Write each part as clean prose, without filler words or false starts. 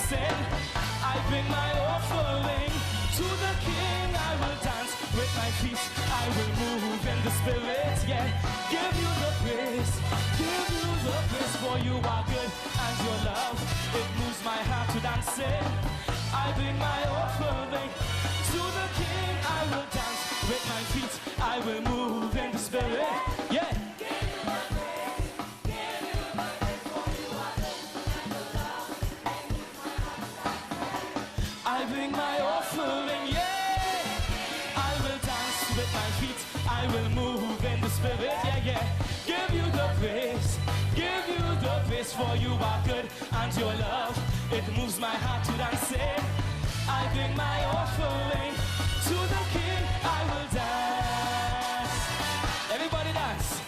said, I bring my offering to the King. I will dance with my feet, I will move in the Spirit, yeah. Give you the praise, give you the praise, for you are good and your love, it moves my heart to dance it. I bring my offering to the King. I will dance with my feet, I will move in the Spirit, yeah. I bring my offering, yeah. I will dance with my feet, I will move in the Spirit, yeah, yeah. Give you the praise, for you are good and your love, it moves my heart to dance it. I bring my offering to the King, I will dance. Everybody dance.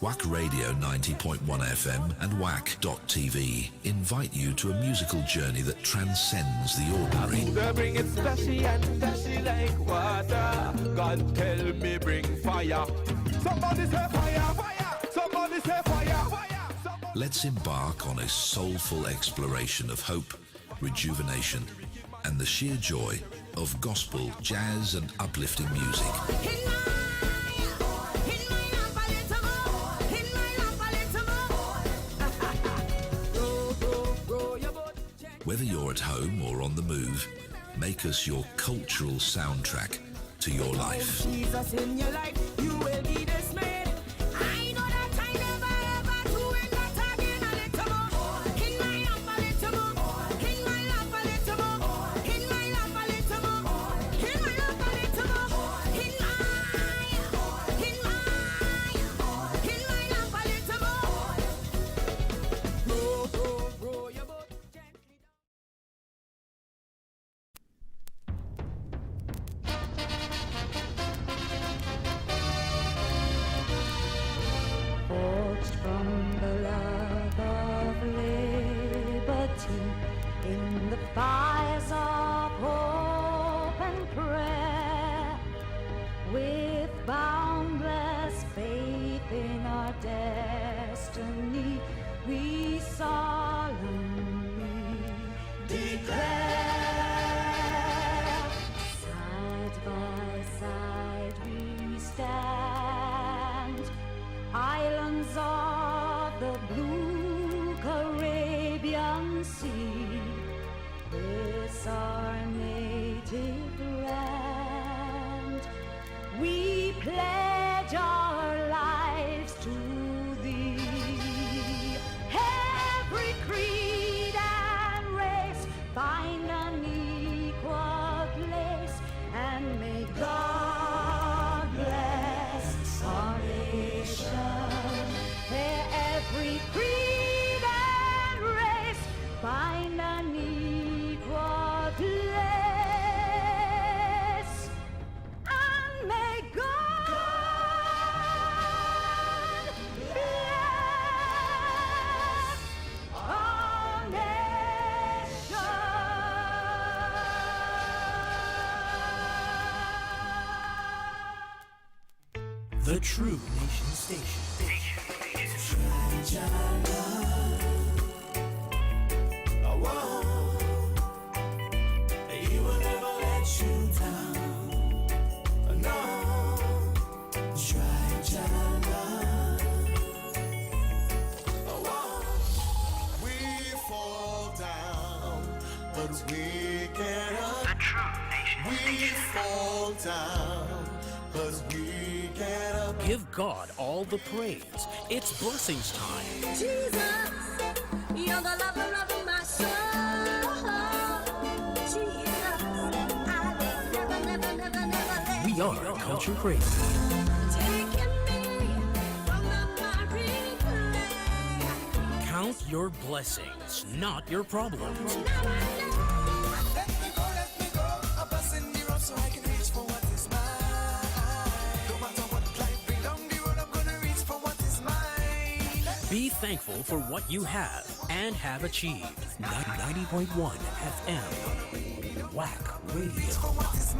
Wack Radio 90.1 FM and Wack.tv invite you to a musical journey that transcends the ordinary. They bring it splashy and dashy like water. God tell me bring fire. Somebody say fire, fire. Somebody say fire, fire. Let's embark on a soulful exploration of hope, rejuvenation, and the sheer joy of gospel, jazz, and uplifting music. Whether you're at home or on the move, make us your cultural soundtrack to your life. Jesus in your life, you will be dismayed. I know that I never ever do it that again. A little more, in my lap a little more, in my lap a little more, in my lap a little more, in my lap a little more, in my lap a little more. Row your boat gently down. Forged from the love of liberty in the fires of hope and prayer, with boundless faith in our destiny, we solemnly declare, side by side we stand, islands of the blue Caribbean Sea, this our native land. We pledge our lives to thee. Every creed and race find an equal place, and may God bless our nation. Every creed and race find an equal place, and may God bless our nation. The True Nation Station. He will never let you down. No, try we fall down, but we get up. The True Nation We fall down, but we get up. Give God all the praise. It's blessings time. Jesus, you're the lover of my soul. Jesus, I will never, never, never, never let We are drives you crazy. Count your blessings, not your problems. Be thankful for what you have and have achieved. 90.1 FM. Wack Radio.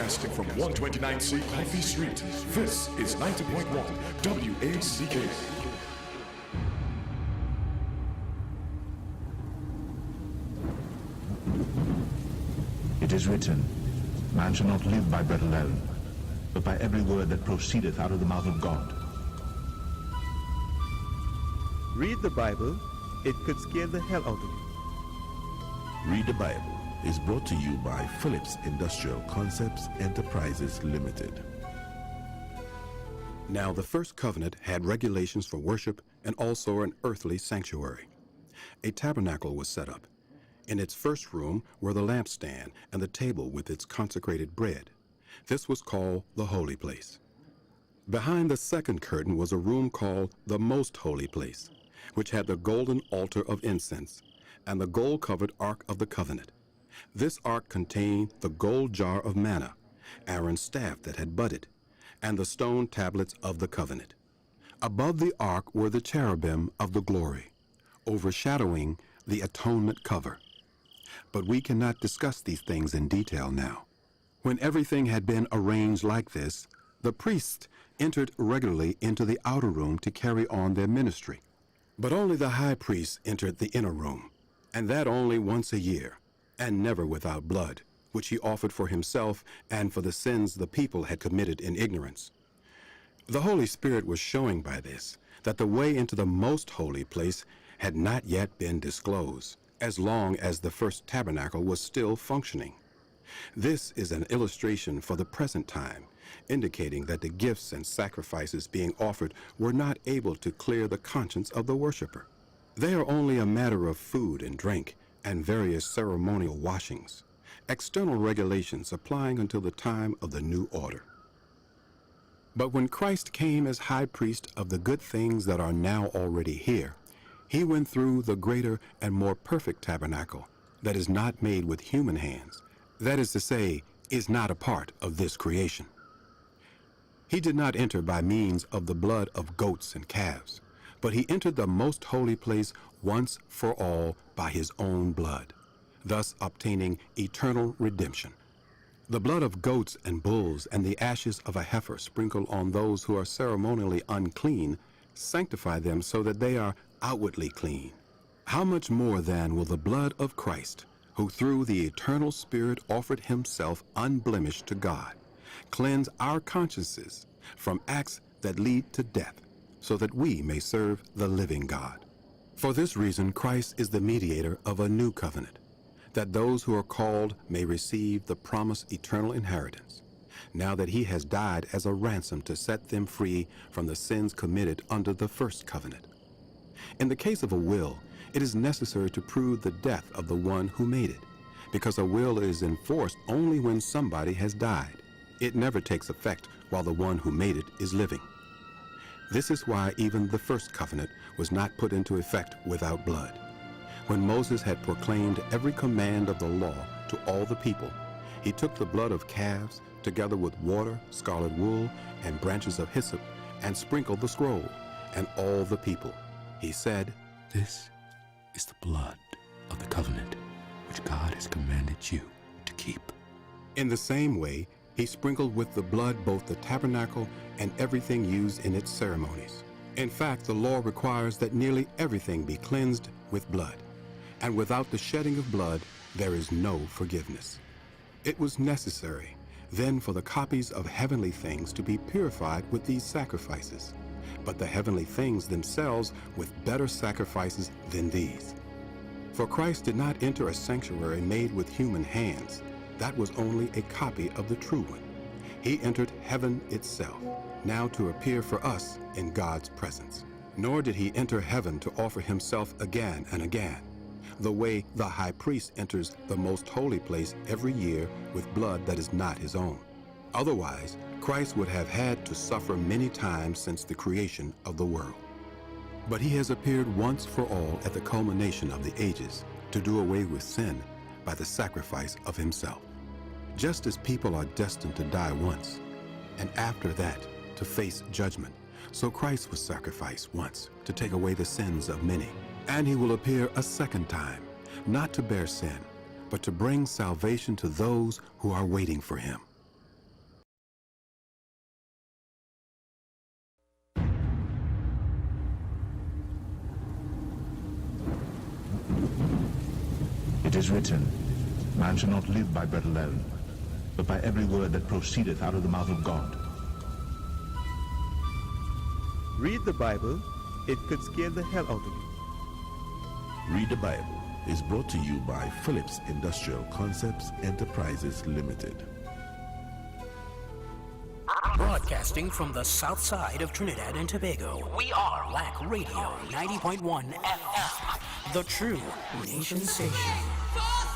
Broadcasting from 129C Coffee Street, this is 90.1 WACK. It is written, man shall not live by bread alone, but by every word that proceedeth out of the mouth of God. Read the Bible, it could scare the hell out of you. Read the Bible is brought to you by Phillips Industrial Concepts Enterprises Limited. Now the first covenant had regulations for worship and also an earthly sanctuary. A tabernacle was set up. In its first room were the lampstand and the table with its consecrated bread. This was called the holy place. Behind the second curtain was a room called the most holy place. which had the golden altar of incense and the gold-covered Ark of the Covenant. This ark contained the gold jar of manna, Aaron's staff that had budded, and the stone tablets of the covenant. Above the ark were the cherubim of the glory, overshadowing the atonement cover. But we cannot discuss these things in detail now. When everything had been arranged like this, the priests entered regularly into the outer room to carry on their ministry. But only the high priest entered the inner room, and that only once a year, and never without blood, which he offered for himself and for the sins the people had committed in ignorance. The Holy Spirit was showing by this that the way into the most holy place had not yet been disclosed, as long as the first tabernacle was still functioning. This is an illustration for the present time, indicating that the gifts and sacrifices being offered were not able to clear the conscience of the worshiper. They are only a matter of food and drink and various ceremonial washings, external regulations applying until the time of the new order. But when Christ came as high priest of the good things that are now already here, he went through the greater and more perfect tabernacle that is not made with human hands, that is to say, is not a part of this creation. He did not enter by means of the blood of goats and calves, but he entered the most holy place once for all by his own blood, thus obtaining eternal redemption. The blood of goats and bulls and the ashes of a heifer sprinkled on those who are ceremonially unclean sanctify them so that they are outwardly clean. How much more then will the blood of Christ, who through the eternal Spirit offered himself unblemished to God, cleanse our consciences from acts that lead to death, so that we may serve the living God. For this reason, Christ is the mediator of a new covenant, that those who are called may receive the promised eternal inheritance, now that he has died as a ransom to set them free from the sins committed under the first covenant. In the case of a will, it is necessary to prove the death of the one who made it, because a will is enforced only when somebody has died. It never takes effect while the one who made it is living. This is why even the first covenant was not put into effect without blood. When Moses had proclaimed every command of the law to all the people, he took the blood of calves together with water, scarlet wool, and branches of hyssop, and sprinkled the scroll, and all the people. He said, "This is the blood of the covenant which God has commanded you to keep." In the same way, he sprinkled with the blood both the tabernacle and everything used in its ceremonies. In fact, the law requires that nearly everything be cleansed with blood, and without the shedding of blood, there is no forgiveness. It was necessary then for the copies of heavenly things to be purified with these sacrifices, but the heavenly things themselves with better sacrifices than these. For Christ did not enter a sanctuary made with human hands. That was only a copy of the true one. He entered heaven itself, now to appear for us in God's presence. Nor did he enter heaven to offer himself again and again, the way the high priest enters the most holy place every year with blood that is not his own. Otherwise, Christ would have had to suffer many times since the creation of the world. But he has appeared once for all at the culmination of the ages to do away with sin by the sacrifice of himself. Just as people are destined to die once, and after that to face judgment, so Christ was sacrificed once to take away the sins of many. And he will appear a second time, not to bear sin, but to bring salvation to those who are waiting for him. It is written, man shall not live by bread alone, but by every word that proceedeth out of the mouth of God. Read the Bible, it could scare the hell out of you. Read the Bible is brought to you by Phillips Industrial Concepts Enterprises Limited. Broadcasting from the south side of Trinidad and Tobago, we are Wack Radio 90.1 FM, the true nation station. Oh,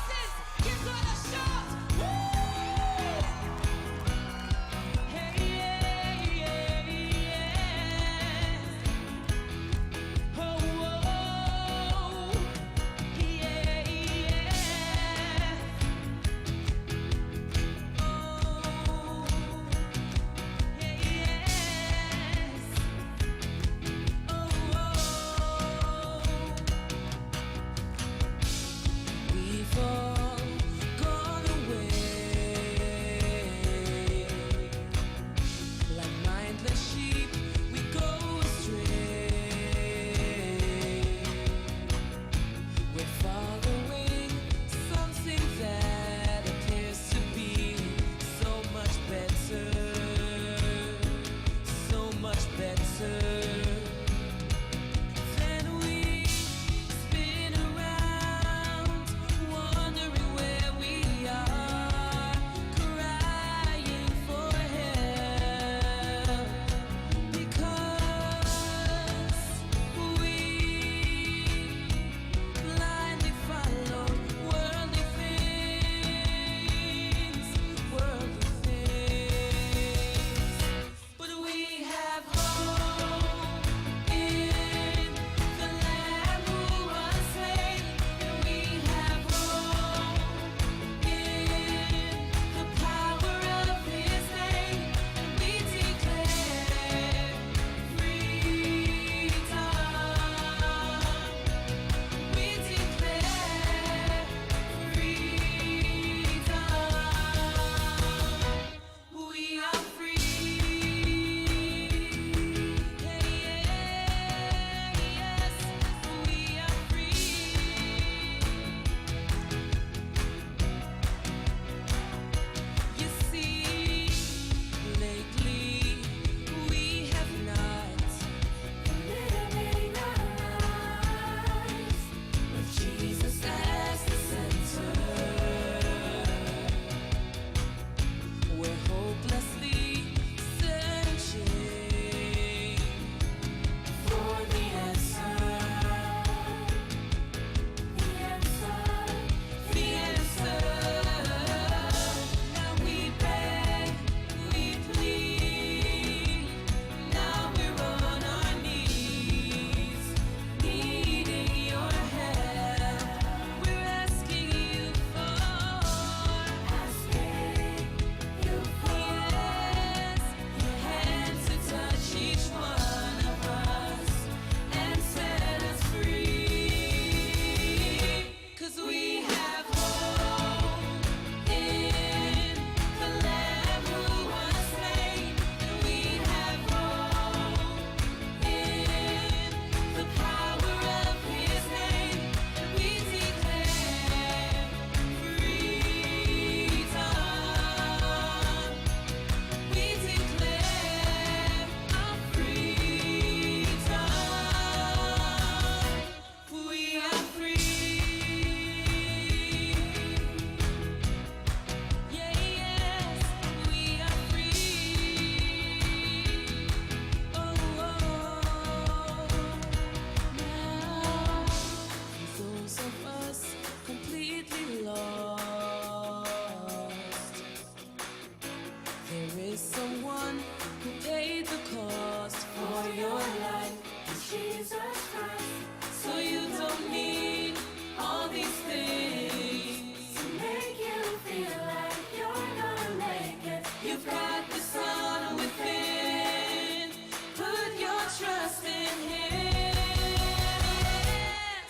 There is someone who paid the cost for your life. It's Jesus Christ. So you don't need all these things to make you feel like you're gonna make it. You've got the sun within. Put your trust in Him.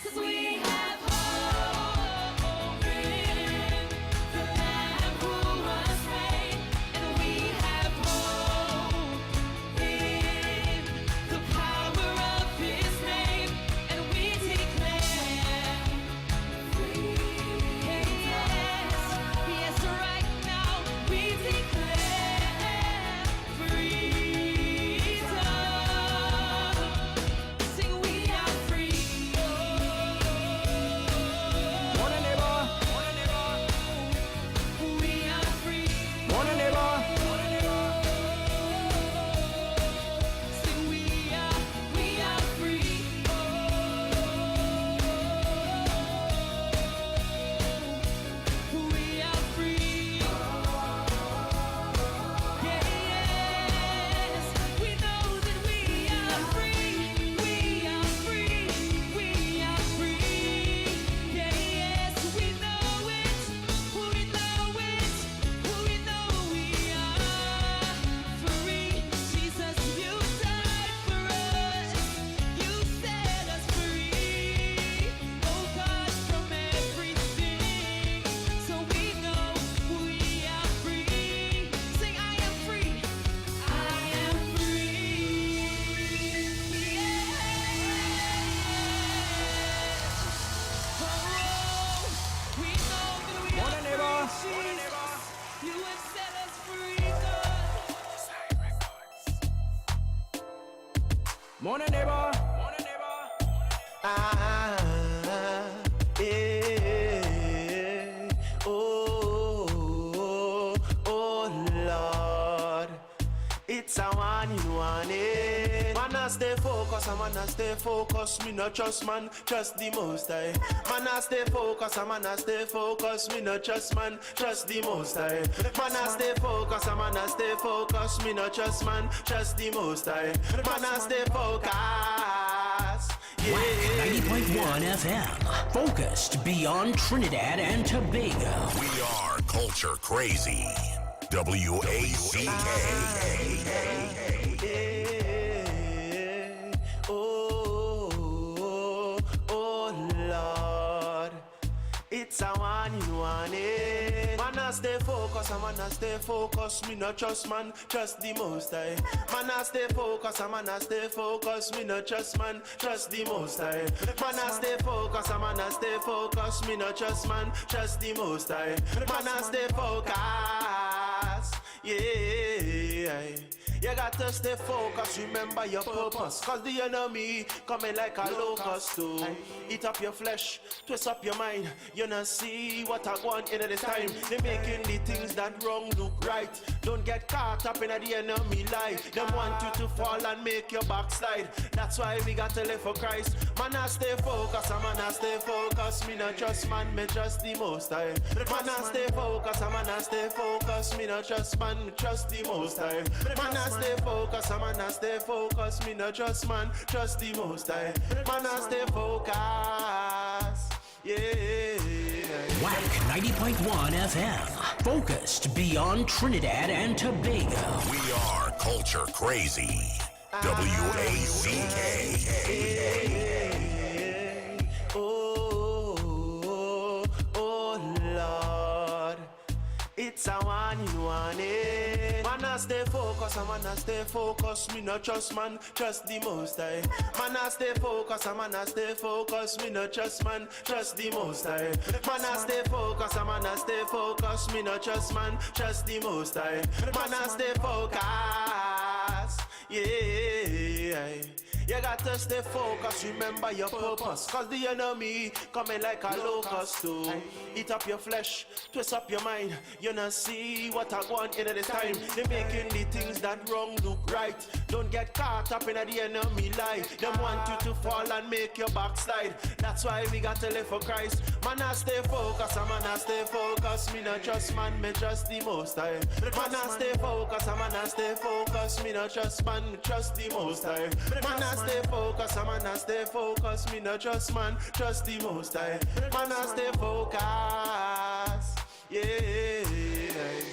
'Cause we have hope in the Lamb who was slain, and we have hope in the power of His name, and we declare freedom. Yes, right now we declare freedom. Sing, we are free. Morning, neighbor. We are free. Morning, neighbor. Sing, we are free. We are free. Yes, we know that we are free. We are free. We are free. Yes, we know it. We know it. We know we are free. Jesus, you died for us. You set us free. Oh God, from everything. So we know we are free. Sing, I am free. I am free. Oh, we know that we Morning, are neighbor. free. Jesus, you have set us free, God. Morning, neighbor. Oh Lord, it's a one in one. Man, I stay focused, man, I stay focused. Me not trust man, trust the Most High. Man, I stay focused, man, I stay focused. Me not trust man, trust the Most High. Man, I stay focused, man, I stay focused. Me not trust man, trust the Most High. Man, I stay focused. Wack 90.1 FM. Focused beyond Trinidad and Tobago. We are culture crazy. WACK. Oh Lord, it's a one in one. Man, I stay focused, man, I stay focused. Me not trust man, trust the Most High. Man, I stay focused, man, I stay focused. Me not trust man, trust the Most High. Man, I stay focused, man, I stay focused. Me not trust man, trust the Most High. Man, I stay focused. Yeah. You got to stay focused, remember your purpose. Cause the enemy coming like a locust too. Eat up your flesh, twist up your mind. You not see what I want in this time. They making the things that wrong look right. Don't get caught up in the enemy lie. Them want you to fall and make your backslide. That's why we got to live for Christ. Man, I stay focused, man, I stay focused. Me not trust man, me trust the Most High. Man, I stay focused, man, I stay focused. Me not trust man, me trust the Most High. Man, I stay focused, man, I stay focused. Me not trust man, trust the Most High. Man, I stay focused. Yeah. Wack 90.1 FM. Focused beyond Trinidad and Tobago. We are culture crazy. WACK. Oh Lord, it's a one in one. Man, I stay focused, man, I stay focused. Me not trust man, trust the Most High. Man, I stay focused, man, I stay focused. Me not trust man, trust the Most High. Man, I stay focused, man, I stay focused. Me not trust man, trust the Most High. Man, I stay focused. Yeah. You got to stay focused, remember your purpose. Cause the enemy coming like a locust to eat up your flesh, twist up your mind. You not see what I want in this time. They making the things that wrong look right. Don't get caught up in the enemy lie. Them want you to fall and make your backslide. That's why we got to live for Christ. Man, I stay focused, man, I stay focused. Me not trust man, me trust the Most High. Man, I stay focused, man, I stay focused. Me not trust man, trust the Most High. Man, I stay focused, man, I stay focused. Me not trust man, trust the Most High. Man, I stay focused. Yeah,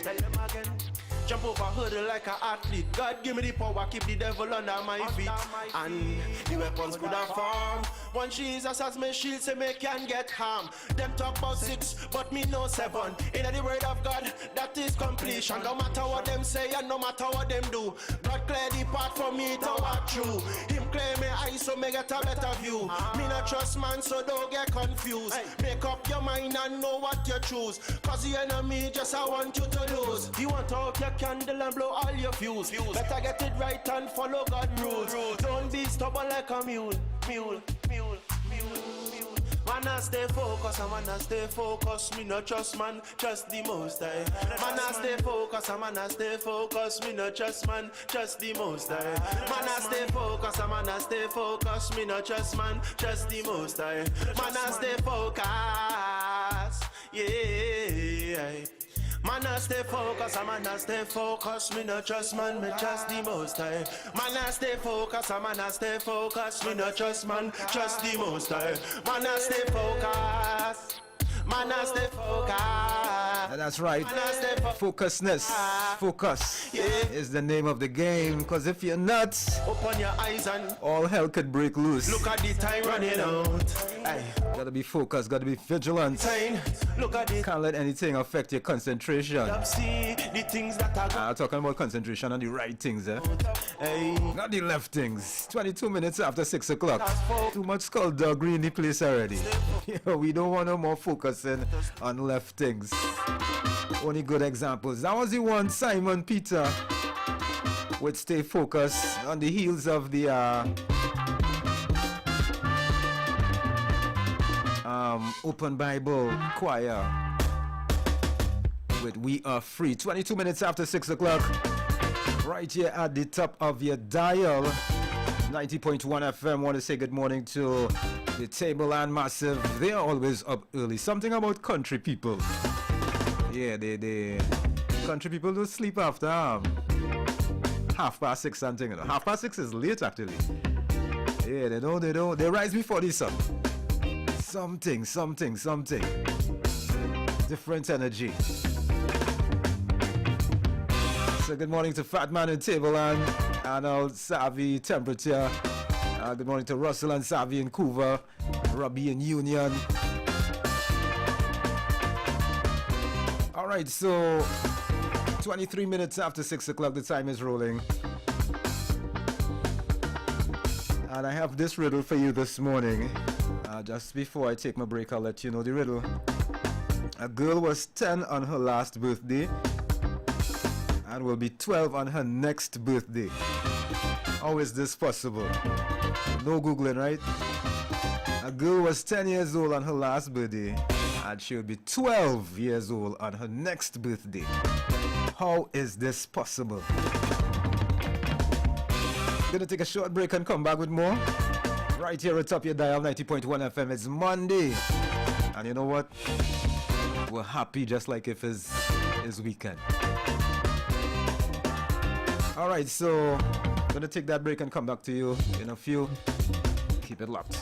tell them again. Jump over hurdle like an athlete. God give me the power, keep the devil under my feet. And the weapons could have formed. One Jesus as my shield, say me can get harm. Them talk about 6, but me know 7. In the word of God, that is completion. No matter what them say and no matter what them do, God clear the path for me to walk through. Him clear me eyes so me get a better view. Me not trust man, so don't get confused. Make up your mind and know what you choose. Cause the enemy just I want you to lose. You want out your candle and blow all your fuse. Better get it right and follow God's rules. Don't be stubborn like a mule. Man, I stay focused, man, I stay focused. Me no trust man, trust the Most High. Man, I stay focused, man, I stay focused. Me no trust man, trust the Most High. Man, I stay focused, man, I stay focused. Me no trust man, trust the Most High. Man, I stay focused. Yeah. Man, I stay focused, man, I stay focused. Me no trust man, me trust the Most High. Man, I stay focused, man, I stay focused. Me no trust man, trust the Most High. Man, I stay focused. Man, I stay focused. That's right. Focusness. Focus is the name of the game. Because if you're not, open your eyes and all hell could break loose. Look at the time running out. Aye. Gotta be focused, gotta be vigilant. Look at it. Can't let anything affect your concentration. See the things that are talking about concentration on the right things, not the left things. 22 minutes after 6 o'clock. Too much skullduggery in the place already. We don't want no more focusing on left things. Only good examples. That was the one Simon Peter would stay focused on the heels of the Open Bible Choir with We Are Free. 22 minutes after 6 o'clock, right here at the top of your dial, 90.1 FM. Want to say good morning to the Table and Massive. They are always up early. Something about country people. Yeah, they country people don't sleep after 6:30 something. 6:30 is late actually. Yeah, they don't. They rise before the sun. Something. Different energy. So good morning to Fat Man and Table and Arnold Savvy Temperature. Good morning to Russell and Savvy in Couva, Robbie in Union. Alright, so 23 minutes after 6 o'clock, the time is rolling. And I have this riddle for you this morning. Just before I take my break, I'll let you know the riddle. A girl was 10 on her last birthday and will be 12 on her next birthday. How is this possible? No Googling, right? A girl was 10 years old on her last birthday and she will be 12 years old on her next birthday. How is this possible? Gonna take a short break and come back with more. Right here at top your dial, 90.1 FM. It's Monday. And you know what? We're happy just like if it's weekend. Alright, so gonna take that break and come back to you in a few. Keep it locked.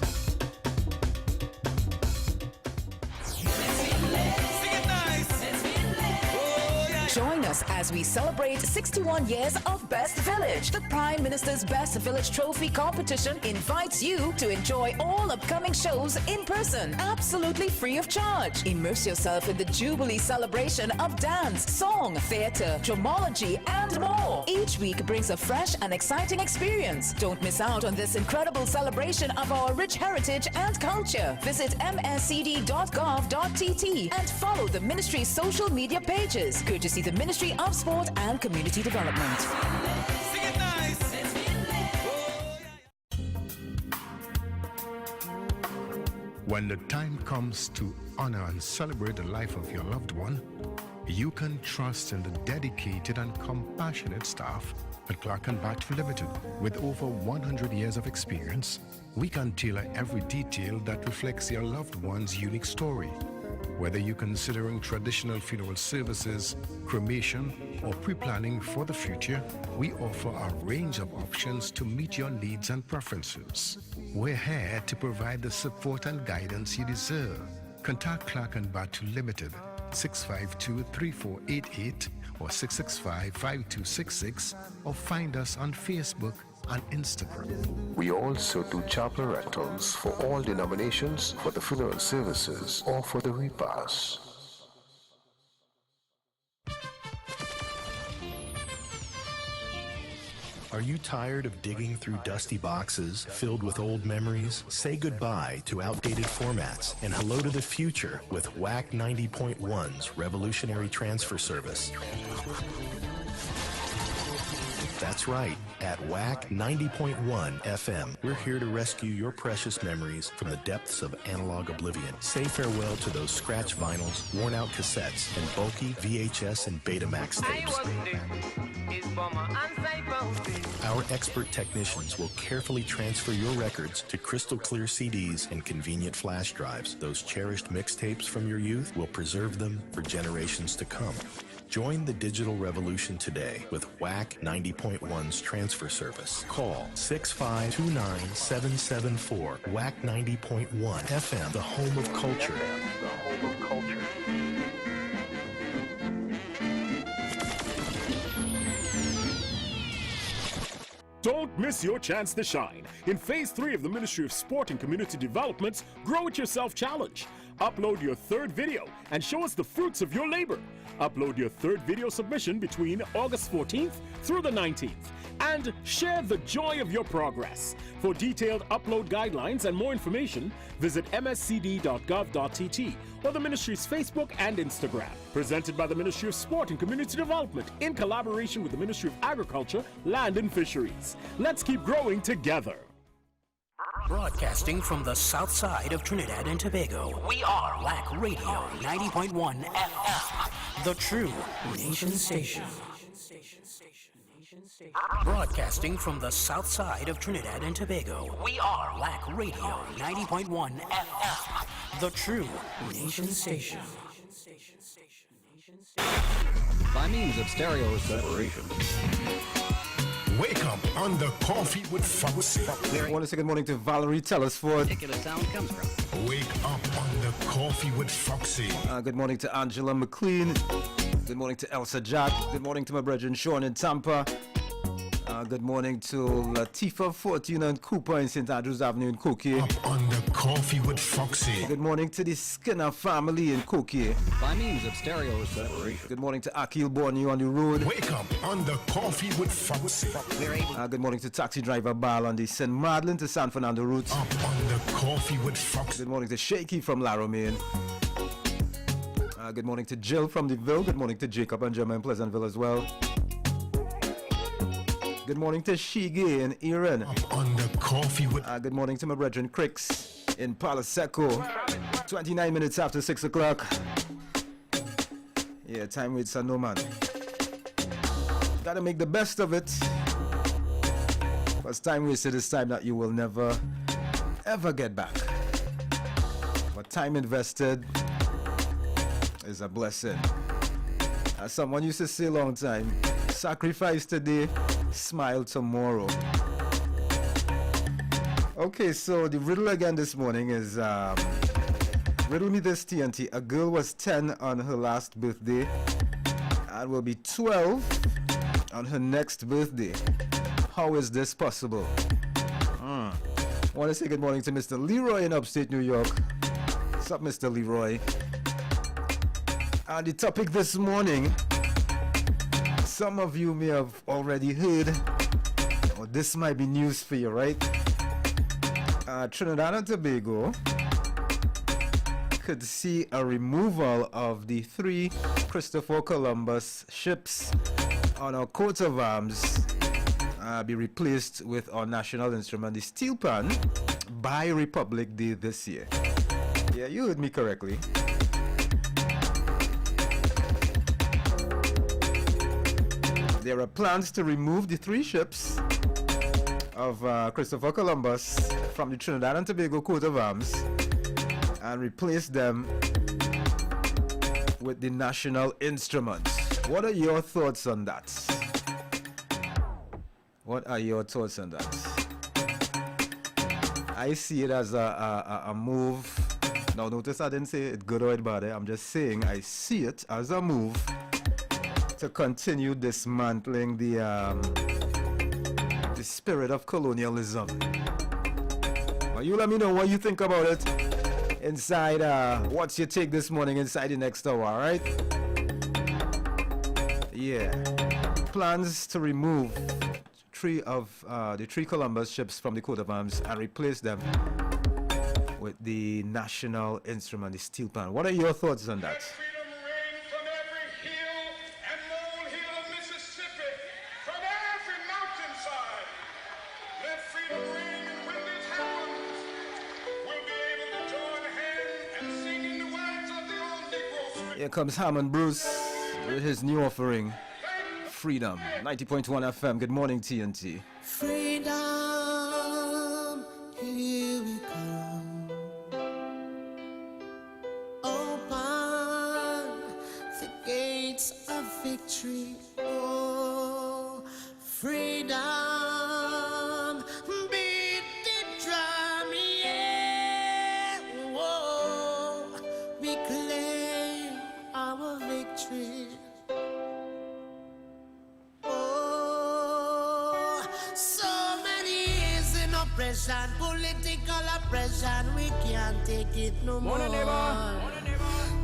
Join us as we celebrate 61 years of Best Village. The Prime Minister's Best Village Trophy competition invites you to enjoy all upcoming shows in person, absolutely free of charge. Immerse yourself in the Jubilee celebration of dance, song, theatre, dramology, and more. Each week brings a fresh and exciting experience. Don't miss out on this incredible celebration of our rich heritage and culture. Visit mscd.gov.tt and follow the ministry's social media pages, courtesy the Ministry of Sport and Community Development. When the time comes to honor and celebrate the life of your loved one, you can trust in the dedicated and compassionate staff at Clark & Batch Limited. With over 100 years of experience, we can tailor every detail that reflects your loved one's unique story. Whether you're considering traditional funeral services, cremation, or pre-planning for the future, we offer a range of options to meet your needs and preferences. We're here to provide the support and guidance you deserve. Contact Clark & Batch Limited, 652-3488 or 665-5266, or find us on Facebook and Instagram. We also do chapel rentals for all denominations, for the funeral services, or for the repast. Are you tired of digging through dusty boxes filled with old memories? Say goodbye to outdated formats and hello to the future with Wack 90.1's revolutionary transfer service. That's right. At Wack 90.1 FM, we're here to rescue your precious memories from the depths of analog oblivion. Say farewell to those scratch vinyls, worn-out cassettes, and bulky VHS and Betamax tapes. Our expert technicians will carefully transfer your records to crystal clear CDs and convenient flash drives. Those cherished mixtapes from your youth will preserve them for generations to come. Join the digital revolution today with Wack 90.1's transfer service. Call 6529774. Wack 90.1 FM, the home of culture. Don't miss your chance to shine. In Phase 3 of the Ministry of Sport and Community Development's Grow It Yourself Challenge, upload your third video and show us the fruits of your labor. Upload your third video submission between August 14th through the 19th and share the joy of your progress. For detailed upload guidelines and more information, visit mscd.gov.tt or the Ministry's Facebook and Instagram. Presented by the Ministry of Sport and Community Development in collaboration with the Ministry of Agriculture, Land and Fisheries. Let's keep growing together. Broadcasting from the south side of Trinidad and Tobago, we are Wack Radio 90.1 FM, the true nation station. Broadcasting from the south side of Trinidad and Tobago, we are Wack Radio 90.1 FM, the true nation station. By means of stereo separation. Wake up on the Coffee with Foxy. I want to say good morning to Valerie Telesford. Particular sound comes from. Wake up on the Coffee with Foxy. Good morning to Angela McLean. Good morning to Elsa Jack. Good morning to my brethren Sean in Tampa. Good morning to Latifa, Fortuna, and Cooper in St. Andrews Avenue in Koki. Up on the Coffee with Foxy. Good morning to the Skinner family in Koki. By means of stereo separation. Good morning to Akil Borneo on the road. Wake up on the Coffee with Foxy. Good morning to taxi driver Bal on the St. Madeleine to San Fernando route. Up on the Coffee with Foxy. Good morning to Shaky from Laramie. Good morning to Jill from the Ville. Good morning to Jacob and Gemma in Pleasantville as well. Good morning to Shige in Erin. On the Coffee with. Good morning to my brethren Cricks in Palo Seco. 29 minutes after 6 o'clock. Yeah, time waits on no man. Gotta make the best of it. Because time wasted is time that you will never, ever get back. But time invested is a blessing. As someone used to say a long time, sacrifice today, smile tomorrow. Okay, so the riddle again this morning is riddle me this, TNT. A girl was 10 on her last birthday and will be 12 on her next birthday. How is this possible? I want to say good morning to Mr. Leroy in upstate New York. What's up, Mr. Leroy? And the topic this morning, some of you may have already heard, or this might be news for you, right? Trinidad and Tobago could see a removal of the 3 Christopher Columbus ships on our coat of arms be replaced with our national instrument, the steel pan, by Republic Day this year. Yeah, you heard me correctly. There are plans to remove the 3 ships of Christopher Columbus from the Trinidad and Tobago coat of arms and replace them with the national instruments. What are your thoughts on that? What are your thoughts on that? I see it as a move. Now notice I didn't say it good or it bad. I'm just saying I see it as a move to continue dismantling the spirit of colonialism. Well, you let me know what you think about it inside what's your take this morning inside the next hour, alright? Yeah. Plans to remove 3 of the 3 Columbus ships from the coat of arms and replace them with the national instrument, the steel pan. What are your thoughts on that? Here comes Hammond Bruce with his new offering, Freedom. 90.1 FM. Good morning, TNT. Freedom, here we come. Open the gates of victory. Oh, freedom, beat the drum, yeah. Whoa, we claim our victory. Oh, so many years in oppression, political oppression, we can't take it no more.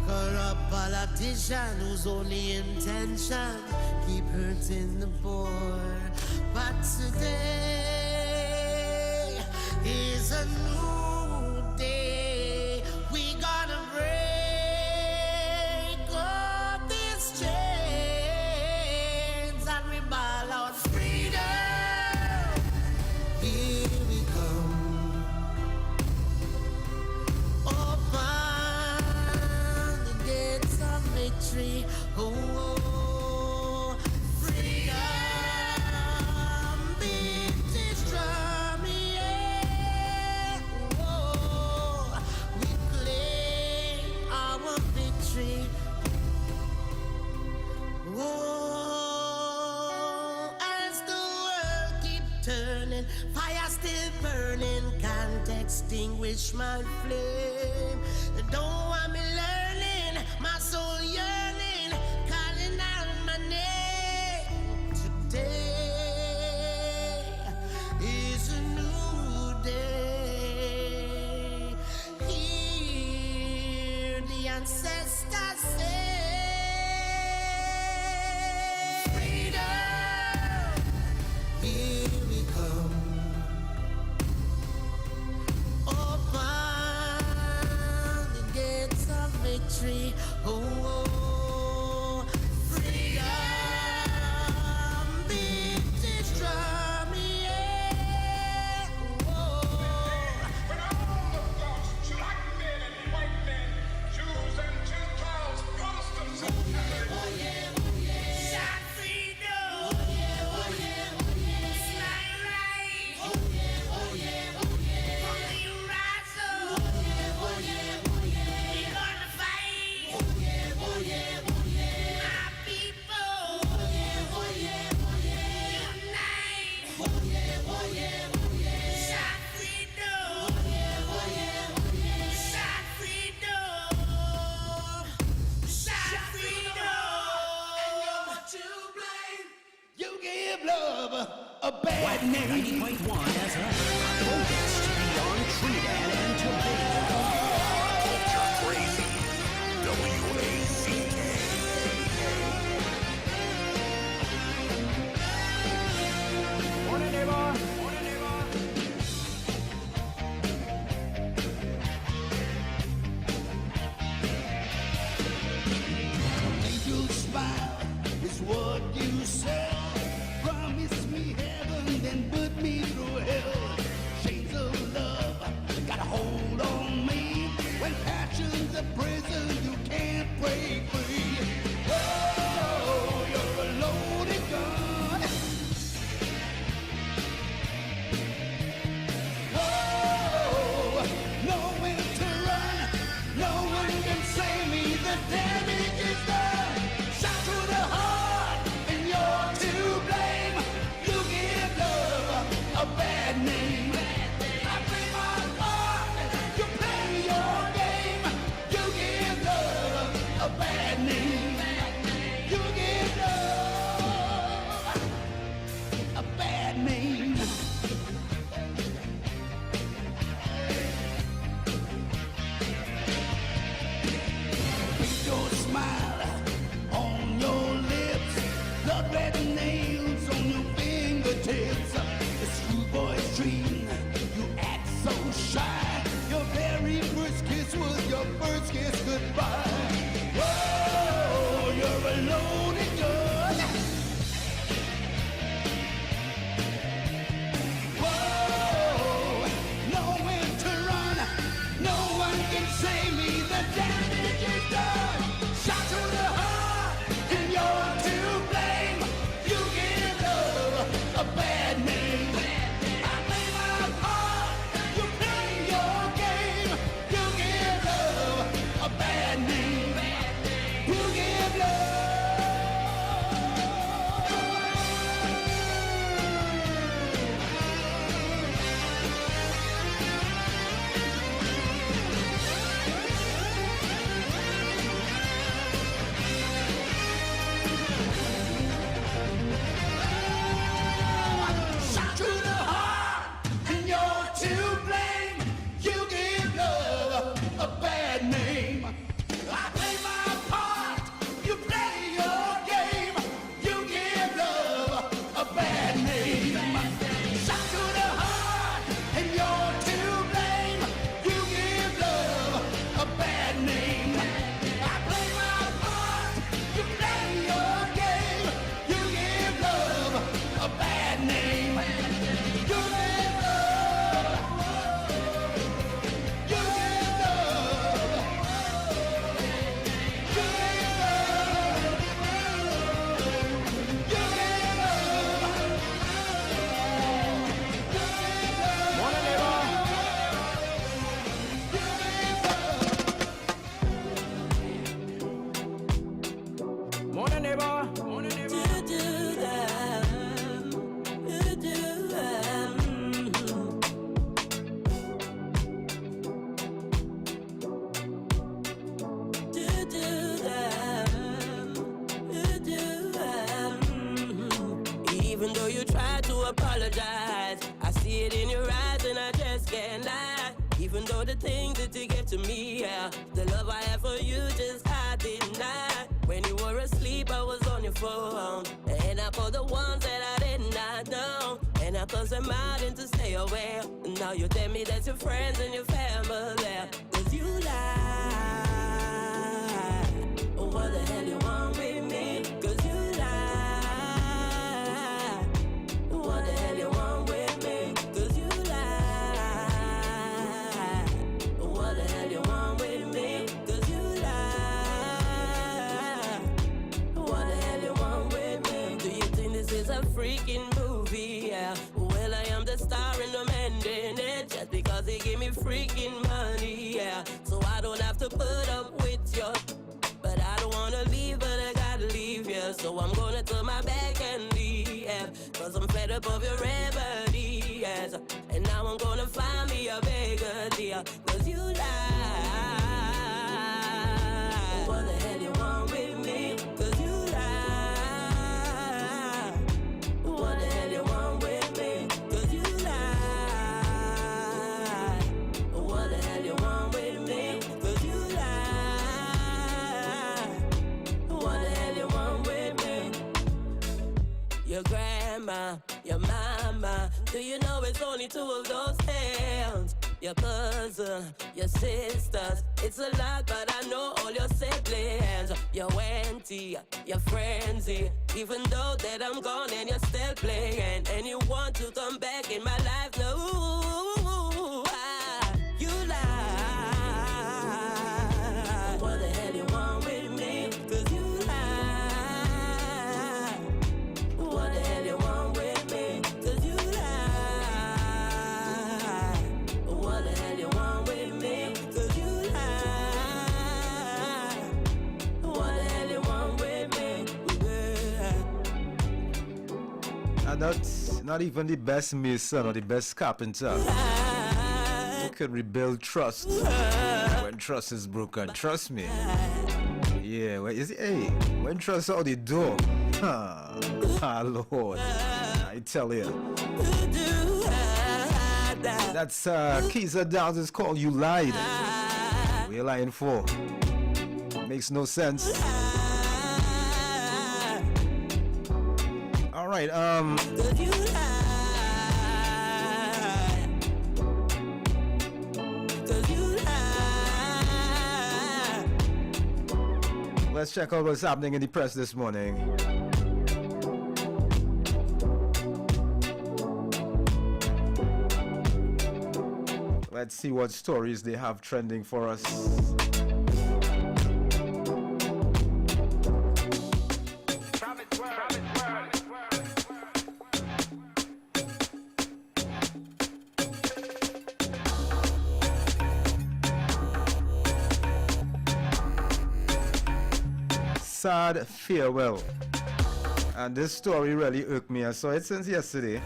Corrupt politician whose only intention keep hurting the poor. But today is a new day. We gonna break up these chains and we ball out freedom. Here we come. Open the gates of victory. Oh, freedom, beat this drum, yeah. Oh, we claim our victory. Oh, as the world keep turning, fire still burning, can't extinguish my flame. Don't want me learning, my soul yearning, calling out my name. Today is a new day. Hear the ancestors say, freedom, here we come. Open the gates of victory. Oh, freedom, beat this drum, yeah. Oh, when all the folks, black men and white men, Jews and Gentiles, Protestants and Catholics, oh yeah, shout freedom, oh yeah, it's not right, oh yeah, only you rise up, we gonna fight, my people, unite, shout freedom, shout freedom, shout freedom. And you're what to blame. You give love a bad Wack name. 90.1 as a focus beyond Trinidad and Tobago. Culture crazy. WACK. Morning, neighbor. Angel smile is what you say. Promise me heaven, then put me through hell. Chains of love got a hold on me. When passion red nails on your fingertips. The schoolboy's dream, you act so shy. Your very first kiss was your first kiss goodbye. Whoa, you're alone in your life. Whoa, nowhere to run. No one can save me. The damage is done. Shot to the heart, and you're to blame. You give love a bad name. I play my part, you play your game. You give love a bad name. You give shot to the heart, and you're to blame. You give love a bad name. I play my part, you play your game. You give love a bad name. Shot to the heart, and you're to blame. You give love a bad name. I play my part, you play your game. You give love a bad name. You give love. You give love. You give love. You give love. Morning, neighbor. Morning, neighbor. Even though you try to apologize, I see it in your eyes and I just can't lie. Even though the things that you give to me, yeah, the love I have for you just can't deny. When you were asleep, I was on your phone, and I called the ones that I did not know, and I cussed them out and to stay away. Now you tell me that your friends and your family, 'cause you lie. What the hell you want with me? 'Cause you lie. What the hell you want with me? 'Cause you lie. What the hell you want with me? 'Cause you lie. What the hell you want with me? Do you think this is a freaking movie? Yeah. Well, I am the star and I'm ending it just because they give me freaking money. Yeah. So I don't have to put up with your. But I don't wanna leave, but I gotta leave, yeah. So I'm gonna turn my back and leave, yeah. 'Cause I'm fed up of your remedy, yes. And now I'm gonna find me a bigger deal, 'cause you lie. What the hell you want with me? 'Cause you lie. What the hell you want with me? 'Cause you lie. What the hell you want with me? 'Cause you lie. What the hell you want with me? Your grandma, your mama, do you know it's only two of those hands? Your cousin, your sisters, it's a lot, but I know all your siblings. Your auntie, your friends, even though that I'm gone and you're still playing, and you want to come back in my life, no, you lie. What the hell you want with me? 'Cause you lie. What the hell you want with me? 'Cause you lie. What the hell you want with me? 'Cause you lie. What the hell you want with me? Yeah. And that's not even the best mason or the best carpenter who can rebuild trust when trust is broken. Trust me. Yeah, well, hey, when trust out the door, Lord, I tell you. That's Keeza Downs is called You Lied. What are you lying for? Makes no sense. All right. Cause you lie. Cause you lie. Let's check out what's happening in the press this morning. Let's see what stories they have trending for us. Sad farewell. And this story really irked me. I saw it since yesterday.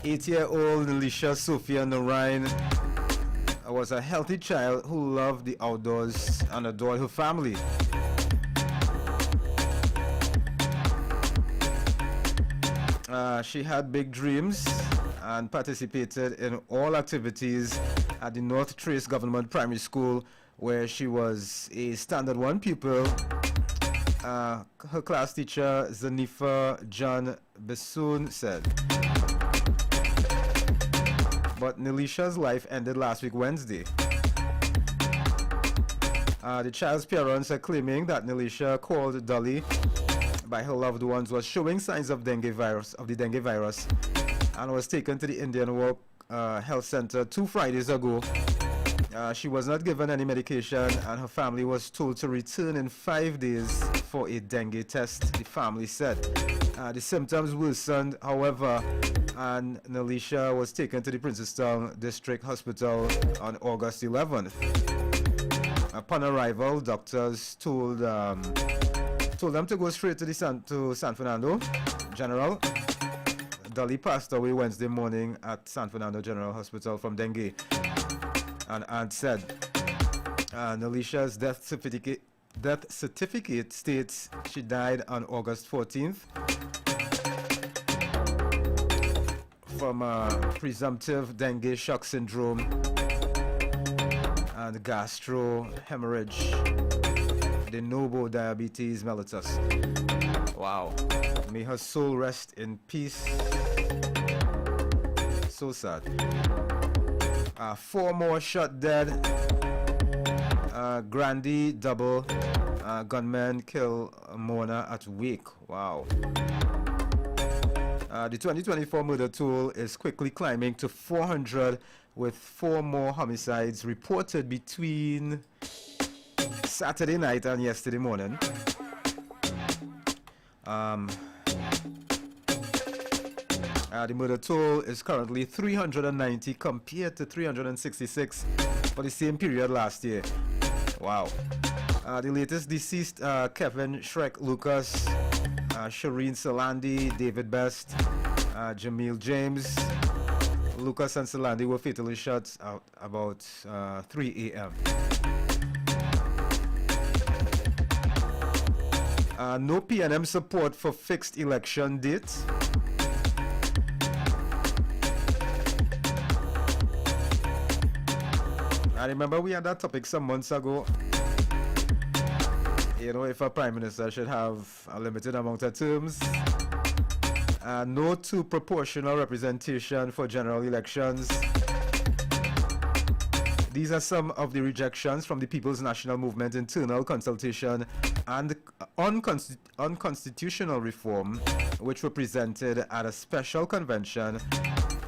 8-year-old Alicia Sophia Narain was a healthy child who loved the outdoors and adored her family. She had big dreams and participated in all activities at the North Trace Government Primary School, where she was a Standard 1 pupil. Her class teacher, Zanifa John Bessoon, said. But Nelisha's life ended last week, Wednesday. The child's parents are claiming that Nelisha, called Dolly by her loved ones, was showing signs of the dengue virus, and was taken to the Indian Walk Health Center 2 Fridays ago. She was not given any medication, and her family was told to return in 5 days for a dengue test, the family said. The symptoms worsened, however, and Nelisha was taken to the Princestown District Hospital on August 11th. Upon arrival, doctors told them to go straight to San Fernando General. Dolly passed away Wednesday morning at San Fernando General Hospital from dengue. An aunt said Nelisha's death certificate states she died on August 14th from presumptive dengue shock syndrome and gastrohemorrhage, de novo diabetes mellitus. Wow. May her soul rest in peace. So sad. 4 more shot dead. Grandi double. Gunmen kill Mona at Wake. Wow. The 2024 murder toll is quickly climbing to 400, with 4 more homicides reported between Saturday night and yesterday morning. The murder toll is currently 390 compared to 366 for the same period last year. Wow. The latest deceased, Kevin Shrek Lucas, Shireen Salandi, David Best, Jamil James. Lucas and Salandi were fatally shot out about 3 a.m. No PNM support for fixed election date. I remember we had that topic some months ago. You know, if a prime minister should have a limited amount of terms. No to proportional representation for general elections. These are some of the rejections from the People's National Movement internal consultation and unconstitutional reform, which were presented at a special convention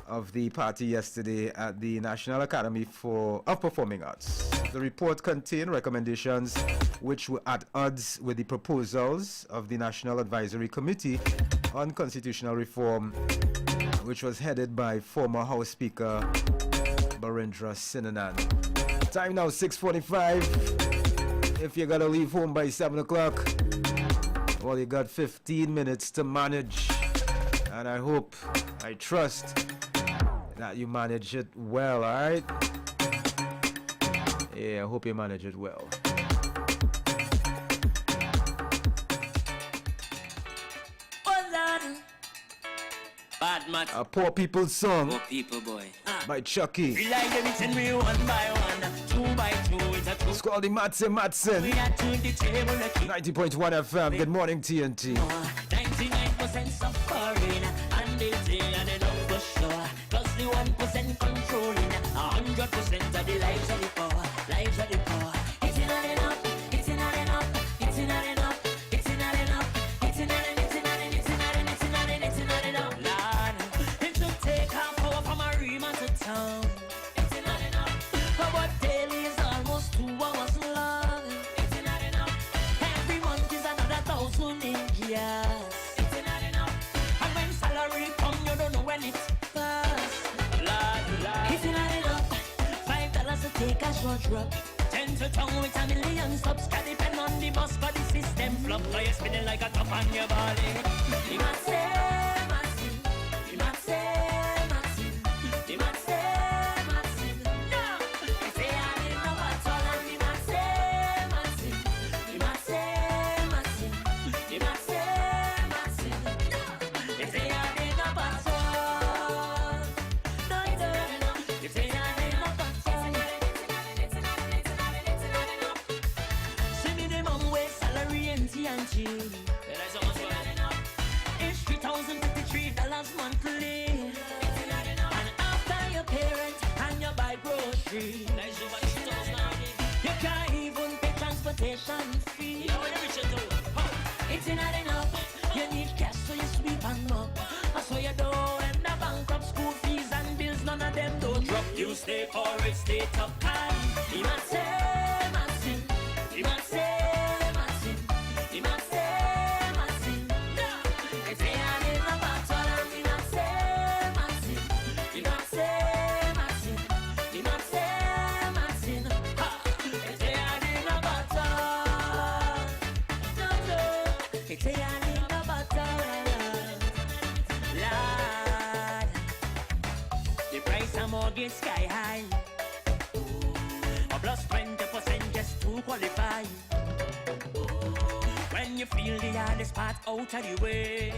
of the party yesterday at the National Academy of Performing Arts. The report contained recommendations which were at odds with the proposals of the National Advisory Committee on Constitutional Reform, which was headed by former House Speaker Barindra Sinanan. Time now 6:45. If you gotta leave home by 7 o'clock, well, you got 15 minutes to manage, and I trust that you manage it well, alright? Yeah, I hope you manage it well. Oh Lord, bad man. A poor people's song. Poor people, boy. by Chucky. We like them send me one by one, two by two. It's a two. It's called the Matson. We are to the table. 90.1 FM. Good morning, TNT. 99% suffering, and they say and they know for sure. Plus the 1% controlling, 100% of the lives of the poor, lives of the poor. It's not enough. It's not enough. It's not enough. It's not enough. It's not enough. It's not enough. It's not enough. It's not enough. It's not enough. Lord, it should take half hour from Arima to town. It's not enough. But daily is almost 2 hours long. It's not enough. Every month is another 1,000 in years. It's not enough. And when salary come, you don't know when it's past. Lord, it's not enough. $5 to take a short drop. 10 to town with a million subs. Can depend on the bus, but the system flop. So you're spinning like a top on your body. You must say, Maxim. You must say, Maxim. You must say, Maxim. No! You say I need no battle, and you must say, Maxim. You must say, Maxim. You must say, Maxim. No! You say I need no battle. No, no. You say I need no battle. See me the mom with salary and TNT. It's $3,053 monthly. And after your parent and you buy groceries, you can't even pay transportation fee. It's not enough. You need cash so you sweep and mop. So you don't end up bankrupt. School fees and bills, none of them don't drop. You stay poor, it stay tough. And you must say, Maxim. You must say, Maxim. You must say, Maxim. No. You say I need no battle, and you must say, Maxim. You must say, Maxim. You must say, Maxim. Ha. You say I need no battle. No, no. You say I need no battle. Lord, the price of mortgage sky high. A plus 20% just to qualify. When you feel the hardest part out of the way,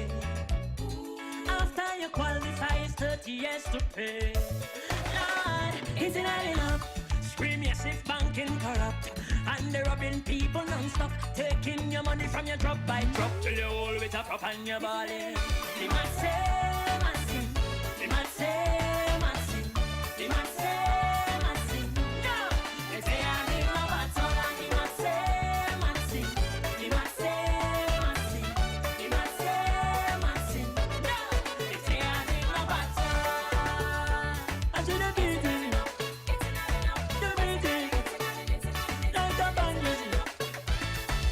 after you qualify, it's 30 years to pay. Lord, is it not enough? Scream yes if banking corrupt, and they're robbing people non-stop, taking your money from your drop by drop till you hold with a prop on your body. They might say, Maxim. They might say, Maxim. They might say, Maxim. No! They say I need no battle, and they might say, Maxim. They might say, Maxim. They might say, Maxim. No! They say I need no battle. I should have been doing it. The meeting. Like a bandit.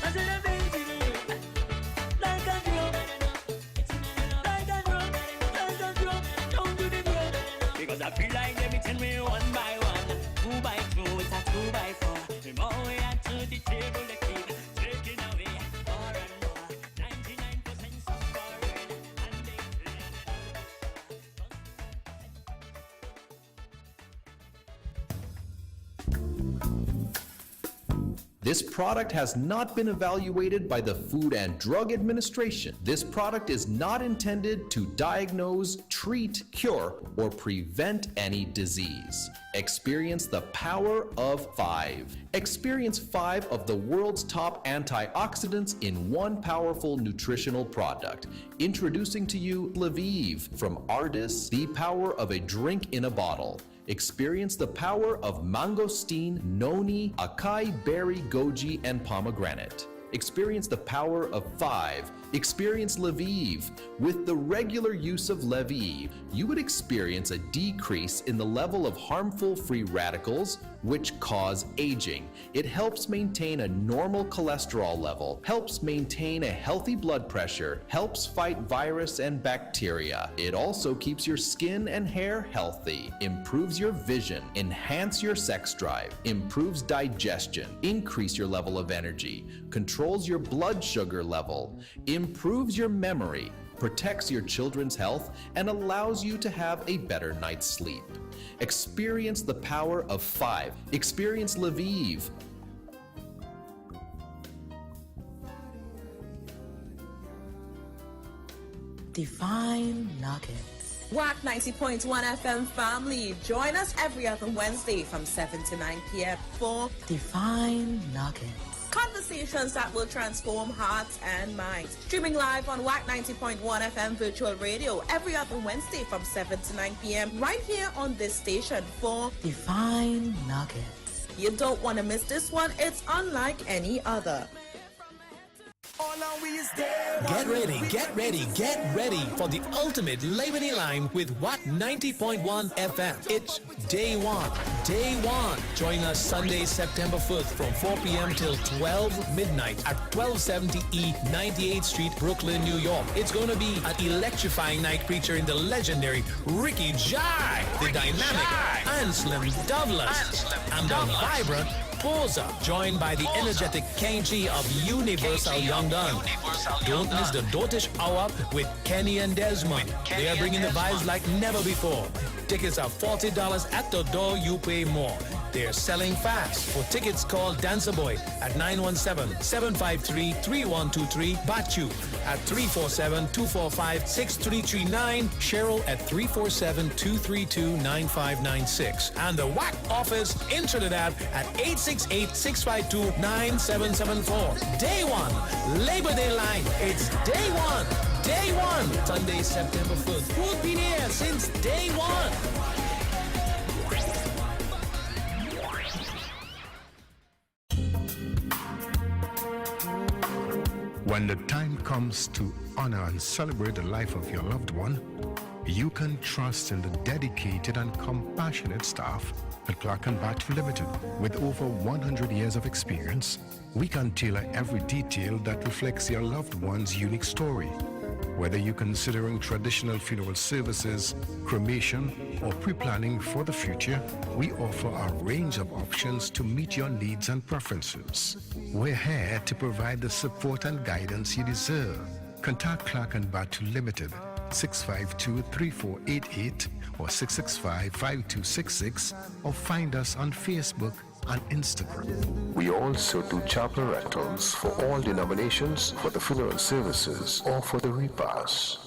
I should have been doing it. Like a drum. Like a drum. Like a drum. Down to the ground. Because I feel like they meeting me one by one, 2 by 2, it's a 2 by 4. The more we add to the table, they keep taking away more and more. 99% suffering, and they This product has not been evaluated by the Food and Drug Administration. This product is not intended to diagnose, treat, cure, or prevent any disease. Experience the power of 5. Experience 5 of the world's top antioxidants in one powerful nutritional product. Introducing to you Lviv from Ardis, the power of a drink in a bottle. Experience the power of mangosteen, noni, acai berry, goji, and pomegranate. Experience the power of 5. Experience Lviv. With the regular use of Lviv, you would experience a decrease in the level of harmful free radicals, which cause aging. It helps maintain a normal cholesterol level, helps maintain a healthy blood pressure, helps fight virus and bacteria. It also keeps your skin and hair healthy, improves your vision, enhance your sex drive, improves digestion, increase your level of energy, controls your blood sugar level, improves your memory, protects your children's health, and allows you to have a better night's sleep. Experience the power of 5. Experience Lviv. Divine Nuggets. Wack 90.1 FM family. Join us every other Wednesday from 7 to 9 p.m. for Divine Nuggets. Conversations that will transform hearts and minds. Streaming live on Wack 90.1 FM virtual radio every other Wednesday from 7 to 9 p.m. right here on this station for Divine Nuggets. You don't want to miss this one. It's unlike any other. Get ready for the ultimate Labor Day line with Wack 90.1 FM. It's Day One. Join us Sunday, September 1st from 4 p.m. till 12 midnight at 1270 E 98th Street, Brooklyn, New York. It's going to be an electrifying night featuring the legendary Ricky Jai, the dynamic Anselm Douglas, and the vibrant Posa, joined by the energetic Kenji of Universal Young Gun. Don't miss the Dotish Hour with Kenny and Desmond. They are bringing the vibes like never before. Tickets are $40 at the door, you pay more. They're selling fast. For tickets, call Dancer Boy at 917-753-3123, Bachu at 347-245-6339, Cheryl at 347-232-9596, and the Wack office in Trinidad at 868-652-9774. Day One, Labor Day line. It's Day One. Sunday, September 1st. Who's been here since day one? When the time comes to honor and celebrate the life of your loved one, you can trust in the dedicated and compassionate staff at Clark & Batch Limited. With over 100 years of experience, we can tailor every detail that reflects your loved one's unique story. Whether you're considering traditional funeral services, cremation, or pre-planning for the future, we offer a range of options to meet your needs and preferences. We're here to provide the support and guidance you deserve. Contact Clark & Batch Limited, 652-3488 or 665-5266, or find us on Facebook and Instagram. We also do chapel rentals for all denominations, for the funeral services, or for the repast.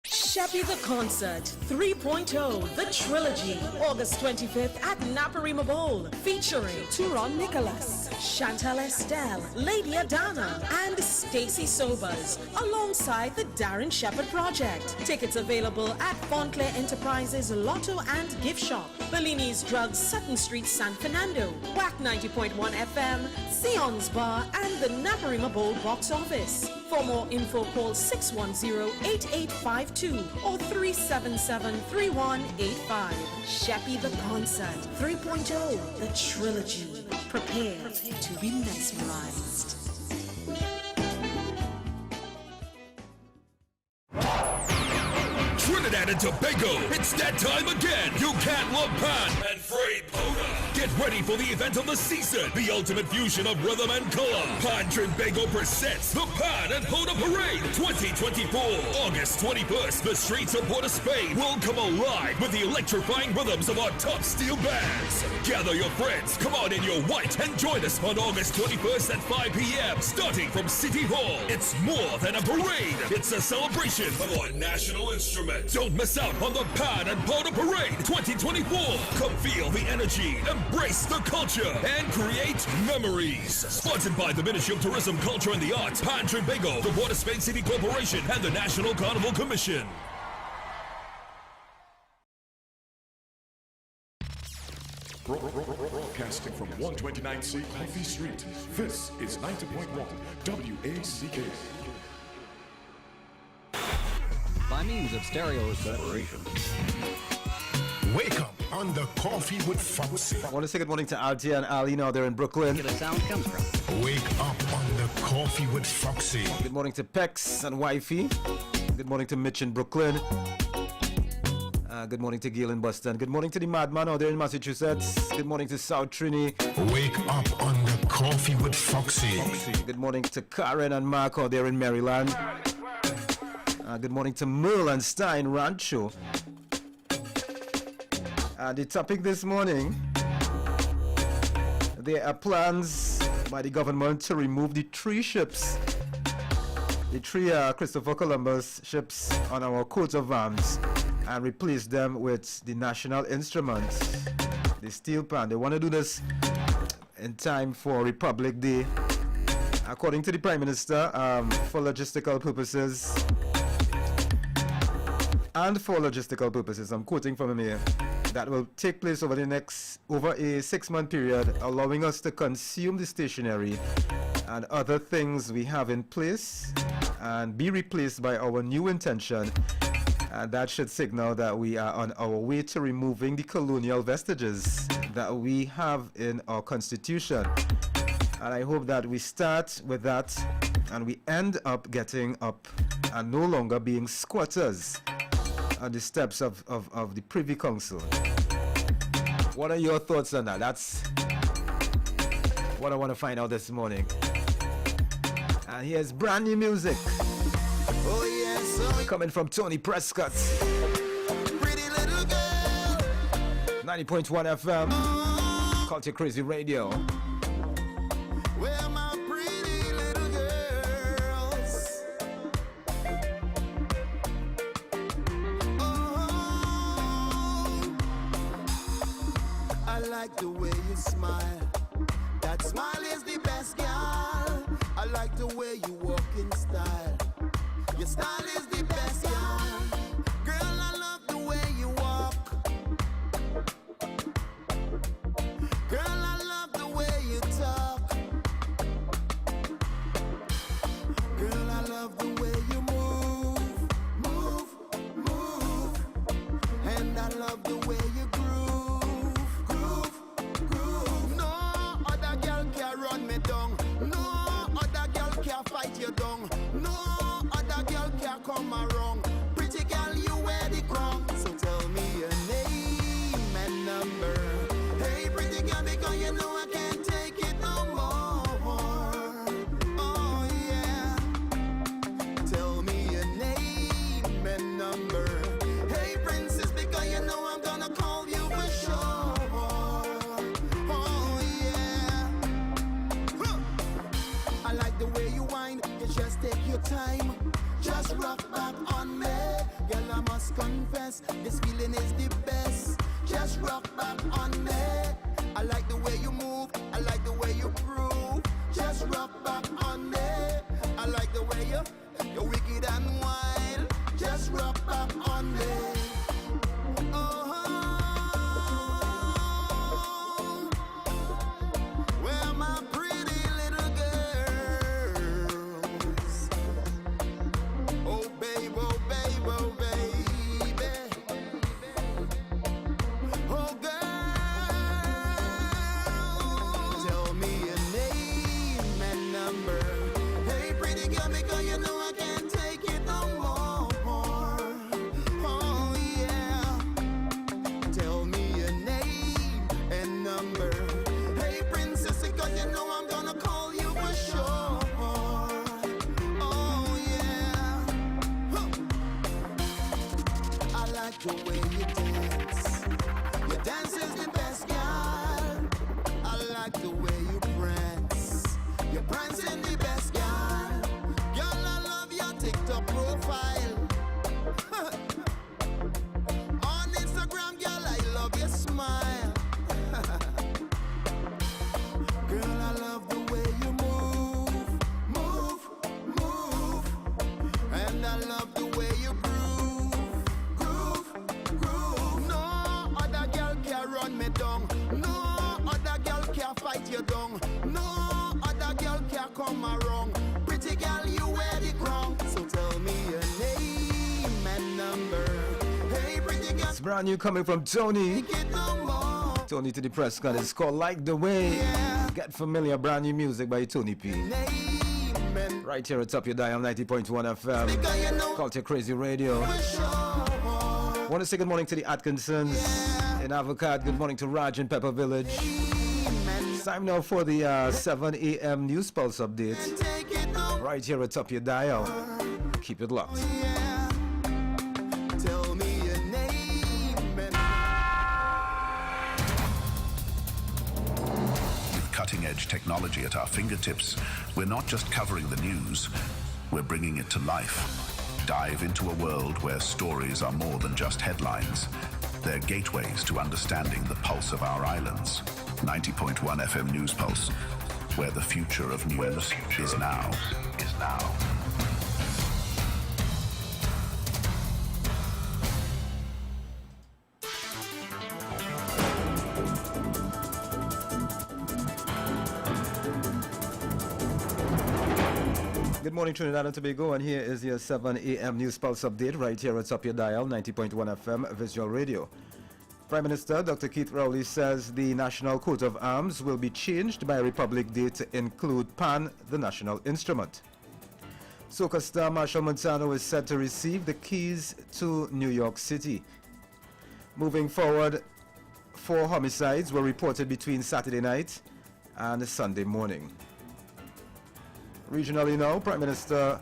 Sheppy the Concert 3.0, the trilogy, August 25th at Naparima Bowl, featuring Turon Nicholas, Chantal Estelle, Lady Adana, and Stacy Sobers, alongside the Darren Shepherd Project. Tickets available at Fontclair Enterprises, Lotto and Gift Shop, Bellini's Drugs, Sutton Street, San Fernando, Wack 90.1 FM, Sion's Bar, and the Naparima Bowl box office. For more info, call 610-8852 or 377-3185. Sheppy the Concert 3.0, the trilogy. Prepare to be mesmerized. Trinidad and Tobago, it's that time again. You can't love pan and free Poda. Get ready for the event of the season, the ultimate fusion of rhythm and color. Pan Trinbago presents the Pan and Poda Parade 2024. August 21st, the streets of Port of Spain will come alive with the electrifying rhythms of our top steel bands. Gather your friends, come on in your white, and join us on August 21st at 5 p.m. starting from City Hall. It's more than a parade. It's a celebration of our national instrument. Don't miss out on the Pan and Powder Parade 2024. Come feel the energy, embrace the culture, and create memories. Sponsored by the Ministry of Tourism, Culture and the Arts, Pan Trinbago, the Port of Spain City Corporation, and the National Carnival Commission. Broadcasting from 129C Coffee Street, this is 90.1 WACK. By means of stereo separation. Wake up on the Coffee with Foxy. I want to say good morning to Alti and Ali now they're in Brooklyn. Where the sound comes from. Wake up on the Coffee with Foxy. Good morning to Pex and Wifey. Good morning to Mitch in Brooklyn. Good morning to Gail in Boston. Good morning to the Madman out there in Massachusetts. Good morning to South Trini. Wake up on the Coffee with Foxy. Good morning to Karen and Mark out there in Maryland. Good morning to Merle and Stein Rancho. The topic this morning, there are plans by the government to remove the 3 ships the 3 Christopher Columbus ships on our coat of arms and replace them with the national instruments, the steel pan. They want to do this in time for Republic Day. According to the Prime Minister, for logistical purposes, I'm quoting from him here, that will take place over a 6-month period, allowing us to consume the stationery and other things we have in place and be replaced by our new intention. And that should signal that we are on our way to removing the colonial vestiges that we have in our constitution. And I hope that we start with that and we end up getting up and no longer being squatters on the steps of the Privy Council. What are your thoughts on that? That's what I want to find out this morning. And here's brand new music. Oh yes, coming from Tony Prescott. Pretty little girl. 90.1 FM. Culture Crazy Radio. Where my pretty little girls. Oh, I like the way you smile. That smile is the best, girl. I like the way you walk in style. Your style is the best, girl. Girl, I love the way you walk. Girl, I love the way you talk. Girl, I love the way you move. And I love the way you groove. No other girl can run me down. No other girl can fight you down. No other girl can come around. Pretty girl, you wear the crown. So tell me your name and number. Hey, pretty girl, because you know I can't take it no more. Oh, yeah. Tell me your name and number. Hey, princess, because you know I'm gonna call you for sure. Oh, yeah. Huh. I like the way you whine. You just take your time. Just rock back on me. Girl, I must confess, this feeling is the best. Just rock back on me. I like the way you move. I like the way you groove. Just rock back on me. I like the way you're wicked and wild. Just rock back on me. Oh, where my pretty little girls. Oh, babe, oh, babe, oh, baby. Oh, girl. Tell me your name and number. Hey, pretty girl, because you know I can't take it no more. Oh, yeah. Tell me your name and number. Hey, princess, because you know I'm gonna call you for sure. Oh, yeah. Huh. I like the way you dance. Your dance is the best, girl. I like the way you prance. Your prance is the best, girl. Girl, I love your TikTok profile. On Instagram, girl, I love your smile. Girl, I love the way you move. And I love the way you groove. No other girl can run me down. No other girl can fight you down. No other girl can come around. Pretty girl, you wear the crown. So tell me your name and number. Hey, pretty girl. It's brand new coming from Tony. Take it no more. Tony to the Prescott. It's called Like the Way. Yeah. Get familiar, brand new music by Tony P. Name and Right here at Top Your Dial 90.1 FM. because you know Culture Crazy Radio. for sure. Want to say good morning to the Atkinsons in Avocad. Good morning to Raj in Pepper Village. It's time now for the 7 a.m. News Pulse update. Take it no Right here at Top Your Dial. Keep it locked. yeah. Tell me your name and With cutting-edge technology at our fingertips, we're not just covering the news, We're bringing it to life. Dive into a world where stories are more than just headlines. They're gateways to understanding the pulse of our islands. 90.1 FM News Pulse, where the future of news is now. Good morning, Trinidad and Tobago, and here is your 7 a.m. News Pulse update right here at Top Your Dial, 90.1 FM Visual Radio. Prime Minister Dr. Keith Rowley says the National Coat of Arms will be changed by Republic Day to include PAN, the national instrument. Soca star Marshall Montano is set to receive the keys to New York City. Moving forward, 4 homicides were reported between Saturday night and Sunday morning. Regionally now, the Prime Minister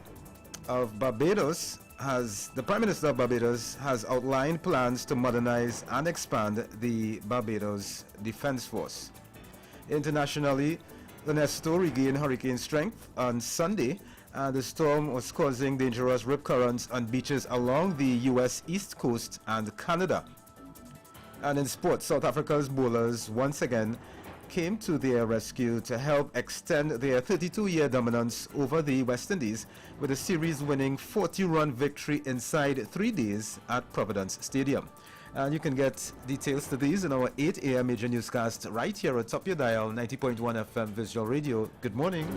of Barbados has outlined plans to modernize and expand the Barbados Defense Force. Internationally, the Nestor regained hurricane strength on Sunday, and the storm was causing dangerous rip currents on beaches along the U.S. East Coast and Canada. And in sports, South Africa's bowlers once again came to their rescue to help extend their 32-year dominance over the West Indies with a series-winning 40-run victory inside 3 days at Providence Stadium. And you can get details to these in our 8 a.m. major newscast right here at Top Your Dial, 90.1 FM Visual Radio. Good morning.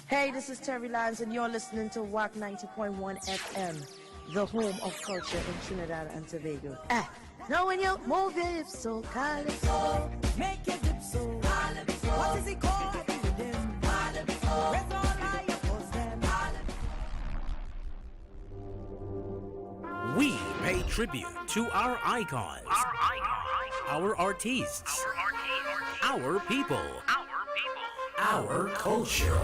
Hey, this is Terry Lyons, and you're listening to Wack 90.1 FM, the home of culture in Trinidad and Tobago. Now when you move your hips so calypso, make your dip so calypso. What is it called? Calypso. Where's all I oppose them? We pay tribute to our icons, our artists, our people, our culture.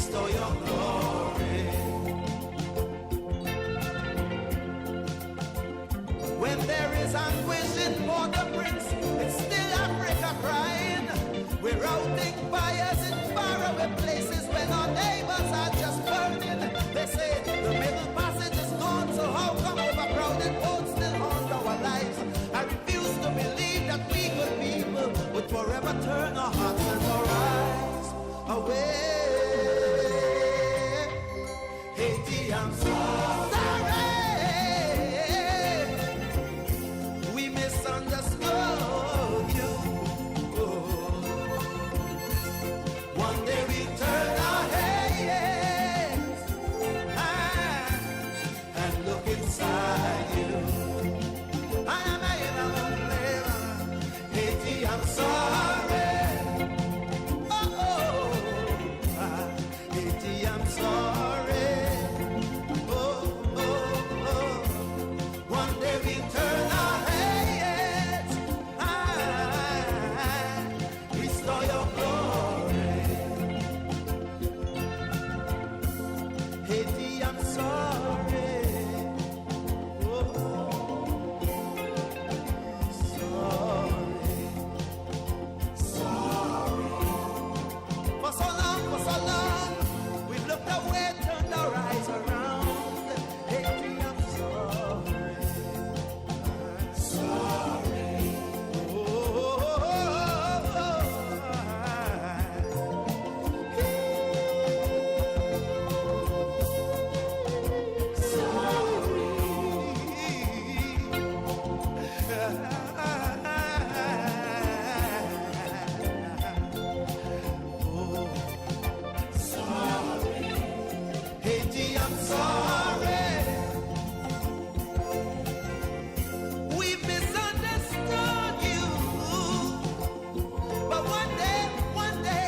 restore your glory. When there is anguish in border bricks, it's still Africa crying. We're routing fires in faraway places when our neighbors are just burning. They say the middle passage is gone, so how come overcrowded boats still haunt our lives? I refuse to believe that we good people would forever turn our hearts and our eyes away. Haiti, I'm sorry. We misunderstood you. One day we turn our heads and look inside you. Haiti, I'm sorry. Haiti, I'm sorry. One day we turn our heads and restore your glory. Haiti, I'm sorry. For so long, we've looked away, turned our eyes around. Haiti, I'm sorry. Sorry. Haiti, I'm sorry. We misunderstood you. But one day we'll turn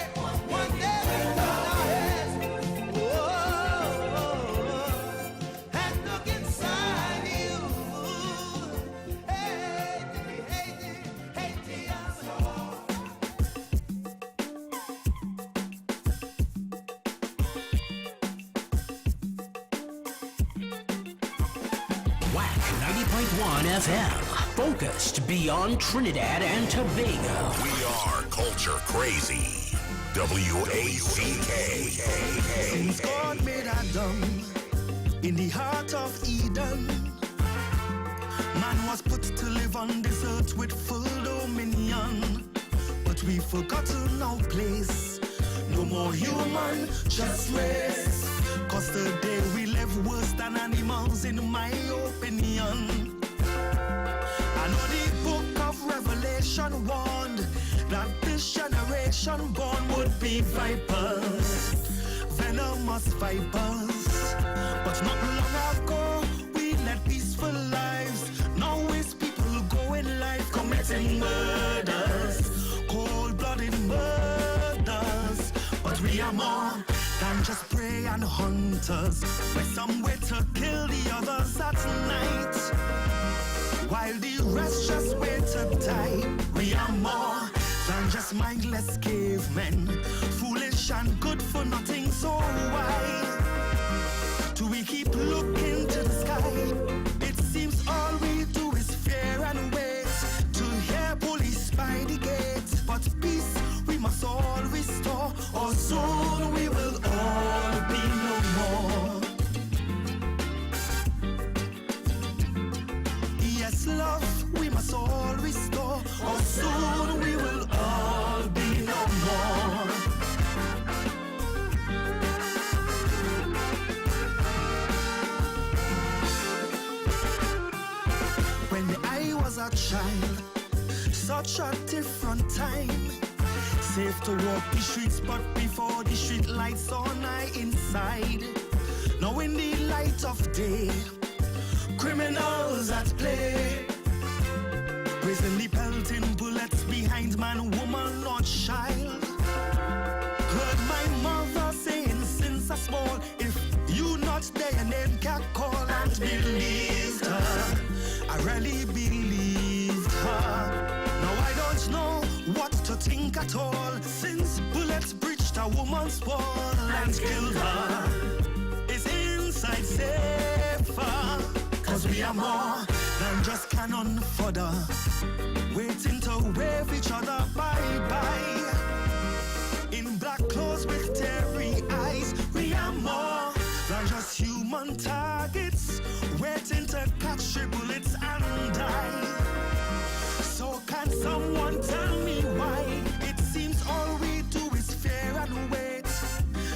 our heads. And look inside you. Haiti, I'm sorry. Wack 90.1 FM. Focused beyond Trinidad and Tobago. We are culture crazy. WACK. Since God made Adam in the heart of Eden, man was put to live on this earth with full dominion. But we've forgotten our place. No more human, just race. Cause today we live worse than animals in my opinion. I know the book of Revelation warned that this generation born would be vipers, venomous vipers. But not long ago, we led peaceful lives. Now it's people going life committing murders, cold-blooded murders. But we are more than just prey and hunters. We're some way to kill the others at night, while the rest just wait to die. We are more than just mindless cavemen, foolish and good for nothing. So why do we keep looking to the sky? It seems all we do is fear and wait to hear police by the gate. But peace we must all restore, or soon we will all be no more. Yes, love we must all restore, or soon we will all be no more. When I was a child, such a different time. Safe to walk the streets, but before the street lights on, I inside. Now in the light of day, criminals at play, brazenly pelting bullets behind man, woman, or child. Heard my mother saying since I small, if you not there, your name can call, and believed her. I really believed her. Now I don't know what to think at all, since bullets breached a woman's wall and killed her is inside safer. Cause we are more than just cannon fodder, waiting to wave each other bye-bye. In black clothes with teary eyes, we are more than just human targets, waiting to catch stray bullets and die. So can someone tell me why it seems all we do is fear and wait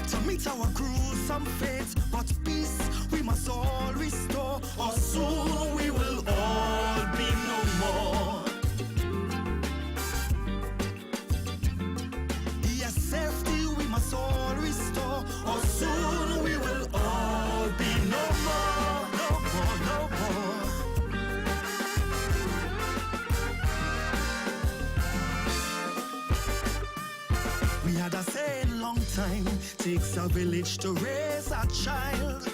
to meet our gruesome fate? But peace we must all restore, or soon we will all be no more. Yes, safety we must all restore, or soon we will all be no more, no more, no more. We had a saying long time, takes a village to raise a child.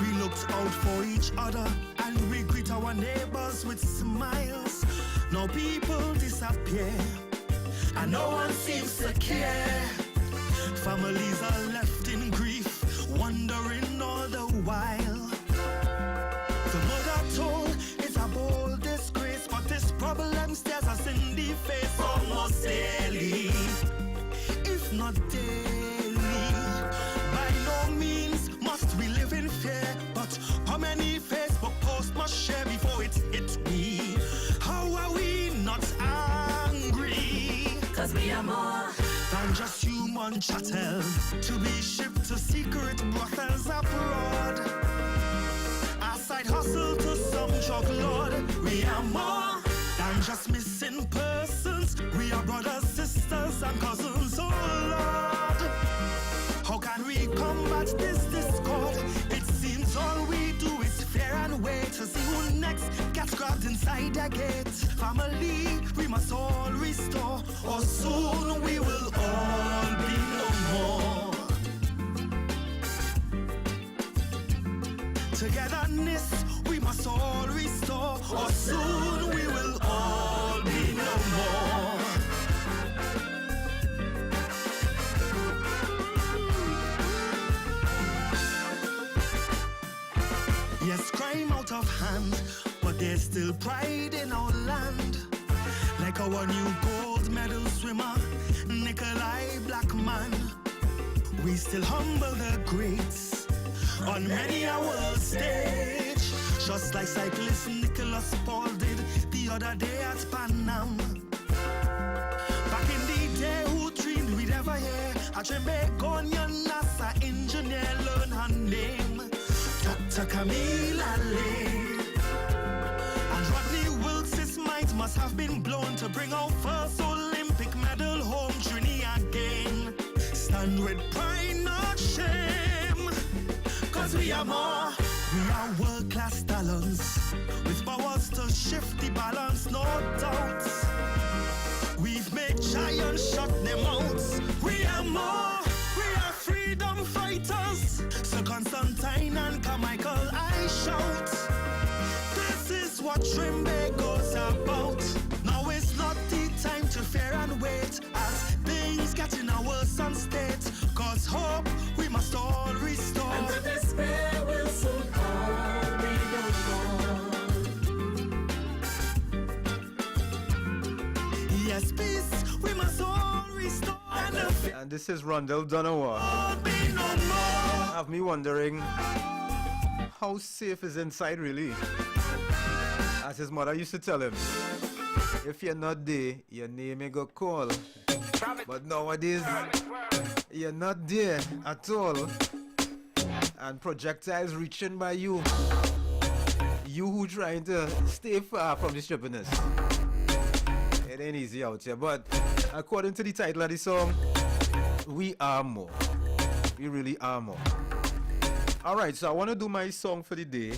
We looked out for each other and we greet our neighbors with smiles. Now people disappear and no one seems to care. Families are left in grief, wondering all the while. The mother told it's a bold disgrace, but this problem stares us in the face almost daily, if not daily. By no means must we live in fear, but how many Facebook posts must share before it hits me? How are we not angry? Cause we are more than just human chattel, to be shipped to secret brothels abroad. A side hustle to some drug lord. We are more than just missing persons. We are brothers, sisters, and cousins, oh Lord. How can we combat this discord? It seems all we do is fear and wait to see who next gets grabbed inside the gate. Family, we must all restore, or soon we will all be no more. Togetherness, we must all restore, or soon we will all be no more. Yes, crime out of hand, but there's still pride in our land. Like our new gold medal swimmer, Nikolai Blackman. We still humble the greats on many a world stage, just like cyclist Nicholas Paul did the other day at Panam. Back in the day, who dreamed we'd ever hear a Jamaican NASA engineer learn her name? Dr. Camila Lane. And Rodney Wilkes' mind must have been blown to bring our first Olympic medal home, Trini again. Stand with pride, not shame. Cause we are more, we are world-class talents, with powers to shift the balance, no doubt. We've made giants shut them out. We are more, we are freedom fighters. So Constantine and Carmichael, I shout. This is what Trimbago's about. Now is not the time to fear and wait, as things get in a worsen state. Cause hope we must all restore, and the despair will soon all be no more. Yes, peace we must all restore, And this is Rondell Donawa. Have me wondering how safe is inside really. As his mother used to tell him, if you're not there, your name ain't go call. But nowadays, you're not there at all. And projectiles reaching by you. You who trying to stay far from the strippiness. It ain't easy out here. But according to the title of the song, we are more. We really are more. Alright, so I want to do my song for the day.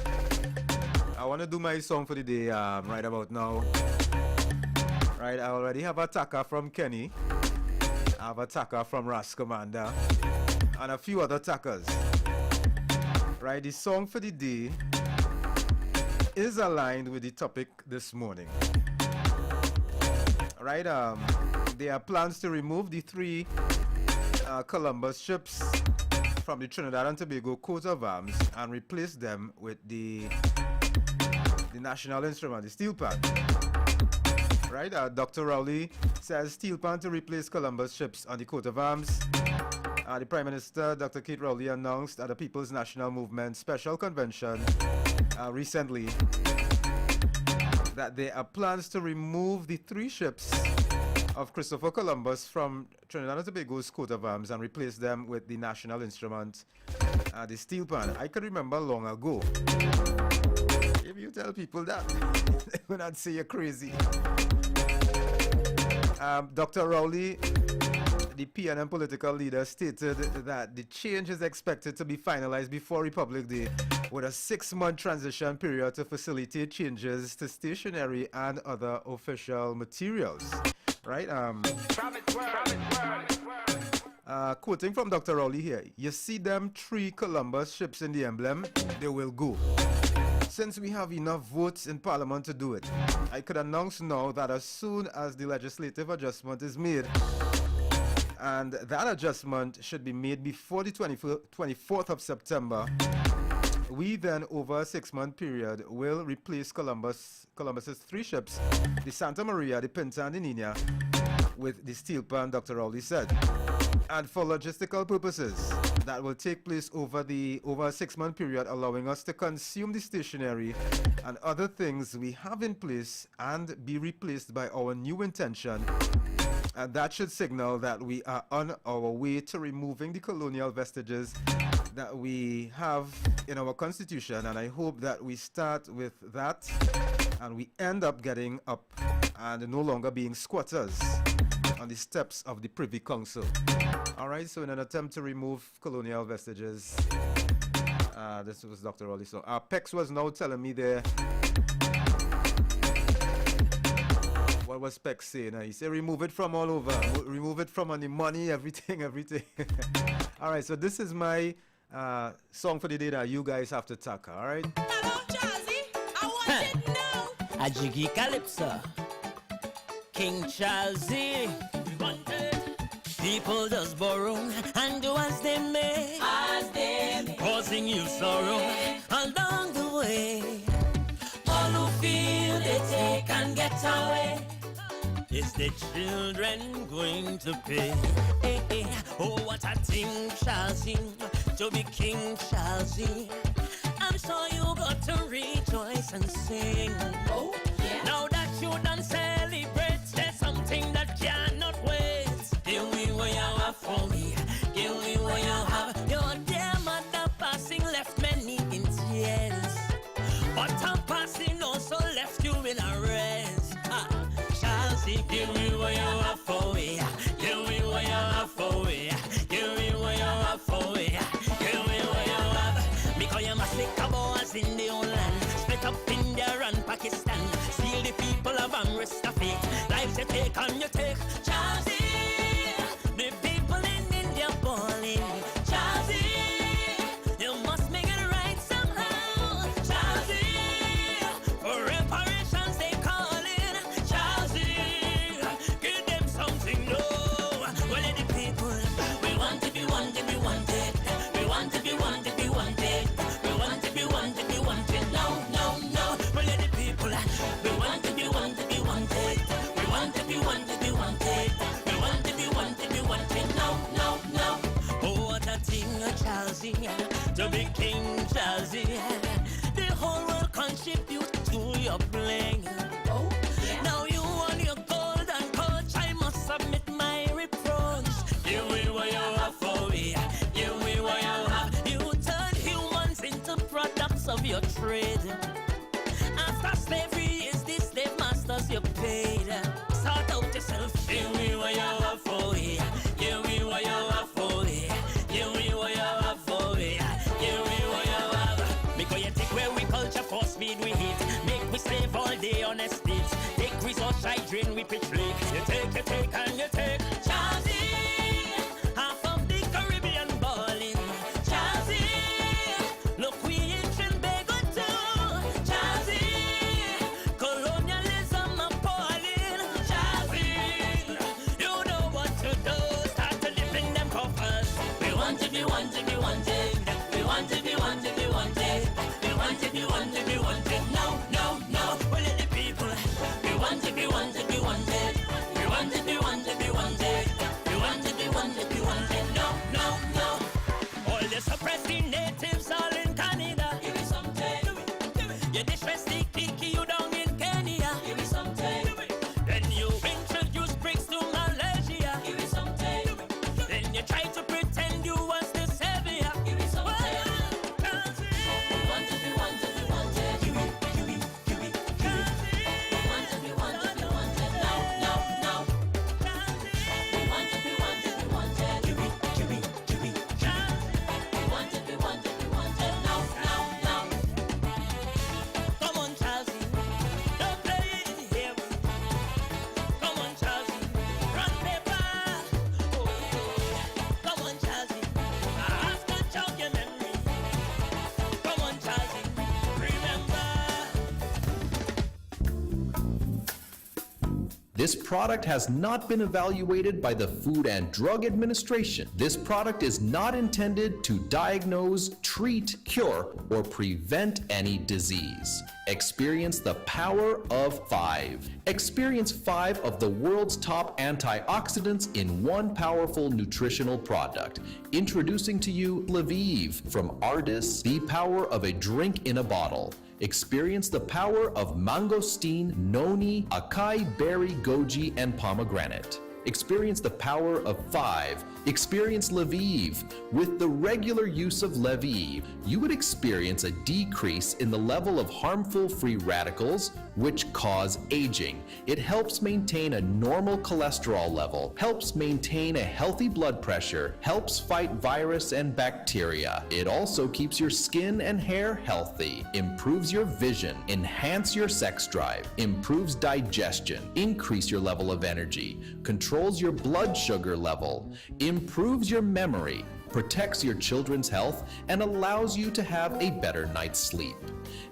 Right about now. Right, I already have a tacker from Kenny. I have a tacker from Ras Commander. And a few other tackers. Right, the song for the day is aligned with the topic this morning. Right, there are plans to remove the 3 Columbus ships from the Trinidad and Tobago coat of arms and replace them with the national instrument, the steel pan. Right? Dr. Rowley says steel pan to replace Columbus ships on the coat of arms. The Prime Minister, Dr. Kate Rowley, announced at the People's National Movement Special Convention recently that there are plans to remove the 3 ships of Christopher Columbus from Trinidad and Tobago's coat of arms and replace them with the national instrument, the steel pan. I can remember long ago. If you tell people that, they will not say you're crazy. Dr. Rowley, the PNM political leader, stated that the change is expected to be finalized before Republic Day, with a 6-month transition period to facilitate changes to stationery and other official materials. Right? Quoting from Dr. Rowley here, you see them 3 Columbus ships in the emblem, they will go. Since we have enough votes in Parliament to do it, I could announce now that as soon as the legislative adjustment is made, and that adjustment should be made before the 24th of September, we then, over a 6-month period, will replace Columbus's 3 ships, the Santa Maria, the Pinta, and the Nina, with the steel pan, Dr. Rowley said. And for logistical purposes, that will take place over a 6-month period, allowing us to consume the stationery and other things we have in place and be replaced by our new intention. And that should signal that we are on our way to removing the colonial vestiges that we have in our constitution. And I hope that we start with that and we end up getting up and no longer being squatters on the steps of the Privy Council. Alright, so in an attempt to remove colonial vestiges, this was Dr. Rowley. So Pex was now telling me there. What was Pex saying? He said remove it from all over. Remove it from on the money, everything. Alright, so this is my song for the day that you guys have to tackle. Alright? Hello, Jazzy. I want it now. A jiggy calypso. King Charlesy. People just borrow and do as they may, causing you sorrow along the way. All who feel they take and get away, is the children going to pay? Hey, hey. Oh, what a thing shall sing to be King Charlesy. I'm sure you got to rejoice and sing. Oh, yeah. Now that you done celebrate, there's something that cannot wait. Give me what you have for me. Give me what you have. Your dear mother passing left many in tears, but her passing also left you in a rest. Charlesy, give me what you have for me. Give me what you have for me. Give me what you have for me. Give me what you have. Because you must make a boss in the old land, split up India and Pakistan, steal the people of unrest of it. Lives you take and you take. Charlesy, the people in India balling. Charlesy, you must make it right somehow. Charlesy, for reparations they calling. Charlesy, give them something new. Well, the people, we want to be wanted, we want it. We want to be wanted, we want it. We want to be wanted, we want it. No, no, no. Well, the people, we want to be wanted, we want it. We want to be wanted, we want it. We want to be wanted, we want it. No, no, no. Oh, what a thing, Charlesy, to be King Charlesy. The whole world contribute to your bling. Oh, yeah. Now you want your golden coach, I must submit my reproach. Give me what you have for me. Give me what you have. You turn humans into products of your trade. After slavery is the slave masters you paid. Sort out yourself. Give me what you have for me. Give me what you have for me. Give me what you have for me. Give me what you have. Because you take where we culture for speed we hit. Make we slave all day on the streets. Take resource I drain we pitch leak. You take and you take. Charlesy, half of the Caribbean balling. Charlesy, look we in Trinbago too. Charlesy, colonialism appalling. Charlesy, you know what to do. Start to live in them coffers. This product has not been evaluated by the Food and Drug Administration. This product is not intended to diagnose, treat, cure, or prevent any disease. Experience the power of 5. Experience 5 of the world's top antioxidants in one powerful nutritional product. Introducing to you Lviv from Ardis, the power of a drink in a bottle. Experience the power of mangosteen, noni, acai berry, goji, and pomegranate. Experience the power of 5. Experience Lviv. With the regular use of Lviv, you would experience a decrease in the level of harmful free radicals, which cause aging. It helps maintain a normal cholesterol level, helps maintain a healthy blood pressure, helps fight virus and bacteria. It also keeps your skin and hair healthy, improves your vision, enhance your sex drive, improves digestion, increase your level of energy, controls your blood sugar level, improves your memory, protects your children's health, and allows you to have a better night's sleep.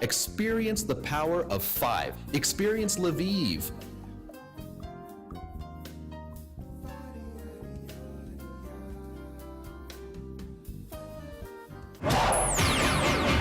Experience the power of 5. Experience Lviv.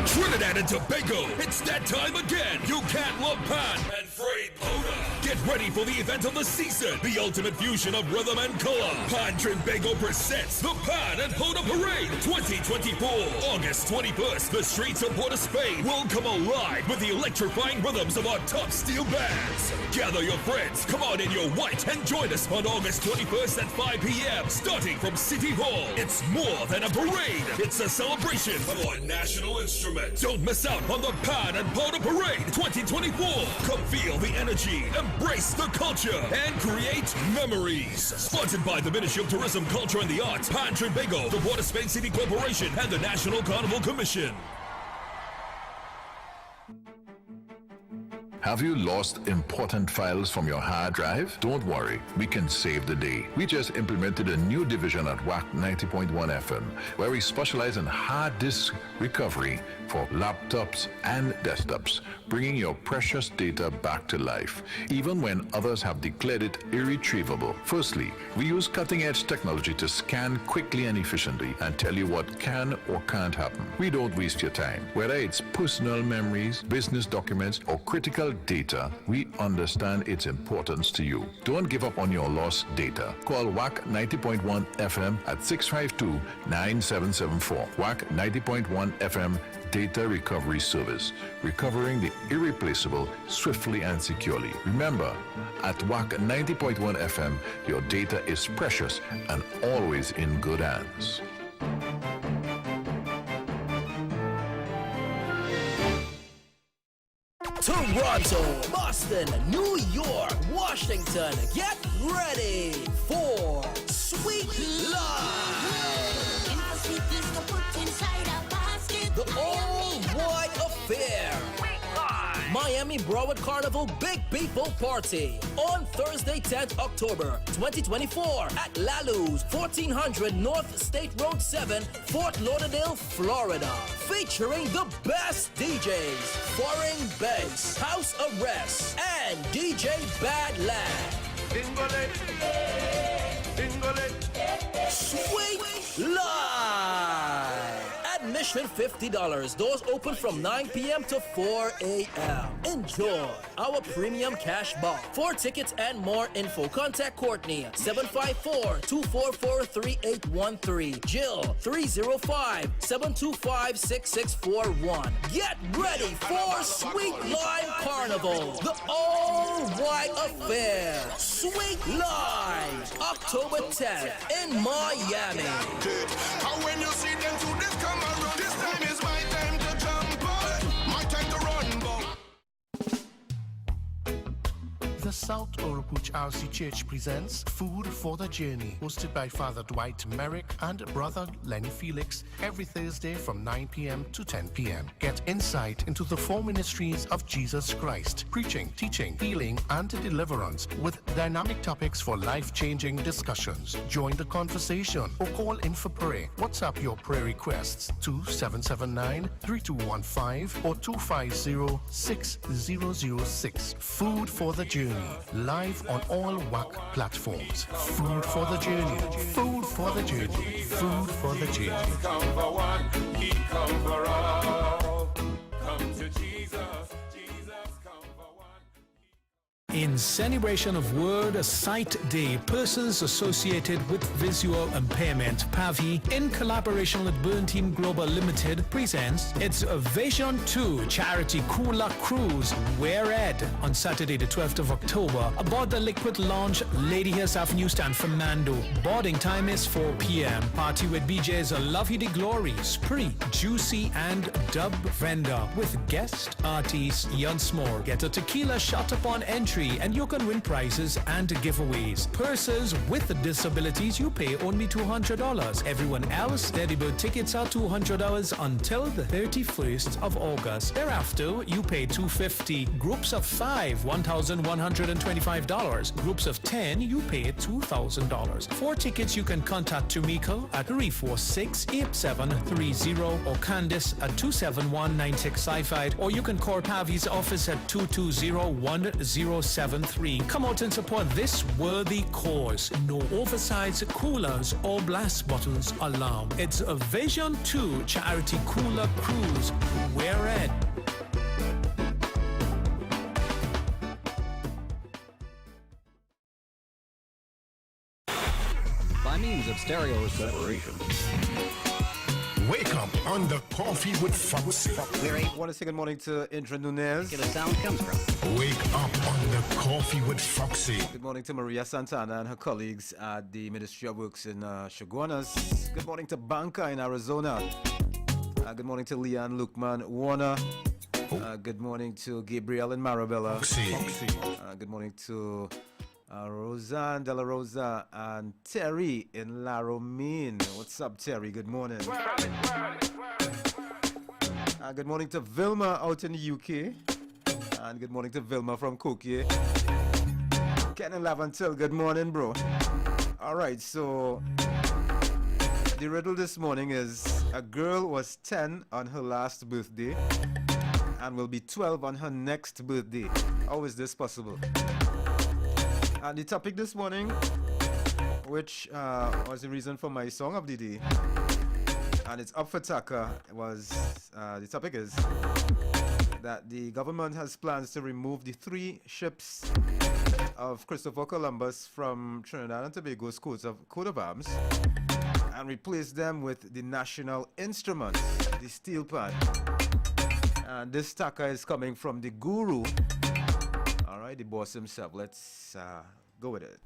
Trinidad and Tobago, it's that time again. You can't love pan and free powder. Get ready for the event of the season, the ultimate fusion of rhythm and color. Pan Trinbago presents the Pan and Powder Parade 2024. August 21st, the streets of Port of Spain will come alive with the electrifying rhythms of our top steel bands. Gather your friends, come out in your white, and join us on August 21st at 5 p.m. starting from City Hall. It's more than a parade. It's a celebration of our national instrument. Don't miss out on the Pan and Powder Parade 2024. Come feel the energy, embrace the culture, and create memories. Sponsored by the Ministry of Tourism, Culture and the Arts, Pan Trinbago, the Port of Spain City Corporation, and the National Carnival Commission. Have you lost important files from your hard drive? Don't worry, we can save the day. We just implemented a new division at Wack 90.1 FM, where we specialize in hard disk recovery for laptops and desktops, bringing your precious data back to life, even when others have declared it irretrievable. Firstly, we use cutting-edge technology to scan quickly and efficiently and tell you what can or can't happen. We don't waste your time. Whether it's personal memories, business documents, or critical data, we understand its importance to you. Don't give up on your lost data. Call Wack 90.1 FM at 652-9774. Wack 90.1 FM Data Recovery Service, recovering the irreplaceable swiftly and securely. Remember, at Wack 90.1 FM, your data is precious and always in good hands. Toronto, Boston, New York, Washington, get ready for Sweet Life. The all-white affair. Miami Broward Carnival Big People Party on Thursday, 10th October 2024 at Lalou's, 1400 North State Road 7, Fort Lauderdale, Florida. Featuring the best DJs, Foreign Bass, House Arrest, and DJ Badland. Sweet Life. Admission $50. Doors open from 9 p.m. to 4 a.m. Enjoy our premium cash bar. For tickets and more info, contact Courtney 754-244-3813. Jill 305-725-6641. Get ready for Sweet Lime Carnival, the all-white affair. Sweet Lime, October 10th in Miami. When you see them to this come around, this time is my time to jump on, my time to run, The South Oropouche RC Church presents Food for the Journey, hosted by Father Dwight Merrick and Brother Lenny Felix, every Thursday from 9 p.m. to 10 p.m. Get insight into the four ministries of Jesus Christ: preaching, teaching, healing, and deliverance, with dynamic topics for life-changing discussions. Join the conversation or call in for prayer. WhatsApp your prayer requests to 779-3215 or 250-6006. Food for the Journey. live on all Wack platforms. Food for the journey. Food for the journey. Food for the journey. Come for one, he come for all. Come to Jesus. In celebration of World Sight Day, persons associated with visual impairment, PAVI, in collaboration with Burn Team Global Limited, presents its Vision 2 charity Cooler Cruise, Wear Ed, on Saturday the 12th of October, aboard the Liquid Lounge, Lady Hills Avenue, San Fernando. Boarding time is 4 p.m. Party with BJ's Lovey the Glory, Spree, Juicy, and Dub Vendor, with guest artists Yons More. Get a tequila shot upon entry, and you can win prizes and giveaways. Persons with disabilities, you pay only $200. Everyone else, early bird tickets are $200 until the 31st of August. Thereafter, you pay $250. Groups of 5, $1,125. Groups of 10, you pay $2,000. For tickets, you can contact Tumiko at 346-8730 or Candice at 271-9655, or you can call Pavi's office at 220-1073. Come out and support this worthy cause. No oversized coolers or blast bottles allowed. It's a Vision 2 charity cooler cruise. Wear Ed. By means of stereo separation. Wake up on the Coffee with Foxy. I want to say good morning to Indra Nunez. Where the sound comes from. Wake up on the Coffee with Foxy. Good morning to Maria Santana and her colleagues at the Ministry of Works in Chaguanas. Good morning to Banca in Arizona. Good morning to Leanne Lukman Warner. Good morning to Gabriel in Marabella. Good morning to Roseanne De La Rosa and Terry in La Romine. What's up, Terry? Good morning. Good morning to Vilma out in the UK. And good morning to Vilma from Cokie. Ken and Lavantil, good morning, bro. Alright, so the riddle this morning is: a girl was 10 on her last birthday and will be 12 on her next birthday. How is this possible? And the topic this morning, which was the reason for my song of the day, and it's up for Taka, was the topic is that the government has plans to remove the 3 ships of Christopher Columbus from Trinidad and Tobago's coat of arms and replace them with the national instruments, the steel pan. And this Taka is coming from the guru. Alright, the boss himself. Let's go with it.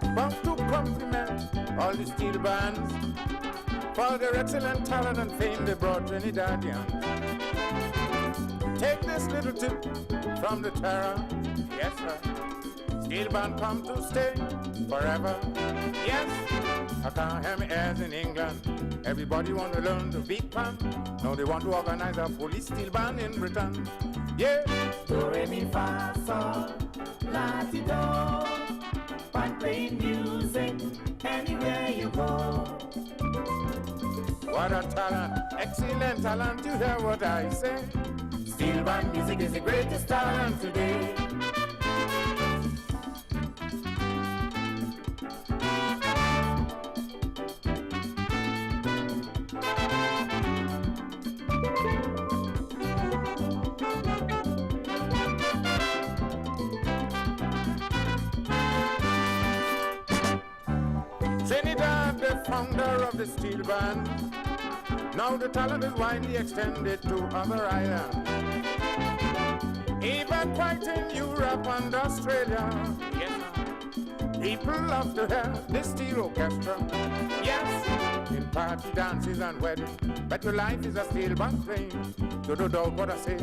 About to compliment all the steel bands for their excellent talent and fame they brought Trinidadians. Take this little tip from the terror, yes sir. Steel band come to stay forever, yes. I can't hear me as in England. Everybody want to learn the beat pan. Now they want to organize a police steel band in Britain. Yeah. Do re mi fa sol la ti do. Pan playing music anywhere you go. What a talent, excellent talent. You hear what I say? Steel band music is the greatest talent today. Trinidad, the founder of the steel band. Now the talent is widely extended to other islands. Even quite in Europe and Australia. Yes, people love to hear the steel orchestra. Yes, in party dances and weddings. But your life is a steel band thing. To the dog what I say,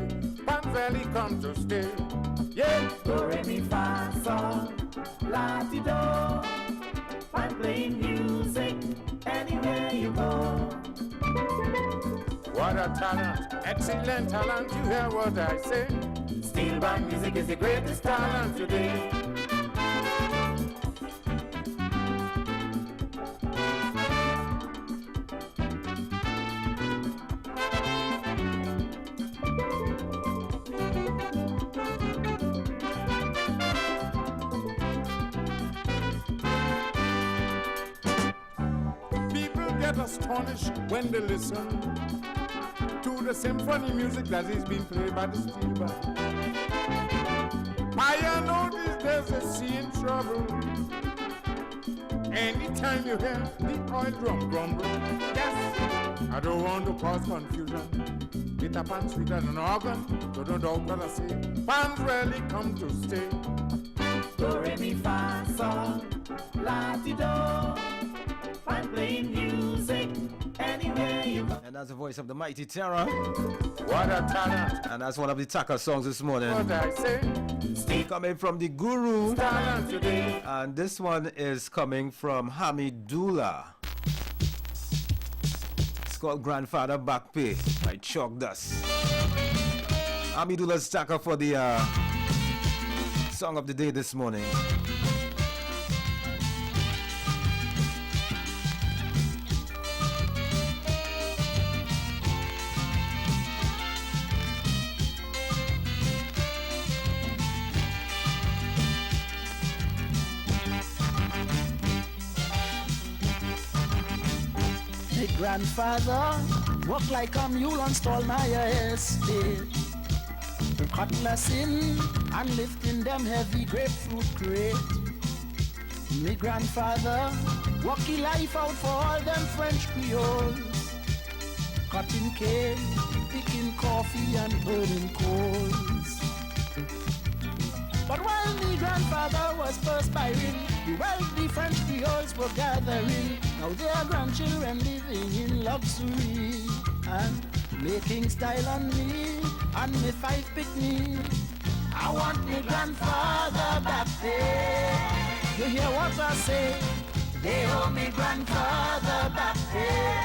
Pan Valley come to stay. Yeah. Do re mi fa sol la ti do. Pan playing music anywhere you go. What a talent, excellent talent, you hear what I say? Steel band music is the greatest talent today. Astonished when they listen to the symphony music that is being played by the steel band. I notice there's a sea in trouble anytime you hear the oil drum grumble. Yes, I don't want to cause confusion. Get a pan sweeter than an organ, so don't doubt what I say. Pans rarely come to stay. Do, re, mi, fa, sol, la, ti, do. I'm playing music anywhere you go. And that's the voice of the mighty Terror. What a talent. And that's one of the Taka songs this morning. What I say? Steve coming from the Guru. Talent today. And this one is coming from Hamidullah. It's called Grandfather Back Pay by Chalk Dust. Hamidullah's Taka for the song of the day this morning. Grandfather worked like a mule on Stallmeyer estate, cutlassing and lifting them heavy grapefruit crate. Me grandfather work his life out for all them French Creoles, cutting cane, picking coffee and burning coals. But while me grandfather was perspiring, the wealthy French Creoles were gathering. Now their grandchildren living in luxury and making style on me and me 5 picnic. I want me grandfather back there. You hear what I say? They owe me grandfather back there.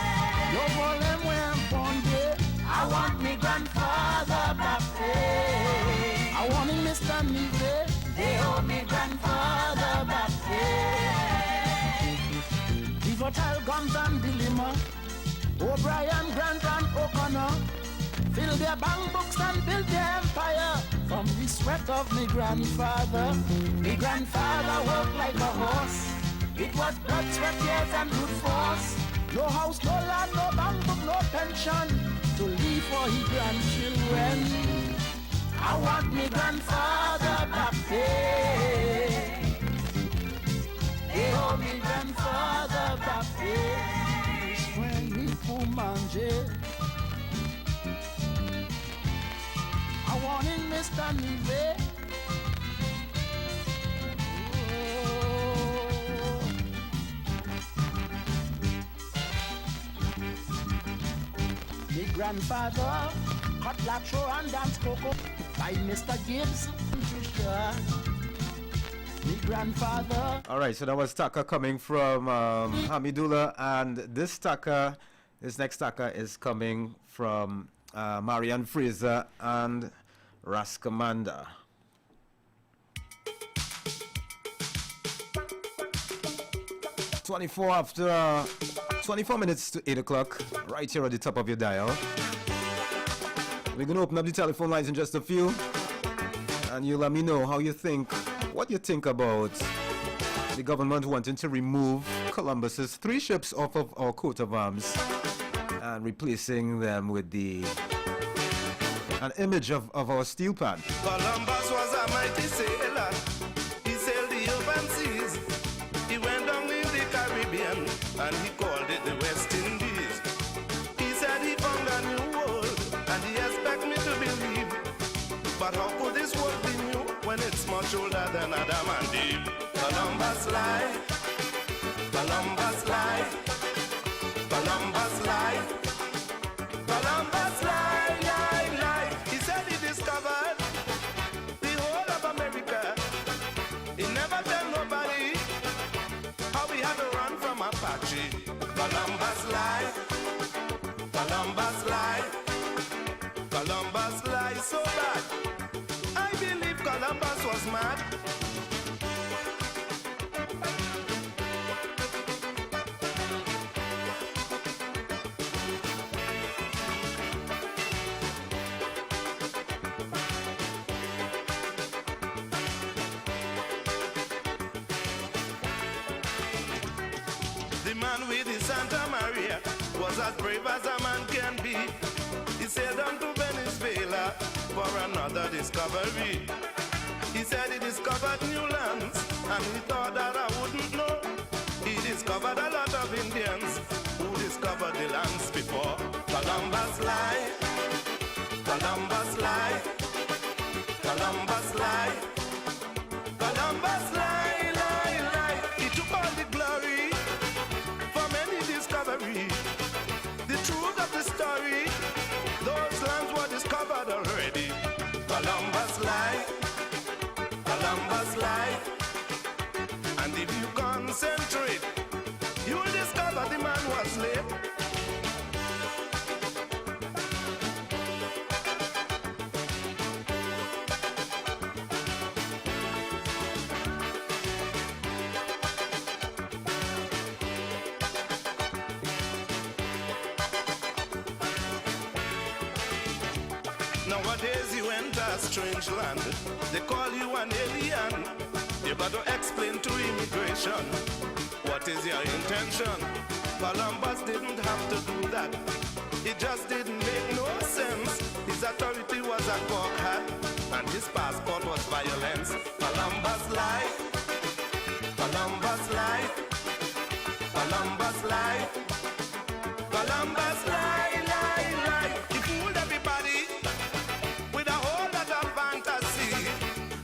You call them where I'm born there. I want me grandfather back there. I want him Mr. Nive. They owe me grandfather back there. Pivotal Guns and Dilemma, O'Brien, Grant and O'Connor fill their bank books and build their empire from the sweat of me grandfather. Me grandfather worked like a horse. It was blood, sweat, tears and brute force. No house, no land, no bank book, no pension to leave for his grandchildren. I want me grandfather back there. They owe me grandfather back there. This when me pour manger. I want him Mr. Nive. Me grandfather cut lacho and dance coco by Mr. Gibbs. Me grandfather. All right, so that was Taka coming from Hamidullah, and this next Taka is coming from Marianne Fraser and Raskamanda. After 24 minutes to 8 o'clock, right here at the top of your dial. We're going to open up the telephone lines in just a few, and you let me know what you think about the government wanting to remove Columbus's 3 ships off of our coat of arms and replacing them with an image of our steel pan. Columbus was a mighty sailor. He sailed the open seas. He went down in the Caribbean and he called it the West Indies. He said he found a new world and he expect me to believe. But how could this world be new when it's much older than Adam and Eve? Columbus lied. Columbus lied. Columbus lied. Columbus lied. He said he discovered the whole of America. He never tell nobody how we had to run from Apache. Columbus lied. Columbus lied. The man with the Santa Maria was as brave as a man can be. He sailed on to Venezuela for another discovery. He said he discovered new lands, and he thought that I wouldn't know. He discovered a lot of Indians who discovered the lands before. Columbus lied, Columbus lied, Columbus lied, Columbus lied, lied, lied. He took all the glory from any discovery. The truth of the story, those lands were discovered already. Columbus lied, Columbus lied. And if you concentrate, you will discover the man was late. Nowadays you enter a strange land, they call you an alien. You got to explain to immigration, what is your intention? Columbus didn't have to do that. It just didn't make no sense. His authority was a cock hat, and his passport was violence. Columbus lied, Columbus lied, Columbus lied, Columbus lied, lied, lied. He fooled everybody with a whole lot of fantasy.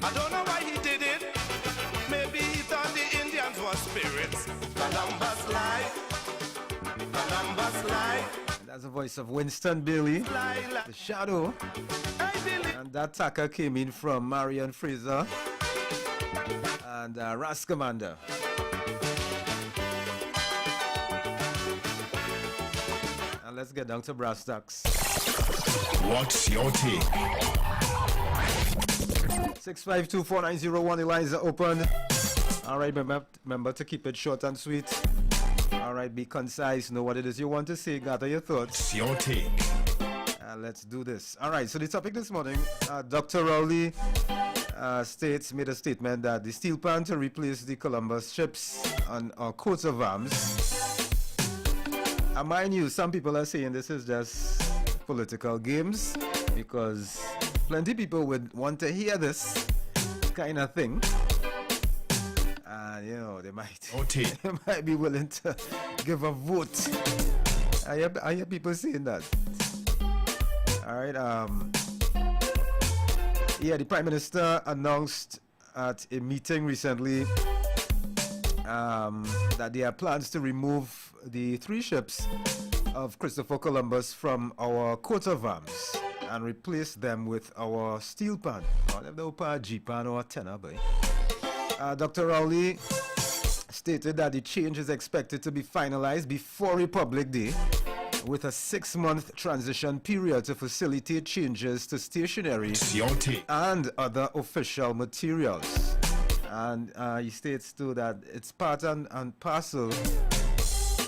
I don't know why he did it. Maybe he thought the Indians were spirits. Columbus lied, Columbus lied. That's the voice of Winston Bailey, the Shadow. And that tacker came in from Marion Fraser and Ras Commander. And let's get down to brass tacks. What's your take? 652-4901, the lines are open. All right, remember to keep it short and sweet. All right, be concise, know what it is you want to say, gather your thoughts. It's your take. Let's do this. All right, so the topic this morning, Dr. Rowley made a statement that the steel pan to replace the Columbus ships on our coats of arms. And mind you, some people are saying this is just political games because plenty of people would want to hear this kind of thing. And, you know, they might be willing to give a vote. I hear people saying that. All right. Yeah, the Prime Minister announced at a meeting recently that there are plans to remove the 3 ships of Christopher Columbus from our coat of arms and replace them with our steel pan. Or G-pan or tenor, boy. Dr. Rowley stated that the change is expected to be finalized before Republic Day, with a 6-month transition period to facilitate changes to stationery and other official materials. And he states too that it's part and parcel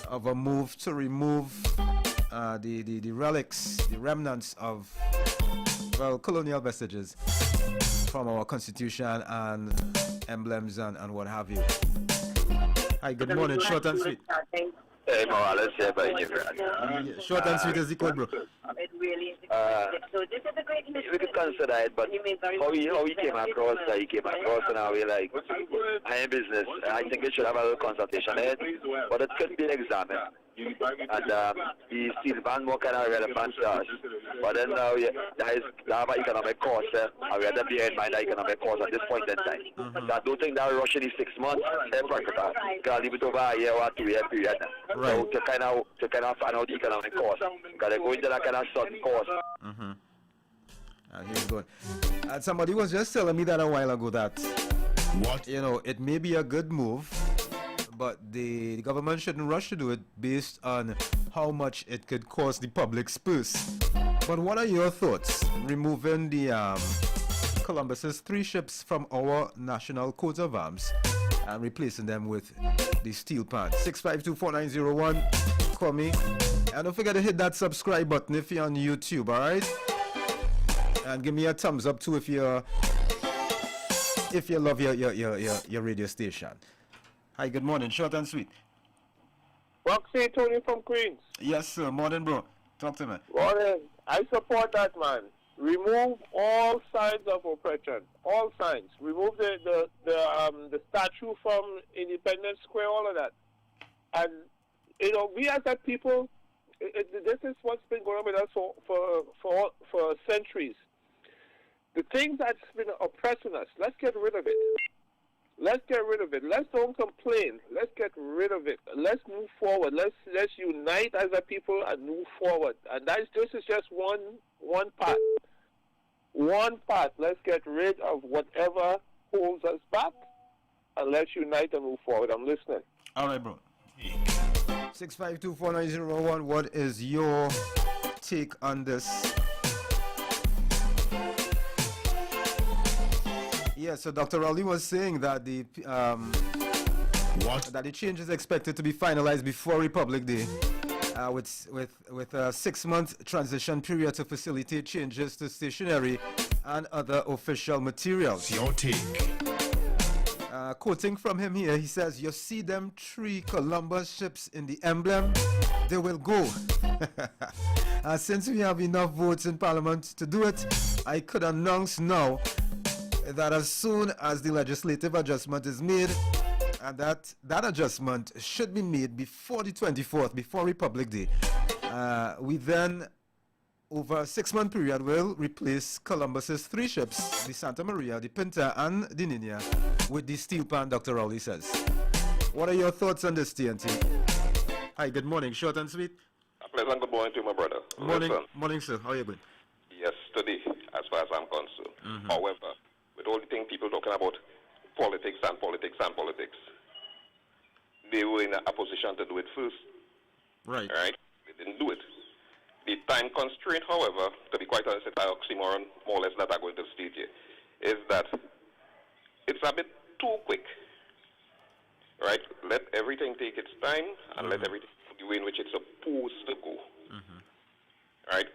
of a move to remove the relics, the remnants of, well, colonial vestiges from our constitution and emblems and what have you. Hi, good morning, short and sweet. Hey, Morales here by you. Short and sweet as the code, bro. We could consider it, but how he came across, and how we like, I am business. I think we should have a little consultation ahead, but it could be examined. And the steel ban more kind of relevant to us. But then now there is economic cost, and we have to bear in mind the economic cost at this point in time. So I don't think that rushing is 6 months, practical. Can leave it over a year or 2 year period. Right. So to kind of find out the economic cost, because they're going to that kind of sudden cost. Here's good. Somebody was just telling me that a while ago that it may be a good move, but the government shouldn't rush to do it based on how much it could cost the public's purse. But what are your thoughts? Removing the Columbus's 3 ships from our national coat of arms and replacing them with the steel pan. 652-4901. Call me. And don't forget to hit that subscribe button if you're on YouTube, alright? And give me a thumbs up too if you love your radio station. Hi, good morning. Short and sweet. Roxy, Tony from Queens. Yes, sir. Morning, bro. Talk to me. Morning. I support that, man. Remove all signs of oppression. All signs. Remove the statue from Independence Square, all of that. And, we as a people, this is what's been going on with us for centuries. The things that's been oppressing us, let's get rid of it. Let's get rid of it. Let's don't complain. Let's get rid of it. Let's move forward. Let's unite as a people and move forward. And this is just one part. One part. Let's get rid of whatever holds us back, and let's unite and move forward. I'm listening. All right, bro. 6524901. What is your take on this? Yeah, so Dr. Rowley was saying that the that the change is expected to be finalized before Republic Day, with a 6-month transition period to facilitate changes to stationery and other official materials. Your take. Quoting from him here, he says, "You see them 3 Columbus ships in the emblem? They will go." Since we have enough votes in Parliament to do it, I could announce now that as soon as the legislative adjustment is made, and that adjustment should be made before the 24th, before Republic Day, we then, over a 6-month period, will replace Columbus's 3 ships, the Santa Maria, the Pinta, and the Nina, with the steel pan, Dr. Rowley says. What are your thoughts on this, TNT? Hi, good morning. Short and sweet. A pleasant good morning to you, my brother. Morning, sir. How are you doing? Yesterday, as far as I'm concerned. However, with all the things people talking about politics, they were in a position to do it first. Right. Right? They didn't do it. The time constraint, however, to be quite honest, it's an oxymoron, more or less, that I'm going to state here, is that it's a bit too quick. Right? Let everything take its time and let everything go the way in which it's supposed to go. Right?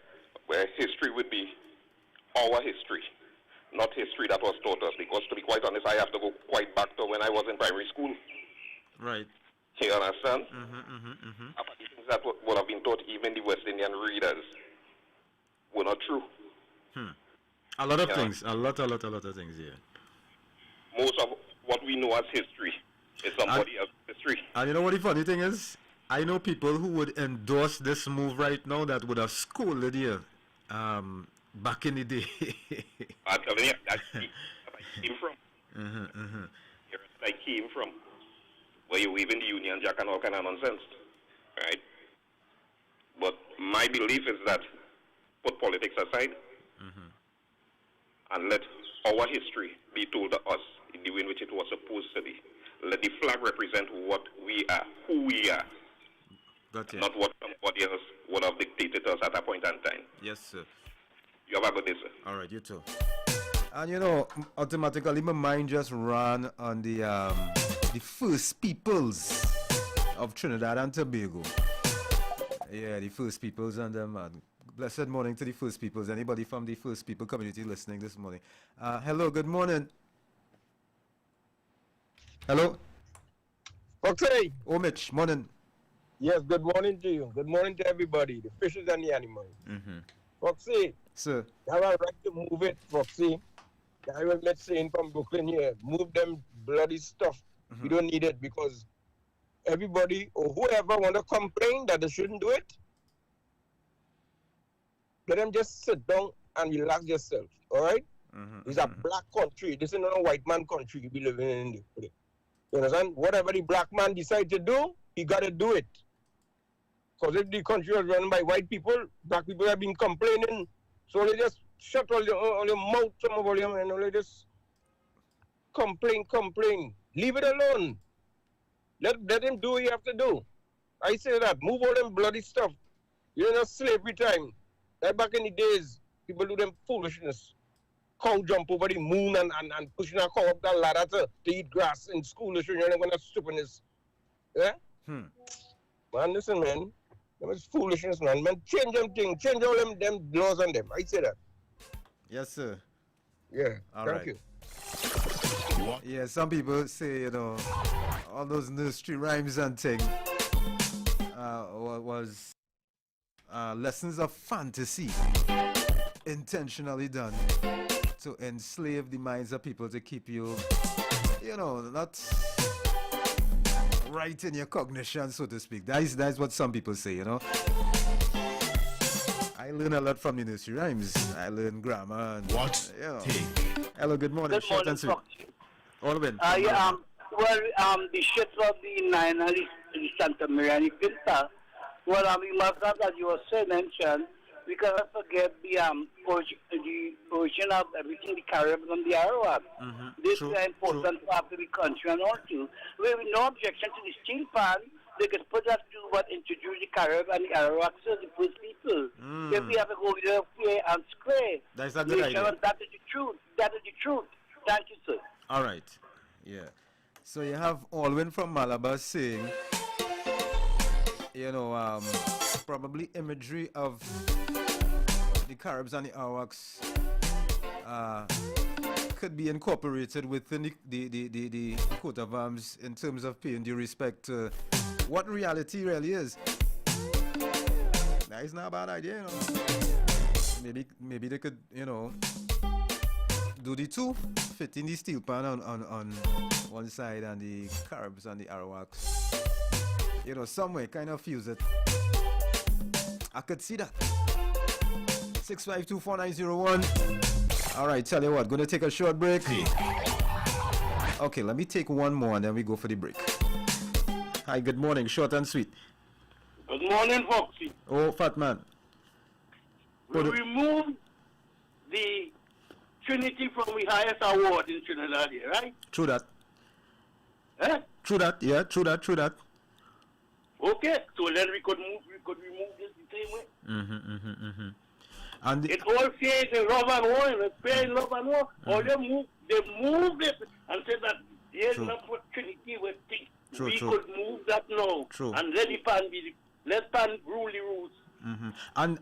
Where history would be our history, not history that was taught us. Because to be quite honest, I have to go quite back to when I was in primary school. Right. You understand? About the things that would have been taught, even the West Indian readers, were not true. A lot of things. A lot of things, yeah. Most of what we know as history is somebody else's history. And you know what the funny thing is? I know people who would endorse this move right now that would have scolded you back in the day. I'm telling you, that's where I came from. Here I came from. Where you waving the Union Jack and all kind of nonsense. Right? But my belief is that put politics aside and let our history be told to us in the way in which it was supposed to be. Let the flag represent what we are, who we are. Not what somebody else would have dictated to us at a point in time. Yes, sir. You have a good day, sir. All right, you too. And you know, automatically my mind just ran on the first peoples of Trinidad and Tobago. Yeah, the first peoples, and blessed morning to the first peoples. Anybody from the first people community listening this morning? Hello, good morning. Hello. Okay. Oh, Mitch, morning. Yes, good morning to you. Good morning to everybody, the fishes and the animals. Foxy. Sir. You have a right to move it, Foxy. I was met saying from Brooklyn here, move them bloody stuff. We don't need it because everybody or whoever want to complain that they shouldn't do it, let them just sit down and relax yourself, all right? It's a black country. This is not a white man country you be living in. You understand? Whatever the black man decide to do, he got to do it. Because if the country was run by white people, black people have been complaining, so they just shut all your mouth, some of them, and they just complain. Leave it alone. Let him do what he have to do. I say that. Move all them bloody stuff. You're in a slavery time. Like back in the days, people do them foolishness. Cow jump over the moon and pushing a cow up that ladder to eat grass in school. You're not going to stupidness. Yeah? Man, listen, man. That was foolishness, man. Man, change them things. Change all them laws on them. I say that. Yes, sir. Yeah. All Thank right. you. Yeah, some people say, all those nursery rhymes and things. was lessons of fantasy intentionally done to enslave the minds of people to keep you, not right in your cognition, so to speak. That's what some people say, I learn a lot from the nursery rhymes. I learn grammar and Hello, good morning. Good morning, and sweet. Alvin. The shit of the nine and the Santa Maria and the Pinta. We must not, as you were saying, mentioned, we cannot forget the origin of everything, the Caribbean and the Arawak. This is important after the country and all too. We have no objection to the steel pan, because put that to what introduced the Caribbean and the Arawak, so the first people. If we have to go there fair and square, that's a good idea. That is the truth. That is the truth. Thank you, sir. All right. Yeah. So you have Alwyn from Malabar saying, probably imagery of the Caribs and the Arawaks could be incorporated within the coat of arms in terms of paying due respect to what reality really is. That is not a bad idea, Maybe they could, do the two, fit in the steel pan on one side and the Caribs and the Arawaks. Somewhere kind of fuse it. I could see that. 6524901. All right, tell you what, gonna take a short break. Okay, let me take one more and then we go for the break. Hi, good morning, short and sweet. Good morning, Foxy. Oh, fat man. We removed the Trinity from the highest award in Trinidad here, right? True that. Eh? True that, yeah, true that. Okay, so then we could remove this the same way. And it all says in love and war, it's fair in love and war. Or they moved it and said that here's not what Trinity would think. We could move that now. True. And let pan rule the rules. And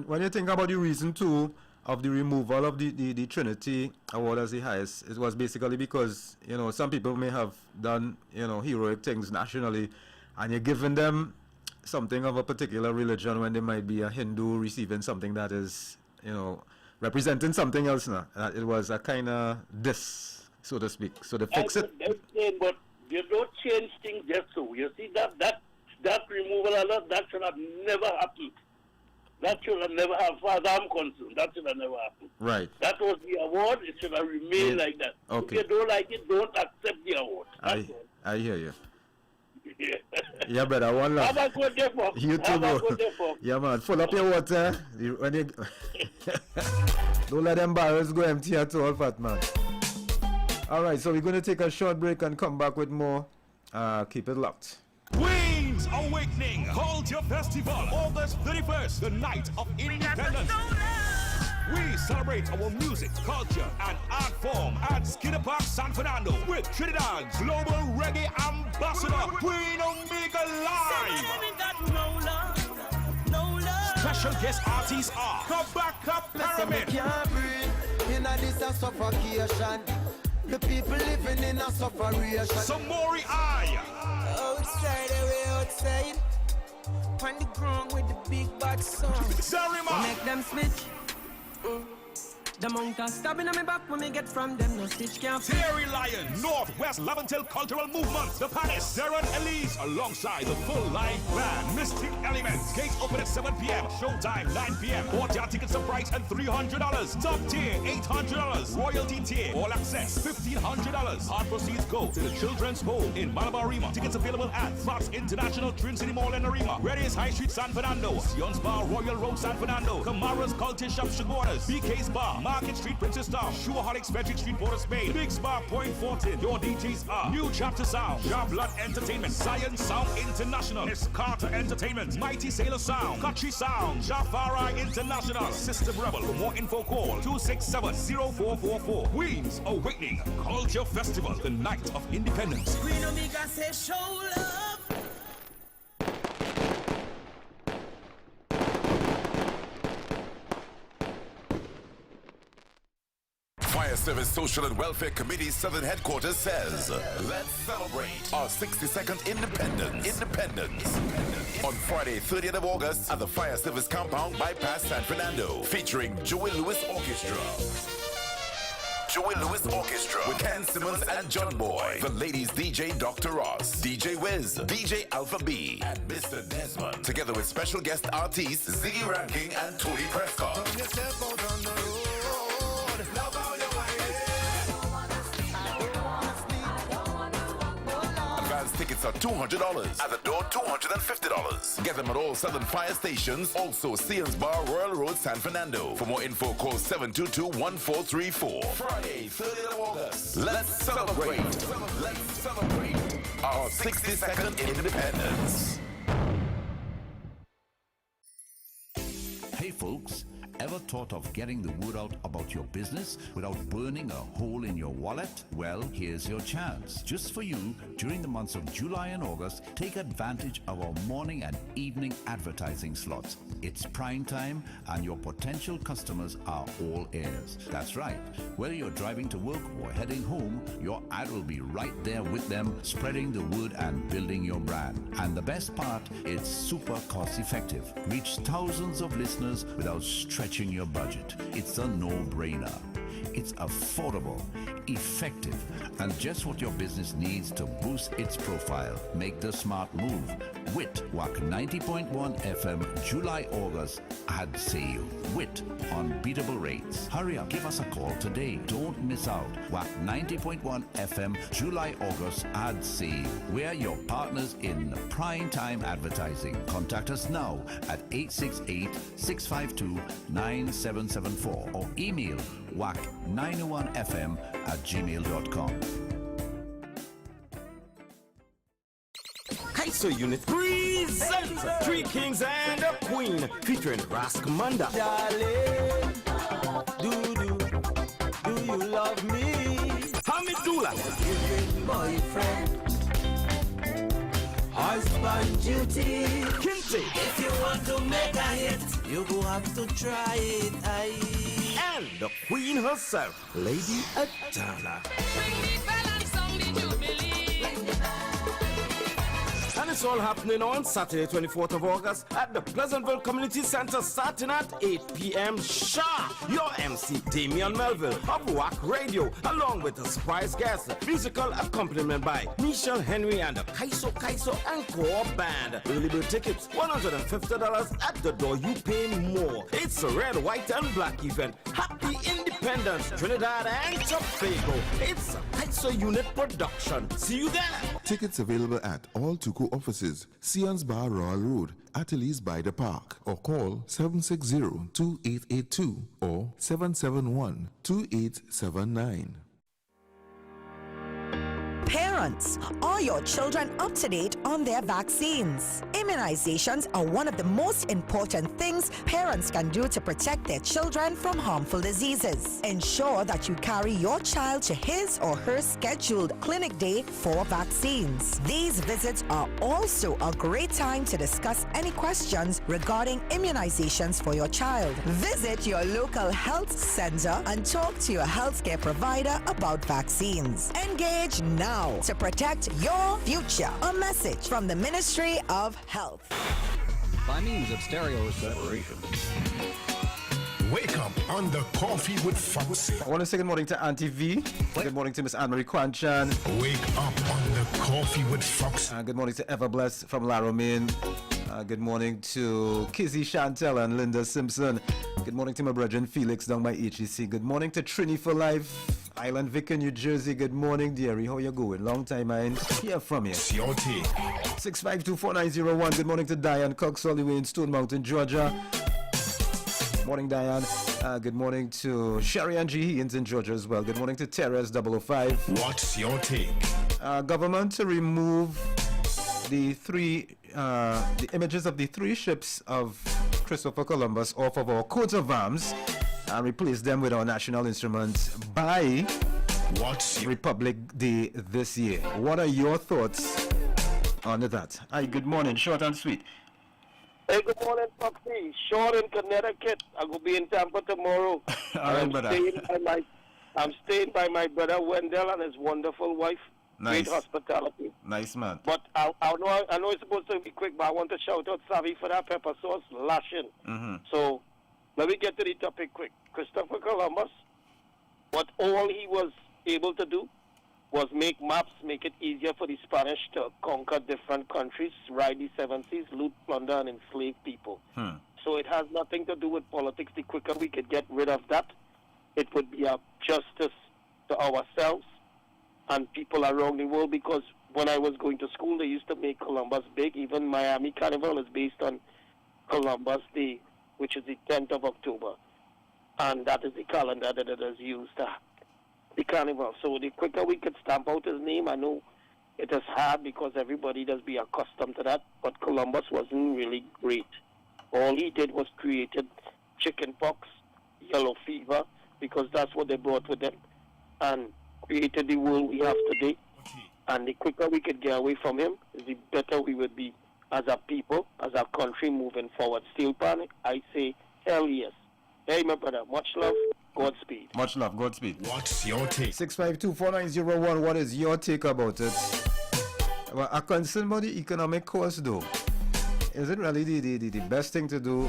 when you think about the reason too of the removal of the Trinity award as the highest, it was basically because some people may have done heroic things nationally, and you're giving them something of a particular religion when they might be a Hindu receiving something that is representing something else now. It was a kind of diss, so to speak. So they fix it. But you don't change things just so. You see that removal that should have never happened. That should have never happened. As far as I'm concerned, that should have never happened. Right. That was the award. It should have remained like that. Okay. If you don't like it, don't accept the award. I hear you. Yeah, brother, one love. Have a good day, folks. You too, bro. Yeah, man. Full up your water. Don't let them barrels go empty at all, fat man. All right, so we're going to take a short break and come back with more. Keep it locked. Queens Awakening Culture Festival, August 31st, the night of independence. We celebrate our music, culture, and art form at Skinner Park, San Fernando with Trinidad's global reggae ambassador, Queen Omega Live. Special guest artists are Kabaka Pyramid. In this suffocation, the people living in a sufferation. Samori Eye. Outside, on the ground with the big bad song. Zarima. Make them switch. The monk are stabbing on me back when me get from them, no stitch can't fit. Terry Lion, Northwest Laventil Cultural Movement, The Palace, Darren Elise, alongside the full live band, Mystic Elements. Gates open at 7 p.m., showtime 9 p.m. Order tickets are priced at $300. Top tier, $800. Royalty tier, all access, $1,500. Hard proceeds go to the Children's Home in Malabar Arima. Tickets available at Fox International, Twin City Mall and Arima. Reddy's High Street, San Fernando. Sion's Bar, Royal Road, San Fernando. Kamara's Culture Shop, Chagoras. BK's Bar, Market Street, Princess Town, Shoeholics, Frederick Street, Port of Spain, Big Spa, Point Fortin. Your DJs are New Chapter Sound, Blood Entertainment, Science Sound International, Miss Carter Entertainment, Mighty Sailor Sound, Kachi Sound, Jafari International, System Rebel. For more info, call 267-0444. Queens Awakening Culture Festival, the night of independence. Queen Omega say show love. Fire Service Social and Welfare Committee Southern Headquarters says, let's celebrate our 62nd independence. On Friday, 30th of August at the Fire Service Compound Bypass San Fernando, featuring Joey Lewis Orchestra. With Ken Simmons and John Boy. The ladies DJ Dr. Ross, DJ Wiz, DJ Alpha B, and Mr. Desmond. Together with special guest artists Ziggy Ranking and Tony Prescott. Advance tickets are $200. At the door, $250. Get them at all Southern Fire stations. Also, Sears Bar, Royal Road, San Fernando. For more info, call 722-1434. Friday, 30th of August. Let's celebrate. Let's celebrate our 62nd independence. Hey folks, ever thought of getting the word out about your business without burning a hole in your wallet? Well, here's your chance. Just for you, during the months of July and August, take advantage of our morning and evening advertising slots. It's prime time and your potential customers are all ears. That's right. Whether you're driving to work or heading home, your ad will be right there with them, spreading the word and building your brand. And the best part, it's super cost effective. Reach thousands of listeners without stretching your budget. It's a no-brainer. It's affordable, effective, and just what your business needs to boost its profile. Make the smart move. WIT, Wack 90.1 FM, July-August ad sale. WIT, unbeatable rates. Hurry up, give us a call today. Don't miss out. Wack 90.1 FM, July-August ad sale. We're your partners in prime time advertising. Contact us now at 868-652-9774 or email wack901fm@gmail.com. Kaiso Unit presents Three Kings and a Queen featuring Raskamanda. Darling, do you love me? Hamidullah. Giving boyfriend husband duty. Kinte. If you want to make a hit, you go have to try it. And the Queen herself, Lady Adana. And it's all happening on Saturday, 24th of August at the Pleasantville Community Center starting at 8 p.m. sharp. Your MC, Damian Melville of Wack Radio, along with a surprise guest, musical accompaniment by Michelle Henry and the Kaiso Encore Band. Early bird tickets, $150 at the door. You pay more. It's a red, white, and black event. Happy Independence, Trinidad and Tobago. It's a Kaiso Unit production. See you there. Tickets available at all Tuku offices, Sears Bar, Royal Road, Ateliers by the Park, or call 760-2882 or 771-2879. Parents, are your children up to date on their vaccines? Immunizations are one of the most important things parents can do to protect their children from harmful diseases. Ensure that you carry your child to his or her scheduled clinic day for vaccines. These visits are also a great time to discuss any questions regarding immunizations for your child. Visit your local health center and talk to your healthcare provider about vaccines. Engage now to protect your future. A message from the Ministry of Health. By means of stereo separation. Wake up on the Coffee with Fox. I want to say good morning to Auntie V. Good morning to Miss Anne-Marie Kwanchan. Wake up on the Coffee with Fox. Good morning to Everbless from La Romaine. Good morning to Kizzy Chantel and Linda Simpson. Good morning to my brethren Felix down by HEC. Good morning to Trini for Life. Island Vicar, New Jersey. Good morning, dearie. How you going? Long time I ain't hear from you. 6524901. Good morning to Diane Cox all the way in Stone Mountain, Georgia. Morning, Diane. Good morning to Sherry and G. Higgins in Georgia as well. Good morning to Terrace 005. What's your take? Government to remove the images of the three ships of Christopher Columbus off of our coat of arms and replace them with our national instruments by Republic Day this year. What are your thoughts on that? Hi, good morning. Short and sweet. Hey, good morning, Foxy. Short in Connecticut. I will be in Tampa tomorrow. All right, brother. I'm staying by my brother Wendell and his wonderful wife. Nice. Great hospitality. Nice, man. But I know it's supposed to be quick, but I want to shout out Savvy for that pepper sauce lashing. Mm-hmm. So let me get to the topic quick. Christopher Columbus, what all he was able to do was make maps, make it easier for the Spanish to conquer different countries, ride the seven seas, loot, plunder, and enslave people. So it has nothing to do with politics. The quicker we could get rid of that, it would be a justice to ourselves and people around the world, because when I was going to school, they used to make Columbus big. Even Miami Carnival is based on Columbus Day, which is the 10th of October. And that is the calendar that it is used to the carnival. So the quicker we could stamp out his name, I know it is hard because everybody does be accustomed to that, but Columbus wasn't really great. All he did was created chicken pox, yellow fever, because that's what they brought with them, and created the world we have today. And the quicker we could get away from him, the better we would be as a people, as a country moving forward. Steel Pan, I say, hell yes. Hey, my brother, much love, Godspeed. Much love, Godspeed. What's your take? 652-4901, what is your take about it? Well, I'm concerned about the economic cost, though. Is it really the best thing to do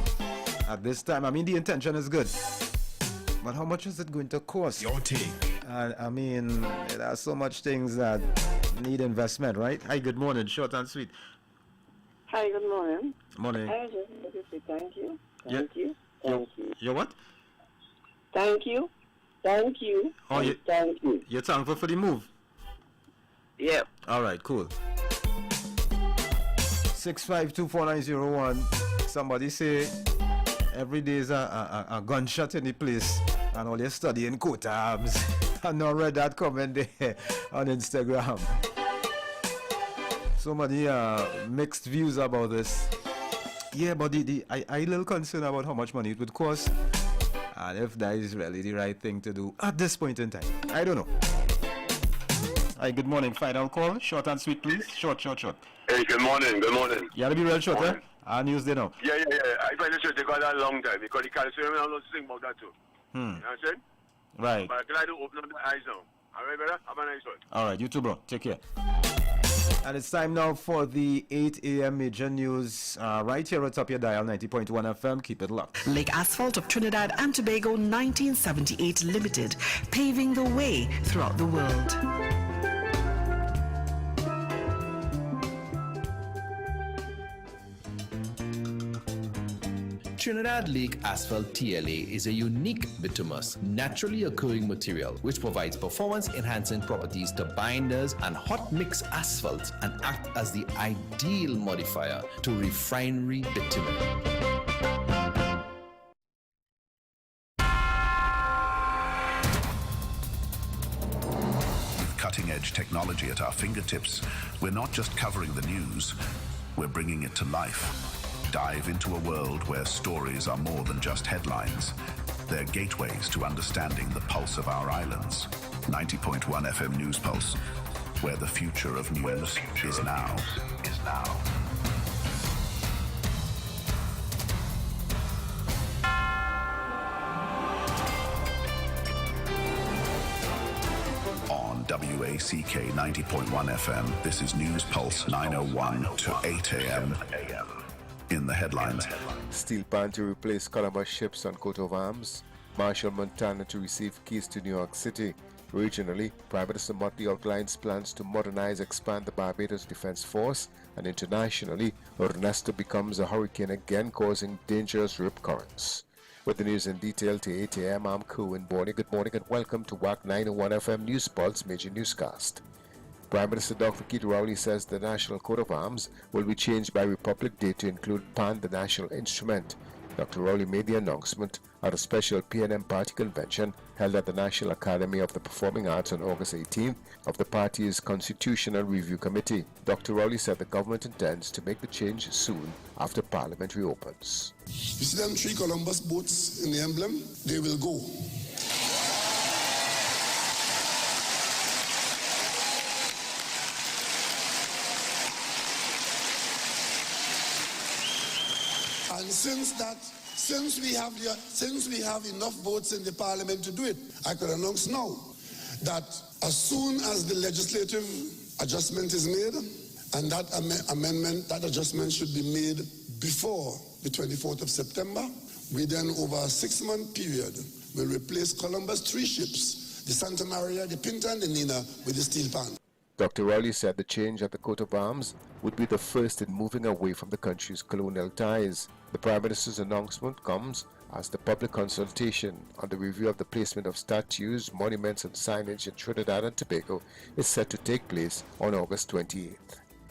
at this time? I mean, the intention is good, but how much is it going to cost? Your take. And I mean, there are so much things that need investment, right? Hi, good morning, short and sweet. Hi, good morning. Morning. I was just going to say thank you. Yeah. Thank you. Thank you. You're what? Thank you. Thank you. Oh, thank you. You're thankful for the move? Yeah. All right, cool. 6524901. Somebody say every day is a gunshot in the place, and all you're studying coat arms. I now read that comment there on Instagram. So many mixed views about this. Yeah, but I a little concerned about how much money it would cost, and if that is really the right thing to do at this point in time. I don't know. Hi, good morning. Final call. Short and sweet, please. Short. Hey, good morning. You gotta be real short, eh? Our news day now. Yeah. I find it should take a long time because the calcium I don't think about that too. You know what I'm saying? Right. But I'm glad to open up the eyes now. All right, brother? Have a nice one. All right, you too, bro. Take care. And it's time now for the 8 a.m. major news right here at top your dial 90.1 FM. Keep it locked. Lake Asphalt of Trinidad and Tobago 1978 Limited, paving the way throughout the world. Trinidad Lake Asphalt TLA is a unique bituminous, naturally occurring material which provides performance-enhancing properties to binders and hot mix asphalt and act as the ideal modifier to refinery bitumen. With cutting-edge technology at our fingertips, we're not just covering the news, we're bringing it to life. Dive into a world where stories are more than just headlines. They're gateways to understanding the pulse of our islands. 90.1 FM News Pulse, where the future of news is now. On WACK 90.1 FM, this is News Pulse 901 to 8 a.m. In the headlines. Steel Pan to replace Columbus ships on coat of arms. Marshall, Montana to receive keys to New York City. Regionally, Prime Minister Motley outlines plans to modernize, expand the Barbados Defense Force. And internationally, Ernesto becomes a hurricane again, causing dangerous rip currents. With the news in detail to 8 a.m., I'm Cohen Borney. Good morning and welcome to WAC 901 FM News Pulse Major Newscast. Prime Minister Dr. Keith Rowley says the national coat of arms will be changed by Republic Day to include PAN, the national instrument. Dr. Rowley made the announcement at a special PNM Party convention held at the National Academy of the Performing Arts on August 18th of the party's Constitutional Review Committee. Dr. Rowley said the government intends to make the change soon after Parliament reopens. You see them 3 Columbus boats in the emblem? They will go. And since that since we have enough votes in the parliament to do it, I could announce now that as soon as the legislative adjustment is made, and that that adjustment should be made before the 24th of September, we then, over a 6-month period, will replace Columbus 3 ships, the Santa Maria, the Pinta, and the Nina, with the steel pan. Dr. Rowley said the change of the coat of arms would be the first in moving away from the country's colonial ties. The Prime Minister's announcement comes as the public consultation on the review of the placement of statues, monuments and signage in Trinidad and Tobago is set to take place on August 28th.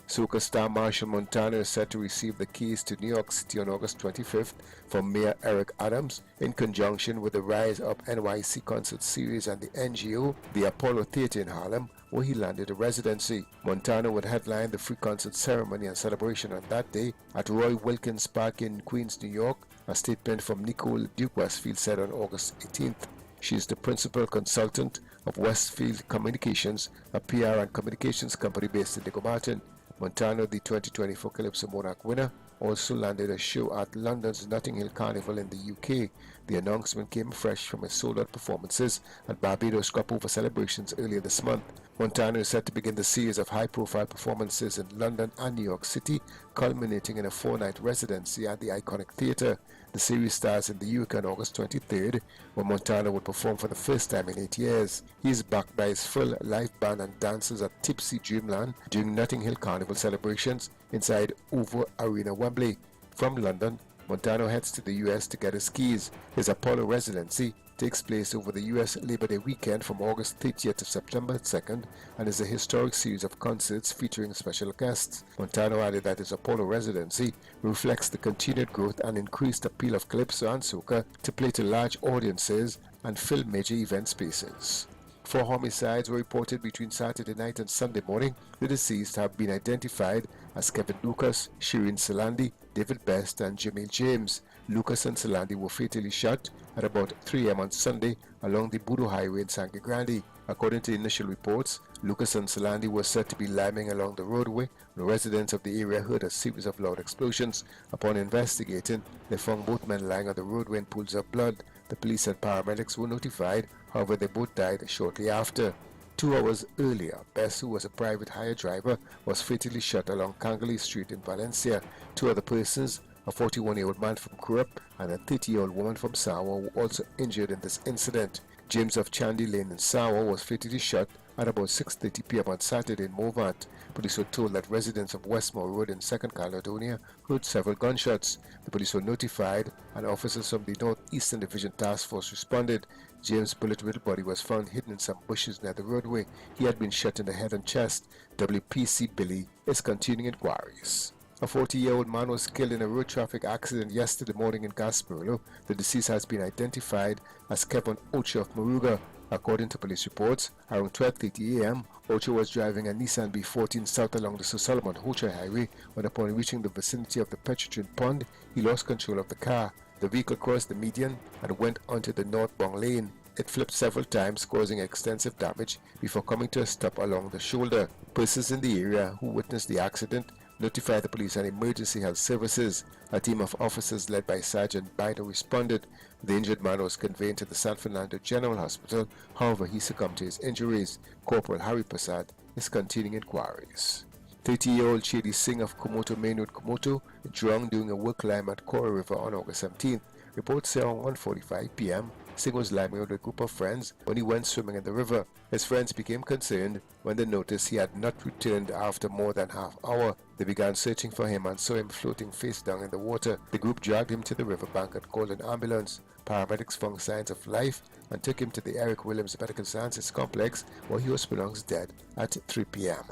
Soca star Marshall Montano is set to receive the keys to New York City on August 25th from Mayor Eric Adams in conjunction with the Rise Up NYC concert series and the NGO, the Apollo Theatre in Harlem, where he landed a residency. Montano would headline the free concert ceremony and celebration on that day at Roy Wilkins Park in Queens, New York. A statement from Nicole Duke Westfield said on August 18th. She is the principal consultant of Westfield Communications, a PR and communications company based in Diego Martin. Montano, the 2024 Calypso Monarch winner, also landed a show at London's Notting Hill Carnival in the UK. The announcement came fresh from his sold-out performances at Barbados Crop-Over celebrations earlier this month. Montano is set to begin the series of high-profile performances in London and New York City, culminating in a 4-night residency at the iconic theatre. The series starts in the UK on August 23rd, where Montano would perform for the first time in 8 years. He is backed by his full live band and dancers at Tipsy Dreamland during Notting Hill Carnival celebrations inside OVO Arena, Wembley. From London, Montano heads to the US to get his keys. His Apollo residency takes place over the US Labor Day weekend from August 30th to September 2nd and is a historic series of concerts featuring special guests. Montano added that his Apollo residency reflects the continued growth and increased appeal of Calypso and Soca to play to large audiences and fill major event spaces. 4 homicides were reported between Saturday night and Sunday morning. The deceased have been identified as Kevin Lucas, Shireen Salandi, David Best and Jamil James. Lucas and Salandi were fatally shot at about 3 a.m. on Sunday along the Budo Highway in Sangre Grande. According to initial reports, Lucas and Salandi were said to be liming along the roadway when residents of the area heard a series of loud explosions. Upon investigating, they found both men lying on the roadway in pools of blood. The police and paramedics were notified, however they both died shortly after. 2 hours earlier, Bess, who was a private hire driver, was fatally shot along Kangali Street in Valencia. 2 other persons, a 41-year-old man from Kurup and a 30-year-old woman from Sawa, were also injured in this incident. James of Chandy Lane in Sawa was fatally shot at about 6:30 p.m. on Saturday in Movant. Police were told that residents of Westmore Road in 2nd Caledonia heard several gunshots. The police were notified and officers from the Northeastern Division Task Force responded. James' bullet-riddled body was found hidden in some bushes near the roadway. He had been shot in the head and chest. WPC Billy is continuing inquiries. A 40-year-old man was killed in a road traffic accident yesterday morning in Gasparilla. The deceased has been identified as Kevin Ocho of Moruga. According to police reports, around 12:30 a.m., Ocho was driving a Nissan B14 south along the Sir Solomon Hocha Highway when upon reaching the vicinity of the Petrotrin Pond, he lost control of the car. The vehicle crossed the median and went onto the northbound lane. It flipped several times, causing extensive damage before coming to a stop along the shoulder. Persons in the area who witnessed the accident notified the police and emergency health services. A team of officers led by Sergeant Biden responded. The injured man was conveyed to the San Fernando General Hospital. However, he succumbed to his injuries. Corporal Harry Prasad is continuing inquiries. 30-year-old Shady Singh of Komoto, Main Road, Komoto, drowned during a work climb at Kora River on August 17th. Reports say around 1:45 p.m., Singh was climbing with a group of friends when he went swimming in the river. His friends became concerned when they noticed he had not returned after more than half hour. They began searching for him and saw him floating face down in the water. The group dragged him to the riverbank and called an ambulance. Paramedics found signs of life and took him to the Eric Williams Medical Sciences Complex, where he was pronounced dead at 3 p.m.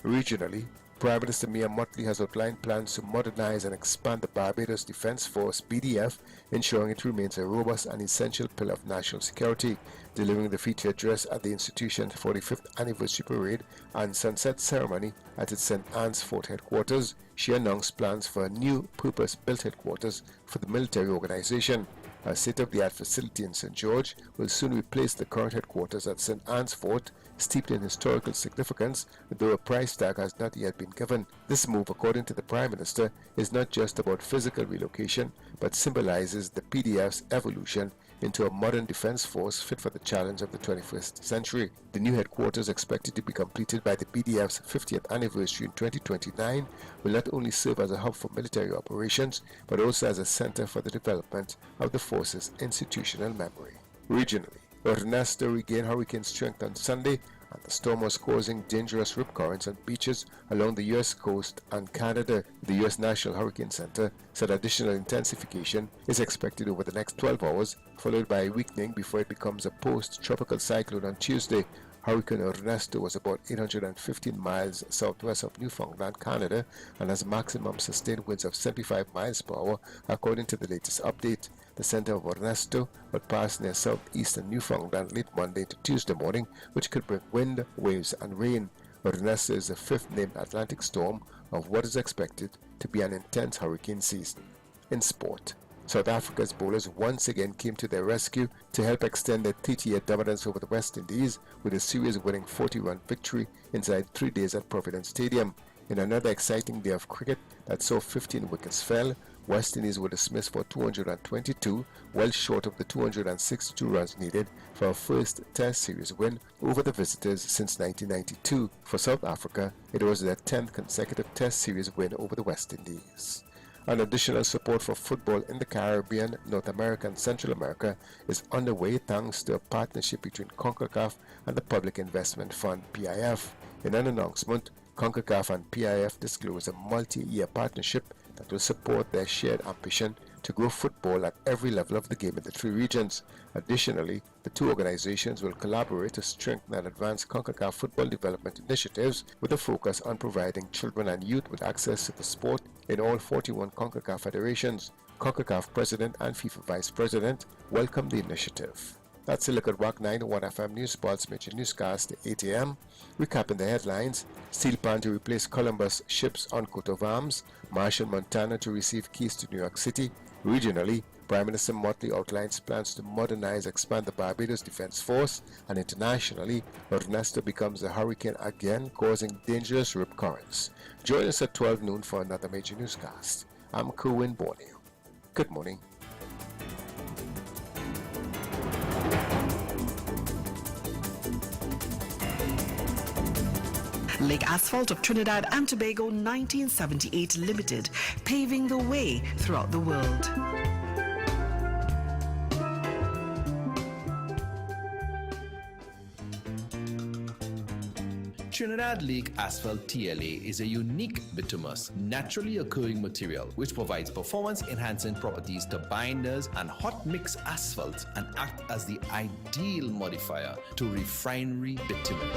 Regionally, Prime Minister Mia Mottley has outlined plans to modernize and expand the Barbados Defence Force (BDF), ensuring it remains a robust and essential pillar of national security. Delivering the feature address at the institution's 45th anniversary parade and sunset ceremony at its St. Anne's Fort headquarters, she announced plans for a new purpose-built headquarters for the military organization. A state-of-the-art facility in St. George will soon replace the current headquarters at St. Anne's Fort, steeped in historical significance, though a price tag has not yet been given. This move, according to the Prime Minister, is not just about physical relocation, but symbolizes the PDF's evolution into a modern defense force fit for the challenge of the 21st century. The new headquarters, expected to be completed by the BDF's 50th anniversary in 2029, will not only serve as a hub for military operations, but also as a center for the development of the force's institutional memory. Regionally, Ernesto regained hurricane strength on Sunday, and the storm was causing dangerous rip currents on beaches along the U.S. coast and Canada. The U.S. National Hurricane Center said additional intensification is expected over the next 12 hours, followed by a weakening before it becomes a post-tropical cyclone on Tuesday. Hurricane Ernesto was about 815 miles southwest of Newfoundland, Canada, and has maximum sustained winds of 75 miles per hour, according to the latest update. The center of Ernesto will pass near southeastern Newfoundland late Monday to Tuesday morning, which could bring wind, waves, and rain. Ernesto is the fifth named Atlantic storm of what is expected to be an intense hurricane season. In sport, South Africa's bowlers once again came to their rescue to help extend their 30-year dominance over the West Indies with a series-winning 40-run victory inside 3 days at Providence Stadium. In another exciting day of cricket that saw 15 wickets fell, West Indies were dismissed for 222, well short of the 262 runs needed for a first Test series win over the visitors since 1992. For South Africa, it was their 10th consecutive Test series win over the West Indies. An additional support for football in the Caribbean, North America, and Central America is underway thanks to a partnership between CONCACAF and the Public Investment Fund, PIF. In an announcement, CONCACAF and PIF disclosed a multi-year partnership that will support their shared ambition to grow football at every level of the game in the three regions. Additionally, the two organizations will collaborate to strengthen and advance CONCACAF football development initiatives with a focus on providing children and youth with access to the sport in all 41 CONCACAF federations. CONCACAF President and FIFA Vice President welcomed the initiative. That's a look at Wack 91 FM News Sports Major Newscast at 8 a.m. Recapping the headlines: steel plant to replace Columbus ships on coat of arms, Marshall, Montana to receive keys to New York City. Regionally, Prime Minister Motley outlines plans to modernize, expand the Barbados Defense Force, and internationally, Ernesto becomes a hurricane again, causing dangerous rip currents. Join us at 12 noon for another major newscast. I'm Kerwin Borneo. Good morning. Lake Asphalt of Trinidad and Tobago 1978 Limited, paving the way throughout the world. Trinidad Lake Asphalt TLA is a unique bituminous, naturally occurring material which provides performance-enhancing properties to binders and hot mix asphalt and act as the ideal modifier to refinery bitumen.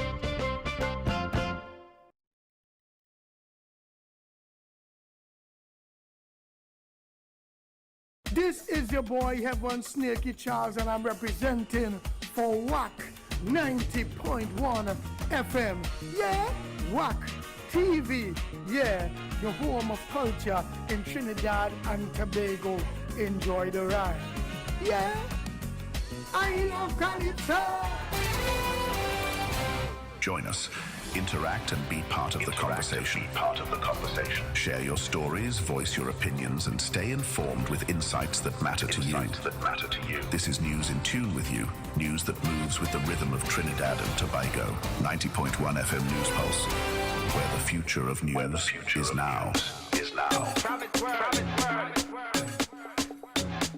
This is your boy Heaven Snaky Charles, and I'm representing for Wack 90.1 FM. Yeah, Wack TV. Yeah, the home of culture in Trinidad and Tobago. Enjoy the ride. Yeah, I love Calypso. Join us. Interact and be part of the conversation. Share your stories, voice your opinions, and stay informed with insights that matter to you. This is news in tune with you. News that moves with the rhythm of Trinidad and Tobago. 90.1 FM News Pulse, where the future of news is now.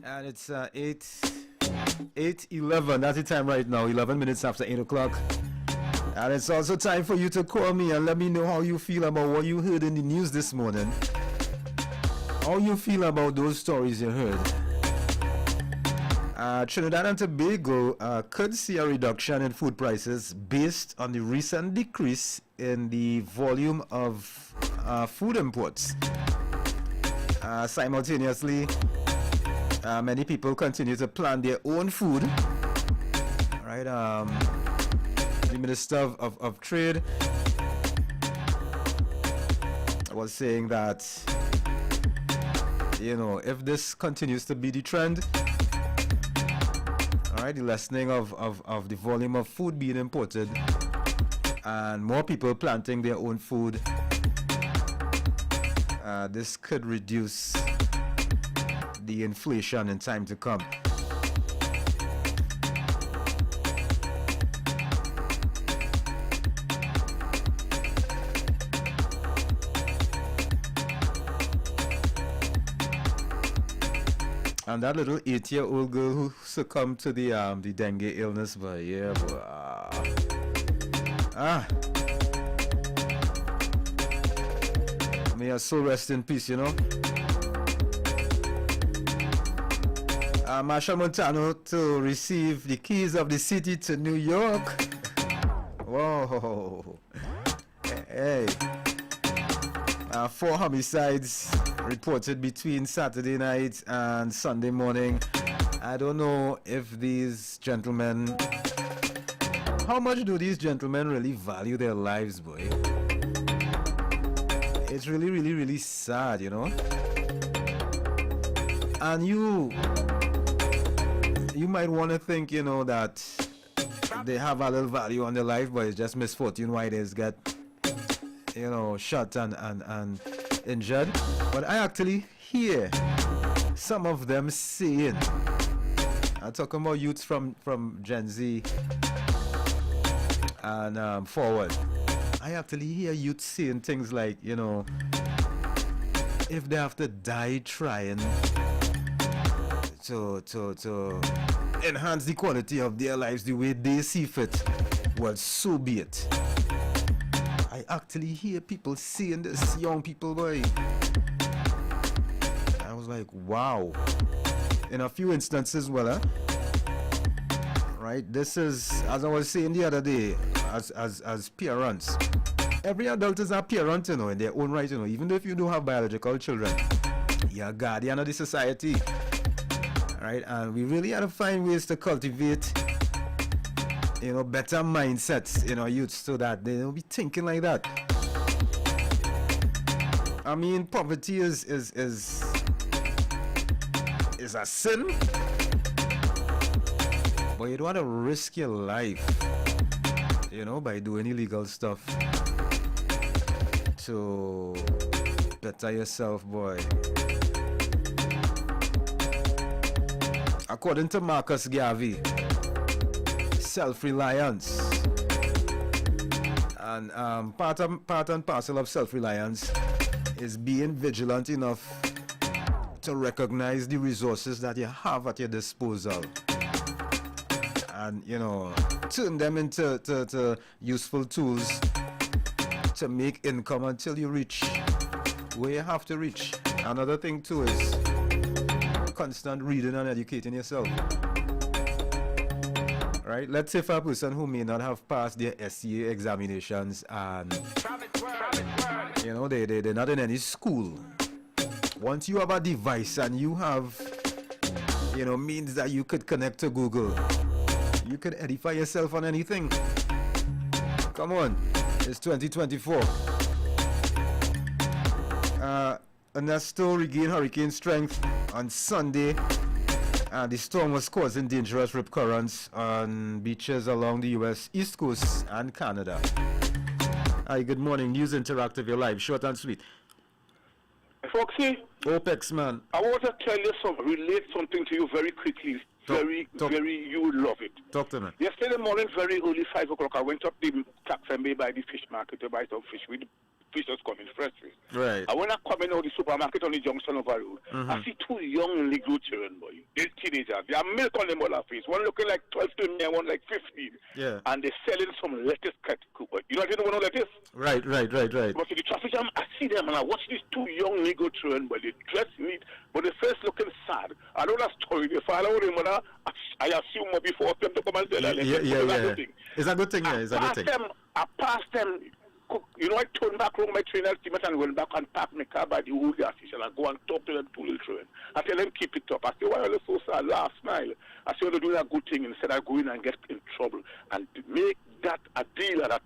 And it's 8:11. That's the time right now. 11 minutes after 8 o'clock. And it's also time for you to call me and let me know how you feel about what you heard in the news this morning. How you feel about those stories you heard. Trinidad and Tobago could see a reduction in food prices based on the recent decrease in the volume of food imports. Simultaneously, many people continue to plant their own food. All right. The Minister of Trade was saying that, you know, if this continues to be the trend, right, the lessening of the volume of food being imported and more people planting their own food, this could reduce the inflation in time to come. And that little 8-year-old girl who succumbed to the dengue illness, but yeah, boy. May her soul rest in peace, you know. Marshall Montano to receive the keys of the city to New York. Whoa. Hey. 4 homicides reported between Saturday night and Sunday morning. I don't know if these gentlemen, how much do these gentlemen really value their lives, boy? It's really, really, really sad, you know. And you might want to think, you know, that they have a little value on their life, but it's just misfortune why they get, you know, shot and injured. But I actually hear some of them saying, I'm talking about youths from Gen Z and forward. I actually hear youths saying things like, you know, if they have to die trying to enhance the quality of their lives the way they see fit, well, so be it. I actually hear people saying this, young people, boy. I was like, wow. In a few instances, well, right, this is, as I was saying the other day, as parents, every adult is a parent, you know, in their own right, you know, even though if you don't have biological children, you're a guardian of the society, right? And we really have to find ways to cultivate, you know, better mindsets in our youth so that they don't be thinking like that. I mean, poverty is a sin, but you don't want to risk your life, you know, by doing illegal stuff to better yourself, boy. According to Marcus Garvey, self-reliance and part and parcel of self-reliance is being vigilant enough to recognize the resources that you have at your disposal and, you know, turn them into useful tools to make income until you reach where you have to reach. Another thing too is constant reading and educating yourself. Right? Let's say for a person who may not have passed their SCA examinations and, you know, they're not in any school. Once you have a device and you have, you know, means that you could connect to Google, you could edify yourself on anything. Come on, it's 2024. Ernesto regained hurricane strength on Sunday. The storm was causing dangerous rip currents on beaches along the U.S. East Coast and Canada. Hi, good morning. News Interactive, you're live, short and sweet. Foxy, OPEX, man. I want to tell you relate something to you very quickly. Very, you will love it. Talk to me. Yesterday morning, very early, 5 o'clock, I went up the Taxambay by the fish market to buy some fish with fish just coming fresh. Right. And when I come in out the supermarket on the junction of a road, I see 2 young Negro children, boy. They're teenagers. They have milk on them all their face. One looking like 12 to me and one like 15. Yeah. And they're selling some lettuce cut. You know what lettuce? Right. But in the traffic jam, I see them and I watch these 2 young Negro children, but they dress neat, but they face looking sad. I know that story. They follow them, and I assume before them to come and tell them. Yeah. It's a good thing, yeah. It's a good thing. I passed them. You know, I turned back around my train estimate and went back and parked my car by the old gas station and go and talk to them 2 little children. I tell them keep it up. I say, why are you so sad? Laugh, smile. I say, they're doing a good thing. Instead, I go in and get in trouble and make that a deal at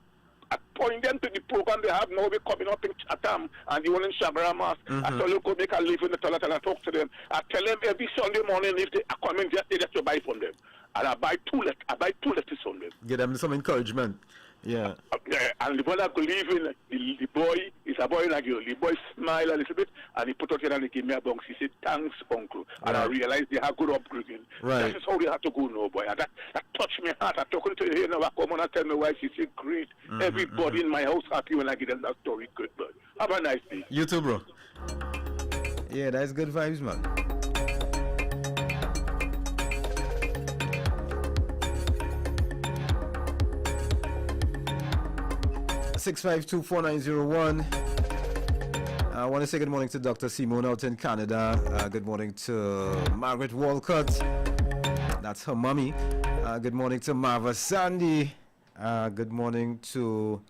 point them to the program they have now. We're coming up in Chatham and the one in Shabramas. I tell them, go make a live in the toilet and I talk to them. I tell them every Sunday morning if they are coming, just to buy from them. And I buy two letters on them. Give them some encouragement. Yeah. And the one I believe in, the boy is a boy and a girl. The boy smiled a little bit and he put out here and he gave me a bounce. He said, thanks, uncle. And I realized they have good upbringing. Right. That is how they have to go now, boy. And that touched my heart. I'm talking to you here now. I come on and tell my wife, she said, great. Everybody in my house happy when I give them that story. Good, boy. Have a nice day. You too, bro. Yeah, that's good vibes, man. (6524901). I want to say good morning to Dr. Simone out in Canada. Good morning to Margaret Walcott. That's her mommy. Good morning to Marva Sandy. Good morning to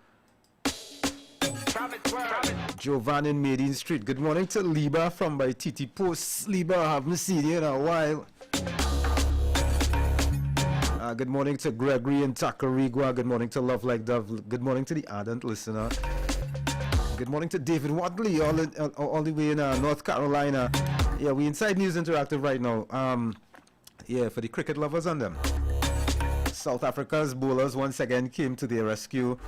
Jovan in Maiden Street. Good morning to Liba from by TT Post. Liba, I haven't seen you in a while. Good morning to Gregory in Tacarigua. Good morning to Love Like Dove. Good morning to the ardent listener. Good morning to David Wadley, all the way in North Carolina. Yeah, we inside News Interactive right now. Yeah, for the cricket lovers and them. South Africa's bowlers once again came to their rescue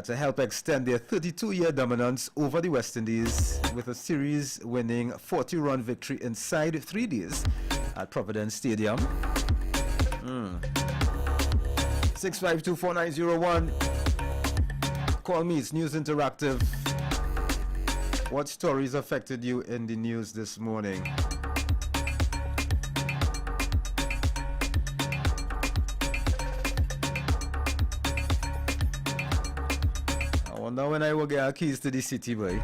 to help extend their 32-year dominance over the West Indies with a series-winning 40-run victory inside 3 days at Providence Stadium. 6524901. Call me, it's News Interactive. What stories affected you in the news this morning? I wonder when I will get our keys to the city, boy.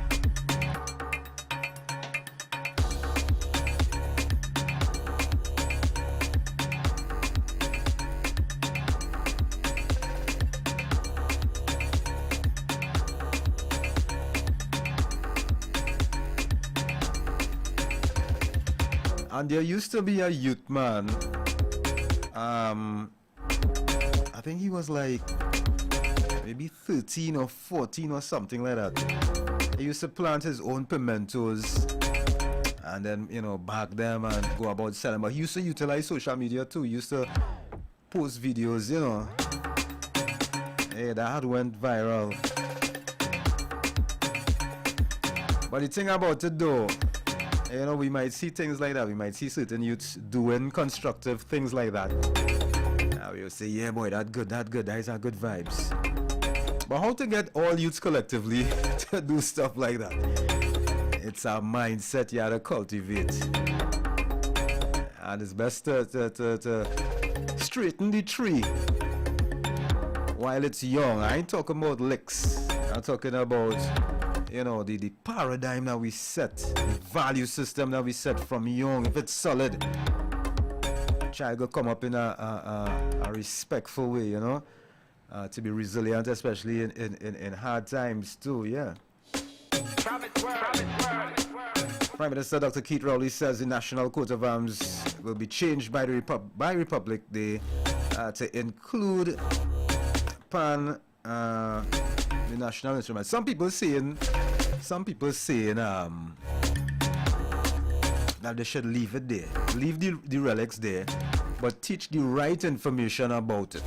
And there used to be a youth man. I think he was like maybe 13 or 14 or something like that. He used to plant his own pimentos and then, you know, bag them and go about selling. But he used to utilize social media too. He used to post videos, you know. Hey, that had went viral. But the thing about it though, you know, we might see things like that. We might see certain youths doing constructive things like that. Now we'll say, yeah, boy, that's good. Those are good vibes. But how to get all youths collectively to do stuff like that? It's a mindset you have to cultivate. And it's best to straighten the tree while it's young. I ain't talking about licks. I'm talking about, you know, the paradigm that we set, the value system that we set from young. If it's solid, child will come up in a respectful way, you know, to be resilient, especially in hard times too, yeah. Prime Minister Dr. Keith Rowley says the national coat of arms will be changed by Republic Day to include the national instrument. Some people saying that they should leave it there, leave the relics there, but teach the right information about it.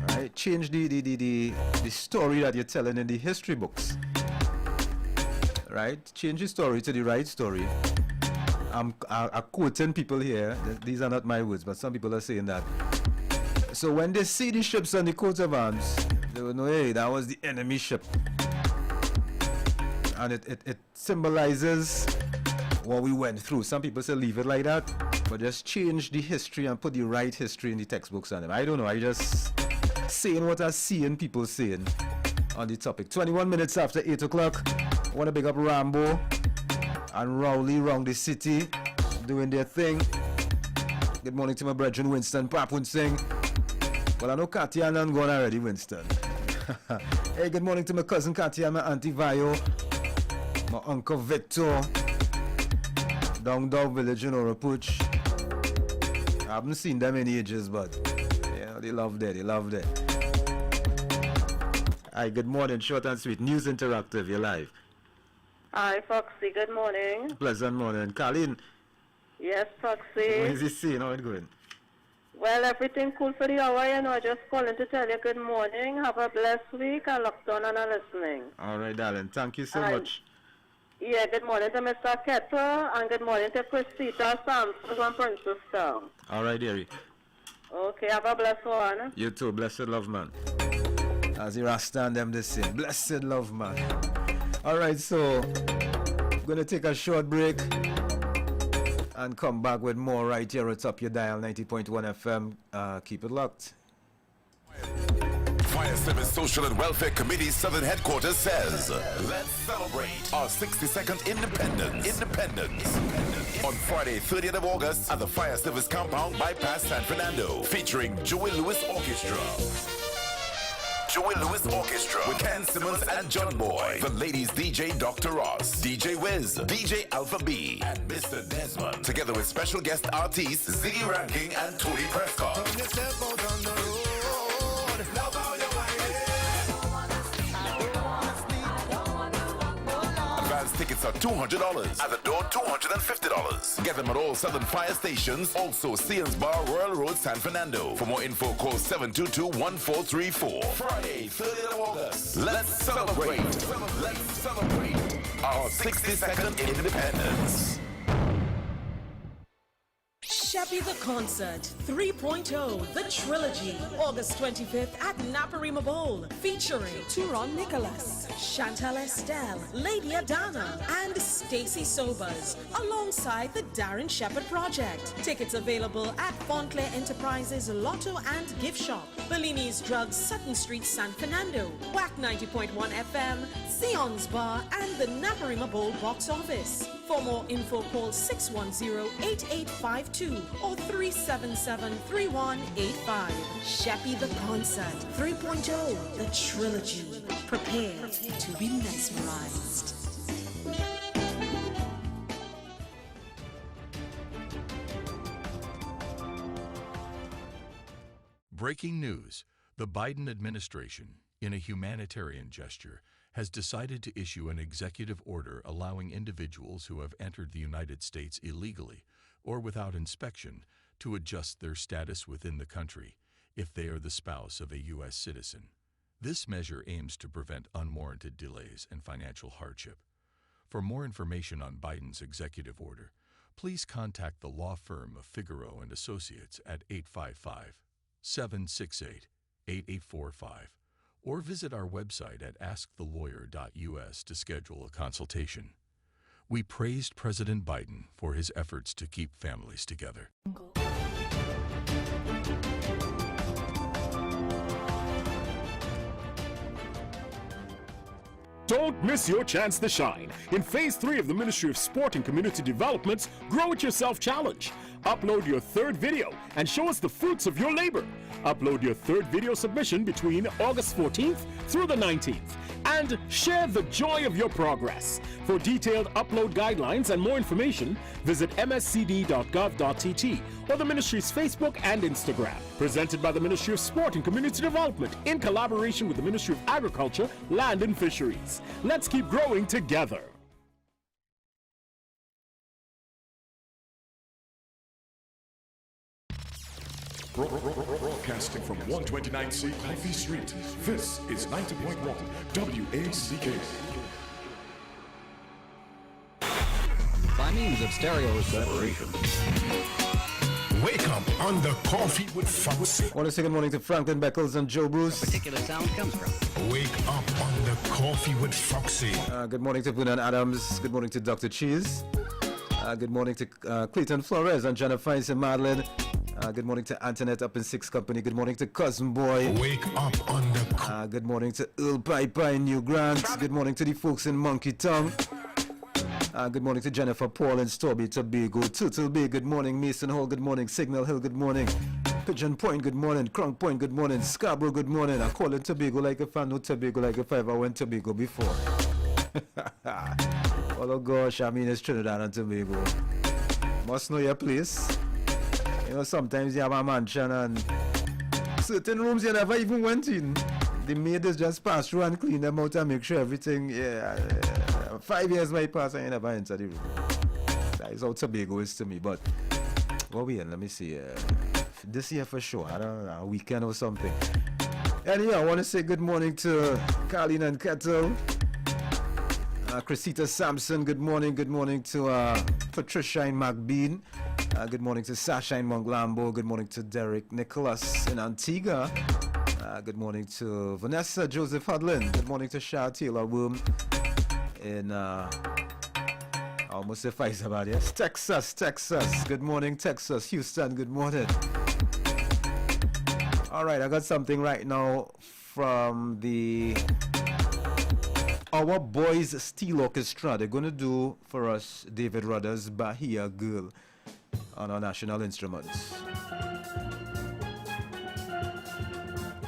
Right? Change the story that you're telling in the history books. Right? Change the story to the right story. I'm quoting people here. These are not my words, but some people are saying that. So when they see the ships on the coat of arms, they will know, hey, that was the enemy ship. And it symbolizes what we went through. Some people say leave it like that, but just change the history and put the right history in the textbooks on them. I don't know. I just saying what I see and people saying on the topic. 21 minutes after 8 o'clock. I want to big up Rambo and Rowley around the city doing their thing. Good morning to my brethren Winston Papun Singh. Well, I know Katia and I'm gone already, Winston. Hey, good morning to my cousin Katia and my auntie Vayo, my uncle Victor, down village in Orapuch. I haven't seen them in ages, but yeah, they love that. Hi, good morning, short and sweet. News Interactive, you're live. Hi, Foxy, good morning. Pleasant morning. Colleen. Yes, Foxy. What is he saying? How it going? Well, everything cool for the hour, you know. Just calling to tell you good morning. Have a blessed week. I locked on and I'm listening. All right, darling. Thank you so much. Yeah, good morning to Mr. Kettle and good morning to Christita Sampson from Princestown. All right, dearie. Okay, have a blessed one. You too. Blessed love, man. As you stand them the same. Blessed love, man. All right, so I'm going to take a short break and come back with more right here at Top Your Dial 90.1 FM. Keep it locked. Fire Service Social and Welfare Committee Southern Headquarters says, let's celebrate our 62nd independence. On Friday, 30th of August at the Fire Service Compound Bypass San Fernando, featuring Joey Lewis Orchestra. Joey Lewis Orchestra with Ken Simmons and John Boy. The ladies DJ Dr. Ross, DJ Wiz, DJ Alpha B, and Mr. Desmond. Together with special guest artists Ziggy Ranking and Tony Prescott. Advance tickets are $200. At the door, $250. Get them at all Southern Fire stations. Also, Seans Bar, Royal Road, San Fernando. For more info, call 722-1434. Friday, 30th of August. Let's celebrate. Let's celebrate our 62nd independence. Sheppy the Concert 3.0, the trilogy, August 25th at Naparima Bowl, featuring Turon Nicholas, Chantal Estelle, Lady Adana, and Stacy Sobers, alongside the Darren Shepherd Project. Tickets available at Fontclair Enterprises, Lotto and Gift Shop, Bellini's Drugs, Sutton Street, San Fernando, Wack 90.1 FM, Sion's Bar, and the Naparima Bowl box office. For more info, call 610-8852 or 377-3185. Sheppy the Concert 3.0, the trilogy. Prepare to be mesmerized. Breaking news. The Biden administration, in a humanitarian gesture, has decided to issue an executive order allowing individuals who have entered the United States illegally or without inspection to adjust their status within the country if they are the spouse of a U.S. citizen. This measure aims to prevent unwarranted delays and financial hardship. For more information on Biden's executive order, please contact the law firm of Figaro and Associates at 855-768-8845 or visit our website at askthelawyer.us to schedule a consultation. We praised President Biden for his efforts to keep families together. Don't miss your chance to shine in Phase 3 of the Ministry of Sport and Community Development's Grow It Yourself Challenge. Upload your third video and show us the fruits of your labor. Upload your third video submission between August 14th through the 19th and share the joy of your progress. For detailed upload guidelines and more information, visit mscd.gov.tt or the Ministry's Facebook and Instagram. Presented by the Ministry of Sport and Community Development in collaboration with the Ministry of Agriculture, Land and Fisheries. Let's keep growing together. Broadcasting from 129C Coffee Street, this is 90.1 WACK. By means of stereo separation. Wake up on the Coffee with Foxy. I want to say good morning to Franklin Beckles and Joe Bruce. Particular sound comes from. Wake up on the Coffee with Foxy. Good morning to Boonan Adams. Good morning to Dr. Cheese. Good morning to Clayton Flores and Jennifer and Madeline. Good morning to Antoinette up in Six Company. Good morning to Cousin Boy. Wake up on the... good morning to Earl Piper in New Grant. Good morning to the folks in Monkey Tongue. Good morning to Jennifer Paul in Storby Tobago. Turtle Bay, good morning. Mason Hall, good morning. Signal Hill, good morning. Pigeon Point, good morning. Crown Point, good morning. Scarborough, good morning. I call it Tobago like if I know Tobago like if I ever went Tobago before. Oh gosh, I mean it's Trinidad and Tobago. Must know your place. You know, sometimes you have a mansion and certain rooms you never even went in. The maid is just pass through and clean them out and make sure everything, 5 years might pass and you never enter the room. That is how Tobago is to me, but what we in? Let me see. this year for sure. I don't know, a weekend or something. Anyhow, I want to say good morning to Colleen and Kettle. Chrisita Sampson, good morning. Good morning to Patricia in McBean. Good morning to Sasha in Montglambo. Good morning to Derek Nicholas in Antigua. Good morning to Vanessa Joseph Hudlin. Good morning to Shah Taylor Worm in I almost said Faisal, yes. Texas. Good morning, Texas. Houston, good morning. All right, I got something right now from our boys Steel Orchestra. They're going to do for us David Rudder's Bahia Girl on our national instruments.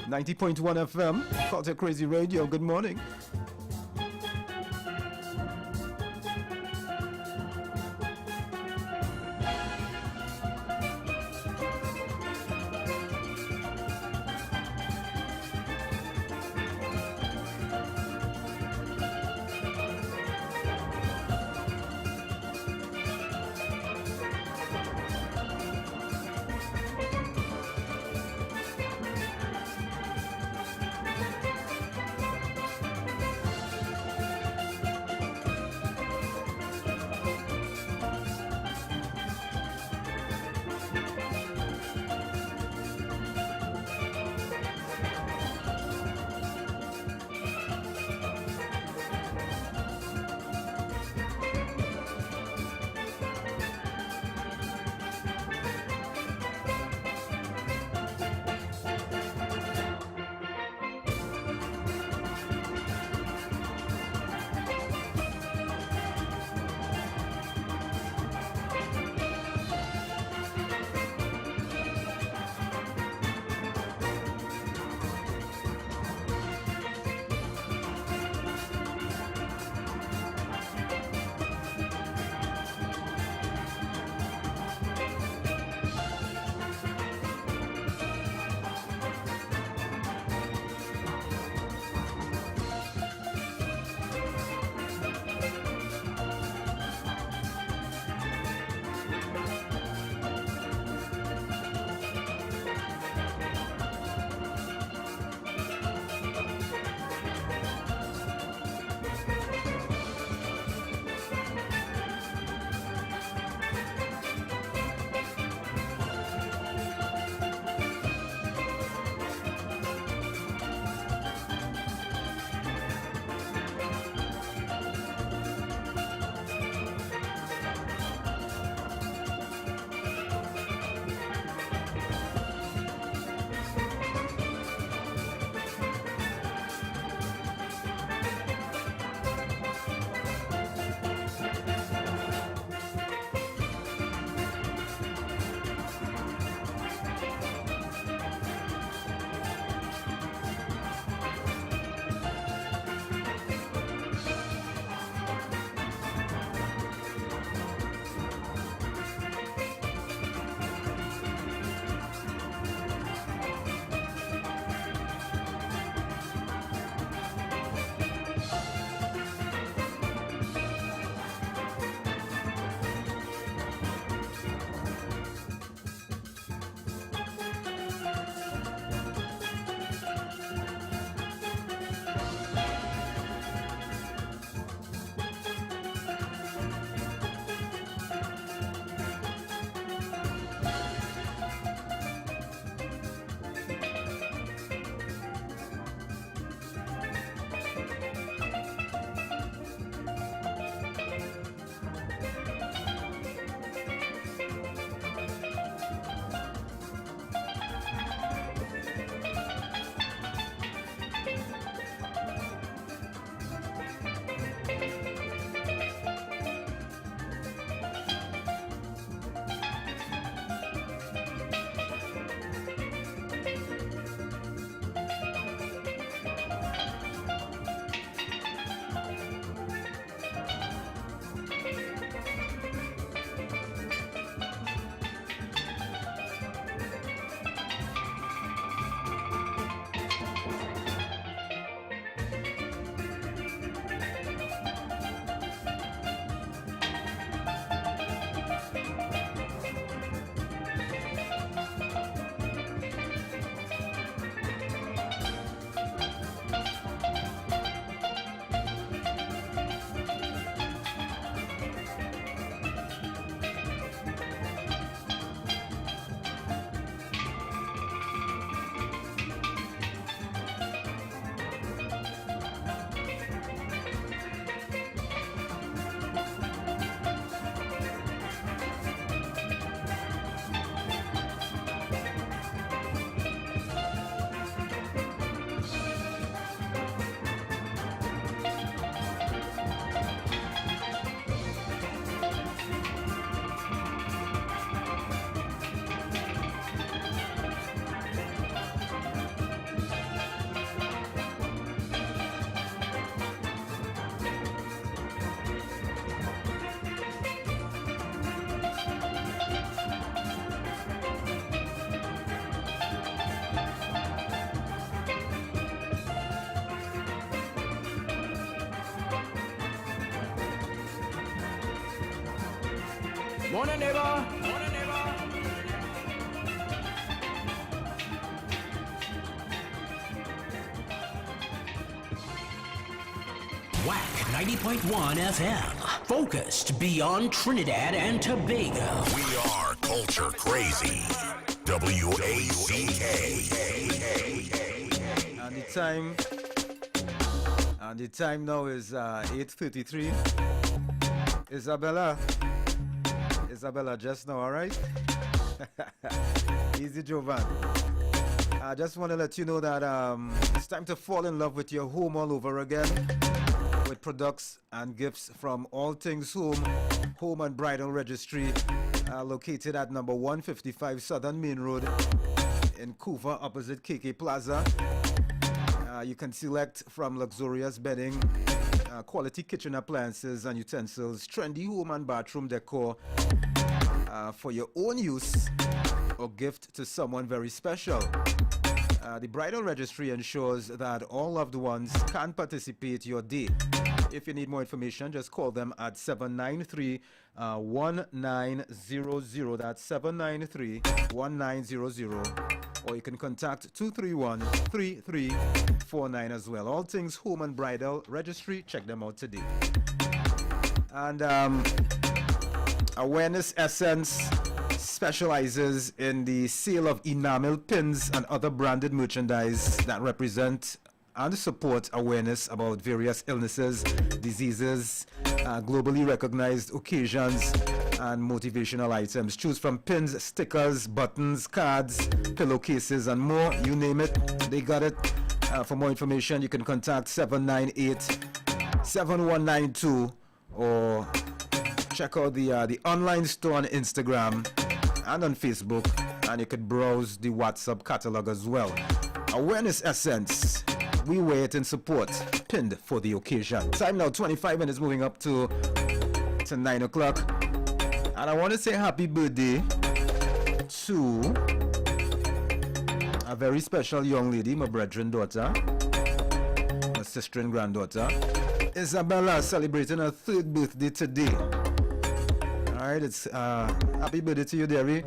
90.1 FM, Culture Crazy Radio. Good morning. Morning, neighbor. Morning, neighbor. Wack 90.1 FM. Focused beyond Trinidad and Tobago. We are culture crazy. WACK. And the time now is 8:33. Isabella, just now, all right? Easy, Jovan. I just want to let you know that it's time to fall in love with your home all over again, with products and gifts from All Things Home and Bridal Registry, located at number 155 Southern Main Road in Couva, opposite KK Plaza. You can select from luxurious bedding, quality kitchen appliances and utensils, trendy home and bathroom decor for your own use or gift to someone very special. The Bridal Registry ensures that all loved ones can participate your day. If you need more information, just call them at 793-1900. That's 793-1900. Or you can contact 231-3349 as well. All Things Home and Bridal Registry. Check them out today. And Awareness Essence specializes in the sale of enamel pins and other branded merchandise that represent and support awareness about various illnesses, diseases, globally recognized occasions, and motivational items. Choose from pins, stickers, buttons, cards, pillowcases, and more. You name it, they got it. For more information, you can contact 798-7192 or check out the online store on Instagram and on Facebook, and you could browse the WhatsApp catalog as well. Awareness Essence. We wear it in support, pinned for the occasion. Time now, 25 minutes, moving up to 9 o'clock. And I want to say happy birthday to a very special young lady, my brethren daughter, my sister and granddaughter, Isabella, celebrating her 3rd birthday today. Alright, it's happy birthday to you, dearie.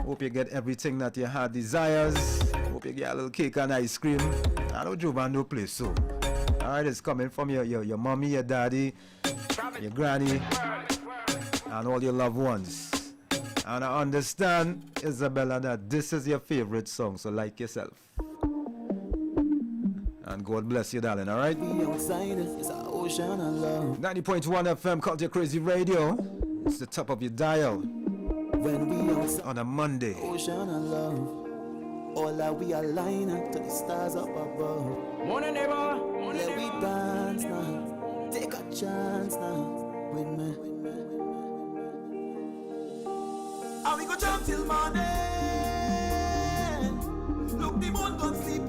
Hope you get everything that your heart desires. Hope you get a little cake and ice cream. I know Jovan no place, so. Alright, it's coming from your mommy, your daddy, your granny, and all your loved ones. And I understand, Isabella, that this is your favorite song, so like yourself. And God bless you, darling, alright? 90.1 FM, Culture Crazy Radio. It's the top of your dial. When we on a Monday. Ocean of love. All that we align to the stars up above. Morning, neighbor. Morning, let we dance now. Take a chance now with me. And we go jump till morning. Look, the moon gone sleeping.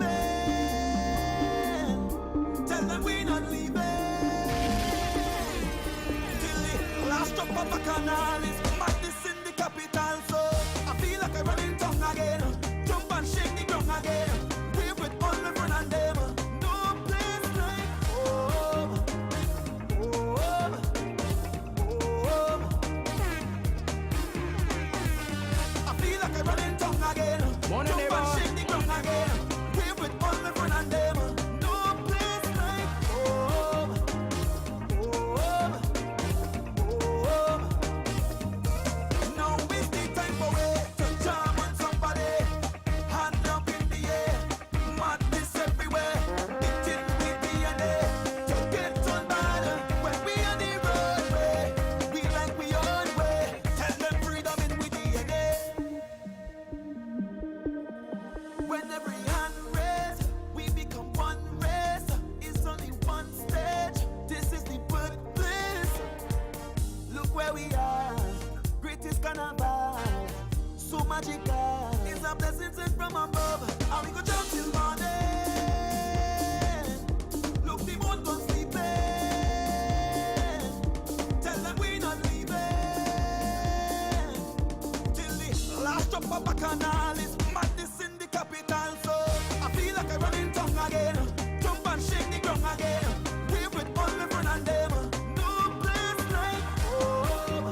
Tell them we not leaving. Till the last drop of a canal is madness in the capital. So I feel like I'm running tongue again. Jump and shake the ground again. We're with all my friends and them. No place like home. Home. Home. I feel like I'm running tongue again. Morning, jump and shake the ground again. We're with all my friends and them. No place like home. Home. Home. Now is the time for it to jam on somebody. Hand up in the air, madness everywhere. It's in the DNA to get on bad. When we on the roadway, we like we own way. Tell them freedom in with DNA. When every hand raised, we become one race. It's only one stage. This is the birthplace. Look where we are. Greatest carnival. So magical. It's a blessing sent from above. And we go jump till morning. Look, the moon gone sleeping. Tell them we not leaving. Till the last drop of a canal is madness in the capital. So I feel like I'm running tongue again. Jump and shake the ground again. We're with all my friends and them. No place like home.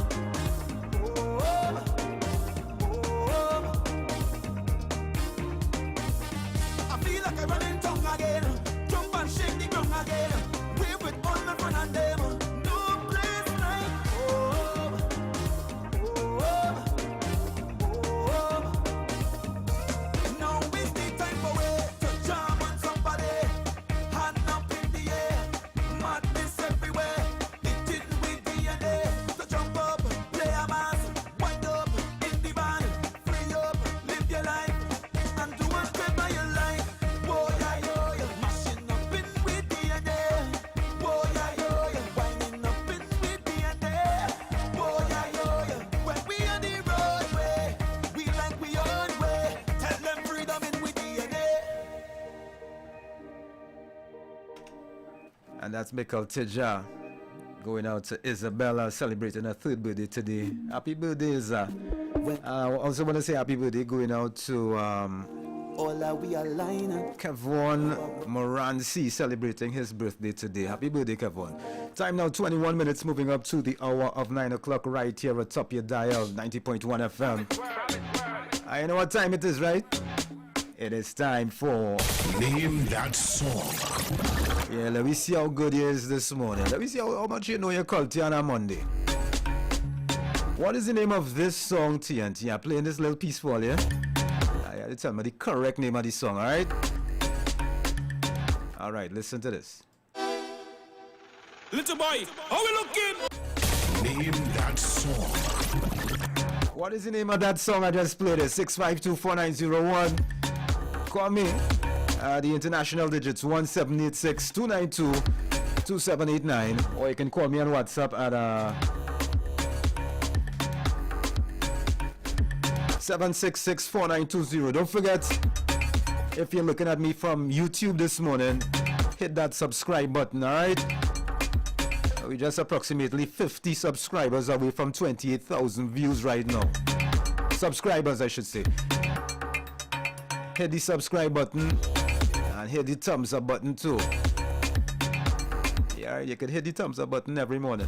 And that's Michael Tija. Going out to Isabella, celebrating her 3rd birthday today. Happy birthday, Isa. I also want to say happy birthday going out to Kevon Morancy, celebrating his birthday today. Happy birthday, Kevon. Time now 21 minutes, moving up to the hour of 9 o'clock right here atop your dial, 90.1 FM. I know what time it is, right? It is time for Name That Song. Yeah, let me see how good he is this morning. Let me see how much you know your culture on a Monday. What is the name of this song, TNT? I'm playing this little piece for you. I gotta tell me the correct name of the song, alright? Alright, listen to this. Little boy, how we looking? Name That Song. What is the name of that song I just played? 6524901. Call me. The international digits 1786-292-2789, or you can call me on WhatsApp at 766-4920. Don't forget, if you're looking at me from YouTube this morning, hit that subscribe button, alright? We're just approximately 50 subscribers away from 28,000 views right now. Subscribers, I should say. Hit the subscribe button and hit the thumbs up button too. Yeah, you can hit the thumbs up button every morning,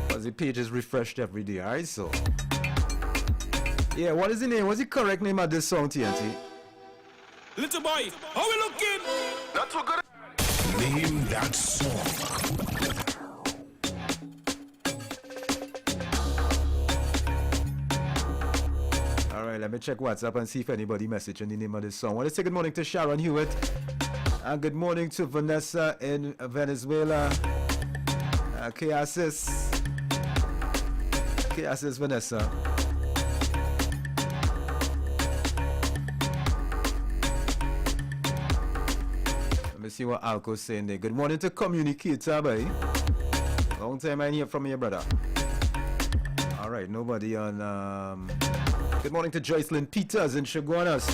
because the page is refreshed every day, alright? So yeah, what is the name? What's the correct name of this song, TNT? Little boy, how we looking? Not too good. Name That Song. Alright, let me check WhatsApp and see if anybody messaged the name of this song. I want to say good morning to Sharon Hewitt. And good morning to Vanessa in Venezuela. Kiasis Vanessa. Let me see what Alco's saying there. Good morning to Communicator, boy. Long time I hear from you, brother. Alright, nobody on... Good morning to Joycelyn Peters in Chaguanas.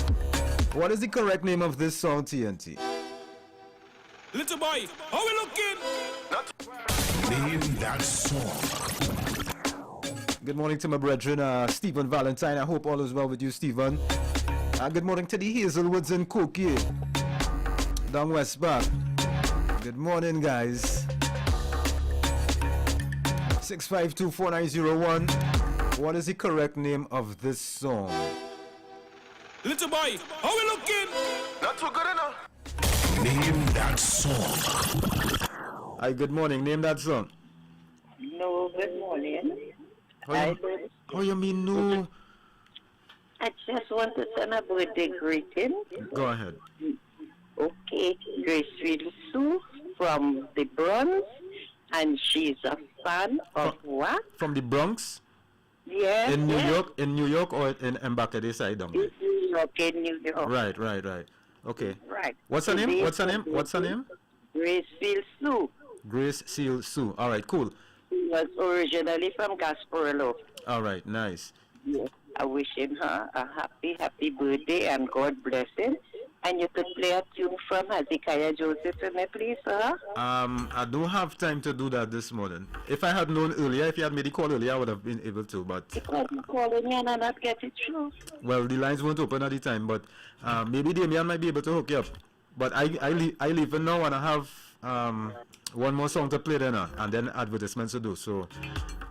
What is the correct name of this song, TNT? Little boy, how we looking? Name That Song. Good morning to my brethren, Stephen Valentine. I hope all is well with you, Stephen. Good morning to the Hazelwoods and Cookie down West Park. Good morning, guys. 6524901. What is the correct name of this song? Little boy, how we looking? Not too good enough. Name That Song. Hi, good morning. Name that song. No, good morning. How you mean no? I just want to send a birthday greeting. Go ahead. Okay, Grace Sue from the Bronx, and she's a fan of Wack. From the Bronx? Yeah. In New York or in Mbakade side down there? In New York. Right. Okay. Right. What's her name? What's her name? Grace Sue. Grace Seal Sue. All right, cool. She was originally from Gasparilla. All right, nice. Yeah. I wishing her a happy birthday and God bless him. And you could play a tune from Hezekiah Joseph for me, please, sir? I don't have time to do that this morning. If I had known earlier, if you had made the call earlier, I would have been able to, but... Because you calling me and I not get it through. Well, the lines weren't open at the time, but maybe Damian might be able to hook you up. But I leave it now and I have one more song to play then, and then advertisements to do. So,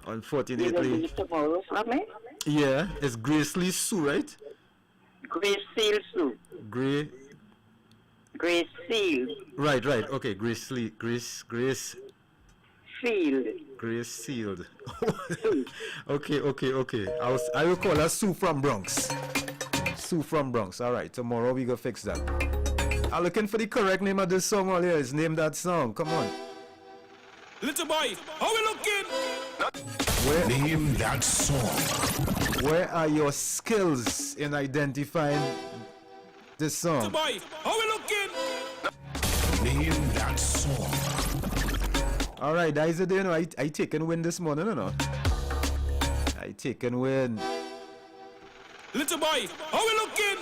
unfortunately... You will do it tomorrow for me? Yeah, it's Grace Lee Sue, right? Grace Seal Sue. Grace Seal. Right. Okay, Grace Field. Grace Sealed. Okay. I will call her Sue from Bronx. All right, tomorrow we go fix that. I'm looking for the correct name of this song all here. Is name that song. Come on. Little boy, how we looking? Name That Song. Where are your skills in identifying this song? Little boy, how we looking? Name That Song. All right, that is it. You know, I taken win this morning, or no? I taken win. Little boy, how we looking?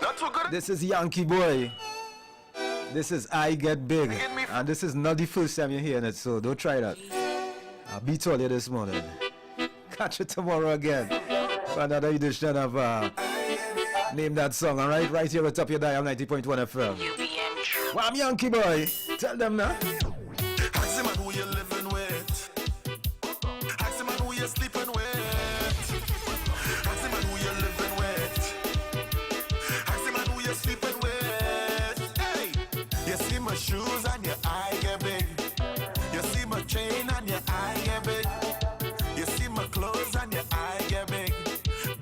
Not too good. This is Yankee Boy. This is I Get Big. And this is not the first time you're hearing it, so don't try that. I'll beat all you this morning. Catch you tomorrow again for another edition of Name That Song, alright? Right here at top of your dial, 90.1 FM. Well, I'm Yankee Boy. Tell them now. Ask the man who you're living with. Ask the man who you're sleeping with. Ask the man who you're living with. Ask the man who you're sleeping with. Hey! You see my shoes and your eye get big. You see my chain and your eye get big. You see my clothes and your eye get big.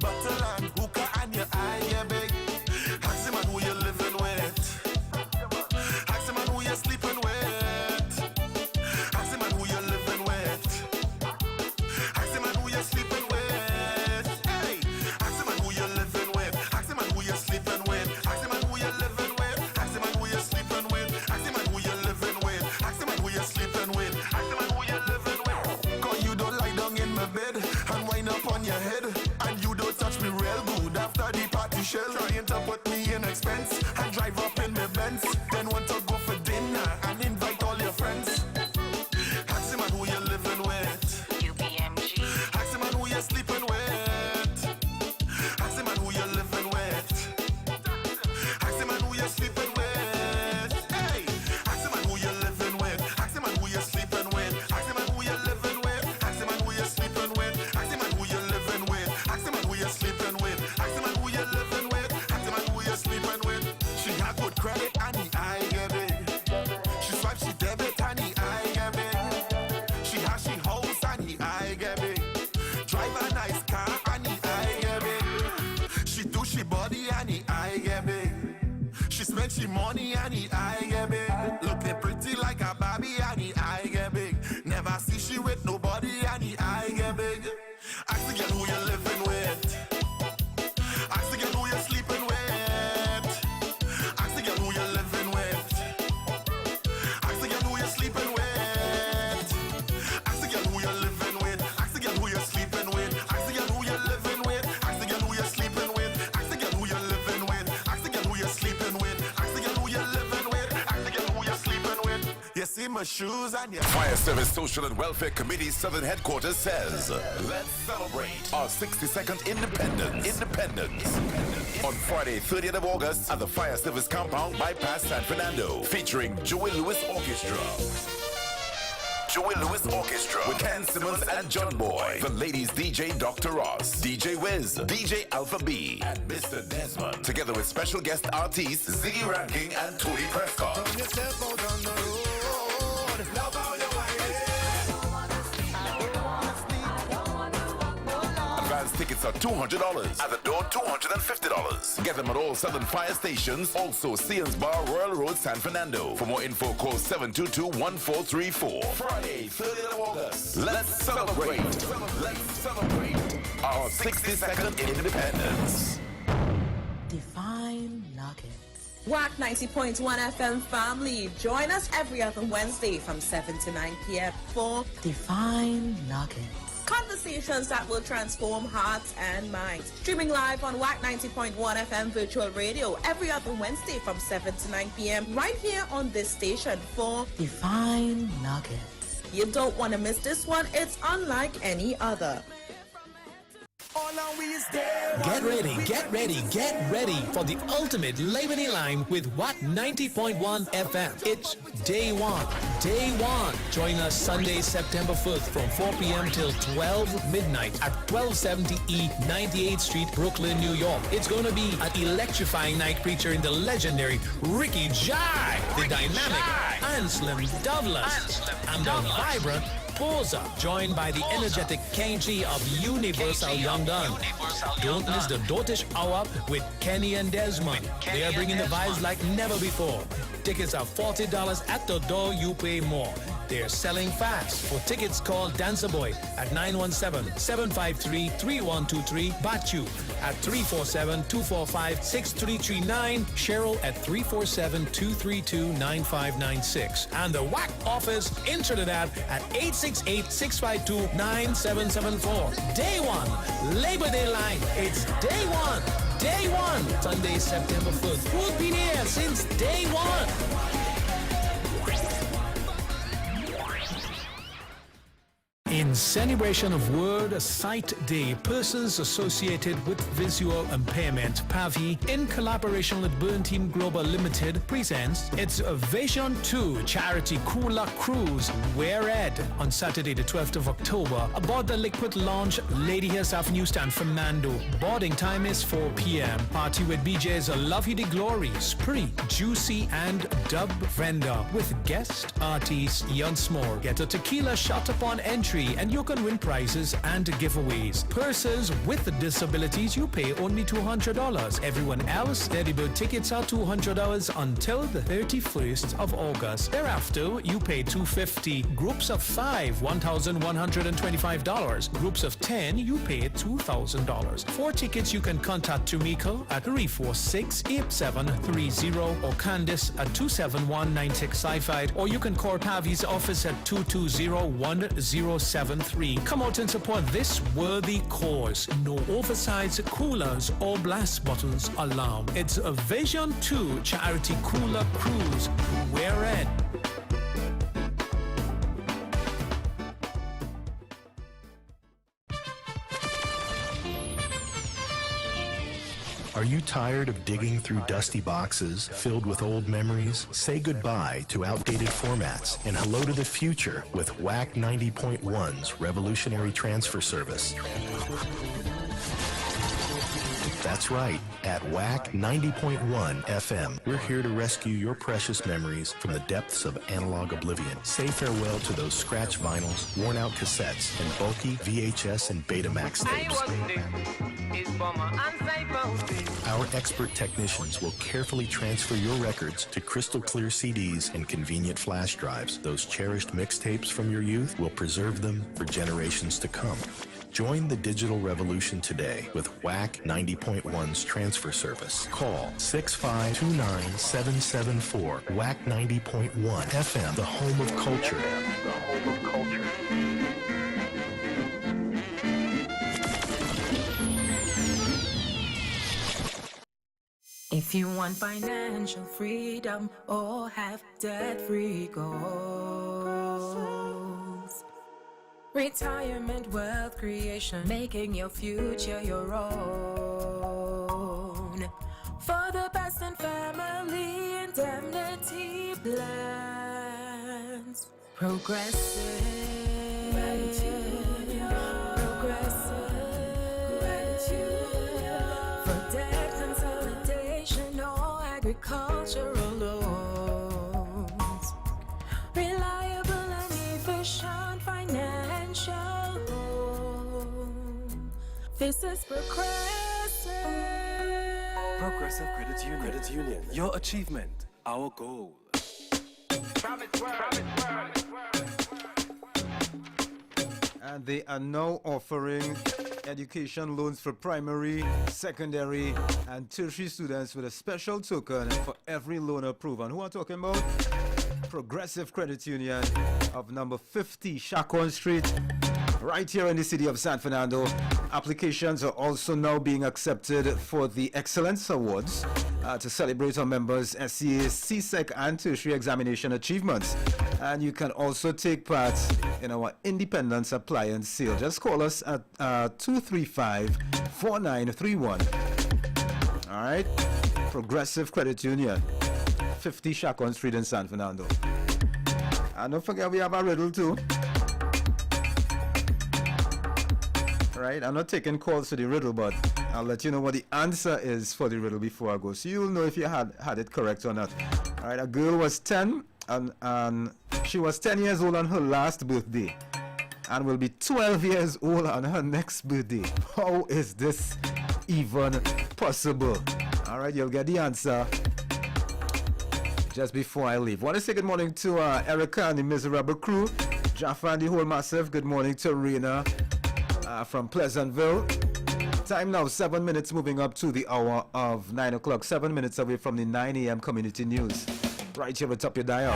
Bottle and hookah and your eye get big. Ask the man who you're living with. Ask the man who you're sleeping with. Ask the man who you're living with. Ask the man who you're sleeping with. Hey! Ask the man who you're living with. Ask the man who you're sleeping with. Ask the man who you're living with. Ask the man who you're sleeping with. Ask the man who you're living with. Ask the man who you're sleeping with. Ask the man who you're living with. Cause you don't lie down in my bed and wind up on your head. And you don't touch me real good after the party shell. Trying to put me in expense and drive up in my Benz. Then want to go for dinner and invite all your friends. Ask the man who you're living with. UBMG. Ask the man who you're sleeping with. Ask the man who you're living with. Ask the man who you're sleeping with. Hey! Ask the man who you're living with. Ask the man who you're sleeping with. Ask the man who you're living with. Ask the man who you're sleeping with. Ask the man who you're living with. Ask the man who you're sleeping with. Ask the man who you're living with. Ask the man who you're sleeping with. She had good credit and the eye get big. She swipe, she debit and the eye get big. She has, she holds and the eye get big. Drive a nice car and the eye get big. She do she body and the eye get big. She spend she money and the eye get big. Looking pretty like a Barbie and the eye get big. Never see she with nobody and the eye get big. Ask the girl who you're living with. Ask the girl who you're sleeping with. Ask the girl who you're living with. Ask the girl who you're sleeping with. Ask the girl who you're living with. Ask the girl who you're sleeping with. Ask the girl who you're living with. Ask the girl who you're sleeping with. Ask the girl who you're living with. Ask the girl who you're sleeping with. Ask the girl who you're living with. Ask the girl who you're sleeping with. You see my shoes and your Fire Service Social and Welfare Committee Southern Headquarters says, let's celebrate our 62nd independence. On Friday, 30th of August at the Fire Service Compound bypass San Fernando, featuring Joey Lewis Orchestra. Joey Lewis Orchestra with Ken Simmons and John Boy. The ladies DJ Dr. Ross, DJ Wiz, DJ Alpha B, and Mr. Desmond. Together with special guest artists Ziggy Ranking and Tony Prescott. Advance tickets are $200. At the door, $250. Get them at all Southern Fire stations. Also, Sears Bar, Royal Road, San Fernando. For more info, call 722-1434. Friday, 30th of August. Let's celebrate. Let's celebrate our 62nd independence. Divine Nuggets. Wack 90.1 FM family. Join us every other Wednesday from 7 to 9 p.m. for Divine Nuggets. Conversations that will transform hearts and minds. Streaming live on Wack 90.1 FM virtual radio every other Wednesday from 7 to 9 p.m. right here on this station for Divine Nuggets. You don't want to miss this one. It's unlike any other. Get ready for the ultimate Labor Day line with Wack 90.1 FM. It's Day One. Join us Sunday, September 5th from 4 p.m. till 12 midnight at 1270 E 98th Street, Brooklyn, New York. It's going to be an electrifying night featuring the legendary Ricky Jai, the dynamic Anselm Douglas, and the vibrant Posa, joined by the energetic KG of Universal Young Gun. Don't miss the Dotish Hour with Kenny and Desmond. They are bringing the vibes like never before. Tickets are $40 at the door, you pay more. They're selling fast. For tickets, call Dancer Boy at 917-753-3123, Bachu at 347-245-6339, Cheryl at 347-232-9596, and the Wack office in Trinidad at 868-652-9774. Day One, Labor Day line. It's Day One. Sunday, September 5th. We'll be there since day one. In celebration of World Sight Day, persons associated with visual impairment, PAVI, in collaboration with Burn Team Global Limited, presents its Vision 2 Charity Cooler Cruise, Red, on Saturday the 12th of October, aboard the Liquid Lounge, Lady Hills Avenue, San Fernando. Boarding time is 4 p.m. Party with BJ's Lovey the Glory, Spree, Juicy, and Dub Vendor, with guest artist Ian Small. Get a tequila shot upon entry and you can win prizes and giveaways. Persons with disabilities, you pay only $200. Everyone else, early bird tickets are $200 until the 31st of August. Thereafter, you pay $250. Groups of 5, $1,125. Groups of 10, you pay $2,000. For tickets, you can contact Tumiko at 346-8730 or Candice at 271-9655, or you can call Pavi's office at 220-1073. Come out and support this worthy cause. No oversized coolers or blast bottles allowed. It's a Vision 2 Charity Cooler Cruise. We're red. Are you tired of digging through dusty boxes filled with old memories? Say goodbye to outdated formats and hello to the future with Wack 90.1's revolutionary transfer service. That's right. At Wack 90.1 FM, we're here to rescue your precious memories from the depths of analog oblivion. Say farewell to those scratch vinyls, worn-out cassettes, and bulky VHS and Betamax tapes. Our expert technicians will carefully transfer your records to crystal clear CDs and convenient flash drives. Those cherished mixtapes from your youth will preserve them for generations to come. Join the digital revolution today with Wack 90.1's transfer service. Call 6529774. Wack 90.1 FM, the home of culture. The home of culture. If you want financial freedom or have debt-free goals, retirement wealth creation, making your future your own. For the best in family indemnity plans. Progressive. For debt consolidation or agricultural loans. Reliable and efficient financial home. This is Progressive Credit Union. Credit Union. Your achievement, our goal. And they are now offering education loans for primary, secondary, and tertiary students with a special token for every loan approved. And who are talking about? Progressive Credit Union of number 50 Chacon Street, right here in the city of San Fernando. Applications are also now being accepted for the Excellence Awards to celebrate our members' SCA, CSEC, and tertiary examination achievements. And you can also take part in our Independence Appliance sale. Just call us at 235-4931. All right? Progressive Credit Union, 50 Chacon Street in San Fernando. And don't forget, we have a riddle too. Right, I'm not taking calls for the riddle, but I'll let you know what the answer is for the riddle before I go, so you'll know if you had it correct or not. All right, a girl was 10 and she was 10 years old on her last birthday and will be 12 years old on her next birthday. How is this even possible? All right, you'll get the answer just before I leave. Want to say good morning to Erica and the Miserable crew, Jaffa and the whole massive. Good morning to Rena from Pleasantville. Time now 7 minutes, moving up to the hour of 9 o'clock, 7 minutes away from the 9 a.m. community news. Right here at top your dial,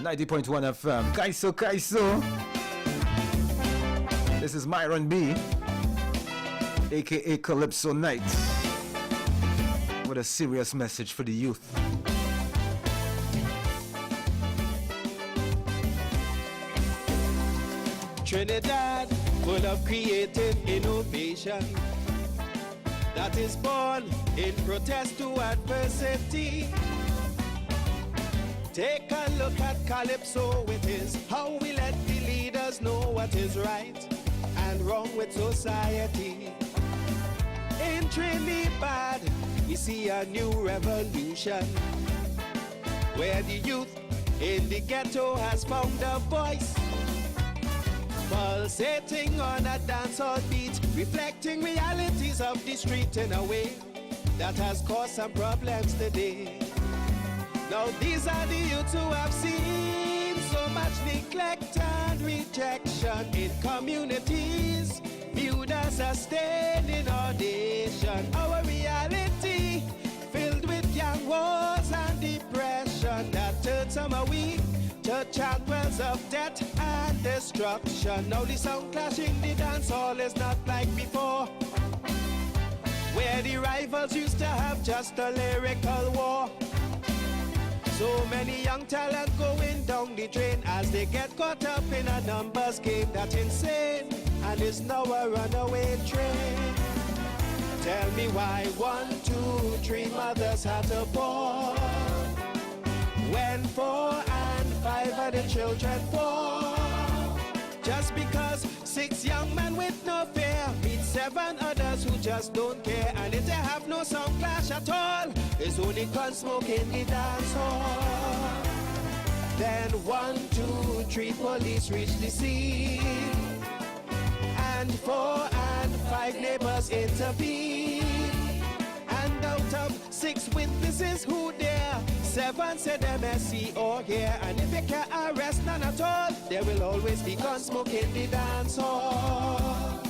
90.1 FM. Kaiso. This is Myron B, aka Calypso Night, with a serious message for the youth. Trinidad, full of creative innovation that is born in protest to adversity. Take a look at Calypso with his how we let the leaders know what is right and wrong with society. In Trinidad, we see a new revolution where the youth in the ghetto has found a voice, pulsating on a dancehall beat, reflecting realities of the street in a way that has caused some problems today. Now these are the youths who have seen so much neglect and rejection in communities, viewed as a stain in our nation. Our reality filled with gang wars and depression that turned some are weak to channels of death and destruction. Now the sound clashing the dance hall is not like before, where the rivals used to have just a lyrical war. So many young talent going down the drain as they get caught up in a numbers game that's insane and is now a runaway train. Tell me why 1, 2, 3 mothers had to born when 4 and 5 of the children born. Just because 6 young men with no fear meet 7 others who just don't care, and if they have no sound clash at all, it's only gun smoke in the dance hall. Then 1, 2, 3 police reach the scene, and 4 and 5 neighbors intervene. And out of 6 witnesses who dare, 7 said MSC or here. And if you can't arrest none at all, there will always be gun smoke in the dance hall.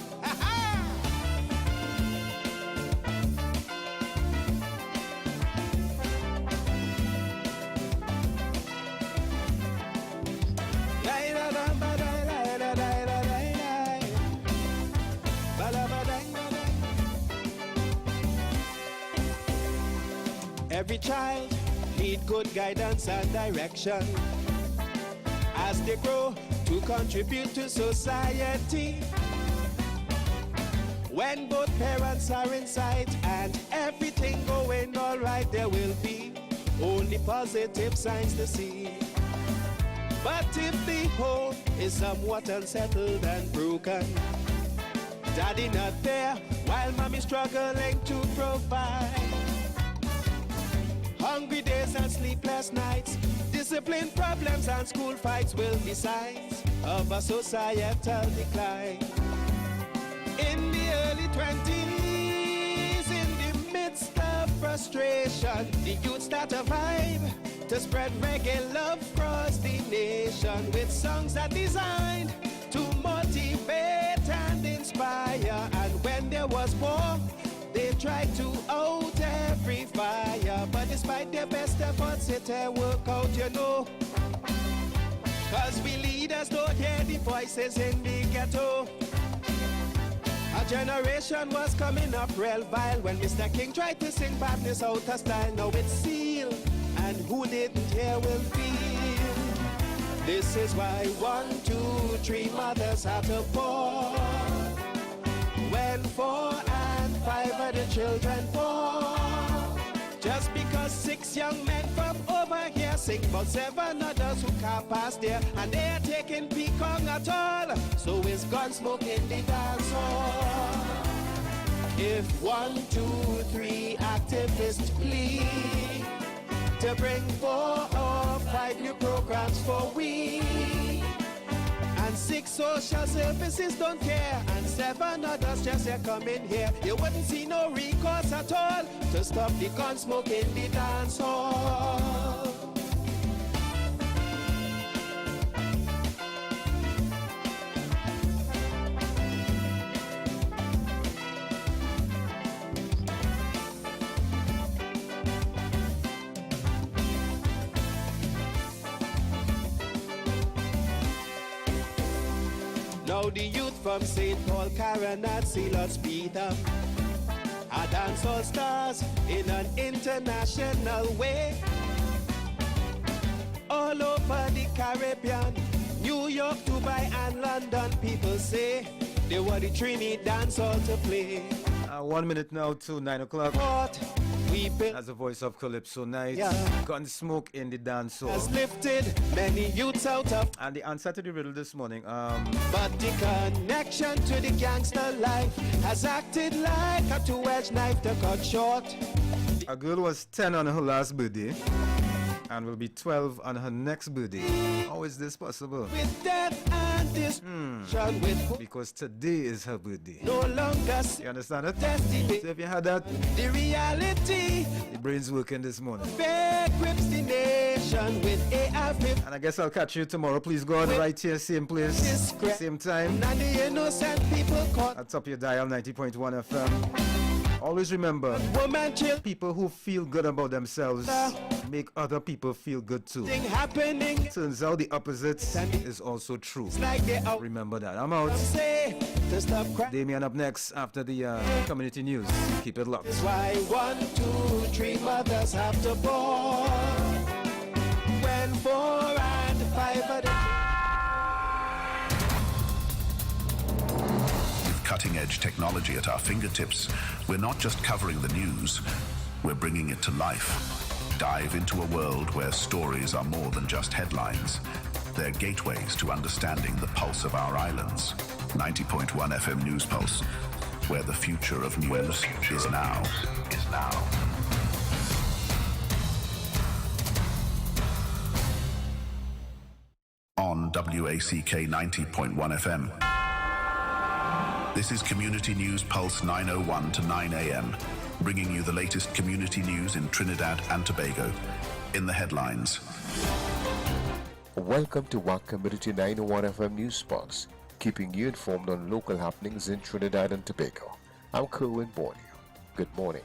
Every child need good guidance and direction as they grow to contribute to society. When both parents are in sight and everything going all right, there will be only positive signs to see. But if the home is somewhat unsettled and broken, daddy not there while mommy struggling to provide, hungry days and sleepless nights, discipline problems and school fights will be signs of a societal decline. In the early 20s, in the midst of frustration, the youth start a vibe to spread reggae love across the nation with songs that designed to motivate and inspire. And when there was war, they tried to out every fire, but despite their best efforts, it didn't work out, you know. Cause we leaders don't hear the voices in the ghetto. A generation was coming up real vile when Mr. King tried to sing badness out of style. Now it's sealed, and who didn't hear will feel. This is why 1, 2, 3 mothers had to born when 4 and 5 of the children born. Just because 6 young men from over here sing about 7 others who can't pass there, and they're taking peacock at all, so it's gun smoke in the dance hall. If 1, 2, 3 activists plead to bring 4 or 5 new programs for we, and 6 social services don't care, and 7 others just come in here, you wouldn't see no recourse at all to stop the gun smoke in the dance hall. Now the youth from St. Paul, Caranat, Ceylon, Peter are dancehall stars in an international way. All over the Caribbean, New York, Dubai, and London, people say they want the Trini dance hall to play. 1 minute now to 9 o'clock. As the voice of Calypso Night, Gunsmoke in the dance hall. Has lifted many youths out of. And the answer to the riddle this morning. But the connection to the gangster life has acted like a two-edged knife to cut short. A girl was 10 on her last birthday and will be 12 on her next birthday. How is this possible? With death and destruction, with because today is her birthday. No longer you understand it? Destiny. So if you had that, the reality, the brain's working this morning. Fake grips the nation with AFP. And I guess I'll catch you tomorrow. Please go on right here, same place, same time. And the innocent people caught. At top your dial 90.1 FM. Always remember, people who feel good about themselves make other people feel good too. Turns out the opposite is also true. Remember that. I'm out. Damien up next after the community news. Keep it locked. That's why 1, 2, 3 mothers have to born. When 4 and 5 are the Cutting-edge technology at our fingertips, we're not just covering the news, we're bringing it to life. Dive into a world where stories are more than just headlines. They're gateways to understanding the pulse of our islands. 90.1 FM News Pulse, where the future of news is now. On WACK 90.1 FM. This is Community News Pulse 9:01 to 9 a.m., bringing you the latest community news in Trinidad and Tobago. In the headlines. Welcome to Wack Community 901 FM News Pulse, keeping you informed on local happenings in Trinidad and Tobago. I'm Kerwin Borneo. Good morning.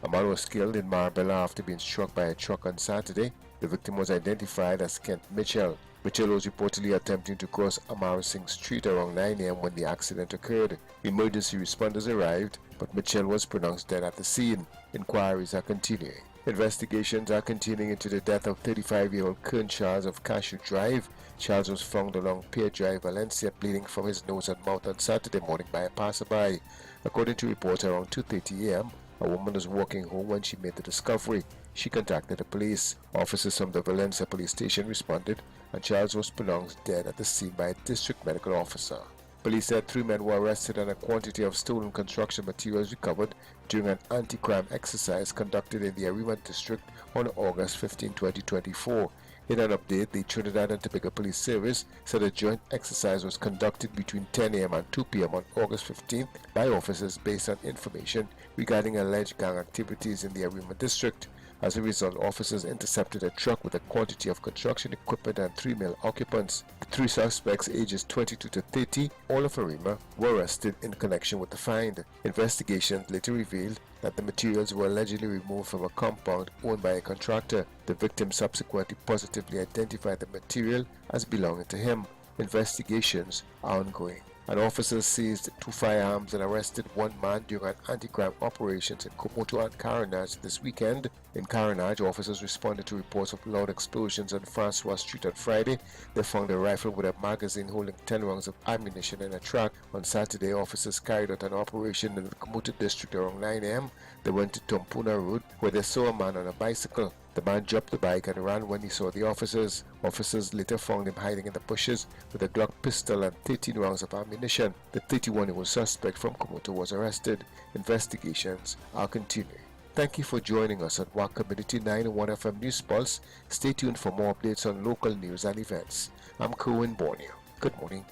A man was killed in Marbella after being struck by a truck on Saturday. The victim was identified as Kent Mitchell. Mitchell was reportedly attempting to cross Amarising Street around 9 a.m. when the accident occurred. Emergency responders arrived, but Mitchell was pronounced dead at the scene. Inquiries are continuing. Investigations are continuing into the death of 35-year-old Kern Charles of Cashew Drive. Charles was found along Pier Drive, Valencia, bleeding from his nose and mouth on Saturday morning by a passerby. According to reports, around 2:30 a.m., a woman was walking home when she made the discovery. She contacted the police. Officers from the Valencia police station responded, and Charles was pronounced dead at the scene by a district medical officer. Police said 3 men were arrested and a quantity of stolen construction materials recovered during an anti-crime exercise conducted in the Ariman district on August 15, 2024. In an update, the Trinidad and Tobago Police Service said a joint exercise was conducted between 10 a.m. and 2 p.m. on August 15th by officers based on information regarding alleged gang activities in the Ariman district. As a result, officers intercepted a truck with a quantity of construction equipment and 3 male occupants. The 3 suspects, ages 22 to 30, all of Arima, were arrested in connection with the find. Investigations later revealed that the materials were allegedly removed from a compound owned by a contractor. The victim subsequently positively identified the material as belonging to him. Investigations are ongoing. And officers seized 2 firearms and arrested 1 man during an anti-crime operations in Komoto and Carenage this weekend. In Carenage, officers responded to reports of loud explosions on Francois Street on Friday. They found a rifle with a magazine holding 10 rounds of ammunition in a truck. On Saturday, officers carried out an operation in the Komoto district around 9 a.m. They went to Tompuna Road, where they saw a man on a bicycle. The man dropped the bike and ran when he saw the officers. Officers later found him hiding in the bushes with a Glock pistol and 13 rounds of ammunition. The 31-year-old suspect from Komoto was arrested. Investigations are continuing. Thank you for joining us on Wack Community 901 FM News Pulse. Stay tuned for more updates on local news and events. I'm Kerwin Borneo. Good morning.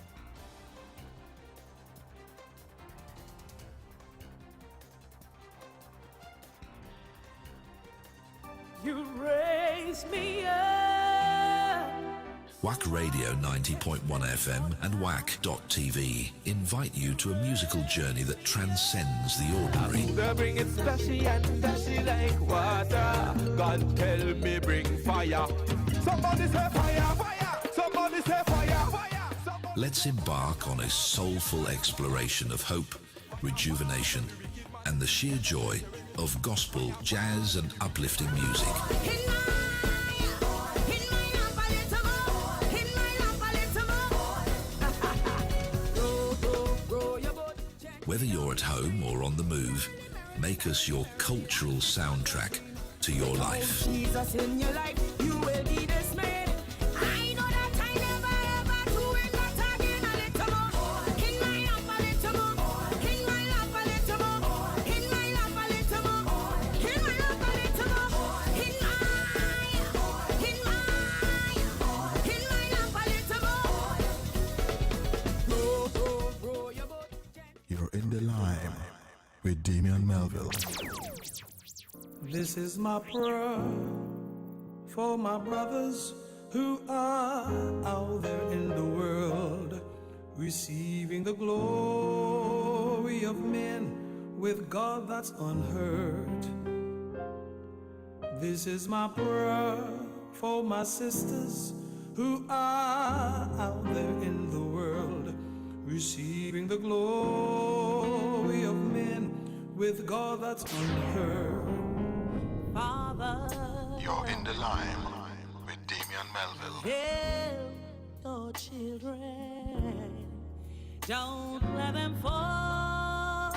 You raise me up. Wack Radio 90.1 FM and Wack.tv invite you to a musical journey that transcends the ordinary. They bring it splashy and dashy like water. God tell me bring fire. Somebody say fire, fire. Somebody say fire, fire. Let's embark on a soulful exploration of hope, rejuvenation, and the sheer joy of gospel, jazz, and uplifting music. Whether you're at home or on the move, make us your cultural soundtrack to your life. Jesus in your life, you will be dismayed. I know that I never ever do it, but again a little more. In my love a little more. In my love a little more. In my love a little more. In my love a little more. In my love a little more. You're in the line with Damian Melville. This is my prayer for my brothers who are out there in the world, receiving the glory of men with God that's unheard. This is my prayer for my sisters who are out there in the world, receiving the glory of men with God that's unheard. Father, You're in the line with Damian Melville. help your children. Don't let them fall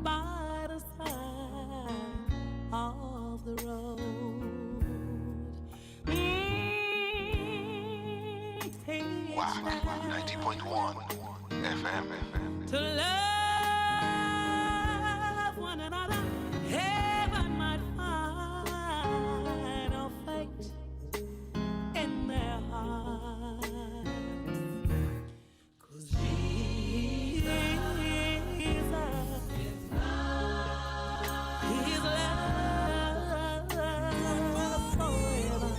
by the side of the road. Wack 90.1 FM. To love one another, heaven might find a fate in their hearts. 'Cause Jesus is love. He's love forever.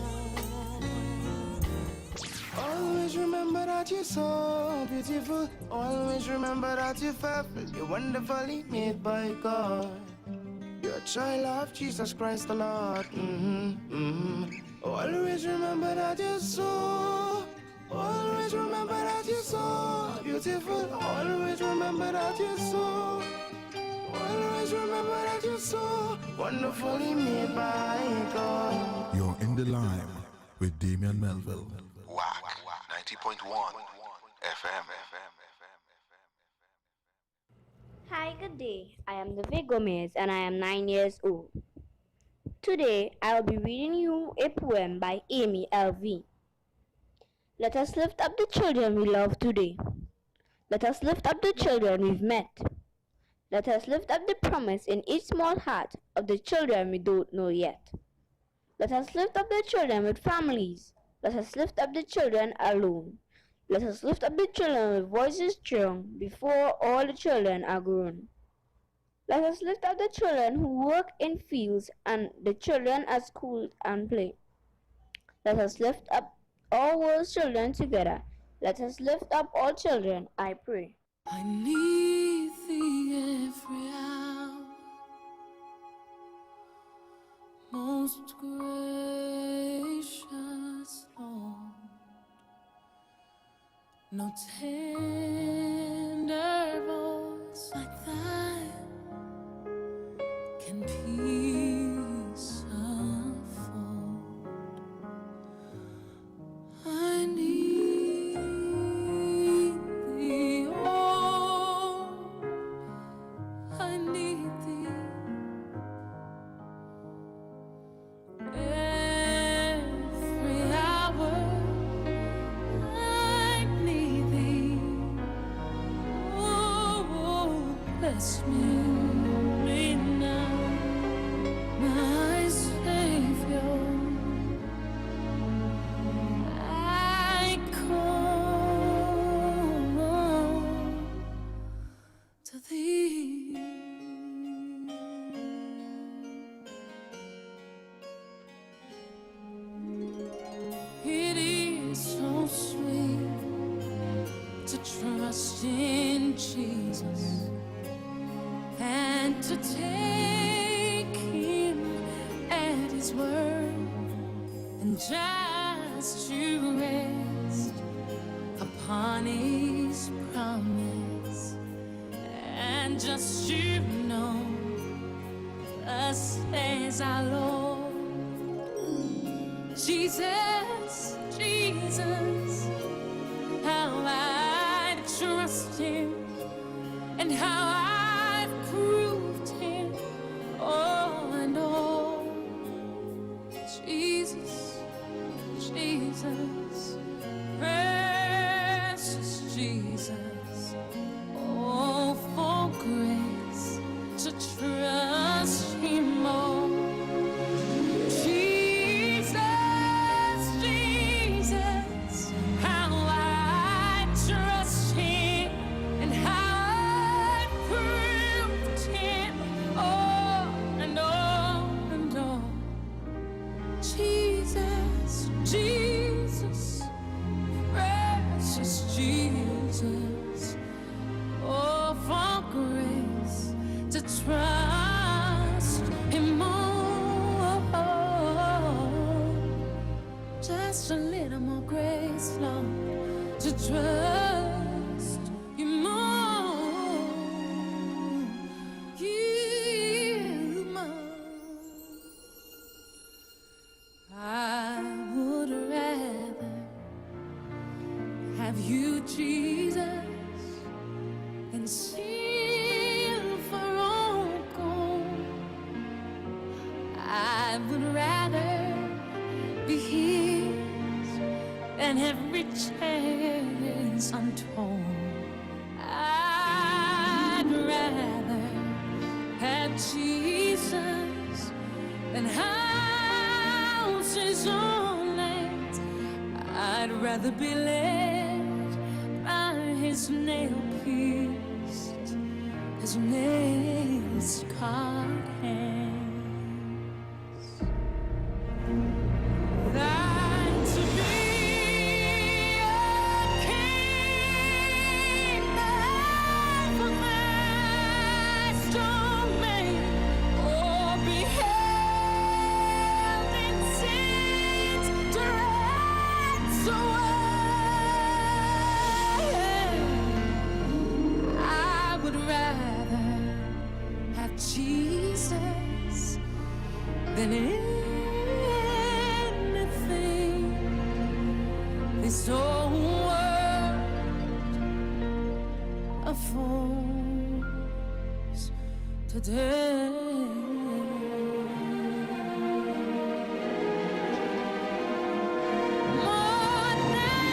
Always remember that you're so beautiful. Always remember that you're fearfully, wonderfully made by God. You're a child of Jesus Christ the Lord. Always remember that you're so. Always remember that you're so beautiful. Always remember that you're so. Always remember that you're so wonderfully made by God. You're in the line with Damian Melville. Wack 90.1 FM. Hi, good day. I am David Gomez and I am 9 years old. Today, I will be reading you a poem by Amy L.V. Let us lift up the children we love today. Let us lift up the children we've met. Let us lift up the promise in each small heart of the children we don't know yet. Let us lift up the children with families. Let us lift up the children alone. Let us lift up the children with voices strong before all the children are grown. Let us lift up the children who work in fields and the children at school and play. Let us lift up all world's children together. Let us lift up all children, I pray. I need thee every hour, most gracious Lord. No tender voice like thine can peace afford. I need thee, oh, I need thee every hour. I need thee, oh, bless me now, my Savior. I call to thee. It is so sweet to trust in Jesus and to take him at his word and just to rest upon his promise and just to know thus says our Lord. Jesus, Jesus, how I trust him and how I've proved him all and all. Jesus, Jesus, precious Jesus, oh, for grace to trust him more. Jesus, Jesus, how I trust him and how I proved him all and all and all. Jesus, Jesus, precious Jesus, oh, for grace to trust him more. Just a little more grace, Lord, to trust you more. You more. I would rather have you, Jesus, than silver or gold. I would rather be his than have riches untold. I'd rather have Jesus than houses on land. I'd rather be led by his nail-pierced, his nail-scarred hands. Than to be a king of a master man, or be held in sin's directs away. I would rather have Jesus than anything this whole world affords today. More than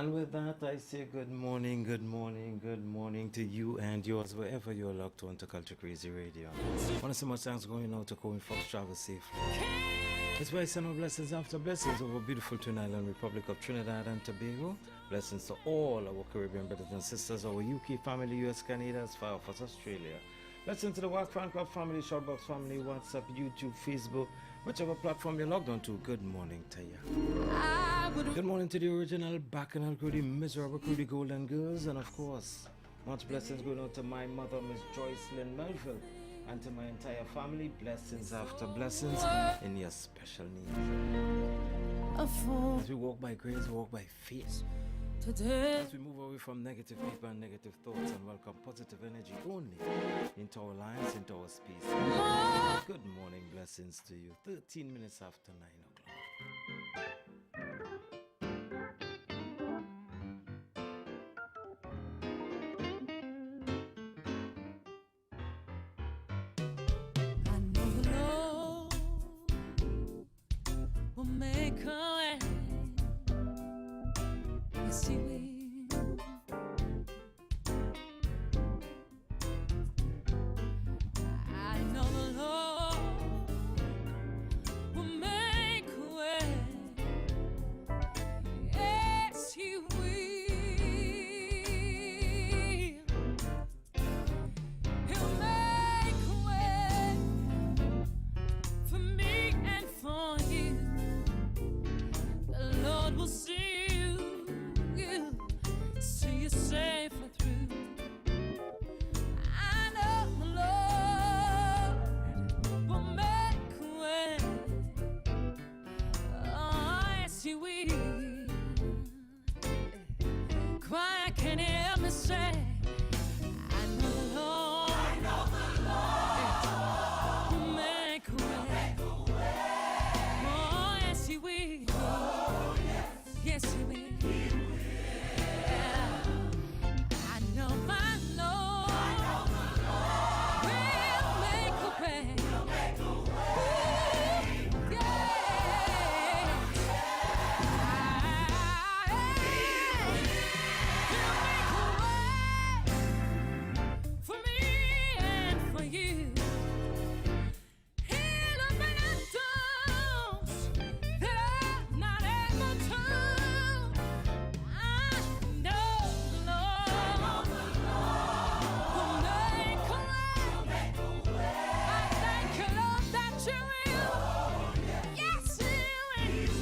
And with that, I say good morning, good morning, good morning to you and yours, wherever you're locked on to Culture Crazy Radio. I want to say much thanks going out to Cohen Fox. Travel safely. That's why I send our blessings after blessings over beautiful Trinidad Island Republic of Trinidad and Tobago. Blessings to all our Caribbean brothers and sisters, our UK family, US, Canada, as far as Australia. Blessings to the Wack Fan Club family, Shortbox family, WhatsApp, YouTube, Facebook, whichever platform you're logged on to. Good morning to you. Good morning to the original Bacchanal crew, the miserable crew, the Golden Girls, and of course, much blessings going out to my mother, Miss Joycelyn Melville, and to my entire family. Blessings after blessings in your special need. As we walk by grace, we walk by faith. As we move away from negative people and negative thoughts and welcome positive energy only into our lives, into our space. Good morning, blessings to you. 13 minutes after 9 o'clock. Make a way. Yes, he will. I know the Lord will make a way. Yes, he will. He'll make a way for me and for you. The Lord will see you cry, can you hear me say, I know the Lord. I know the Lord. Make a way. Oh, yes, He will. Oh, yes, He will. Yeah. I know my Lord. I know the Lord. Will make a way. He'll make a way. Yeah. For me and for you, He'll open up doors that I'm not able to. I know the Lord will make a way. I thank you, Lord, that you will. Yes, you will.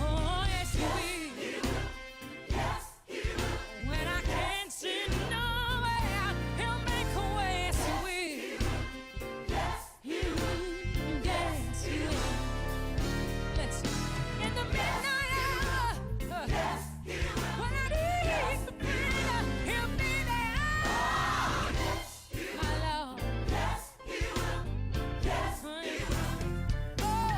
Oh, yes, you will. When I can't see no way out, He'll make a way. Yes, He will. Yes, He will. Yes, He will. Listen, in the midnight hour, yes, He will. When I need the freedom, He'll be there. Yes, He will. My Lord. Yes, He will. Yes, He will. Oh,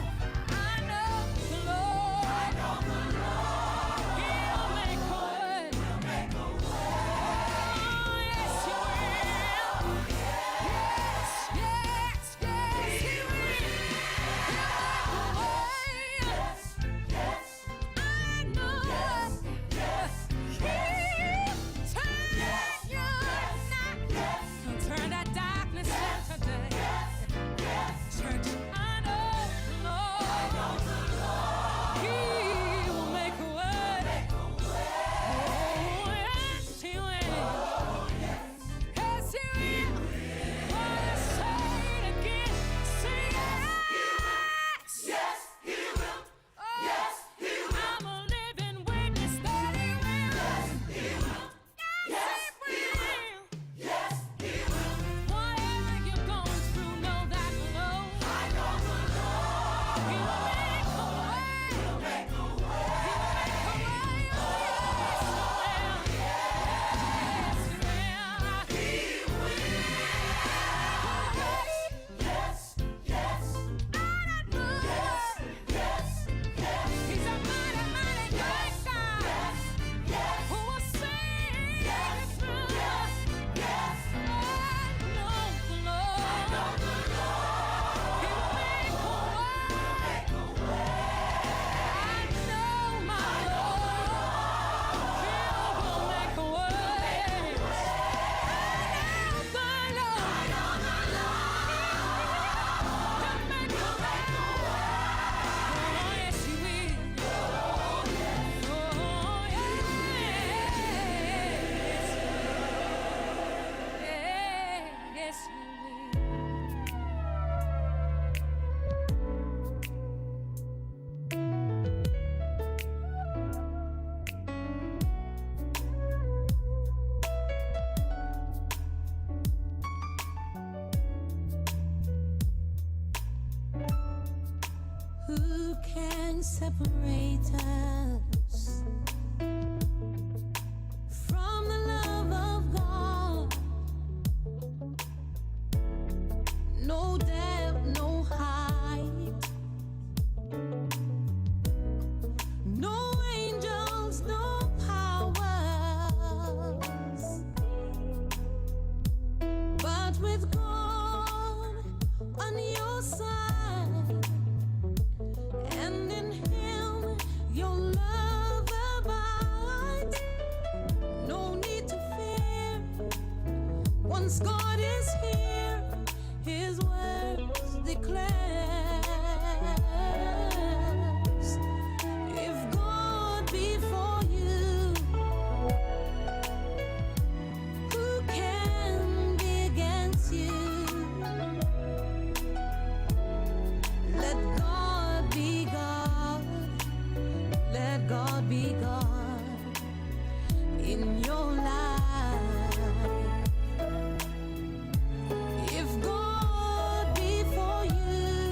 I know the Lord. I know the Lord. He'll make a way. He'll make a way. Oh, yes, He will. Yes, yes, yes, He will. He'll make a way. Yes, yes. I know. Yes, yes. He'll turn that darkness into day. Turn to I know the Lord. He will make a way. Oh, yes, He will. Yes, He will. Oh, let's say it again. Say yes. Yes, He will. Yes, He will. I'm a living witness that He will. Yes, He will. Yes, He will. Yes, He will. Whatever you're going through, know that the Lord. I know the Lord. He will make a way. He'll make a way. He'll make a way. Oh, yes, He will. Yes, He will. Yes, yes. I know. Yes, yes. He's a mighty, mighty great God. Yes, who will see you through. Yes, yes. I know the Lord. I know the Lord. He will make a way. I know my Lord. He will make a way. I know the Lord. I know the Lord. He'll make a way. Oh, yes, He will. Oh, yes. Oh, yes. Yes, He will. Who can separate us from the love of God? No depth, no height, no angels, no powers, but with God on your side, and in Him your love abides. No need to fear. Once God is here, His words declares. If God be for you, who can be against you? Let God be God. Let God be God in your life. If God be for you,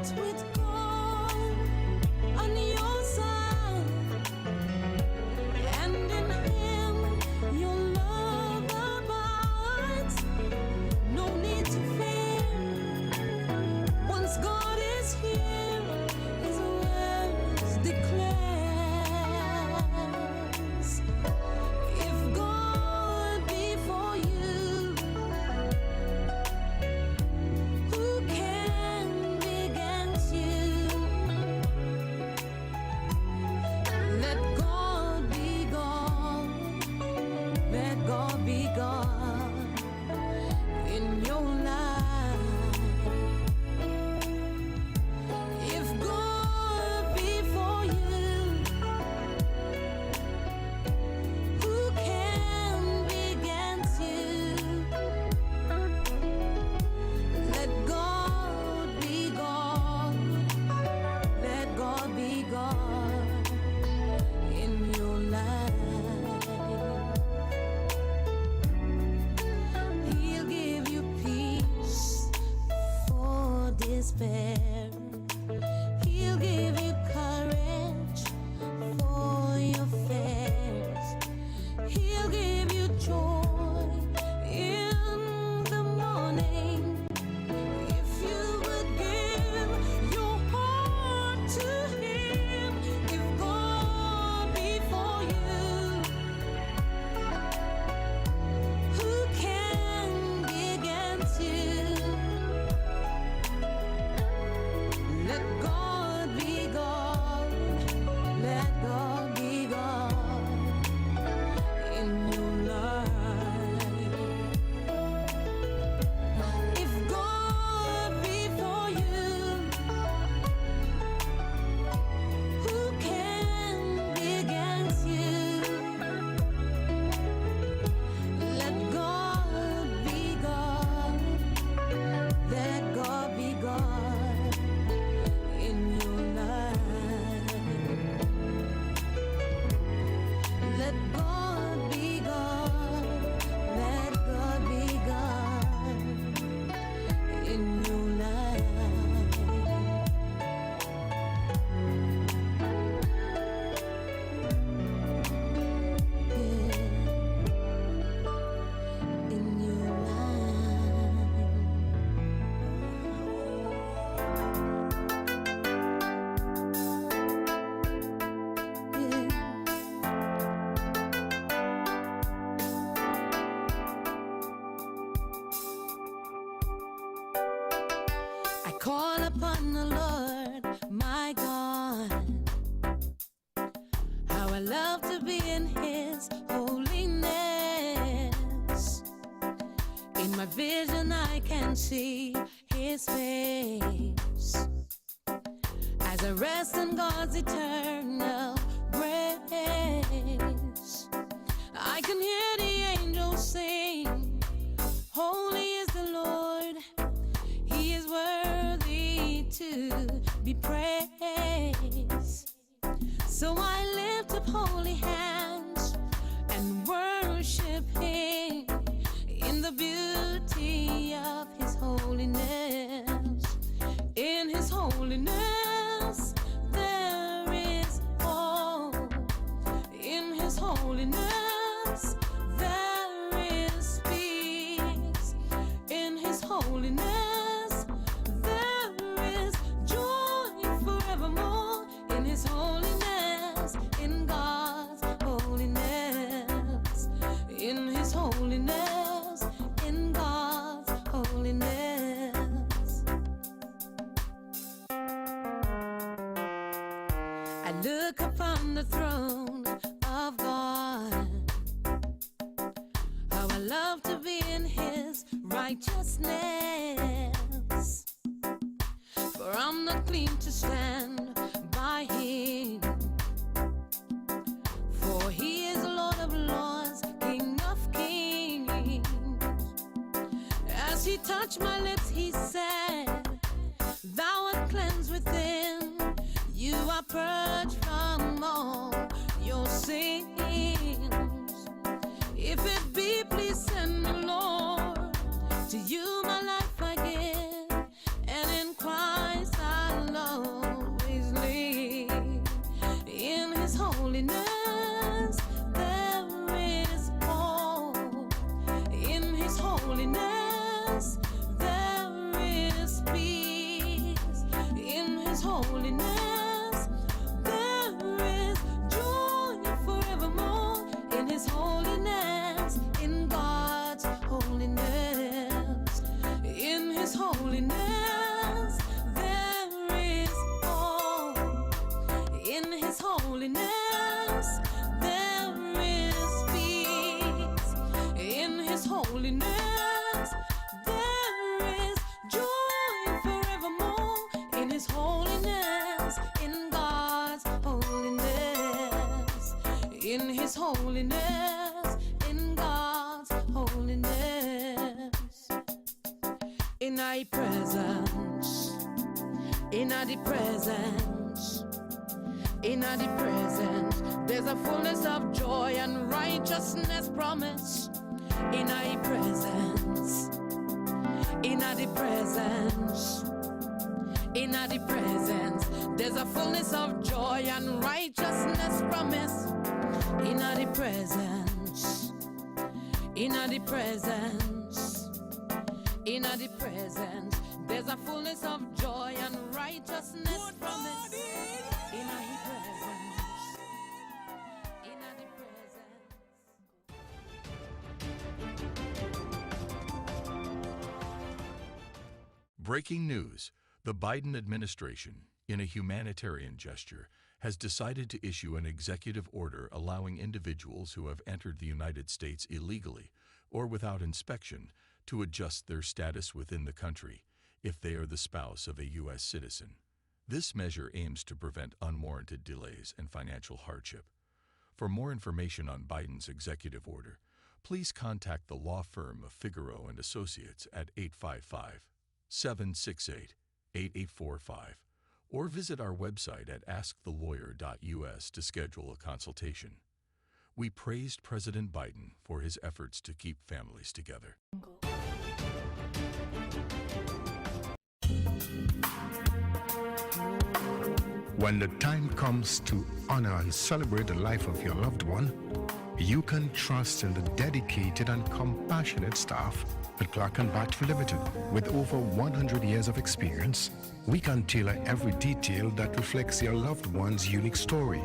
heart with God on your side, and in Him your love abides. No need to fear. Once God is here, His words declares. If God be for you, who can be against you? Let God be God. Let God be God in your life. If God be for you, who can be against you? Let God be God. Let God be God in your life. He'll give you peace for despair. He'll give you courage for your fears. He'll give you joy in the morning. If you would give your heart to Him, if God be for you, who can be against you? Let God be God. Let God be God in your life. If God be for you, who can be against you? Let God be God. Let God be God in your life. Let God be God. Let God be God in your life. In your I call upon the Lord, my God. How I love to be in His holiness. In my vision, I can see His face as I rest in God's eternal grace. I can hear the angels sing, holy is the Lord. He is worthy to be praised. So I lift up holy hands and worship Him in the beauty of His holiness. In His holiness there is hope. In His holiness there is peace. In His holiness there is joy forevermore. In His holiness, in God's holiness. In His holiness, in God's holiness. I look upon the throne of God. How I love to be in His righteousness. For I'm not clean to stand by Him. For He is Lord of lords, King of kings. As He touched my lips, He said, Thou art cleansed within. You are purged from all your sins. If it be pleasing, Lord, to you my life I give, and in Christ I holiness, in God's holiness. In thy presence, in the presence, in the presence, there's a fullness of joy and righteousness promise. In thy presence, in the presence, in the presence, there's a fullness of joy and righteousness promise. In the presence, in the presence, in the presence, there's a fullness of joy and righteousness promise. In the presence, in the Breaking news. The Biden administration, in a humanitarian gesture, has decided to issue an executive order allowing individuals who have entered the United States illegally or without inspection to adjust their status within the country if they are the spouse of a U.S. citizen. This measure aims to prevent unwarranted delays and financial hardship. For more information on Biden's executive order, please contact the law firm of Figaro and Associates at 855-768-8845 or visit our website at askthelawyer.us to schedule a consultation. We praised President Biden for his efforts to keep families together. When the time comes to honor and celebrate the life of your loved one, you can trust in the dedicated and compassionate staff at Clark & Batch Limited. With over 100 years of experience, we can tailor every detail that reflects your loved one's unique story.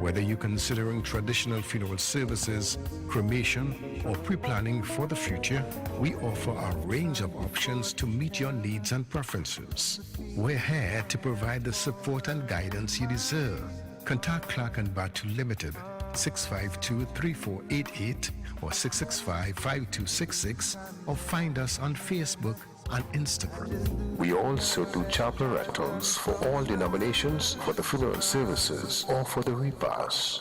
Whether you're considering traditional funeral services, cremation, or pre-planning for the future, we offer a range of options to meet your needs and preferences. We're here to provide the support and guidance you deserve. Contact Clark & Batch Limited, 652-3488 or 665-5266, or find us on Facebook and Instagram. We also do chapel rentals for all denominations, for the funeral services, or for the repast.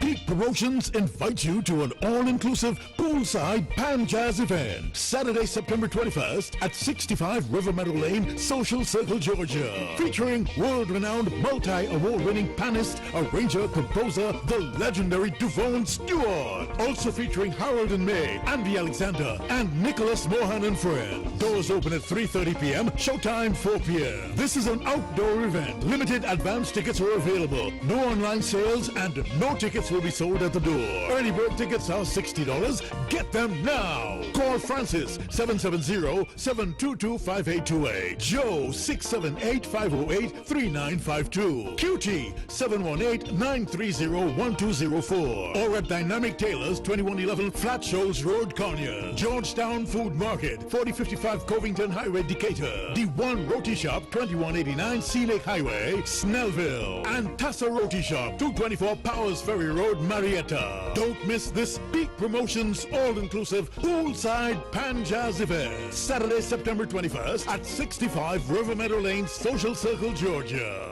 Peak Promotions invite you to an all-inclusive poolside pan jazz event Saturday, September 21st at 65 River Meadow Lane, Social Circle, Georgia, featuring world-renowned multi-award-winning pianist, arranger, composer, the legendary Duvone Stewart. Also featuring Harold and May, Andy Alexander, and Nicholas Mohan and Friends. Doors open at 3:30 p.m. Showtime 4 p.m. This is an outdoor event. Limited advance tickets are available. No online sales and no tickets will be sold at the door. Early bird tickets are $60. Get them now. Call Francis 770-722-5828. Joe 678-508-3952. QT 718-930-1204. Or at Dynamic Tailors 2111 Flat Shoals Road, Conyers. Georgetown Food Market 4055 Covington Highway, Decatur. The One Roti Shop 2189 Sea Lake Highway, Snellville. And Tassa Roti Shop 224 Powers Ferry Road, Marietta. Don't miss this Peak Promotions all-inclusive poolside pan jazz event Saturday, September 21st at 65 River Meadow Lane, Social Circle, Georgia.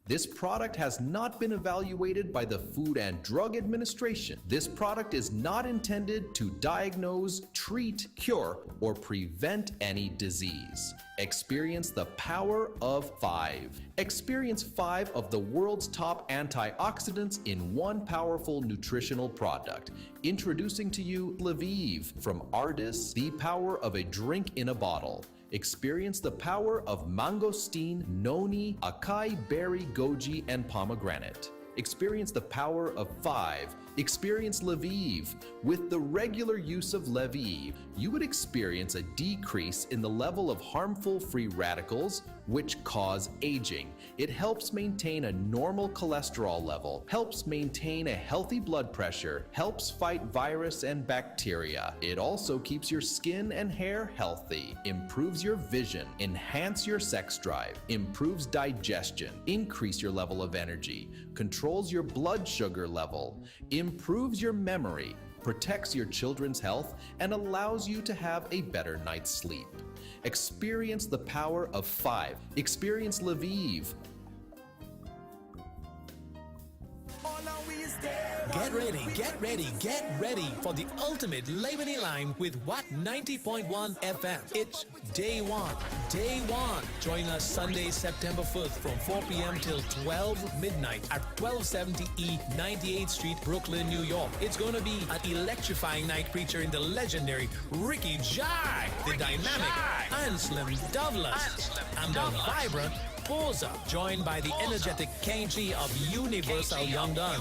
This product has not been evaluated by the Food and Drug Administration. This product is not intended to diagnose, treat, cure, or prevent any disease. Experience the power of 5. Experience 5 of the world's top antioxidants in one powerful nutritional product. Introducing to you Lviv from Ardis, the power of a drink in a bottle. Experience the power of mangosteen, noni, acai berry, goji, and pomegranate. Experience the power of 5. Experience Lviv. With the regular use of Lviv, you would experience a decrease in the level of harmful free radicals, which cause aging. It helps maintain a normal cholesterol level, helps maintain a healthy blood pressure, helps fight virus and bacteria. It also keeps your skin and hair healthy, improves your vision, enhance your sex drive, improves digestion, increase your level of energy, controls your blood sugar level, improves your memory, protects your children's health, and allows you to have a better night's sleep. Experience the power of 5. Experience Lviv. Get ready for the ultimate Lebanese line with Wack 90.1 FM. It's Day One. Day One. Join us Sunday, September 5th from 4 p.m. till 12 midnight at 1270 E 98th Street, Brooklyn, New York. It's going to be an electrifying night preacher in the legendary Ricky Jai, the dynamic Anselm Douglas, and the vibrant Posa, joined by the energetic Kenji of Universal Young Gun.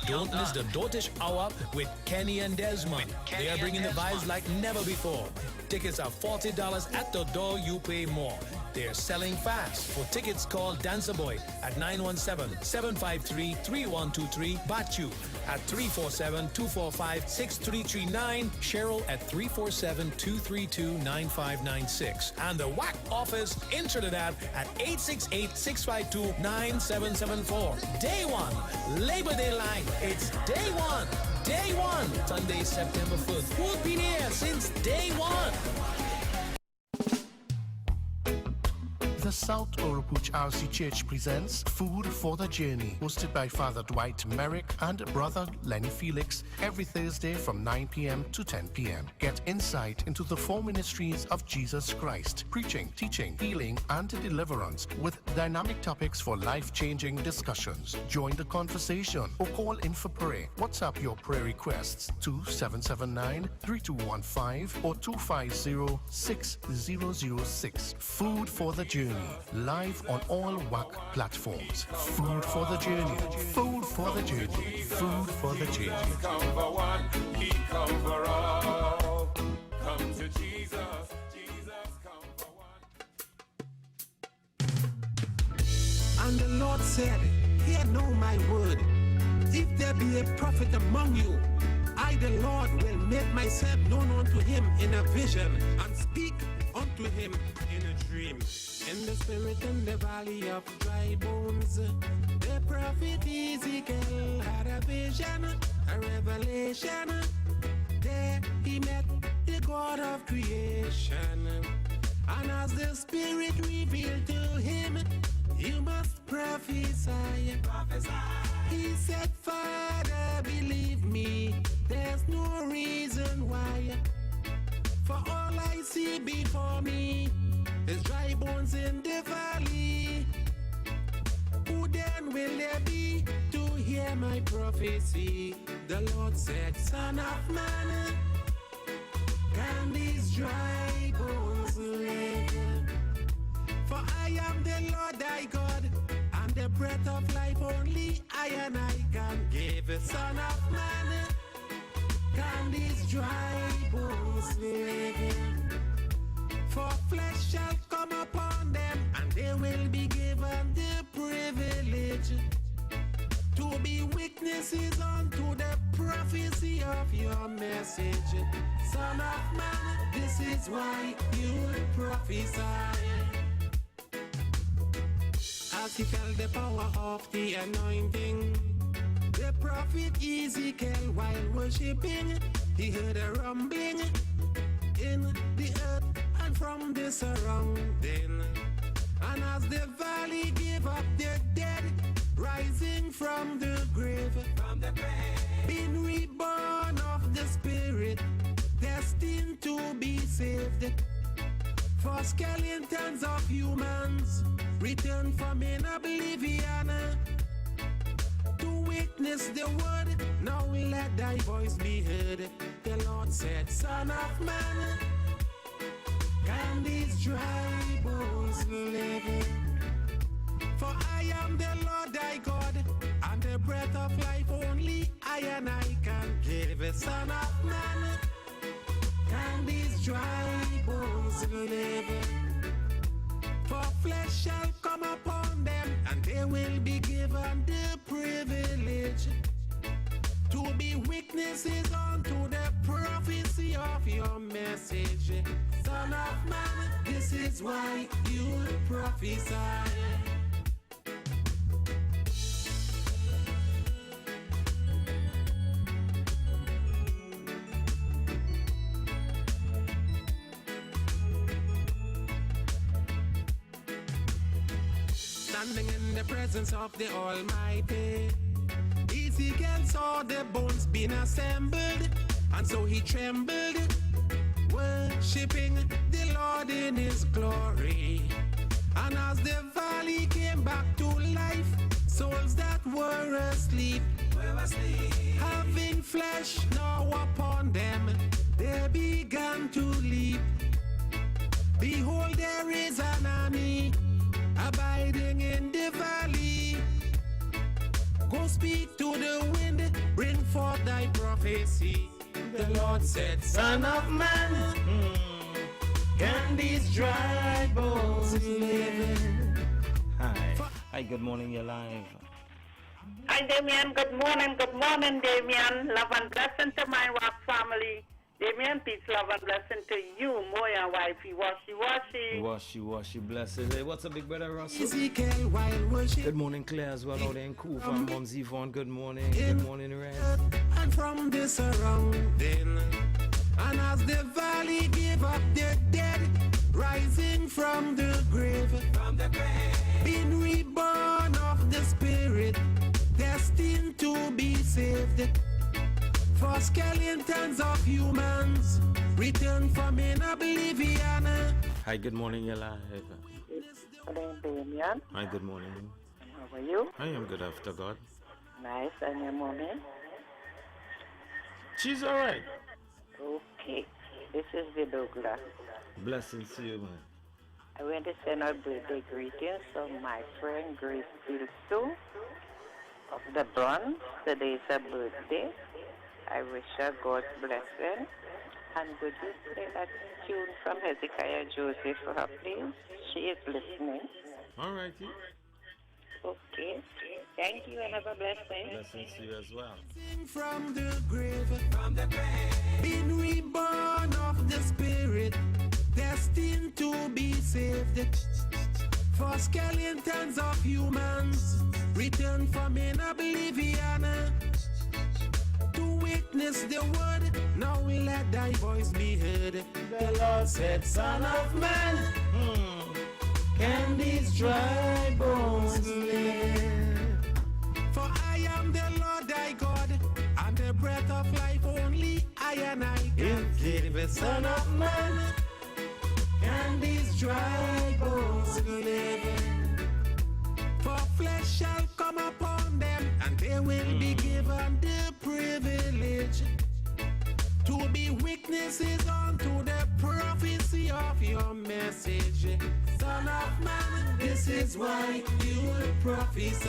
Don't miss the Dotish Hour with Kenny and Desmond. They are bringing the vibes like never before. Tickets are $40 at the door, you pay more. They're selling fast. For tickets, call Dancer Boy at 917-753-3123, Batu at 347-245-6339, Cheryl at 347-232-9596, and the Wack office in Trinidad at 868-652-9774. Day One, Labor Day line. It's Day One. Day One, Sunday, September 5th. Who's been here since Day One? The South Oropuch RC Church presents Food for the Journey, hosted by Father Dwight Merrick and Brother Lenny Felix, every Thursday from 9 p.m. to 10 p.m. Get insight into the 4 ministries of Jesus Christ, preaching, teaching, healing, and deliverance, with dynamic topics for life-changing discussions. Join the conversation or call in for prayer. WhatsApp your prayer requests to 779-3215 or 250-6006. Food for the Journey. Live on all Wack platforms. Food for the journey. Food for the journey. Food for the journey. Come for one, he come for all. Come to Jesus, Jesus come for one. And the Lord said, hear now my word. If there be a prophet among you, I the Lord will make myself known unto him in a vision and speak unto him in a dream. In the spirit in the valley of dry bones, the prophet Ezekiel had a vision, a revelation. There he met the God of creation. And as the spirit revealed to him, you must prophesy. He said, Father, believe me, there's no reason why. For all I see before me is dry bones in the valley. Who then will there be to hear my prophecy? The Lord said, Son of man, can these dry bones live? For I am the Lord thy God, and the breath of life only I and I can give. Son of man, can these dry bones live? For flesh shall come upon them, and they will be given the privilege to be witnesses unto the prophecy of your message. Son of man, this is why you prophesy. As he felt the power of the anointing, the prophet Ezekiel, while worshipping, he heard a rumbling in the earth and from the surrounding. And as the valley gave up the dead, rising from the grave, being reborn of the Spirit, destined to be saved. For skeletons of humans return from in oblivion to witness the word. Now let thy voice be heard. The Lord said, Son of man, can these dry bones live? For I am the Lord thy God, and the breath of life only I and I can give. Son of man, can these dry bones live? For flesh shall come upon them, and they will be given the privilege to be witnesses unto the prophecy of your message. Son of man, this is why you prophesy. Standing in the presence of the Almighty, Ezekiel saw the bones being assembled, and so he trembled, worshipping the Lord in his glory. And as the valley came back to life, souls that were asleep, having flesh now upon them, they began to leap. Behold, there is an army abiding in the valley. Go speak to the wind, bring forth thy prophecy. The Lord said, Son of man, can these dry bones live? Hi, good morning, you're live. Hi, Damien. Good morning, Damien. Love and blessing to my Wack family. Damien, peace, love and blessing to you, Moya, wifey, Washy, blessed. Hey, what's up, big brother Russell? Ezekiel, while worship. Good morning, Claire, as well, out there in Couva. Mom's Yvonne, good morning. Good morning, Red. And from the surrounding, and as the valley gave up the dead, rising from the grave, being reborn of the Spirit, destined to be saved. For skeletons of humans return from in oblivion. Hi, good morning, you're live. Good morning, Damien. Hi, good morning. How are you? I am good after God. Nice, and your mommy? She's alright. Okay, this is the Douglas. Blessings to you, man. I want to send out birthday greetings from my friend Grace Pilsu of the Bronx. Today is her birthday. I wish her God's blessing. And would you play that tune from Hezekiah Joseph for her, please? She is listening. All righty. Okay. Thank you and have a blessed day. Blessings to you as well. From the grave, being reborn of the Spirit, destined to be saved. For skeletons of humans return from in oblivion. To witness the word, now we let thy voice be heard. The Lord said, Son of man, can these dry bones live? For I am the Lord thy God, and the breath of life only I and I can give. Son of man, can these dry bones live? For flesh shall come upon them, and they will be given the privilege to be witnesses unto the prophecy of your message. Son of man, this is why you will prophesy.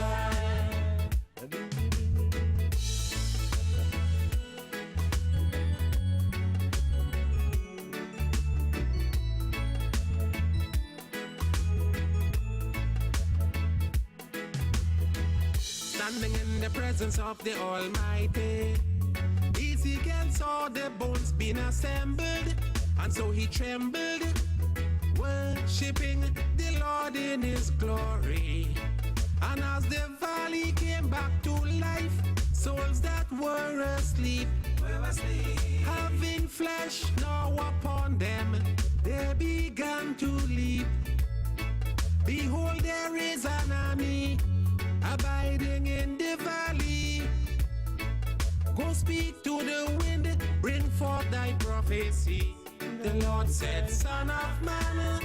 Standing in the presence of the Almighty, Ezekiel saw the bones being assembled, and so he trembled, worshipping the Lord in his glory. And as the valley came back to life, souls that were asleep, having flesh now upon them, they began to leap. Behold, there is an army abiding in the valley. Go speak to the wind, bring forth thy prophecy. The Lord said, Son of man,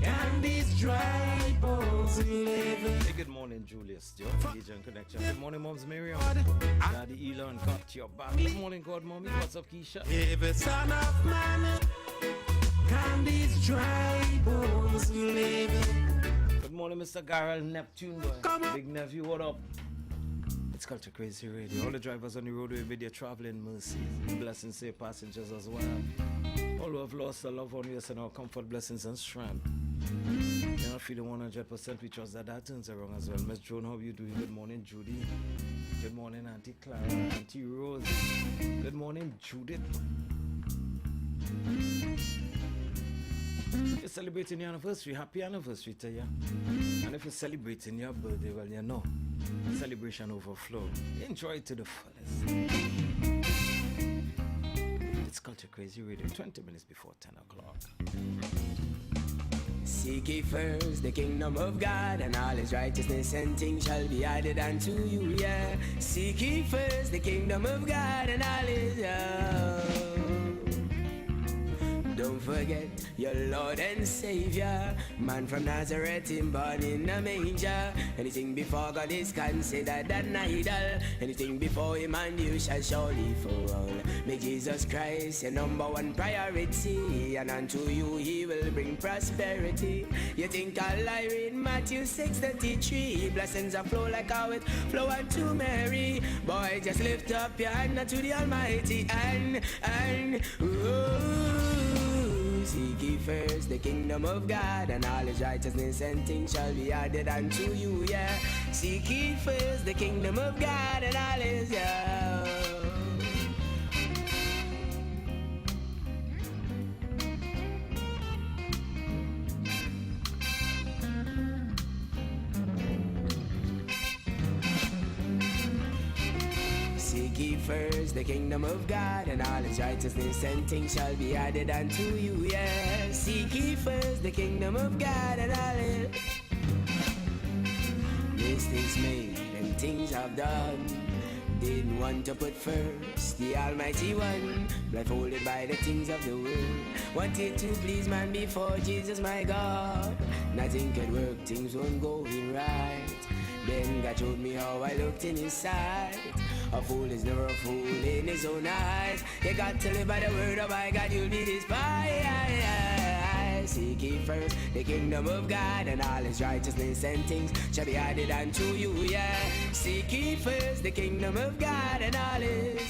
can these dry bones live? Hey, good morning, Julius. Your Legion Connection. Good morning, Moms Miriam. Daddy Elon got your back. Good morning, God, Mommy. What's up, Keisha? Son of man, can these dry bones live? Good morning, Mr. Garrel Neptune boy. Big nephew, what up? It's Culture Crazy Radio. All the drivers on the roadway with their traveling mercies. Blessings to your passengers as well. All who have lost a loved one, we send our comfort, blessings, and strength. You're not feeling 100%, we trust that turns around as well. Miss Joan, how you doing? Good morning, Judy. Good morning, Auntie Clara, Auntie Rose. Good morning, Judith. If you're celebrating your anniversary, happy anniversary to you. And if you're celebrating your birthday, well, you know, celebration overflow. Enjoy it to the fullest. It's Culture Crazy Radio, 20 minutes before 10 o'clock. Seek ye first the kingdom of God, and all his righteousness and things shall be added unto you, yeah. Seek ye first the kingdom of God, and all his Don't forget your Lord and Savior, man from Nazareth, him born in a manger. Anything before God is considered an idol. Anything before him and you shall surely fall. Make Jesus Christ your number one priority, and unto you he will bring prosperity. You think I'll lie in Matthew 6:33? Blessings are flow like how it flow unto Mary. Boy, just lift up your hand unto the Almighty and seek ye first the kingdom of God, and all his righteousness and things shall be added unto you, yeah. Seek ye first the kingdom of God, and all his, Seek ye first the kingdom of God, and all his righteousness and things shall be added unto you, yeah. Seek ye first the kingdom of God, and all his mistakes made and things I've done. Didn't want to put first the Almighty One, blindfolded by the things of the world. Wanted to please man before Jesus, my God. Nothing could work, things weren't going right. Then God showed me how I looked in his sight. A fool is never a fool in his own eyes. You got to live by the word of my God, you'll be despised. Seek ye first the kingdom of God, and all his righteousness and things shall be added unto you, yeah. Seek ye first the kingdom of God, and all his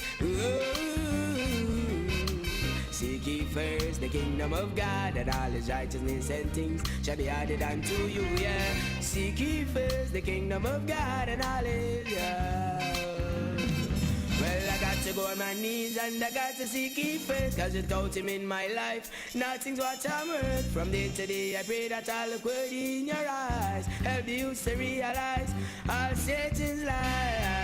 Seek ye first the kingdom of God, and all his righteousness and things shall be added unto you, yeah. Seek ye first the kingdom of God, and all his, Well, I got to go on my knees and I got to seek ye first, cause without him in my life, nothing's what I'm worth. From day to day I pray that I'll look word in your eyes, help you to realize all Satan's lies.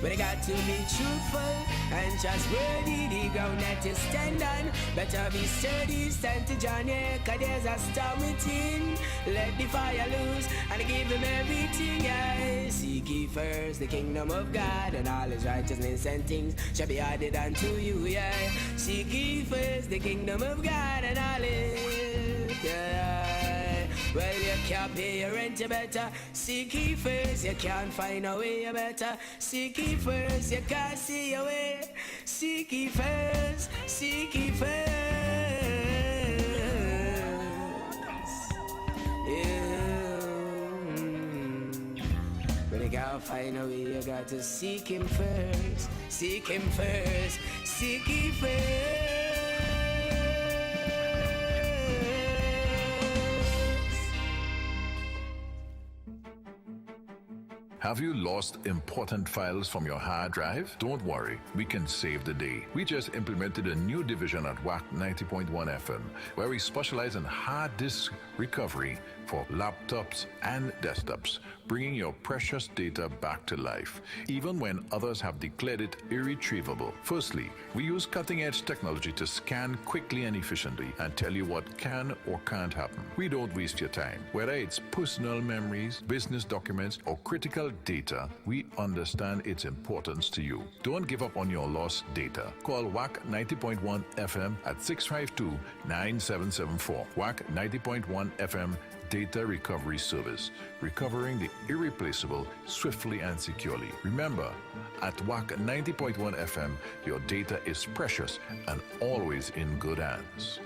But I got to be truthful and trustworthy, the ground that you stand on. Better be sturdy, stand to John, yeah, cause there's a storm within. Let the fire loose and give him everything, yeah. Seek ye first the kingdom of God, and all his righteousness and things shall be added unto you, yeah. Seek ye first the kingdom of God, and all his, yeah. Well, you can't pay your rent, you better seek ye first. You can't find a way, you better seek ye first. You can't see your way, seek ye first, seek ye first. Yeah. But you can't find a way, you got to seek him first. Seek him first, seek ye first. Have you lost important files from your hard drive? Don't worry, we can save the day. We just implemented a new division at Wack 90.1 FM, where we specialize in hard disk recovery for laptops and desktops, bringing your precious data back to life, even when others have declared it irretrievable. Firstly, we use cutting-edge technology to scan quickly and efficiently and tell you what can or can't happen. We don't waste your time. Whether it's personal memories, business documents, or critical data, we understand its importance to you. Don't give up on your lost data. Call Wack 90.1 FM at 652-9774. Wack 90.1 FM Data Recovery Service, recovering the irreplaceable swiftly and securely. Remember, at Wack 90.1 FM, your data is precious and always in good hands.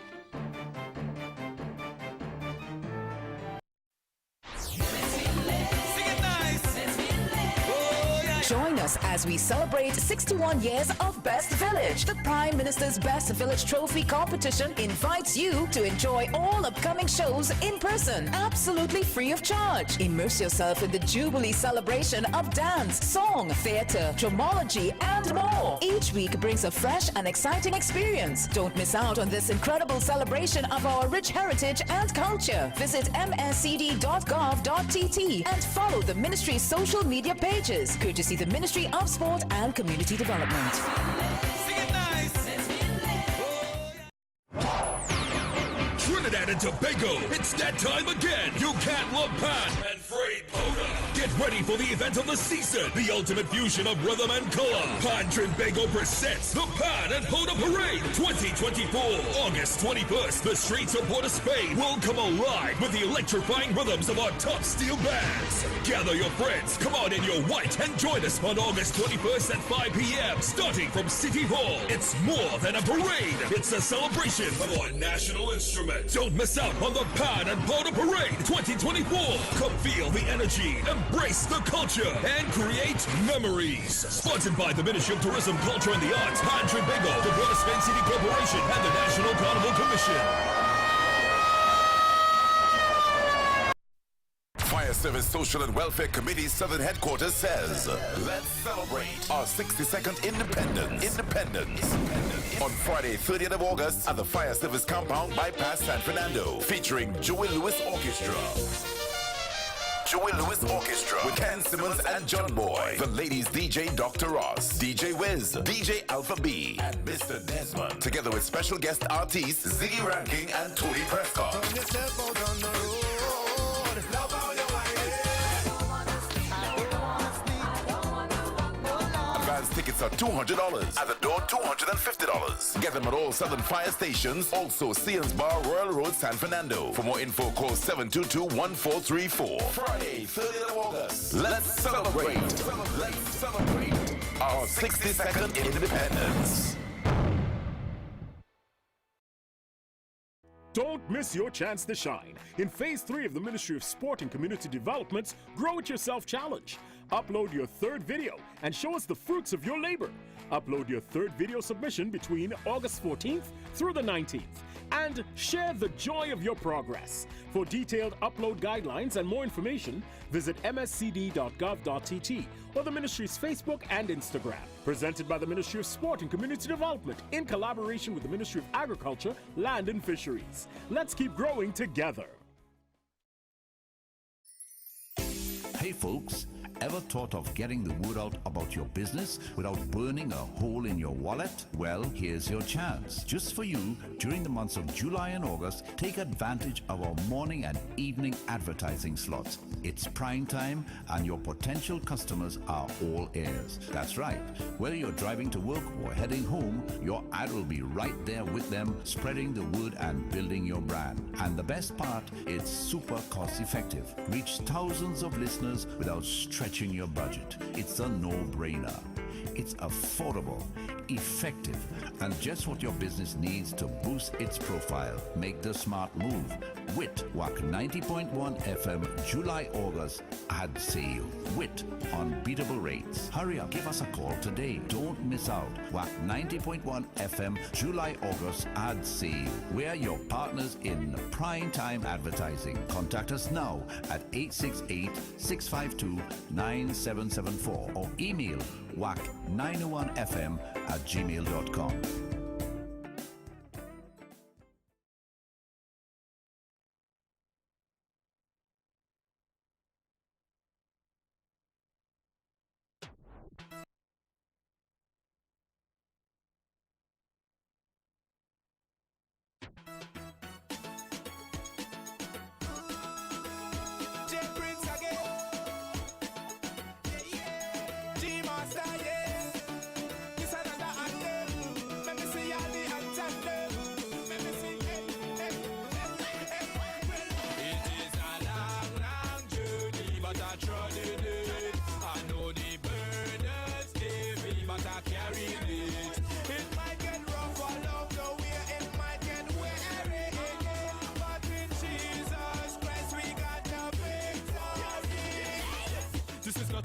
Join us as we celebrate 61 years of Best Village. The Prime Minister's Best Village Trophy competition invites you to enjoy all upcoming shows in person, absolutely free of charge. Immerse yourself in the Jubilee celebration of dance, song, theatre, dramology, and more. Each week brings a fresh and exciting experience. Don't miss out on this incredible celebration of our rich heritage and culture. Visit mscd.gov.tt and follow the ministry's social media pages, courtesy the Ministry of Sport and Community Development. Sing it nice. and Tobago. It's that time again. You can't look pan and Freight Powder. Get ready for the event of the season, the ultimate fusion of rhythm and color. Pan Trinbago presents the Pan and Powder Parade 2024. August 21st, the streets of Port of Spain will come alive with the electrifying rhythms of our top steel bands. Gather your friends, come out in your white, and join us on August 21st at 5 p.m. starting from City Hall. It's more than a parade. It's a celebration of our national instrument. Don't miss out on the Pan and Powder Parade 2024. Come feel the energy, embrace the culture, and create memories. Sponsored by the Ministry of Tourism, Culture, and the Arts, Pan Trinbago, the Port of Spain City Corporation, and the National Carnival Commission. Fire Service Social and Welfare Committee Southern Headquarters says, let's celebrate our 62nd independence. On Friday, 30th of August at the Fire Service Compound bypass San Fernando, featuring Joey Lewis Orchestra. Joey Lewis Orchestra with Ken Simmons and John Boy. The ladies DJ Dr. Ross, DJ Wiz, DJ Alpha B, and Mr. Desmond. Together with special guest artists Ziggy Ranking and Tony Prescott. Advance tickets are $200. At the door, $250. Get them at all Southern Fire stations. Also, Seans Bar, Royal Road, San Fernando. For more info, call 722-1434. Friday, 30th of August. Let's celebrate. Let's celebrate our 62nd independence. Don't miss your chance to shine in Phase 3 of the Ministry of Sport and Community Development's Grow It Yourself Challenge. Upload your third video and show us the fruits of your labor. Upload your third video submission between August 14th through the 19th and share the joy of your progress. For detailed upload guidelines and more information, visit mscd.gov.tt or the Ministry's Facebook and Instagram. Presented by the Ministry of Sport and Community Development in collaboration with the Ministry of Agriculture, Land and Fisheries. Let's keep growing together. Hey folks, ever thought of getting the word out about your business without burning a hole in your wallet? Well, here's your chance. Just for you, during the months of July and August, take advantage of our morning and evening advertising slots. It's prime time and your potential customers are all ears. That's right. Whether you're driving to work or heading home, your ad will be right there with them, spreading the word and building your brand. And the best part, it's super cost effective. Reach thousands of listeners without stretching your budget. It's a no-brainer. It's affordable, effective, and just what your business needs to boost its profile. Make the smart move. WIT, Wack 90.1 FM, July-August ad sale. WIT, unbeatable rates. Hurry up, give us a call today. Don't miss out. Wack 90.1 FM, July-August ad sale. We're your partners in prime time advertising. Contact us now at 868-652-9774 or email wack901fm@gmail.com.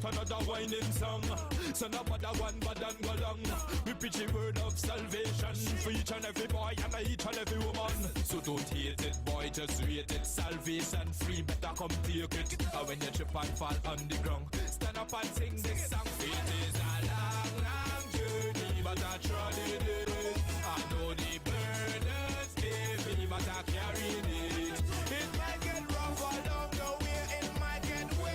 Another whining song, so no other one but and go long. We preach the word of salvation for each and every boy and each and every woman. So don't hate it, boy, just rate it. Salvation free, better come take it. And when you trip and fall on the ground, stand up and sing this song. It is a long, long journey, but I trod it. I know the burdens heavy, but I carried it. It might get rough along the way, it might get weary.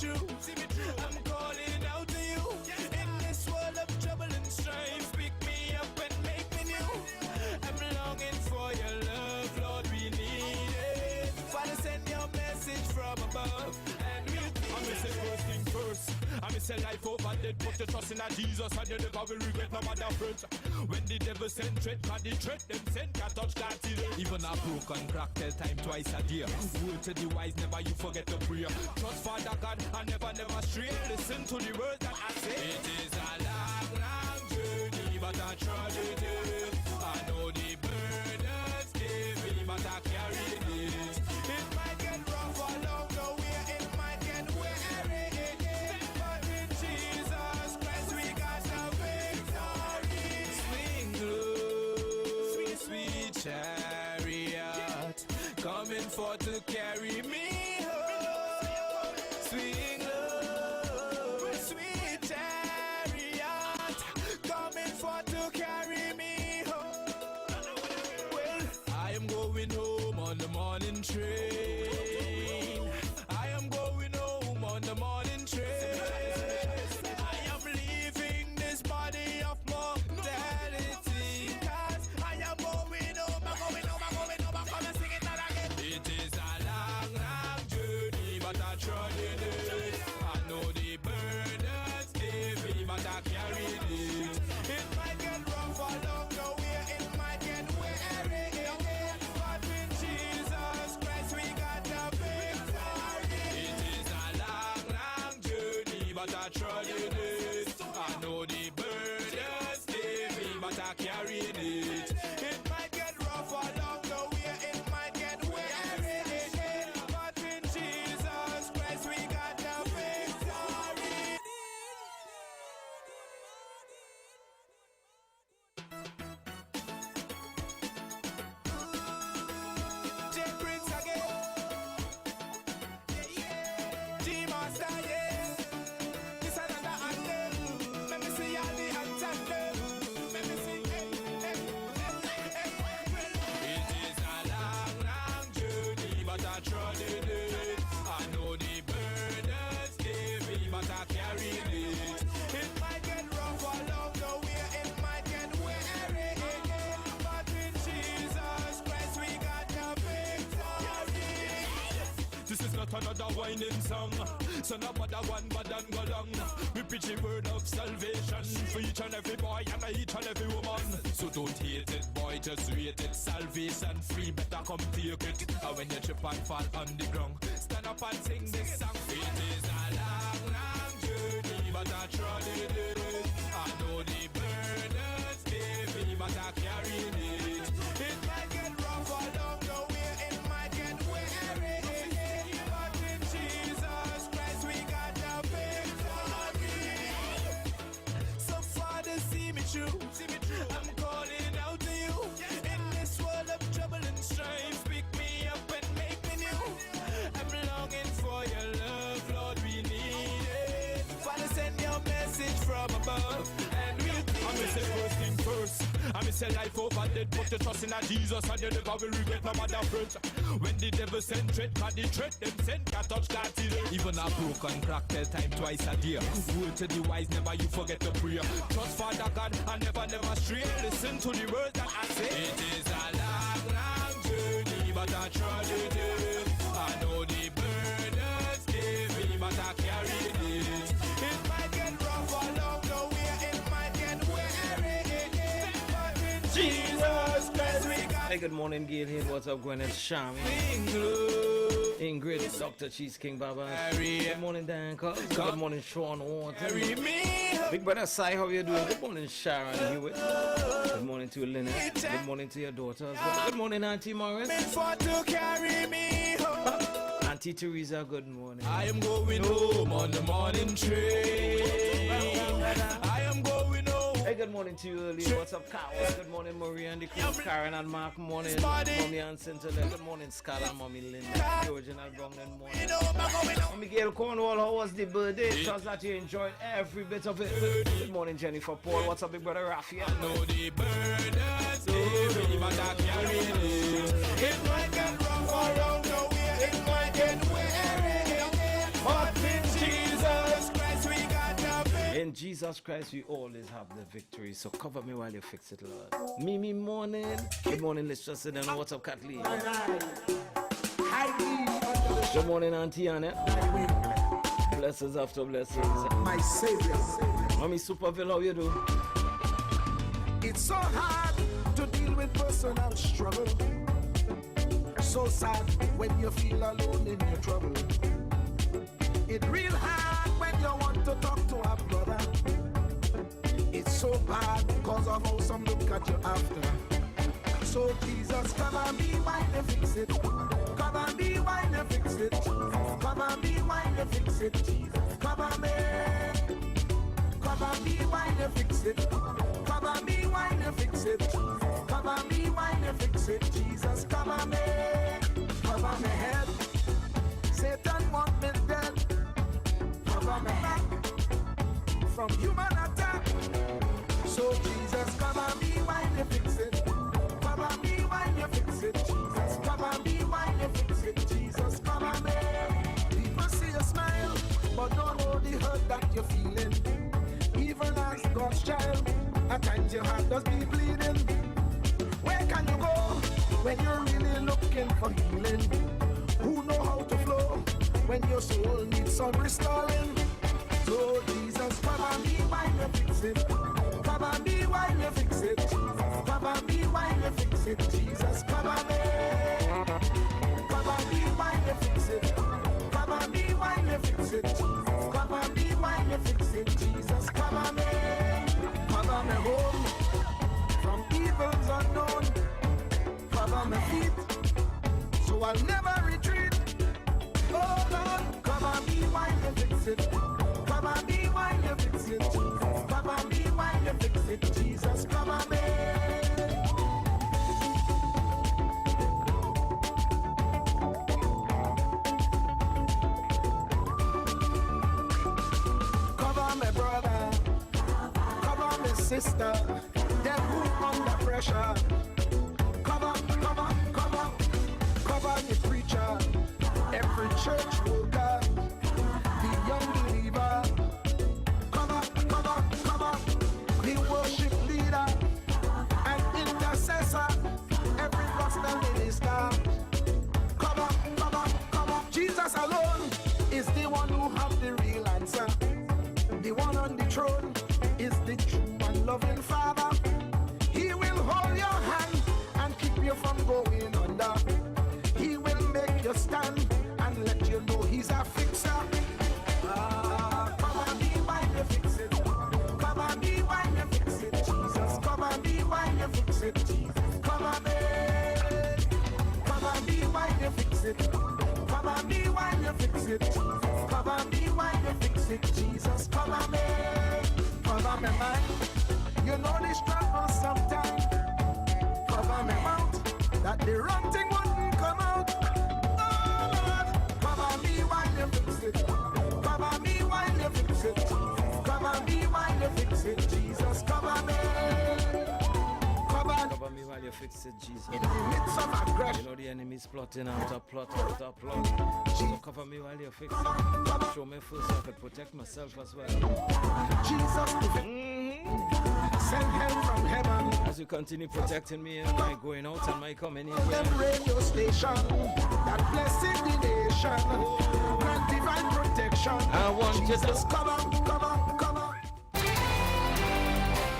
I'm calling out to you. say life over dead, put your trust in a Jesus and you never will regret no matter friends. When the devil send threat, cause the threat them send can't touch that till. Even a broken crack tell time twice a day. Word to the wise, never you forget to pray. Trust Father God and never stray. Listen to the words that I say. It is a long journey, but I trust it. I know the burdens heavy, but I carry it. It might get rough along the way, it might get weary, but in Jesus Christ we got the victory. Swing low, sweet chariot, coming for to carry me home. Swing low, sweet chariot, coming for to carry me home. Well, I am going home on the morning train. I am going home on the morning train. I am leaving this body of mortality. Cause I am going home, I'm going home, I'm going home, I'm gonna sing it out again. It is a long journey, but I trod it. I know the burdens heavy, but I carried it. It might get rough along the way, it might get weary, but in Jesus Christ we got the victory. It is a long journey, but I trod it. I know the burdens heavy, but I carried it. It might get rough along the way, it might get weary, but in Jesus Christ we got the victory. J Prince again. G-Master, yeah. This another anthem. Let me see all the anthem. Let me see. It is a long journey, but I trod it. I know the burdens heavy, but I carried it. It might get rough along the way, it might get weary, but in Jesus Christ we got the victory. This is not another whining song, so no other one but then go long. We preach the word of salvation for each and every boy and each and every woman. So don't hate it, boy, just wait it. Salvation free, better come take it. And when you trip and fall on the ground, stand up and sing this song. It is a long journey, but I trod it. I know the burdens heavy, but I carried it. It might get rough along the way, it might get weary, but in Jesus Christ we got the victory. So Father, see me through. I'm calling out to you. In this world of trouble and strife, pick me up and make me new. I'm longing for your love, Lord, we need it. Father, send your message from above, and we'll be. I'm say first thing first. I'm say life over dead, put your trust in a Jesus, and you never will regret no matter friends. When the devil send threat, cause the threat them send can't touch that till. Even a broken crack tell time twice a day. Word to the wise, never you forget to pray. Trust Father God and never stray. Listen to the words that I say. It is a long journey, but I trod it. I know the burdens heavy, but I carried it. It might get rough along the way, it might get weary, but in Jesus Christ we got. Hey, good morning, Gail here. What's up, Gwyneth Shami? Ingrid, Dr. Cheese King Baba. Good morning, Dan Cox. Good morning, Sean Walton. Big brother Sai, how you doing? Good morning, Sharon Hewitt. Good morning to Lynette. Good morning to your daughter as well. Good morning, Auntie Morris. Auntie Teresa, good morning. I am going home on the morning train. I am going home. Hey, good morning to you, early. What's up, Carl? Good morning, Maria and the crew. Karen and Mark, morning. Mommy and Cynthia. Good morning, Scott and Mommy Linda. Georgian and Brown and morning. Mommy Gail Cornwall, how was the birthday? Trust that you enjoyed every bit of it. Good morning, Jennifer Paul. What's up, big brother Raphael? I know the burdens, baby, but I carry it. It might get rough around the way, it might get weary, but in Jesus Christ we got the victory. In Jesus Christ, we always have the victory. So cover me while you fix it, Lord. Mimi, morning. Good morning, let's just sit down. What's up, Kathleen? Good morning, Auntie Annette. Blessings after blessings. My Savior. Mommy Superville, how you do? It's so hard to deal with personal struggle. So sad when you feel alone in your trouble. It's real hard when you want to talk to a brother. It's so bad because of how some look at you after. So Jesus, cover me while you fix it. Cover me while you fix it. Cover me while you fix it. Jesus, cover me. Cover me while you fix it. Cover me while you fix it. Cover me while you fix it. Jesus, cover me. Cover my head. Satan want me dead. Cover my back from human attack. So Jesus, cover me while you fix it. Cover me while you fix it. Jesus, cover me while you fix it. Jesus, cover me. People see you smile, but don't know the hurt that you're feeling. Even as God's child, at times your heart does be bleeding. Where can you go when you're really looking for healing? Who know how to flow when your soul needs some restoring? So Jesus, cover me while you fix it. Cover me while you fix it. Cover me while you fix it. Jesus, cover me. Cover me while you fix it. Cover me while you fix it. Cover me while you fix it. Jesus, cover me. Cover me home from evils unknown. Cover my feet so I'll never retreat. Oh Lord, cover me while you fix it. Cover me while you fix it. Cover me while you fix it. Jesus, cover me. Cover my brother. Cover my sister. Them who under pressure. Cover the preacher. Every church worker. The young believer. Cover the worship leader and intercessor. Every gospel minister. Cover. Jesus alone is the one who has the real answer. The one on the throne is the true and loving Father. He will hold your hand and keep you from going under. He will make you stand and let you know he's a fixer. Cover me while you fix it. Cover me while you fix it. Jesus, cover me while you fix it. Jesus, cover me. Cover me while you fix it. Cover me while you fix it. Cover me while you fix it. Jesus, cover me. Cover me mind. You know the struggle sometimes. Cover me mouth. That the wrong thing wouldn't come out. Oh Lord, cover me while you fix it. Cover me while you fix it. Cover me while you fix it. Jesus, cover me. Cover me while you fix it, Jesus. In the midst of aggression. You know the enemy's plotting after plot after plot. So cover me while you fix it. Show me first so I can protect myself as well. Jesus, send help from heaven. As you continue protecting me and my going out and my coming in. Them radio station that blessing the nation. Grant divine protection. I want Jesus, you to cover.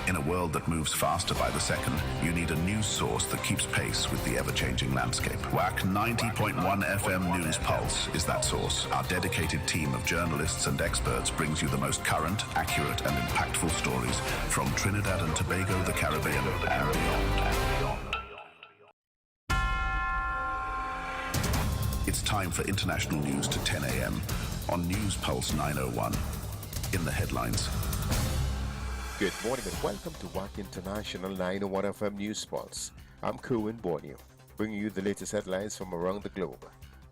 In a world that moves faster by the second, you need a news source that keeps pace with the ever-changing landscape. Wack 90.1 FM News Pulse is that source. Our dedicated team of journalists and experts brings you the most current, accurate, and impactful stories from Trinidad and Tobago, the Caribbean, and beyond. It's time for international news to 10 a.m. on News Pulse 901. In the headlines. Good morning and welcome to Wack International 901 FM News Pulse. I'm Kerwin Borneo, bringing you the latest headlines from around the globe.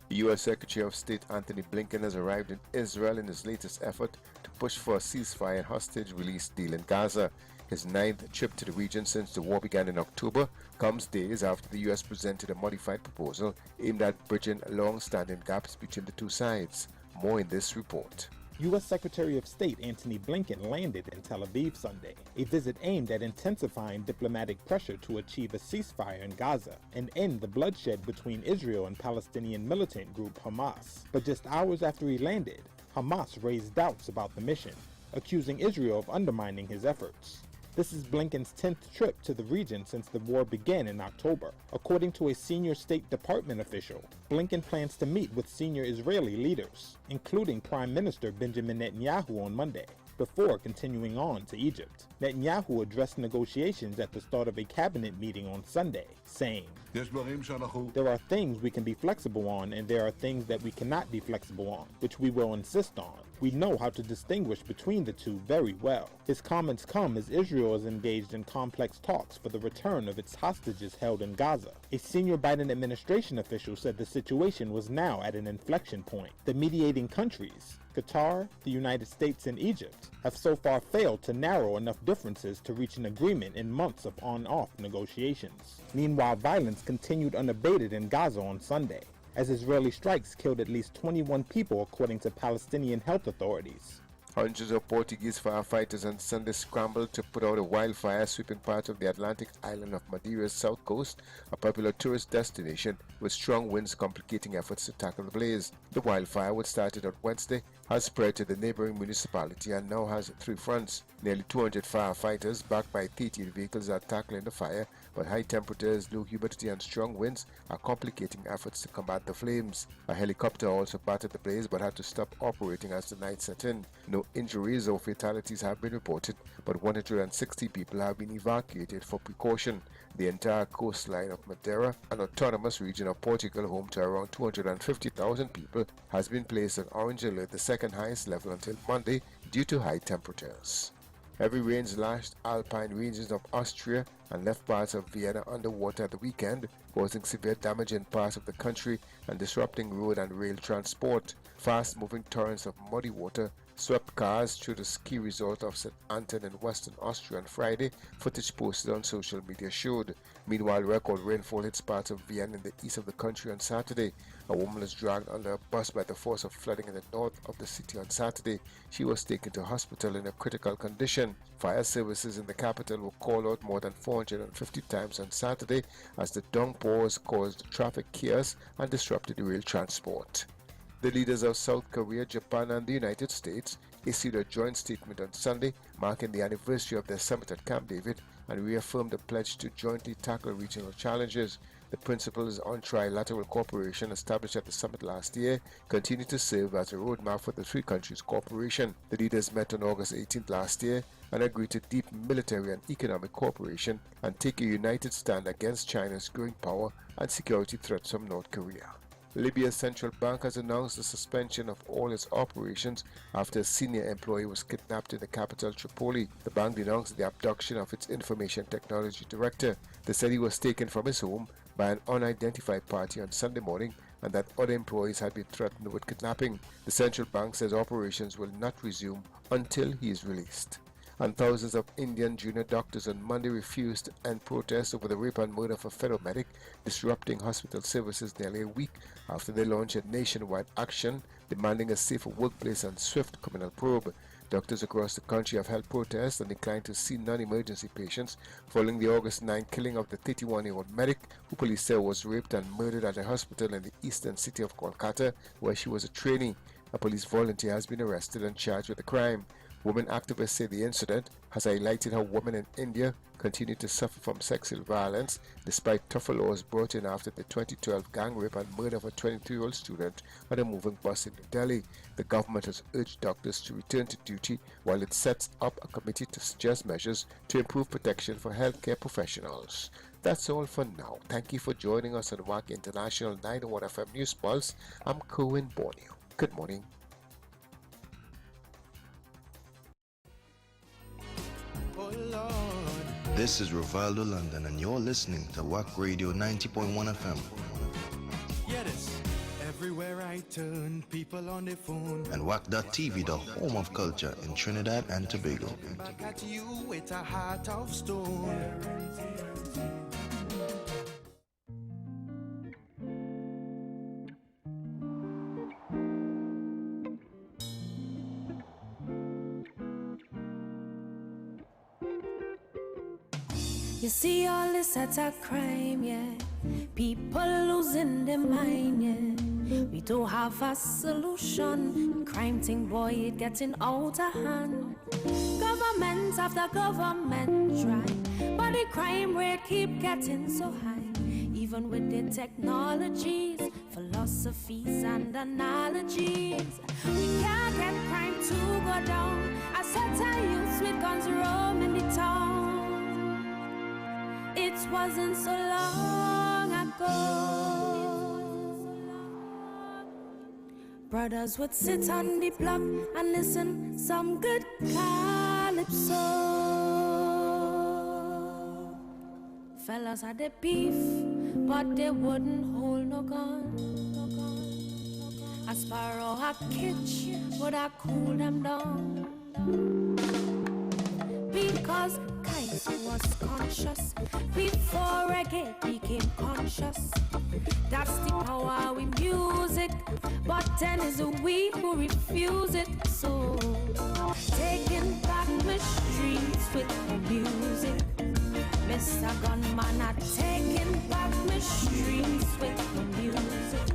The U.S. Secretary of State Anthony Blinken has arrived in Israel in his latest effort to push for a ceasefire and hostage release deal in Gaza. His 9th trip to the region since the war began in October comes days after the U.S. presented a modified proposal aimed at bridging long-standing gaps between the two sides. More in this report. U.S. Secretary of State Antony Blinken landed in Tel Aviv Sunday, a visit aimed at intensifying diplomatic pressure to achieve a ceasefire in Gaza and end the bloodshed between Israel and Palestinian militant group Hamas. But just hours after he landed, Hamas raised doubts about the mission, accusing Israel of undermining his efforts. This is Blinken's 10th trip to the region since the war began in October. According to a senior State Department official, Blinken plans to meet with senior Israeli leaders, including Prime Minister Benjamin Netanyahu on Monday, before continuing on to Egypt. Netanyahu addressed negotiations at the start of a cabinet meeting on Sunday, saying, "There are things we can be flexible on and there are things that we cannot be flexible on, which we will insist on. We know how to distinguish between the two very well." His comments come as Israel is engaged in complex talks for the return of its hostages held in Gaza. A senior Biden administration official said the situation was now at an inflection point. The mediating countries, Qatar, the United States, and Egypt, have so far failed to narrow enough differences to reach an agreement in months of on-off negotiations. Meanwhile, violence continued unabated in Gaza on Sunday, as Israeli strikes killed at least 21 people according to Palestinian health authorities. Hundreds of Portuguese firefighters on Sunday scrambled to put out a wildfire sweeping part of the Atlantic island of Madeira's south coast, a popular tourist destination, with strong winds complicating efforts to tackle the blaze. The wildfire, which started on Wednesday, has spread to the neighboring municipality and now has 3 fronts. Nearly 200 firefighters, backed by 13 vehicles, are tackling the fire, but high temperatures, low humidity, and strong winds are complicating efforts to combat the flames. A helicopter also battered the blaze but had to stop operating as the night set in. No injuries or fatalities have been reported, but 160 people have been evacuated for precaution. The entire coastline of Madeira, an autonomous region of Portugal home to around 250,000 people, has been placed on orange alert, the second highest level until Monday, due to high temperatures. Heavy rains lashed alpine regions of Austria and left parts of Vienna underwater at the weekend, causing severe damage in parts of the country and disrupting road and rail transport. Fast-moving torrents of muddy water swept cars through the ski resort of St. Anton in western Austria on Friday, footage posted on social media showed. Meanwhile, record rainfall hits parts of Vienna in the east of the country on Saturday. A woman was dragged under a bus by the force of flooding in the north of the city on Saturday. She was taken to hospital in a critical condition. Fire services in the capital were called out more than 450 times on Saturday as the downpours caused traffic chaos and disrupted rail transport. The leaders of South Korea, Japan, and the United States issued a joint statement on Sunday, marking the anniversary of their summit at Camp David, and reaffirmed the pledge to jointly tackle regional challenges. The principles on trilateral cooperation established at the summit last year continue to serve as a roadmap for the 3 countries' cooperation. The leaders met on August 18th last year and agreed to deep military and economic cooperation and take a united stand against China's growing power and security threats from North Korea. Libya's central bank has announced the suspension of all its operations after a senior employee was kidnapped in the capital Tripoli. The bank denounced the abduction of its information technology director. They said he was taken from his home by an unidentified party on Sunday morning and that other employees had been threatened with kidnapping. The central bank says operations will not resume until he is released. And thousands of Indian junior doctors on Monday refused to end protests over the rape and murder of a fellow medic, disrupting hospital services nearly a week after they launched a nationwide action demanding a safer workplace and swift criminal probe. Doctors across the country have held protests and declined to see non-emergency patients following the August 9 killing of the 31-year-old medic, who police say was raped and murdered at a hospital in the eastern city of Kolkata, where she was a trainee. A police volunteer has been arrested and charged with the crime. Women activists say the incident has highlighted how women in India continue to suffer from sexual violence despite tougher laws brought in after the 2012 gang rape and murder of a 22-year-old student on a moving bus in New Delhi. The government has urged doctors to return to duty while it sets up a committee to suggest measures to improve protection for healthcare professionals. That's all for now. Thank you for joining us on Wack International 901 FM News Pulse. I'm Cohen Borneo. Good morning. This is Rivaldo London, and you're listening to Wack Radio 90.1 FM. Yeah, this. Everywhere I turn, people on the phone. And Wack.tv, the home of culture in Trinidad and Tobago. Back at you with a heart of stone. You see all this attack crime, yeah. People losing their mind, yeah. We don't have a solution. Crime thing, boy, it getting out of hand. Government after government try, but the crime rate keep getting so high. Even with the technologies, philosophies and analogies, we can't get crime to go down. I set our youths with guns roaming the town. It wasn't so long ago. Brothers would sit on the block and listen some good calypso. Fellas had a beef, but they wouldn't hold no gun. A sparrow a kitch would I cool them down. Because Kaiser was conscious before reggae became conscious. That's the power with music, but then is we who refuse it. So taking back the streets with music. Mr. Gunman, I'm taking back my streets with the music.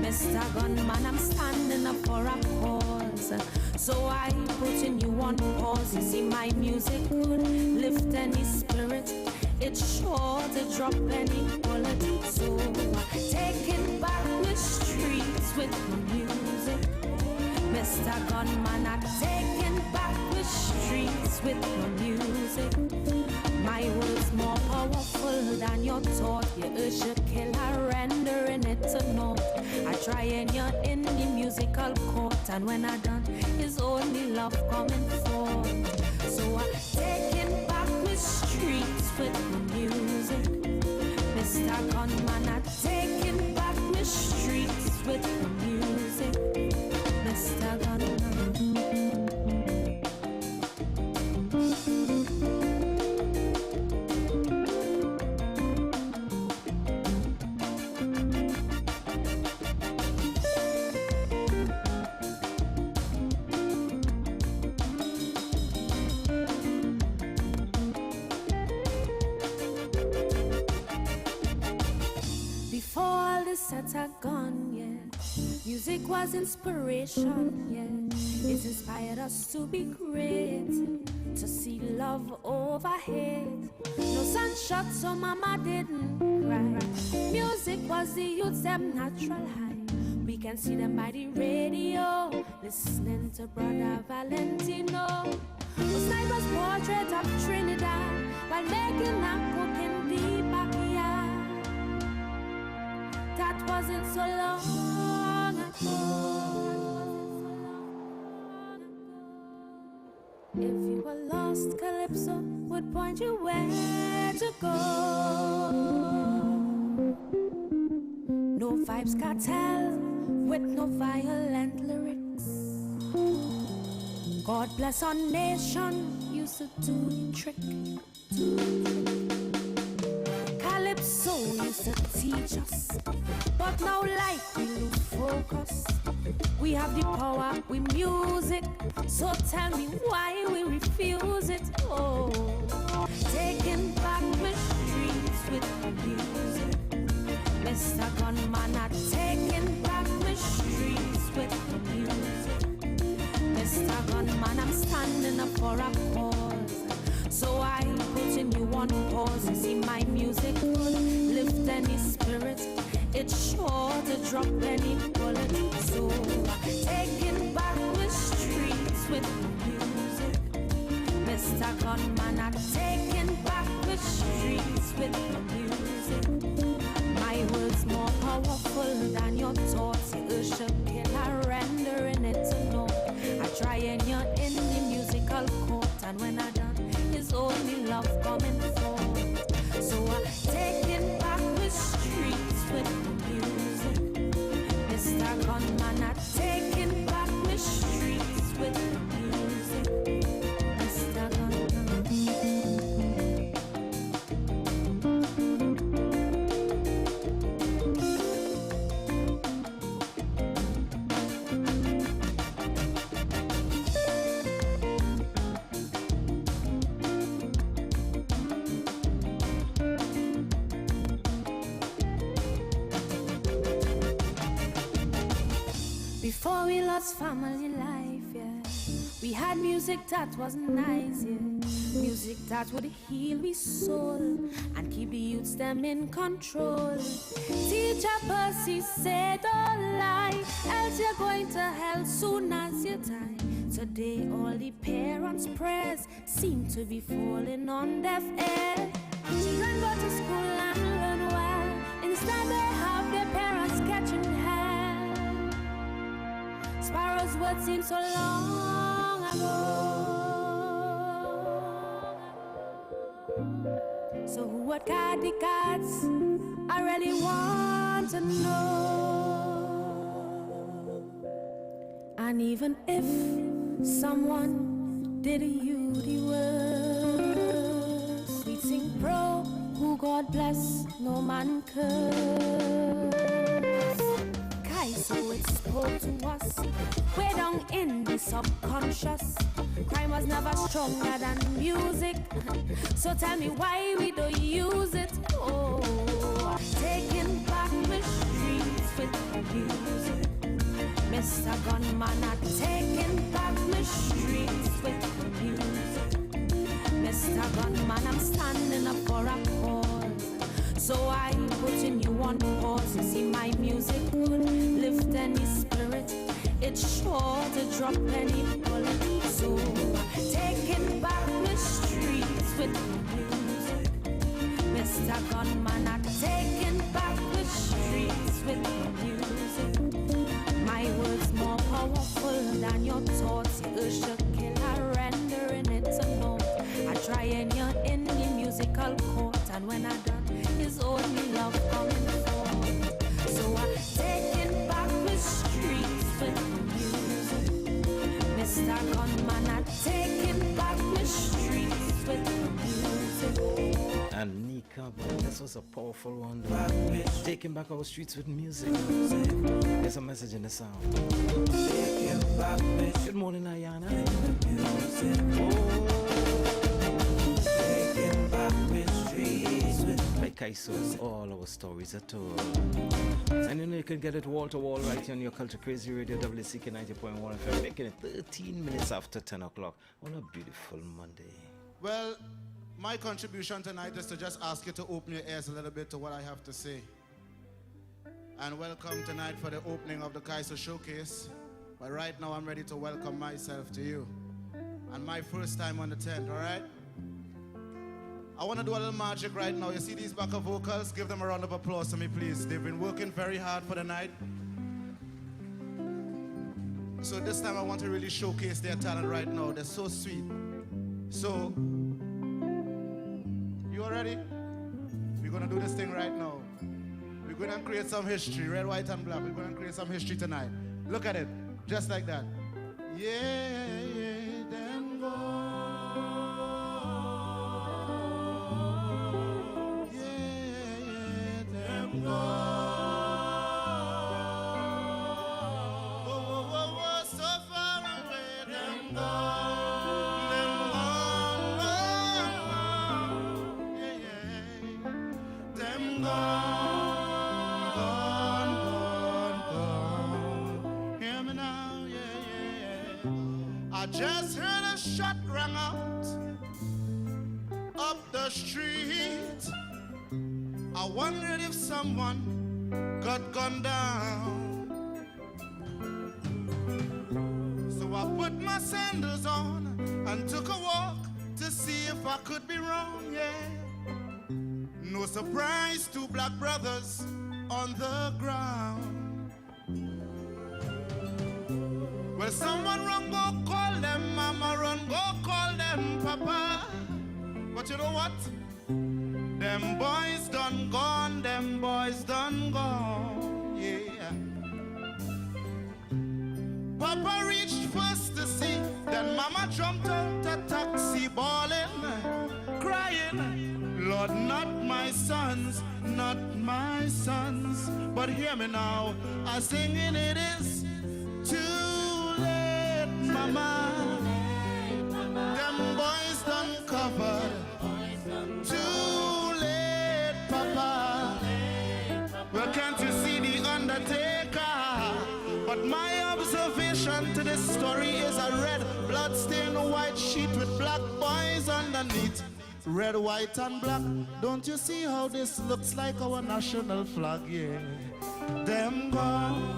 Mr. Gunman, I'm standing up for a cause. So I putting you on pause. You see, my music could lift any spirit. It's sure to drop any bullet. So taking back the streets with the music. Mr. Gunman, I'm taking back the streets with the music. My words more powerful than your thought. You urge your killer, rendering it to naught. I try and you're in the musical court, and when I done, it's only love coming forth. So I'm taking back the streets with the music. Mr. Gunman, I'm taking back the streets with the music. Mr. Gunman. Sets are gone, yeah. Music was inspiration, yeah. It inspired us to be great, to see love over hate. No sunshot, so mama didn't cry. Music was the youth's them natural high. We can see them by the radio, listening to Brother Valentino. The sniper's portrait of Trinidad, while making a cooking deep backyard. That wasn't so long ago. If you were lost, Calypso would point you where to go. No vibes cartel with no violent lyrics. God bless our nation, used to do the trick. Calypso used to teach us, but now life we lose focus. We have the power with music, so tell me why we refuse it. Oh, taking back the streets with music. Mr. Gunman, I'm taking back the streets with music. Mr. Gunman, I'm standing up for a cause. So I putting you on pause. You see, my music could lift any spirit. It's sure to drop any bullet. So taking back the streets with music. Mr. Gunman, I'm taking back the streets with music. My words more powerful than your thoughts. You urge a killer, rendering it to naught. I try and you're in the musical court, and when I done, it's only love coming forth. So I'm taking back the streets with music. Mr. Gunman, I'm taking back the streets with music. Mr. Gunman. Before we lost family life, yeah, we had music that wasn't nice, yeah. Music that would heal we soul and keep the youths them in control. Teacher Percy said, don't lie, else you're going to hell soon as you die. Today all the parents' prayers seem to be falling on deaf ears. Children go to school and learn well, instead they have their parents catching hell. Sparrow's words seem so long ago. So who would guide the gods? I really want to know. And even if someone did you the worst, we sing pro, who God bless, no man curse. So it spoke to us, way down in the subconscious. Crime was never stronger than music, so tell me why we don't use it. Oh, taking back the streets with music. Mr. Gunman, I'm taking back the streets with music. Mr. Gunman, I'm standing up for a cause, so I'm putting you on pause. You see, my music could lift any spirit, it's sure to drop any bullet. So taking back the streets with music. Mr. Gunman, I'm taking back the streets with music. My words more powerful than your thoughts. You should kill her, rendering it a note. I try and you're in the musical court, and when I done, is only love coming forth. So I'm taking back the streets with music. Mr. Gunman, I'm taking back the streets with music. And Nika, this was a powerful one. Taking back our streets with music. There's a message in the sound. Good morning, Ayana. Taking back the streets with like Kaisos, all our stories are told. And you know you can get it wall to wall right here on your Culture Crazy Radio, WCK 90.1 FM, making it 13 minutes after 10 o'clock on a beautiful Monday. Well, my contribution tonight is to just ask you to open your ears a little bit to what I have to say. And welcome tonight for the opening of the Kaiser Showcase. But right now I'm ready to welcome myself to you. And my first time on the tent, all right? I want to do a little magic right now. You see these backup vocals? Give them a round of applause to me, please. They've been working very hard for the night. So this time I want to really showcase their talent right now. They're so sweet. So, you all ready? We're going to do this thing right now. We're going to create some history, red, white, and black. We're going to create some history tonight. Look at it, just like that. Yeah, yeah, them go. I just heard a shot rang out up the street. I wondered if someone got gunned down. So I put my sandals on and took a walk to see if I could be wrong, yeah. No surprise, two black brothers on the ground. Well, someone run, go call them mama, run, go call them papa. But you know what? Them boys done gone, them boys done gone, yeah. Papa reached first to see, then mama jumped out a taxi bawling, crying, Lord, not my sons, not my sons. But hear me now, I singing it is too late, mama. Them boys done covered. Too late, papa. Well, can't you see the undertaker? But my story is a red, blood-stained white sheet with black boys underneath. Red, white, and black. Don't you see how this looks like our national flag? Yeah. Them gone.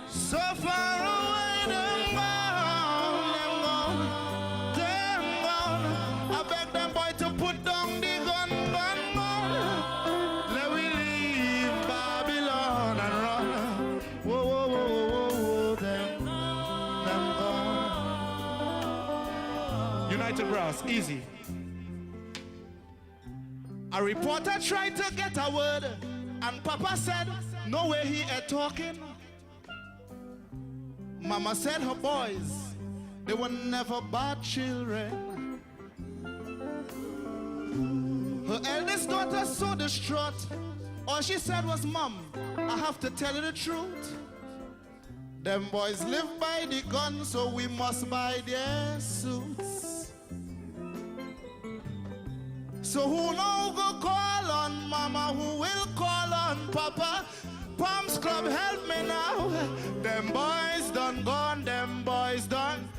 So far away, them gone, them gone. I beg them boy to put down the gun. Let we leave Babylon and run. Whoa, whoa, whoa, whoa, whoa, them gone. United Brass, easy. A reporter tried to get a word, and Papa said, no way he ain't talking. Mama said her boys, they were never bad children. Her eldest daughter so distraught, all she said was, Mom, I have to tell you the truth. Them boys live by the gun, so we must buy their suits. So who now go call on Mama, who will call on Papa? Palms Club, help me now. Them boys done gone, them boys done.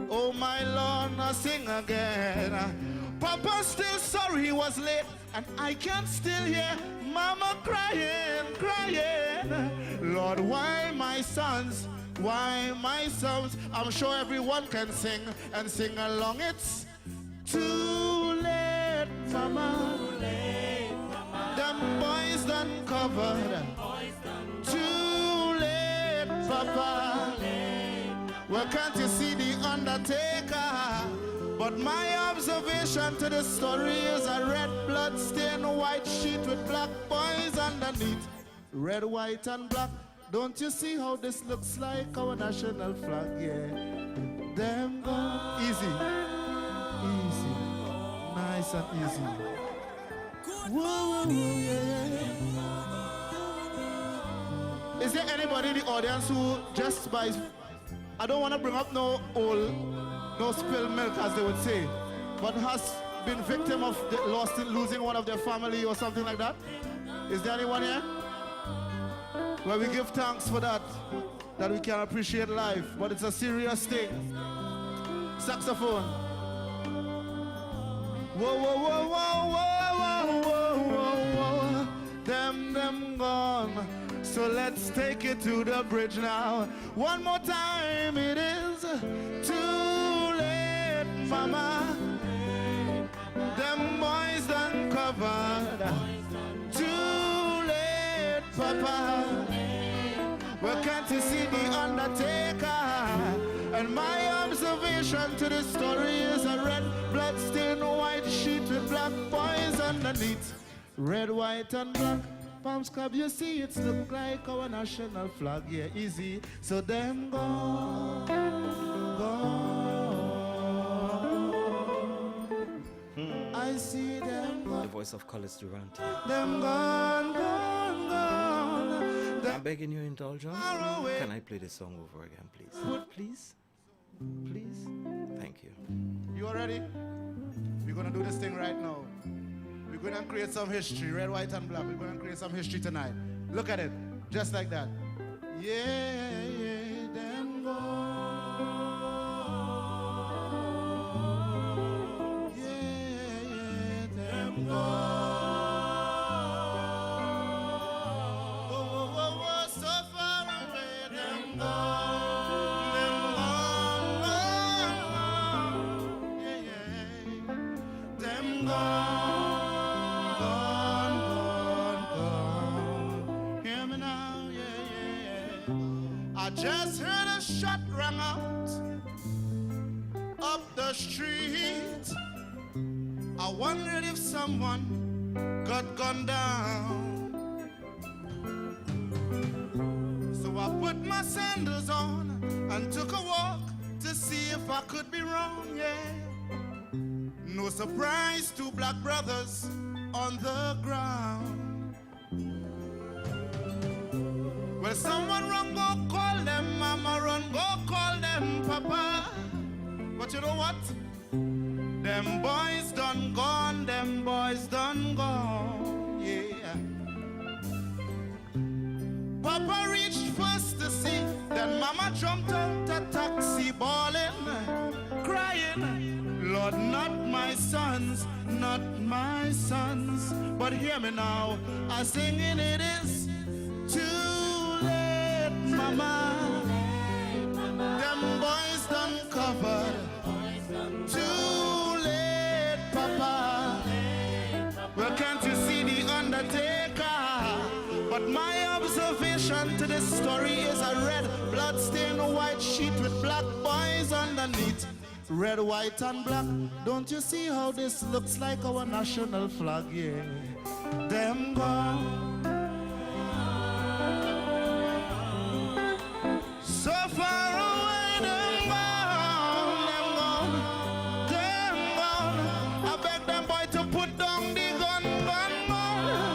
Oh my Lord, I sing again. Papa's still sorry he was late, and I can still hear Mama crying, crying. Lord, why my sons? Why my sons? I'm sure everyone can sing and sing along. It's too late, Mama. Them boys done covered. Too late, Papa. Well, can't you see the undertaker? But my observation to the story is a red blood-stained white sheet with black boys underneath. Red, white, and black. Don't you see how this looks like our national flag? Yeah. Them gone. Easy. Easy. Nice and easy. Whoa, whoa, yeah. Is there anybody in the audience who just by, I don't want to bring up no spilled milk as they would say, but has been victim of losing one of their family or something like that? Is there anyone here? Well, we give thanks for that we can appreciate life, but it's a serious thing. Saxophone. Whoa, whoa, whoa, whoa, whoa, whoa, whoa, whoa. Them gone. So let's take it to the bridge now. One more time, it is too late, Mama. Them boys done covered. Too late, Papa. Well, can't you see the undertaker? And my observation to the story is a red blood-stained white sheet with black boys underneath. Red, white, and black. Palms Club, you see, it's look like our national flag. Yeah, easy. So them gone, gone. I see them gone. The voice of Collis Durante. Them gone, gone, gone. I'm begging your indulgence. Can I play this song over again, please? Please? Please? Thank you. You all ready? We're gonna do this thing right now. We're gonna create some history, red, white, and black. We're gonna create some history tonight. Look at it, just like that. Yeah, yeah, them gone. Yeah, yeah, them gone. I just heard a shot rang out up the street. I wondered if someone got gunned down. So I put my sandals on and took a walk to see if I could be wrong, yeah. No surprise, two black brothers on the ground. Well, someone run, go call them, Mama, run, go call them, Papa. But you know what? Them boys done gone, them boys done gone, yeah. jumped out a taxi bawling, crying, Lord, not my sons, not my sons. But hear me now, I singing it is too late, mama. Them boys done covered. Too late, papa. Well, can't you see the undertaker? But my observation to this story is a red blood-stained white sheet with black boys underneath. Red, white, and black. Don't you see how this looks like our national flag? Yeah. Them gone. So far away, them gone, them gone, them gone. I beg them boy to put down the gun, gone.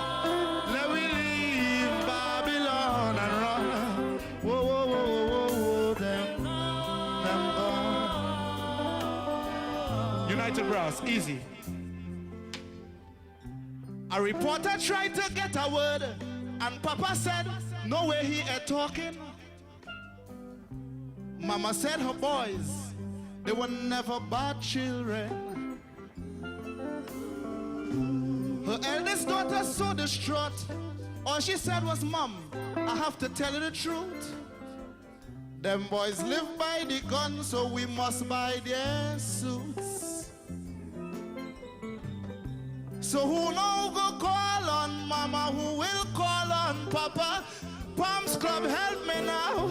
Let we leave Babylon and run. Whoa, whoa, whoa, whoa, whoa, them gone. United Brass, easy. A reporter tried to get a word, and Papa said, no way he ain't talking. Mama said her boys, they were never bad children. Her eldest daughter so distraught, all she said was, Mom, I have to tell you the truth. Them boys live by the gun, so we must buy their suits. So who now go call on Mama, who will call on Papa? Palms Club, help me now.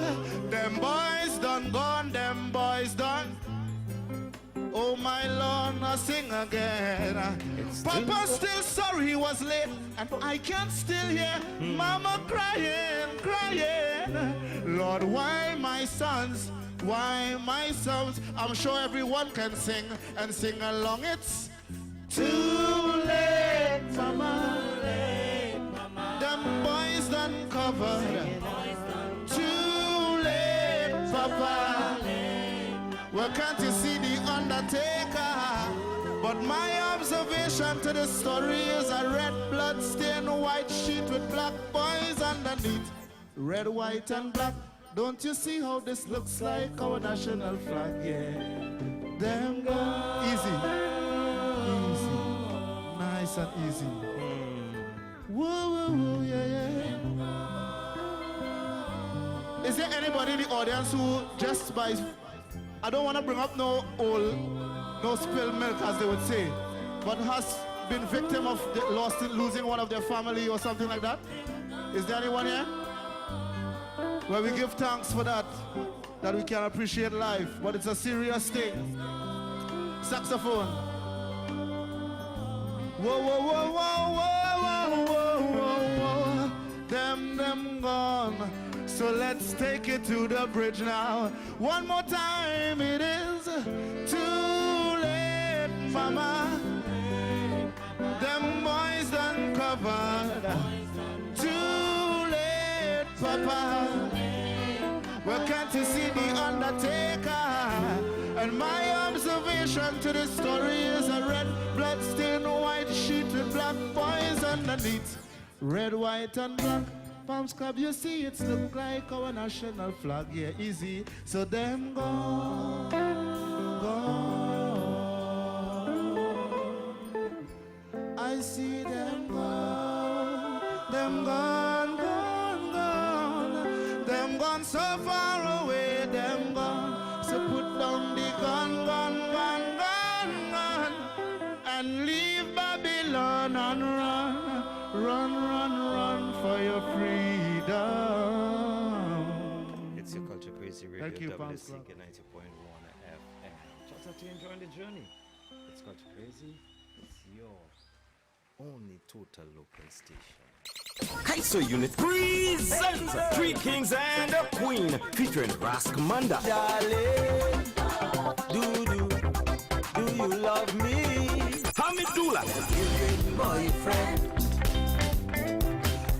Them boys done gone, them boys done. Oh my Lord, I sing again. Papa's still sorry he was late, and I can still hear Mama crying, crying. Lord, why my sons? Why my sons? I'm sure everyone can sing and sing along. It's too late, Mama. Them boys done covered. Too late, Papa. Well, can't you see the undertaker? But my observation to the story is a red blood-stained white sheet with black boys underneath. Red, white, and black. Don't you see how this looks like our national flag? Yeah. Them go easy. Easy. Nice and easy. Whoa, whoa, whoa, yeah, yeah. Is there anybody in the audience who just by, I don't want to bring up no spilled milk as they would say, but has been victim of losing one of their family or something like that? Is there anyone here? Well, we give thanks for that we can appreciate life, but it's a serious thing. Saxophone. Whoa, whoa, whoa, whoa, whoa, whoa, whoa, whoa. Them gone. So let's take it to the bridge now. One more time, it is too late, Mama. Them boys done covered. Too late, Papa. Well, can't you see the undertaker? And my observation to the story is a red blood-stained white sheet with black boys underneath. Red, white, and black. Palms Club, you see, it's look like our national flag. Yeah, easy. So them gone, gone. I see them gone, them gone, gone, gone. Them gone so far away, them gone. So put down the gun, gun, gun, gun, gun, and leave Babylon and run, run, run, run for your freedom. It's your Culture Crazy Radio. Thank you, WCK 90.1 FM. Shout out to you enjoying the journey. It's Culture Crazy. It's your only total local station. Kaiser Unit presents Three Kings and a Queen featuring Raskamanda. Darling, do you love me? Hamidullah. Boyfriend,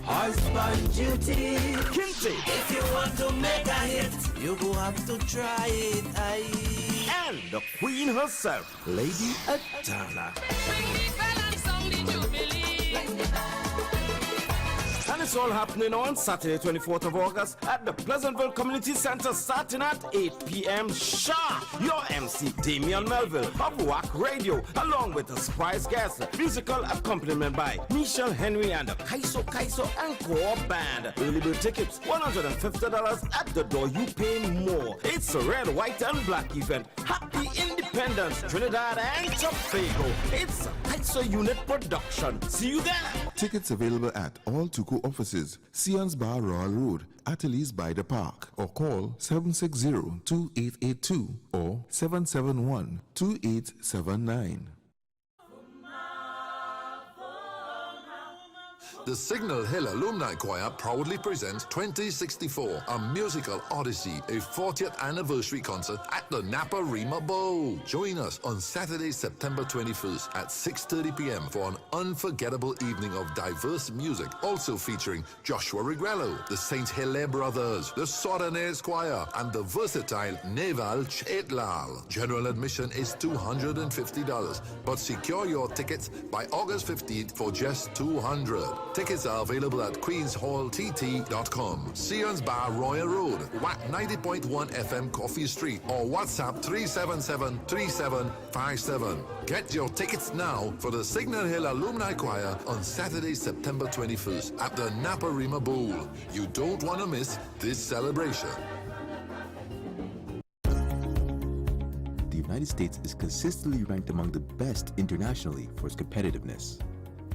husband duty. Kinsey. If you want to make a hit, you go have to try it. And the Queen herself, Lady Adana. Bring the balance on the Jubilee. And It's all happening on Saturday, 24th of August at the Pleasantville Community Center starting at 8 p.m. sharp. Your MC, Damian Melville of Wack Radio, along with a surprise guest, musical accompaniment by Michelle Henry and the Kaiso and Core Band. Early bird tickets, $150 at the door. You pay more. It's a red, white, and black event. Happy Independence, Trinidad and Tobago. It's a Kaiso unit production. See you there. Tickets available at all Tuku offices, Sion's Bar Royal Road, Ateliers by the Park, or call 760-2882 or 771-2879. The Signal Hill Alumni Choir proudly presents 2064, a musical odyssey, a 40th anniversary concert at the Napa Rima Bowl. Join us on Saturday, September 21st at 6:30 p.m. for an unforgettable evening of diverse music, also featuring Joshua Regrello, the St. Hilaire Brothers, the Sordaners Choir, and the versatile Neval Chetlal. General admission is $250, but secure your tickets by August 15th for just $200. Tickets are available at queenshalltt.com, Sion's Bar Royal Road, Wack 90.1 FM Coffee Street, or WhatsApp 377-3757. Get your tickets now for the Signal Hill Alumni Choir on Saturday, September 21st at the Napa Rima Bowl. You don't want to miss this celebration. The United States is consistently ranked among the best internationally for its competitiveness.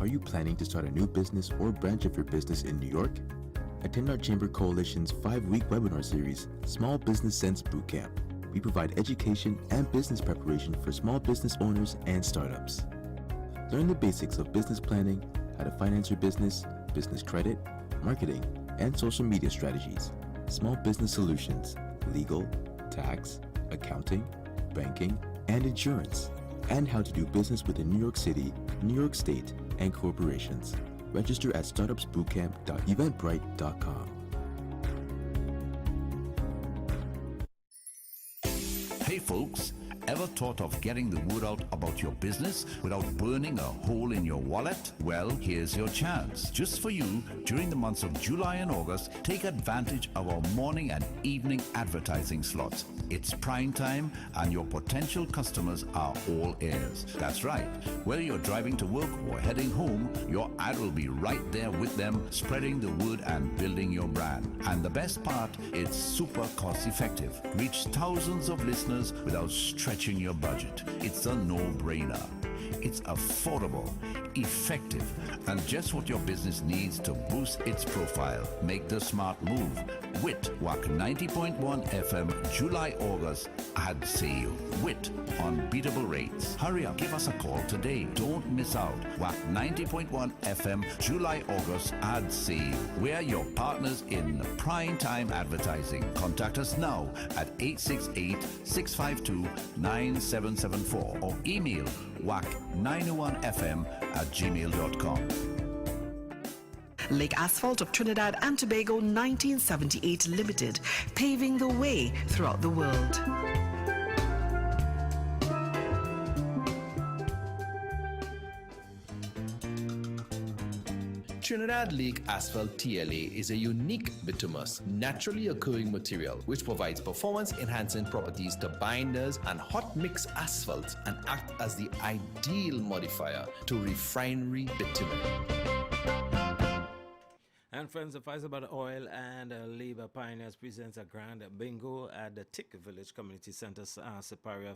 Are you planning to start a new business or branch of your business in New York? Attend our Chamber Coalition's 5-week webinar series, Small Business Sense Bootcamp. We provide education and business preparation for small business owners and startups. Learn the basics of business planning, how to finance your business, business credit, marketing, and social media strategies, small business solutions, legal, tax, accounting, banking, and insurance, and how to do business within New York City, New York State, and corporations. Register at startupsbootcamp.eventbrite.com. Hey folks, ever thought of getting the word out about your business without burning a hole in your wallet? Well, here's your chance. Just for you, during the months of July and August, take advantage of our morning and evening advertising slots. It's prime time and your potential customers are all ears. That's right. Whether you're driving to work or heading home, your ad will be right there with them, spreading the word and building your brand. And the best part, it's super cost effective. Reach thousands of listeners without stretching your budget. It's a no-brainer. It's affordable, effective, and just what your business needs to boost its profile. Make the smart move with Wack 90.1 FM July-August ad sale with unbeatable rates. Hurry up, give us a call today. Don't miss out. Wack 90.1 FM July-August ad sale. We're your partners in prime time advertising. Contact us now at 868-652-9774 or email wack901fm@gmail.com. Lake Asphalt of Trinidad and Tobago 1978 Limited, paving the way throughout the world. Trinidad Lake Asphalt TLA is a unique bituminous, naturally occurring material which provides performance-enhancing properties to binders and hot mix asphalt and act as the ideal modifier to refinery bitumen. And friends, the Pfizer Oil and Labor Pioneers presents a grand bingo at the Tick Village Community Center, Siparia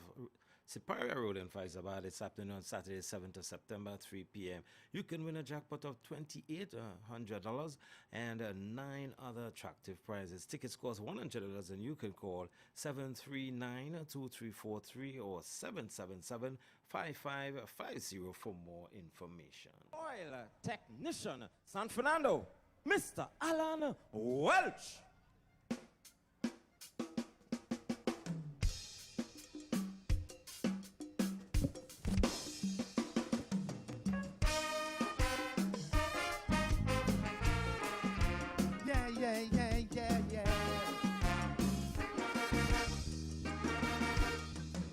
Road in Faizabad. It's happening on Saturday, 7th of September, 3 p.m. You can win a jackpot of $2,800 and 9 other attractive prizes. Tickets cost $100 and you can call 739-2343 or 777-5550 for more information. Oil technician, San Fernando, Mr. Alan Welch.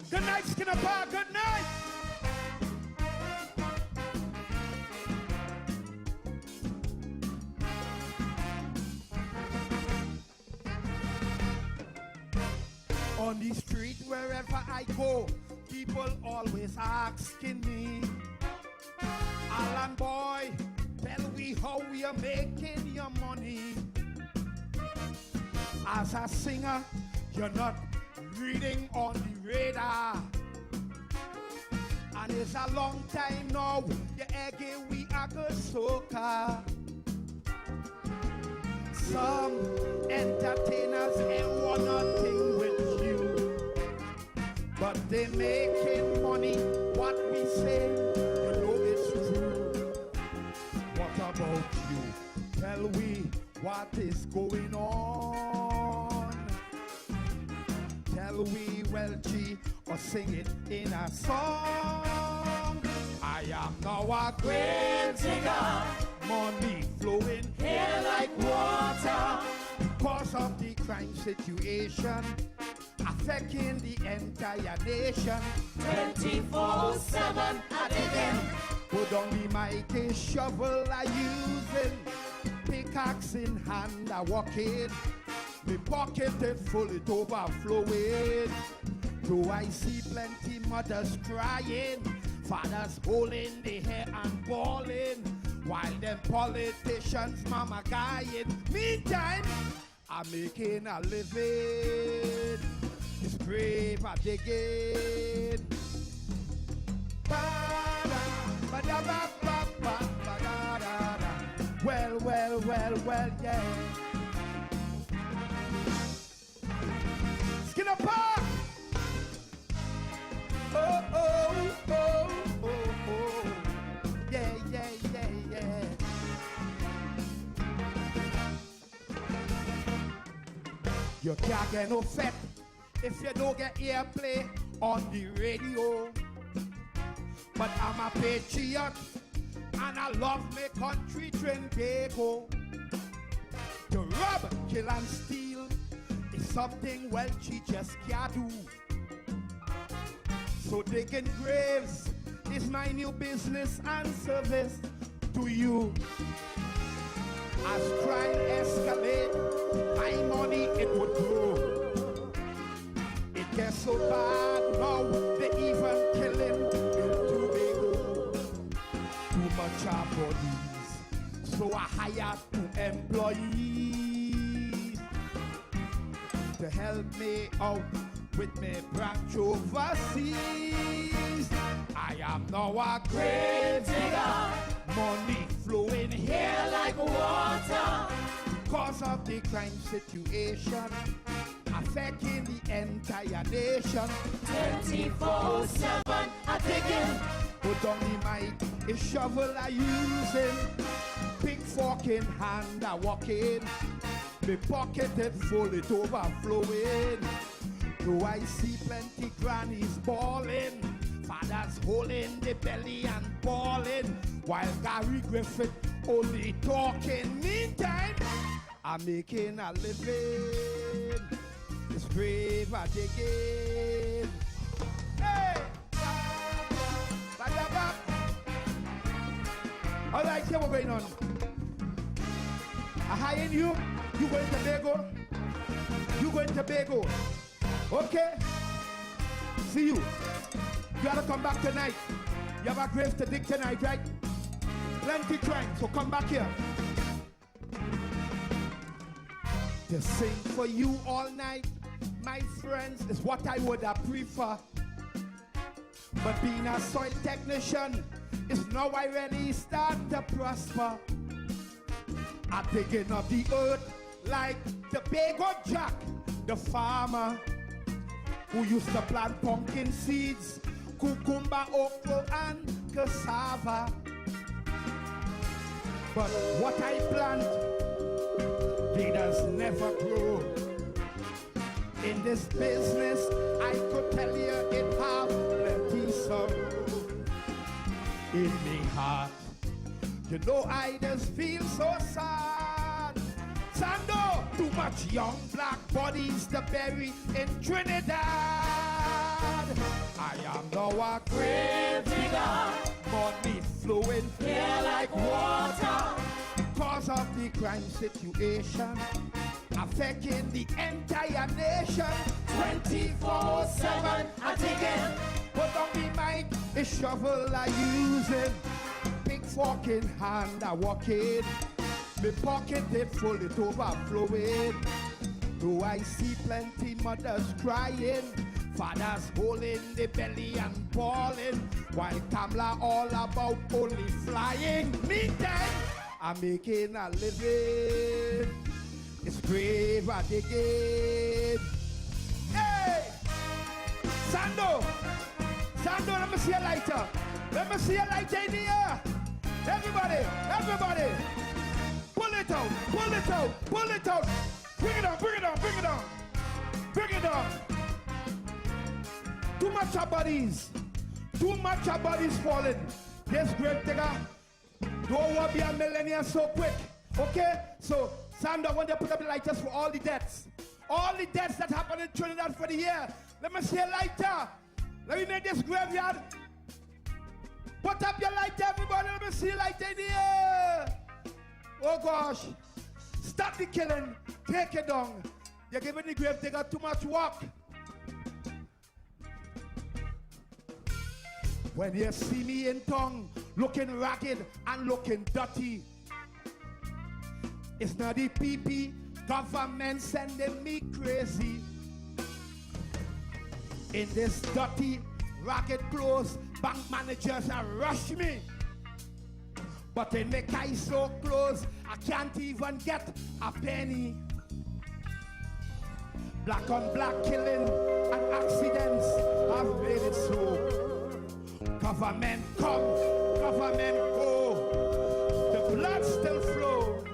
Good night, Skinner Park. Good night. On the street, wherever I go, people always asking me, Alan boy, tell me how we are making your money. As a singer, you're not reading on the radar. And it's a long time now, you again we are good soca. Some entertainers ain't want nothing with you, but they making money, what we say, you know it's true. What about you? Tell me what is going on. Tell me, well, G, or sing it in a song. I am now a great singer, money flowing here like water. Because of the crime situation affecting the entire nation. 24/7 at again. Put on the mic, a shovel I using, pickaxe in hand I walking. Me pocket it full, it overflowing. Do I see plenty mothers crying, fathers holding their hair and bawling, while them politicians mama guying. Meantime, I'm making a living. This grave I digging. Well, well, well, well, yeah. Skin apart. Oh, oh, oh, oh, oh. Yeah, yeah, yeah, yeah. You can't get no fat if you don't get airplay on the radio. But I'm a patriot and I love my country, Trinbago. To rob, kill and steal is something well she just can't do. So digging graves is my new business and service to you. As crime escalate, my money it would grow. It gets so bad now, they even killing in Tobago. Too much of bodies, so I hired 2 employees to help me out with me branch overseas. I am now a great digger, money flowing here like water. Because of the crime situation affecting the entire nation. 24/7 I digging. Put on the mic, a shovel I using, big fork in hand I walking. Me pocket it full, it overflowing. Do I see plenty grannies bawling, fathers holding the belly and bawling, while Gary Griffith only talking. Meantime, I'm making a living. This grave I digging. Hey! All right, here what's going on. I hire you. You going to Tobago? You going to Tobago? Okay? See you. You gotta come back tonight. You have a grave to dig tonight, right? Plenty crime, so come back here. To sing for you all night, my friends, is what I would have prefer. But being a soil technician is now I really start to prosper. I'm digging up the earth like the Tobago Jack, the farmer who used to plant pumpkin seeds, cucumber, okra, and cassava. But what I plant, they does never grow. In this business, I could tell you it have plenty sorrow. In me heart, you know I just feel so sad. Sando, too much young black bodies to bury in Trinidad. I am now a grave digger, money flowing here like water. Because of the crime situation affecting the entire nation. 24/7 I dig it. Put on the mic, a shovel I use it. Big fork in hand I walk in. Me pocket it full, it overflowing. Do I see plenty mothers crying? Fathers holding the belly and bawling, while Kamla all about only flying. Meantime, I'm making a living. It's brave I dig it. Hey! Sando! Sando, let me see a lighter. Let me see a lighter in the air. Everybody, everybody. Pull it out, pull it out, pull it out. Bring it on, bring it on, bring it on. Bring it on. Too much of bodies. Too much of bodies falling. This great digger don't want to be a millionaire so quick. Okay? So, Sandra, when they put up the lighters for all the deaths. All the deaths that happened in Trinidad for the year. Let me see a lighter. Let me make this graveyard. Put up your lighter, everybody. Let me see a lighter in the air. Oh, gosh. Stop the killing. Take it down. You're giving the grave digger too much work. When you see me in tongue, looking ragged and looking dirty, it's not the PP government sending me crazy. In this dirty, ragged clothes, bank managers are rush me. But in the guy so close, I can't even get a penny. Black on black killing and accidents have made it so. Government come, government go. The blood still flow.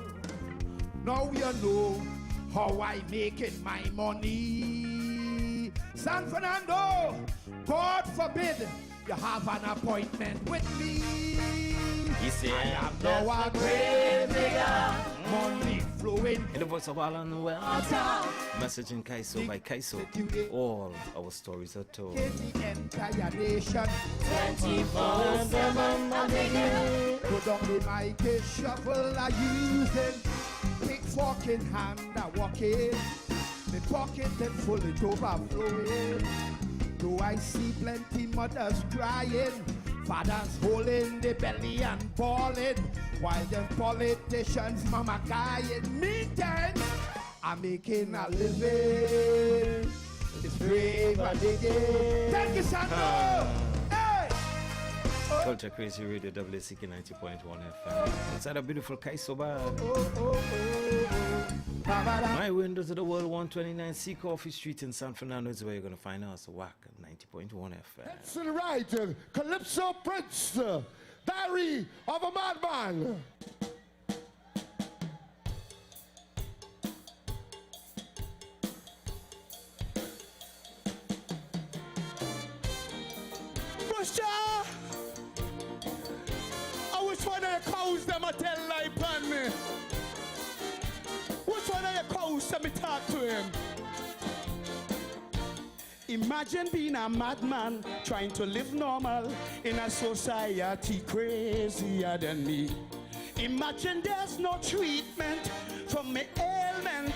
Now you know how I making my money. San Fernando, God forbid you have an appointment with me. I am now a grave digger. Money flowing. In the voice of Alan Well. Message in Kaiso by Kaiso. All our stories are told. In the entire nation. 24/7 I dig it. Put on the mic, a shovel I using. Big fork in hand I walk in. My pocket is full, it overflowing. Do I see plenty mothers crying? Fathers holding the belly and bawling, while them politicians mama dying. Meantime, I'm making a living. It's brave I dig it. Thank you, Sandro. Hey! Culture Crazy Radio, WCK 90.1 FM. Inside a beautiful Kaiso bag. My window to the world, 129 C Coffee Street in San Fernando is where you're going to find us. Wack 90.1 FM. That's right, Calypso Prince, Diary of a Madman. Russia! I wish one of your cows them a tell lie upon me. Which one of your cows let me talk to him? Imagine being a madman trying to live normal in a society crazier than me. Imagine there's no treatment for my ailment,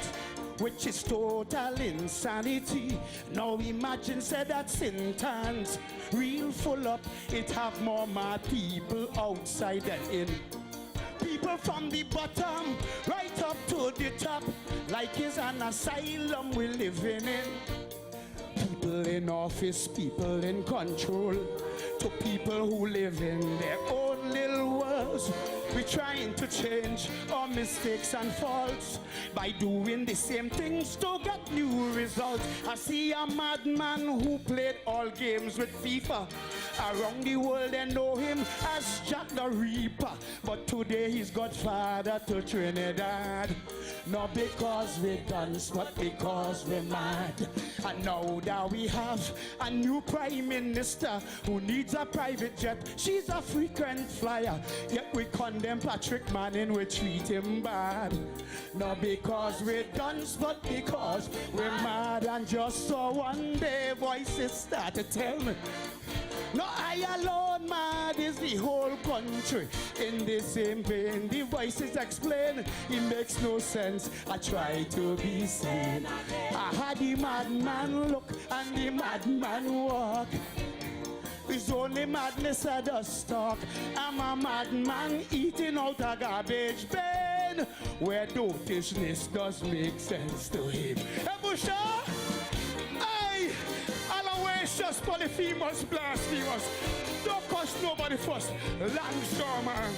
which is total insanity. Now imagine say that sentence real full up, it have more mad people outside than in. People from the bottom right up to the top, like it's an asylum we're living in. People in office, people in control, to people who live in their own little worlds. We're trying to change our mistakes and faults by doing the same things to get new results. I see a madman who played all games with FIFA. Around the world they know him as Jack the Reaper, but today he's Godfather to Trinidad. Not because we're dance, but because we're mad. And now that we have a new prime minister who needs a private jet, she's a frequent flyer, yet we condemn Patrick Manning, we treat him bad. Not because we're dance, but because we're mad. And just so one day voices start to tell me, no, I alone mad is the whole country. In the same vein, the voices explain. It makes no sense. I try to be sane. I had the madman look and the madman walk. It's only madness I just talk. I'm a madman eating out a garbage bin, where dotishness does make sense to him. Hey, Busha! Hey! Aloysius, polyphemus, blasphemous. Don't cost nobody first. Langstormer.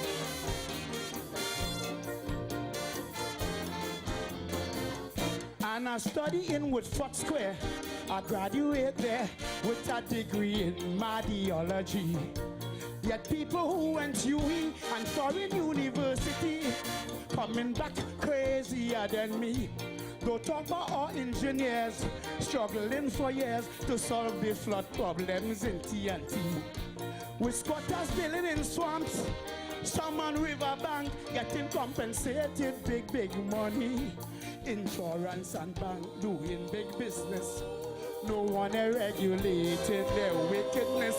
And I study in Woodford Square. I graduate there with a degree in Madiology. Yet people who went UE and foreign university coming back crazier than me. Don't talk about our engineers struggling for years to solve the flood problems in TNT. With squatters building in swamps, some on riverbank getting compensated big money. Insurance and bank doing big business. No one regulated their wickedness.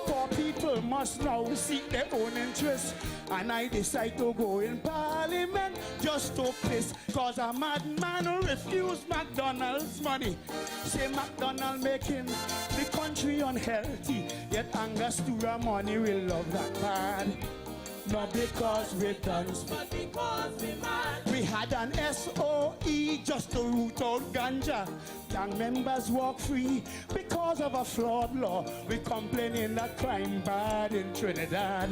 Poor people must now seek their own interests. And I decide to go in parliament just to piss. Cause a madman who refused McDonald's money. Say McDonald's making the country unhealthy. Yet Angus money will love that bad. Not because we're dance, but because we're mad. We had an SOE just to root out ganja. Gang members walk free because of a flawed law. We complaining that crime bad in Trinidad.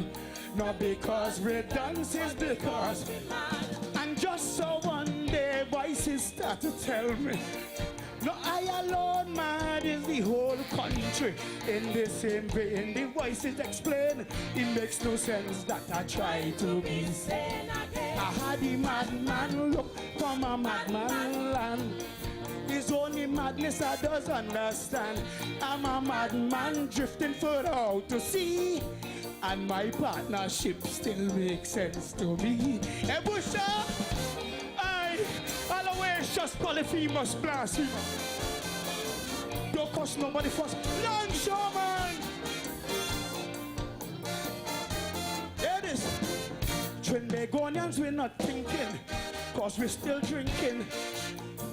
Not because we're dance, it's because we're mad. And just so one day voices start to tell me, no, I alone mad is the whole country. In the same vein, the voices explain. It makes no sense that I try to be sane again. I had the madman look from a madman land. It's only madness I does understand. I'm a madman drifting further out to sea. And my partnership still makes sense to me. Hey, Busha! Aloysius, polyphemus, blasphemous. Don't cost nobody first. Longshoreman! Hear this. Trinbagonians, we're not thinking, cause we're still drinking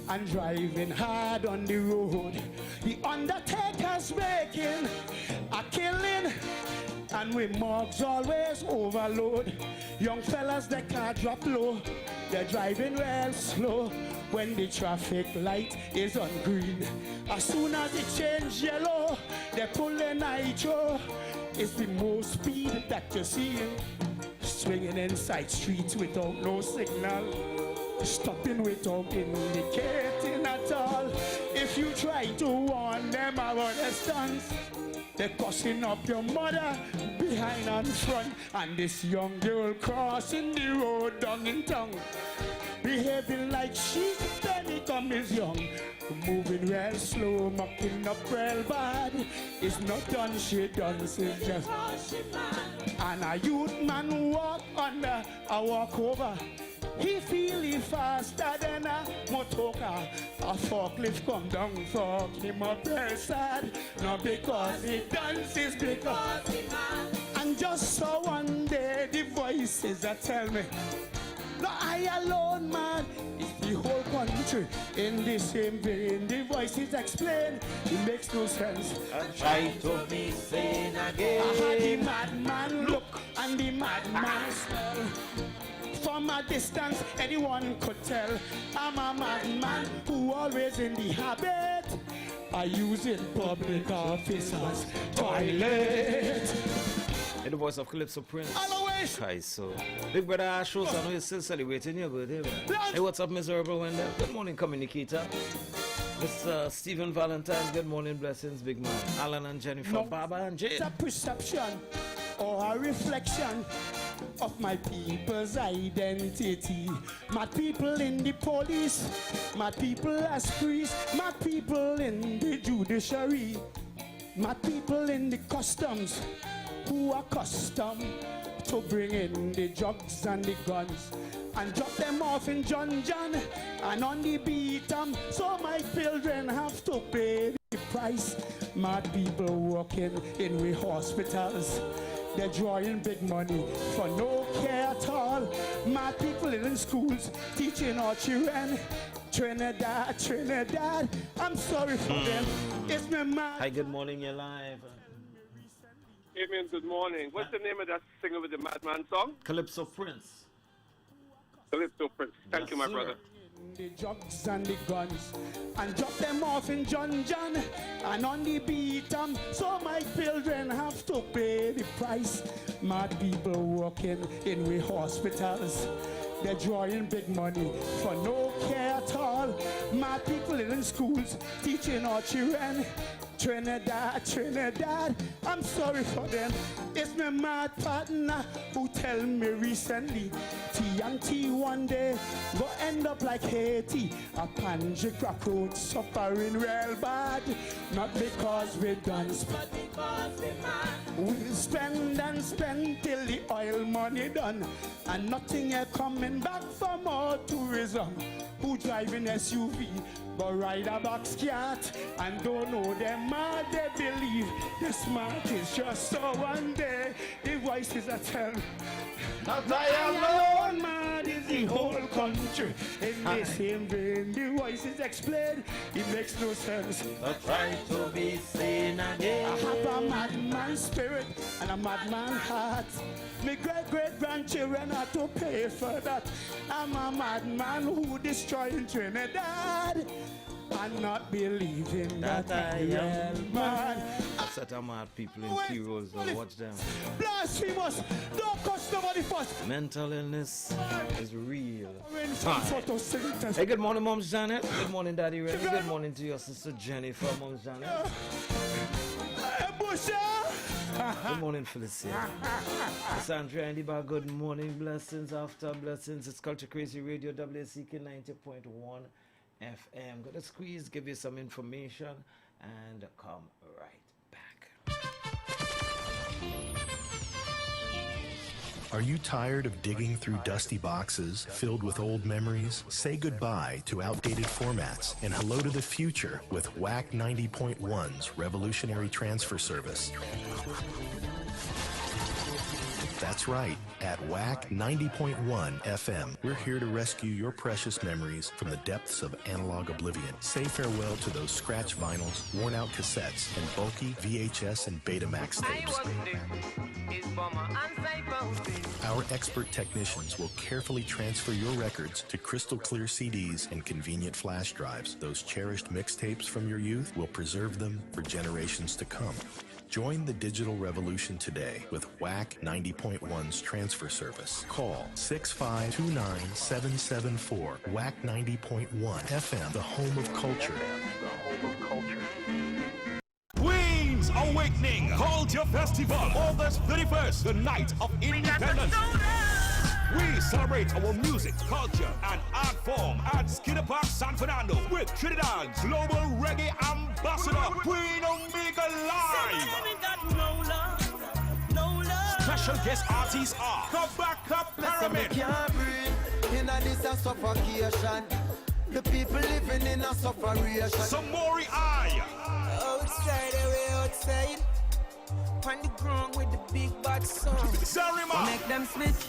and driving hard on the road. The undertaker's making a killing, and we morgues always overload. Young fellas, they can't drop low. They're driving real slow when the traffic light is on green. As soon as it changes yellow, they're pulling nitro. It's the most speed that you're seeing. Swinging inside streets without no signal. Stopping without indicating at all. If you try to warn them about a stance, they're cussing up your mother behind and front. And this young girl crossing the road down in town, behaving like she's 20 come is young. Moving real slow, mucking up real bad. It's not done, she done, it's just. And a youth man walk under a walk over. He feel he faster than a motorcar. A forklift come down, fuck him up real sad. Not because he dances, because he man. And just so one day the voices that tell me, no, I alone, man, it's the whole country. In the same vein, the voices explain. It makes no sense. I try to be sane again. I had the madman look and the madman smell. From a distance, anyone could tell I'm a madman who always in the habit of using public officers' toilet. In the voice of Calypso Prince. Hi, so big brother Ashos, I know you're still celebrating your birthday, man. Hey, what's up, miserable Wendell? Good morning, communicator. Mr. Stephen Valentine, good morning, blessings, big man. Alan and Jennifer, no, Baba and Jay. It's a perception or a reflection of my people's identity. My people in the police, my people as priests, my people in the judiciary, my people in the customs who are accustomed to bring in the drugs and the guns and drop them off in John and on the beat so my children have to pay the price. Mad people working in we hospitals They're drawing big money for no care at all. My people in schools teaching our children. Trinidad, Trinidad, I'm sorry for them. It's my man. Hi, good morning, you're live. Amen, good morning. What's the name of that singer with the Madman song? Calypso Prince. Calypso Prince. Thank you, my brother. The drugs and the guns and drop them off in John and on the beat so my children have to pay the price. Mad people working in we hospitals. They're drawing big money for no care at all. My people in schools teaching our children. Trinidad, Trinidad, I'm sorry for them. It's my mad partner who tell me recently TNT one day go end up like Haiti. A Panji crowd suffering real bad. Not because we dance, but because we mad. We spend and spend till the oil money done, and nothing is coming back from our tourism. Who driving SUV but ride a box cat and don't know them mad. They believe the smart is just so one day the voices that tell not I alone, mad is the whole country. In the same vein, the voices explain it makes no sense. But try to be sane again. I have a madman spirit and a madman heart. My great-great-grandchildren had to pay for that. I'm a madman who destroyed Trinidad and not believing that I am mad. A set of mad people in key roles, though. Watch them. Blasphemous! Don't cost nobody first. Mental illness is real. Hi. Hey, good morning, Mom Janet. Good morning, Daddy Ray. Good morning to your sister Jennifer, Mom Janet. Good morning, Felicia. Sandra and Iba, good morning. Blessings after blessings. It's Culture Crazy Radio, WCK 90.1 FM. Gonna squeeze, give you some information, and come right back. Are you tired of digging through dusty boxes filled with old memories? Say goodbye to outdated formats and hello to the future with Wack 90.1's Revolutionary Transfer Service. That's right. At Wack 90.1 FM, we're here to rescue your precious memories from the depths of analog oblivion. Say farewell to those scratch vinyls, worn-out cassettes, and bulky VHS and Betamax tapes. Our expert technicians will carefully transfer your records to crystal clear CDs and convenient flash drives. Those cherished mixtapes from your youth will preserve them for generations to come. Join the digital revolution today with Wack 90.1's transfer service. Call 6529774. Wack 90.1 FM, the home of culture. Queen's Awakening Culture Festival, August 31st, the night of independence. We celebrate our music, culture, and art form at Skinner Park, San Fernando with Trinidad's global reggae ambassador, Queen Omega Live. Special guest artists are Kabaka Pyramid. In this suffocation, the people living in a sufferation. Samori Eye. Outside, away outside. On the ground with the big bad song. Zarima. Make them switch.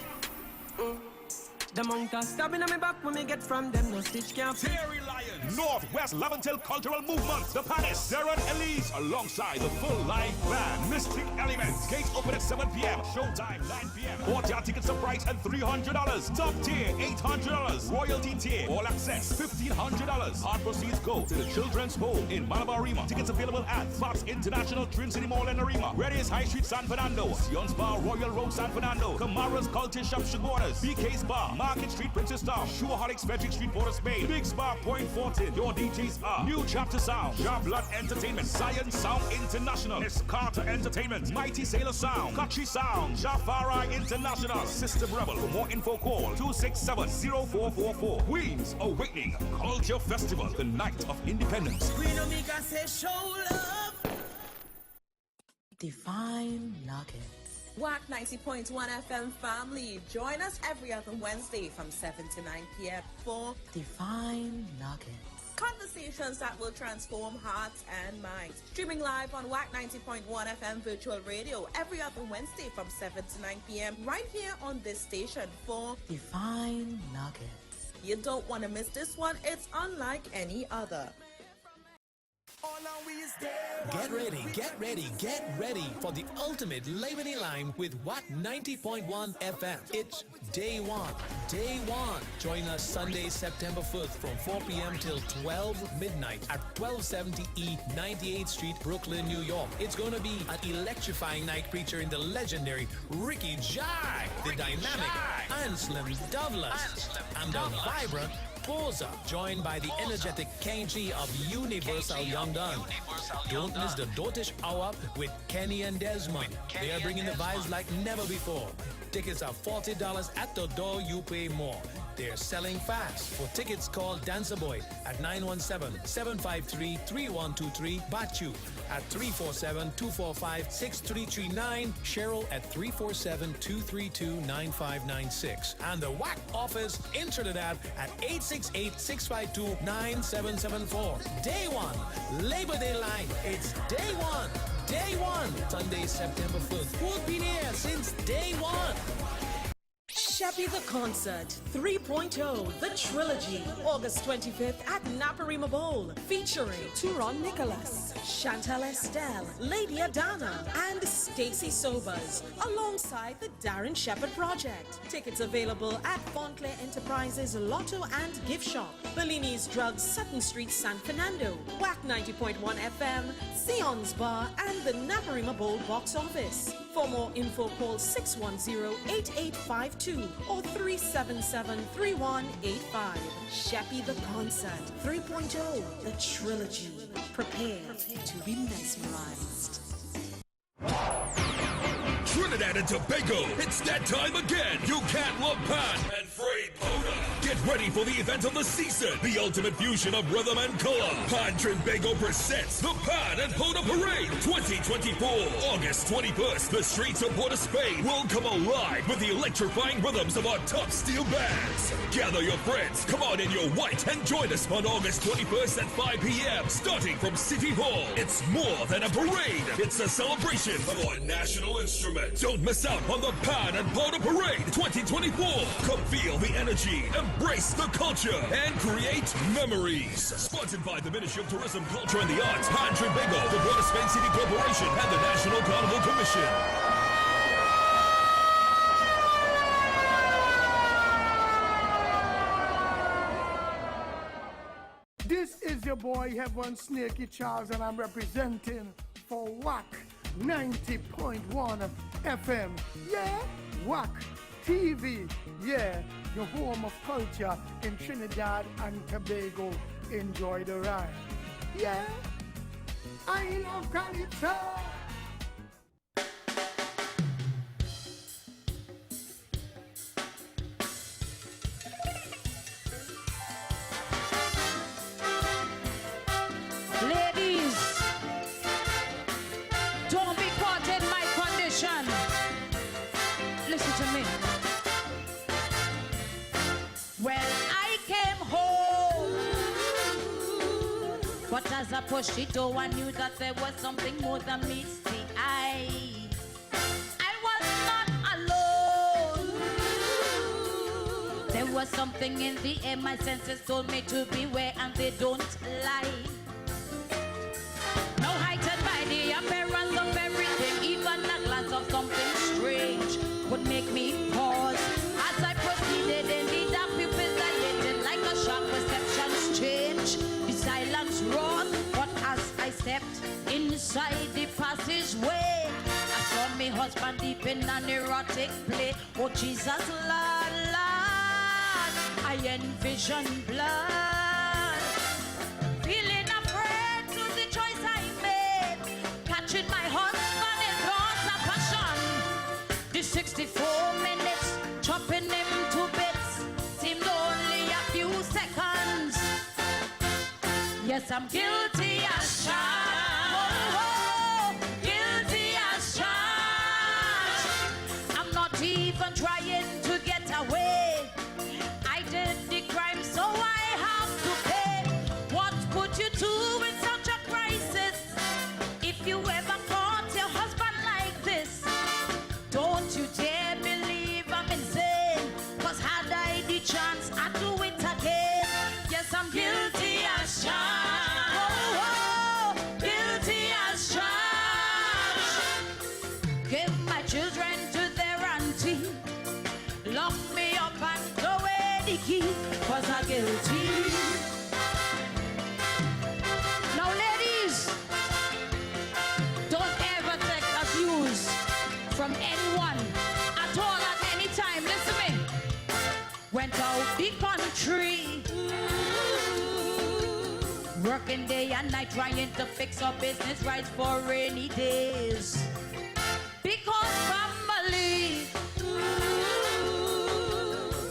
The monk are stabbing on me back when me get from them. No stitch can't fit. Terry Lions. Northwest Leventil Cultural Movement. The Palace. Darren Elise alongside the full live band. Mystic Elements. Gates open at 7 p.m. Showtime 9 p.m. 4-tier tickets are priced at $300. Top tier $800. Royalty tier all access $1,500. Hard proceeds go to the Children's Home in Malabar Arima. Tickets available at Fox International Twin City Mall and Arima. Reddy's High Street San Fernando. Sion's Bar Royal Road San Fernando. Kamara's Culture Shop Shagoras. BK's Bar Market Street Princess Town. Shoeholics Frederick Street Port of Spain. Big Spa Point Fortin. Your DJs are New Chapter Sound, Jar Blood Entertainment, Science Sound International, Escarta Entertainment, Mighty Sailor Sound, Kachi Sound, Jafari International, System Rebel. For more info, call 267-0444. Queen's Awakening Culture Festival, the night of independence. Queen Omega says show love. Divine Nuggets. Wack 90.1 FM family. Join us every other Wednesday from 7 to 9 p.m. for Divine Nuggets. Conversations that will transform hearts and minds. Streaming live on Wack 90.1 FM Virtual Radio every other Wednesday from 7 to 9 p.m. right here on this station for Divine Nuggets. You don't want to miss this one. It's unlike any other. Get ready for the ultimate Labor Day line with Wack 90.1 FM. It's Day One. Join us Sunday, September 5th from 4 p.m. till 12 midnight at 1270 E 98th Street, Brooklyn, New York. It's going to be an electrifying night featuring the legendary Ricky Jai, the dynamic Anselm Douglas, and the vibrant Boza, joined by the energetic KG of Universal Young Gun. Don't miss the Dotish Hour with Kenny and Desmond. They are bringing the vibes like never before. Tickets are $40 at the door, you pay more. They're selling fast. For tickets, call Dancer Boy at 917-753-3123, Bachu at 347-245-6339, Cheryl at 347-232-9596, and the Wack office in Trinidad at 868-652-9774. Day One, Labor Day line. It's Day One. Sunday, September 5th. We'll be there since day one. Sheppy the Concert 3.0, the trilogy, August 25th at Naparima Bowl, featuring Turon Nicholas, Chantal Estelle, Lady Adana, and Stacey Sobers, alongside the Darren Shepherd Project. Tickets available at Fontclair Enterprises, Lotto and Gift Shop, Bellini's Drugs, Sutton Street, San Fernando, Wack 90.1 FM, Sion's Bar, and the Naparima Bowl box office. For more info, call 610-8852 or 377-3185. Sheppy the Concert 3.0, the trilogy. Prepare to be mesmerized. Trinidad and Tobago, it's that time again. You can't look pan and Free Poda. Get ready for the event of the season, the ultimate fusion of rhythm and color. Pan Trinbago presents the Pan and Poda Parade 2024. August 21st, the streets of Port of Spain will come alive with the electrifying rhythms of our top steel bands. Gather your friends, come on in your white, and join us on August 21st at 5 p.m. starting from City Hall. It's more than a parade. It's a celebration of our national instrument. Don't miss out on the Pan and Poda Parade 2024. Come feel the energy, embrace the culture, and create memories. Sponsored by the Ministry of Tourism, Culture and the Arts, Pan Trinbago, the Port of Spain City Corporation, and the National Carnival Commission. This is your boy Heaven Snakey Charles, and I'm representing for Wack 90.1 FM. Yeah, Wack TV. Yeah, the home of culture in Trinidad and Tobago. Enjoy the ride. Yeah, I love Calypso. Ladies, don't be caught in my condition. Listen to me. When I came home, but as I pushed it over, I knew that there was something more than meets the eye. I was not alone. There was something in the air, my senses told me to beware, and they don't lie. No heightened by the appearance of everything, even a glance of something strange would make me pause. As I proceeded in the dark, pupils dilated like a sharp perceptions change. The silence roared, but as I stepped inside the passageway, I saw me husband deep in an erotic play. Oh Jesus, Lord, Lord, I envisioned blood, feeling afraid to the choice I made, catching my husband in thoughts of passion. The 64 minutes, chopping him to bits, seemed only a few seconds. Yes, I'm guilty as charged. Oh, guilty as charged. I'm not even trying to get away. I did the crime, so I have to pay. What 'cause I'm guilty. Now ladies, don't ever take abuse from anyone at all at any time. Listen to me. Went out the country, working day and night trying to fix up business rights for rainy days. Because family,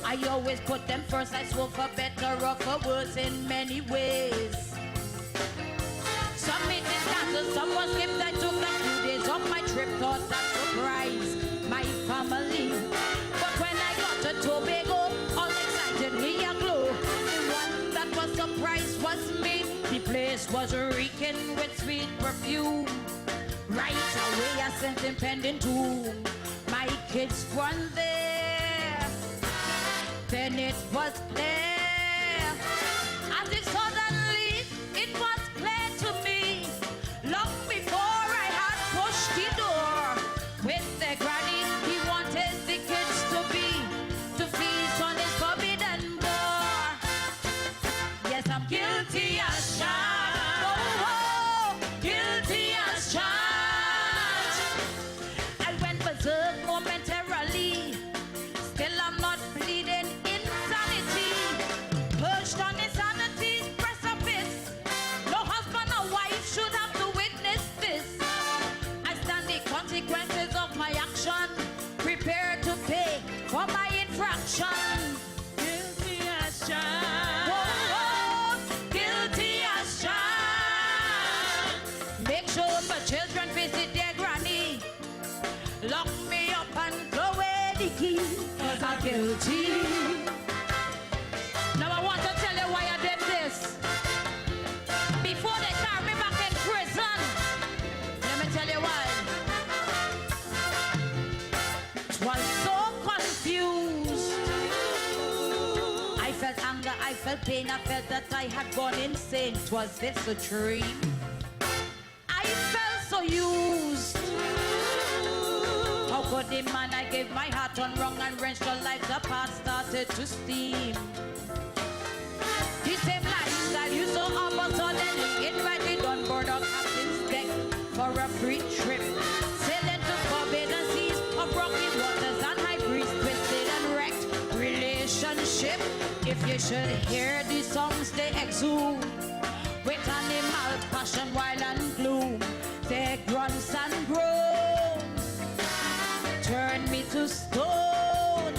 I always put them first. I swore for better or for worse in many ways. Some made me scandal, some was skipped. I took a few days off my trip, thought that surprise my family. But when I got to Tobago, all excitedly aglow. The one that was surprised was me. The place was reeking with sweet perfume. Right away I sent impending doom. My kids were there. Then it was clear. As if suddenly it was clear to me. Long before I had pushed the door. With the granny he wanted the kids to be. To feast on his forbidden boar. Yes, I'm guilty as charged. Oh, oh, guilty as charged. I went berserk momentarily. Still I'm not pleading insanity. Perched on insanity's precipice. No husband or wife should have to witness this. I stand the consequences of my action. Prepared to pay for my infraction. Guilty as charged. Oh, oh, guilty as charged. Make sure my children visit their granny. Lock me up and throw away the key. 'Cause I'm guilty. Now I want to tell you why I did this. Before they carry me back in prison. Let me tell you why. Was so confused. I felt anger, I felt pain, I felt that I had gone insane. Was this a dream? I felt so used. How could the man I gave my heart on wrong and wrenched the lives apart started to steam? The same lifestyle you so offer suddenly invited on board of captain's deck for a free trip. Sailing to forbidden seas of rocky waters and high breeze, twisted and wrecked relationship. If you should hear the songs they exude with animal passion, wild and gloom, their grunts and groans turn me to stone.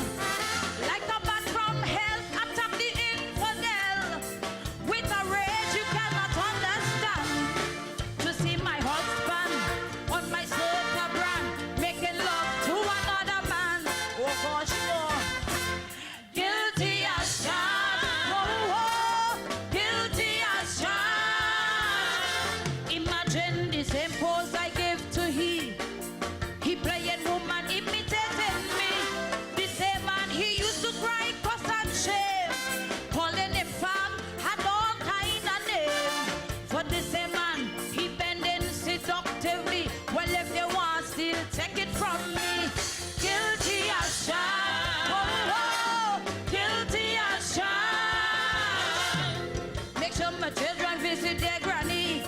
Like a bat from hell, attack the infidel with a rage you cannot understand. To see my husband on my sofa brand making love to another man. Oh gosh, no. Guilty as charged. Oh, oh, guilty as charged. Imagine the same pose I give to he. He playing woman imitating me. The same man he used to cry cause and shame. Calling him fam had all kind of name. For the same man he bending seductively. Well if you want still take it from me. Guilty as charged. Oh, oh, guilty as charged. Make sure my children visit their granny.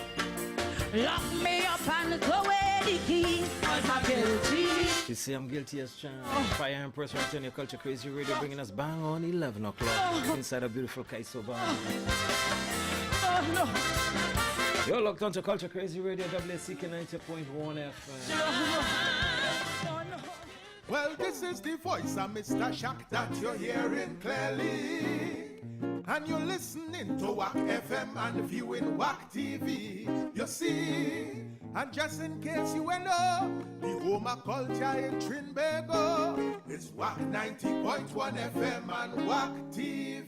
Lock me up and throw away the key. 'Cause I'm guilty. You see, I'm guilty as charged. Fire and Press right on your Culture Crazy Radio, bringing us bang on 11 o'clock inside a beautiful Kaiso bar. Oh no. You're locked onto Culture Crazy Radio, WSCK 90.1 FM. Well, this is the voice of Mr. Shack that you're hearing clearly. And you're listening to Wack FM and viewing Wack TV. You see, and just in case you went up, the home of culture in Trinbago is Wack 90.1 FM and Wack TV.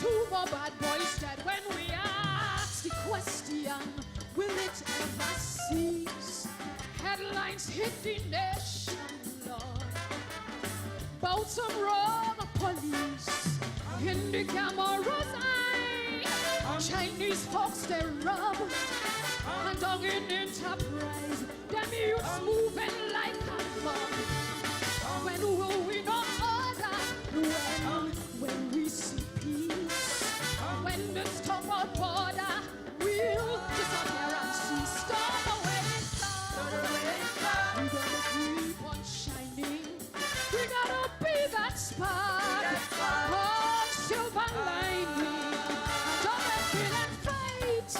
two more bad boys dead. When we ask the question, will it ever cease? Headlines hit the nation, Lord, about some wrong police. In the camera's eye, Chinese folks they rob, and down in Enterprise, them youths moving like a mob. When will we not order? When we see peace, when the storm of border will disappear and cease. Storm away, we're gonna keep on shining. We gotta be that spark of silver lining. Don't let kill and fight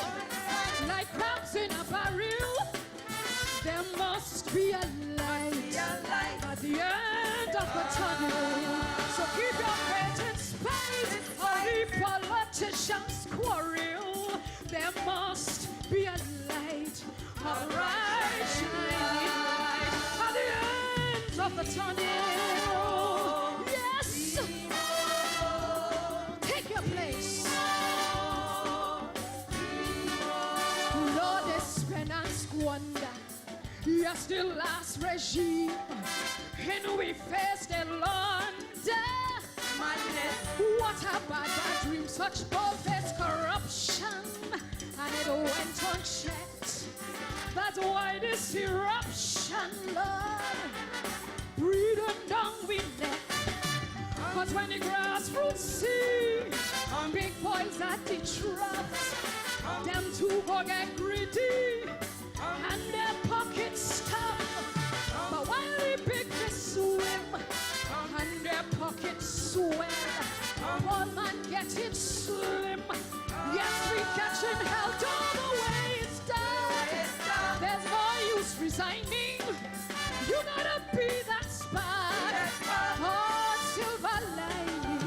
like crabs in a barrel. There must be a light at the end of the tunnel. So keep your faith in spite of the politicians' quarrel. There must be a light, a bright shining light at the end of the tunnel. Yes, take your place. Lord, they spend and squander. Yes, the last regime, and we face the launder. Madness. What a bad dream, such bold-faced corruption, and it went unchecked. That's why this eruption, Lord, breathing down we neck. Cause when the grassroots see big boys at the traps, them two go get greedy and their pockets stop. But while the big fish swim and their pockets swell, one man getting slim. Yes, we catching hell all the way it's done. There's no use resigning. You gotta be that spark. Oh, silver lining.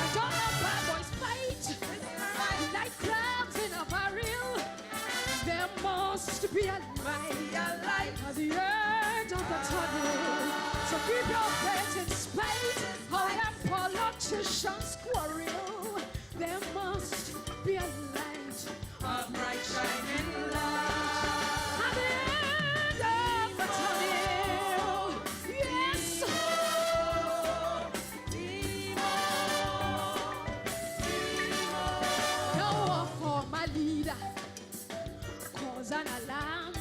And don't let bad boys fight like crabs in a barrel. There must be a light at the end of the tunnel. So keep your faith in spite of them politicians' quarrel. There must be a light, a bright shining light at the end of the tunnel. Yes. Now for my leader, cause an alarm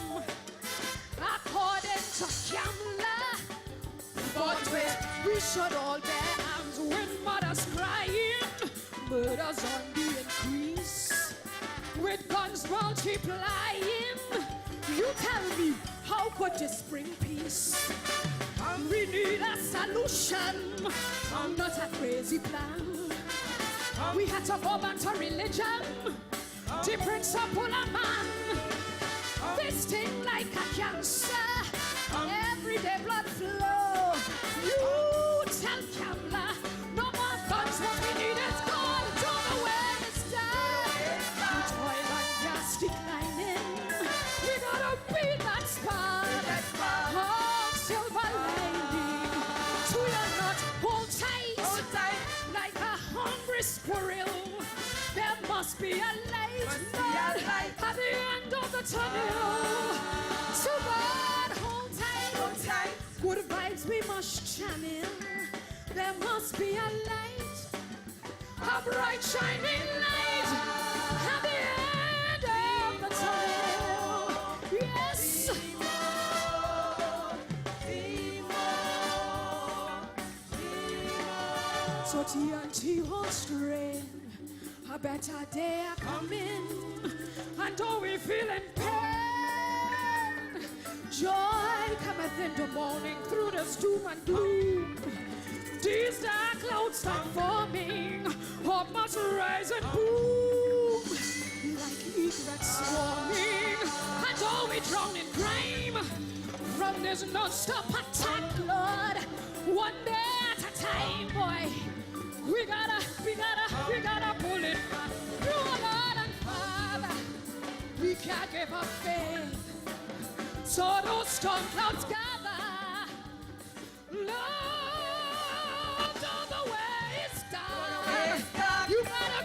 according to Kamla. But we should all bear arms when mothers crying, murders on the increase, with guns multiplying. You tell me, how could this bring peace? We need a solution, not a crazy plan. We had to go back to religion, the principle of man. This thing like a cancer, everyday blood flow. You tell Kamla, no more guns, what we need is gold. Don't know where it's done. With oil and gas declining, we gotta be that spark of silver lining. So you're not hold tight like a hungry squirrel. There must be a light, at the end of the tunnel. So God, hold tight. Good vibes we must channel. There must be a light, a bright shining light at the end of the tunnel. Yes. So TNT won't strain. A better day are coming, and though we feeling pain, joy cometh in the morning through the doom and gloom. These dark clouds start forming, hope must rise and boom, like egrets swarming, and though we drown in crime, from this non-stop attack, Lord, one day at a time, boy. We gotta pull it back. You Lord and Father, we can't give up faith. So those storm clouds gather. Lord, all the way it's dark. You gotta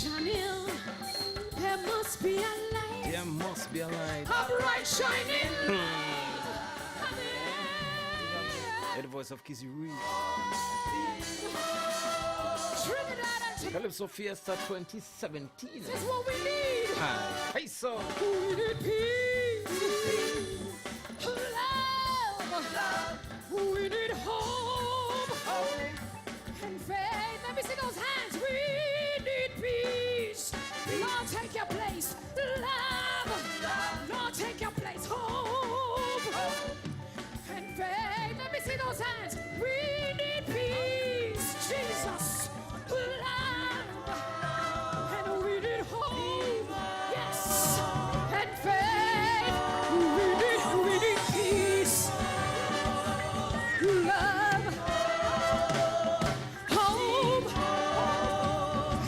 shining. There must be a light. There must be a light. A bright shining light. The voice of Kizzy Reed. Trinidad and Calypso Fiesta 2017. This is what we need. Hi. Hey, so. We need peace. Love. We need hope. And faith. Let me see those hands. We need peace. Lord, take your place. Love. Lord, take your place. Hope. And faith. Let me see those hands. We need peace. Jesus. Love. And we need hope. Yes. And faith. We need peace. Love. Hope.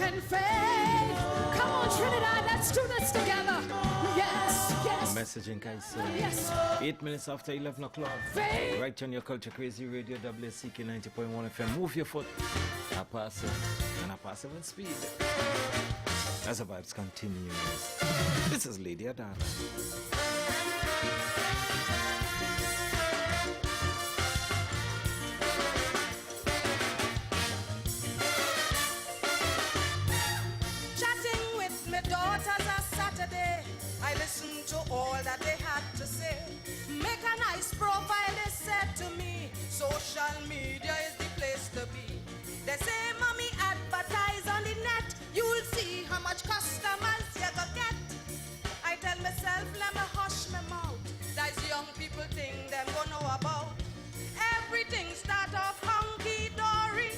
And faith. Come on, Trinidad. Let's do this together. Yes. Yes. Messaging Kaiser. Yes. 8 minutes after 11 o'clock. Faith. Right on your Culture Crazy Radio, WSCK 90.1 FM. Move your foot. I pass it. And I pass it with speed. As the vibes continue. This is Lady Adana. Chatting with my daughters on Saturday, I listened to all that they had to say. Make a nice profile, they said to me. Social media is the place to be. They say, mommy, advertise on the net. You'll see how much customers you go get. I tell myself, let me hush my mouth. That's young people think them go know about. Everything start off hunky-dory.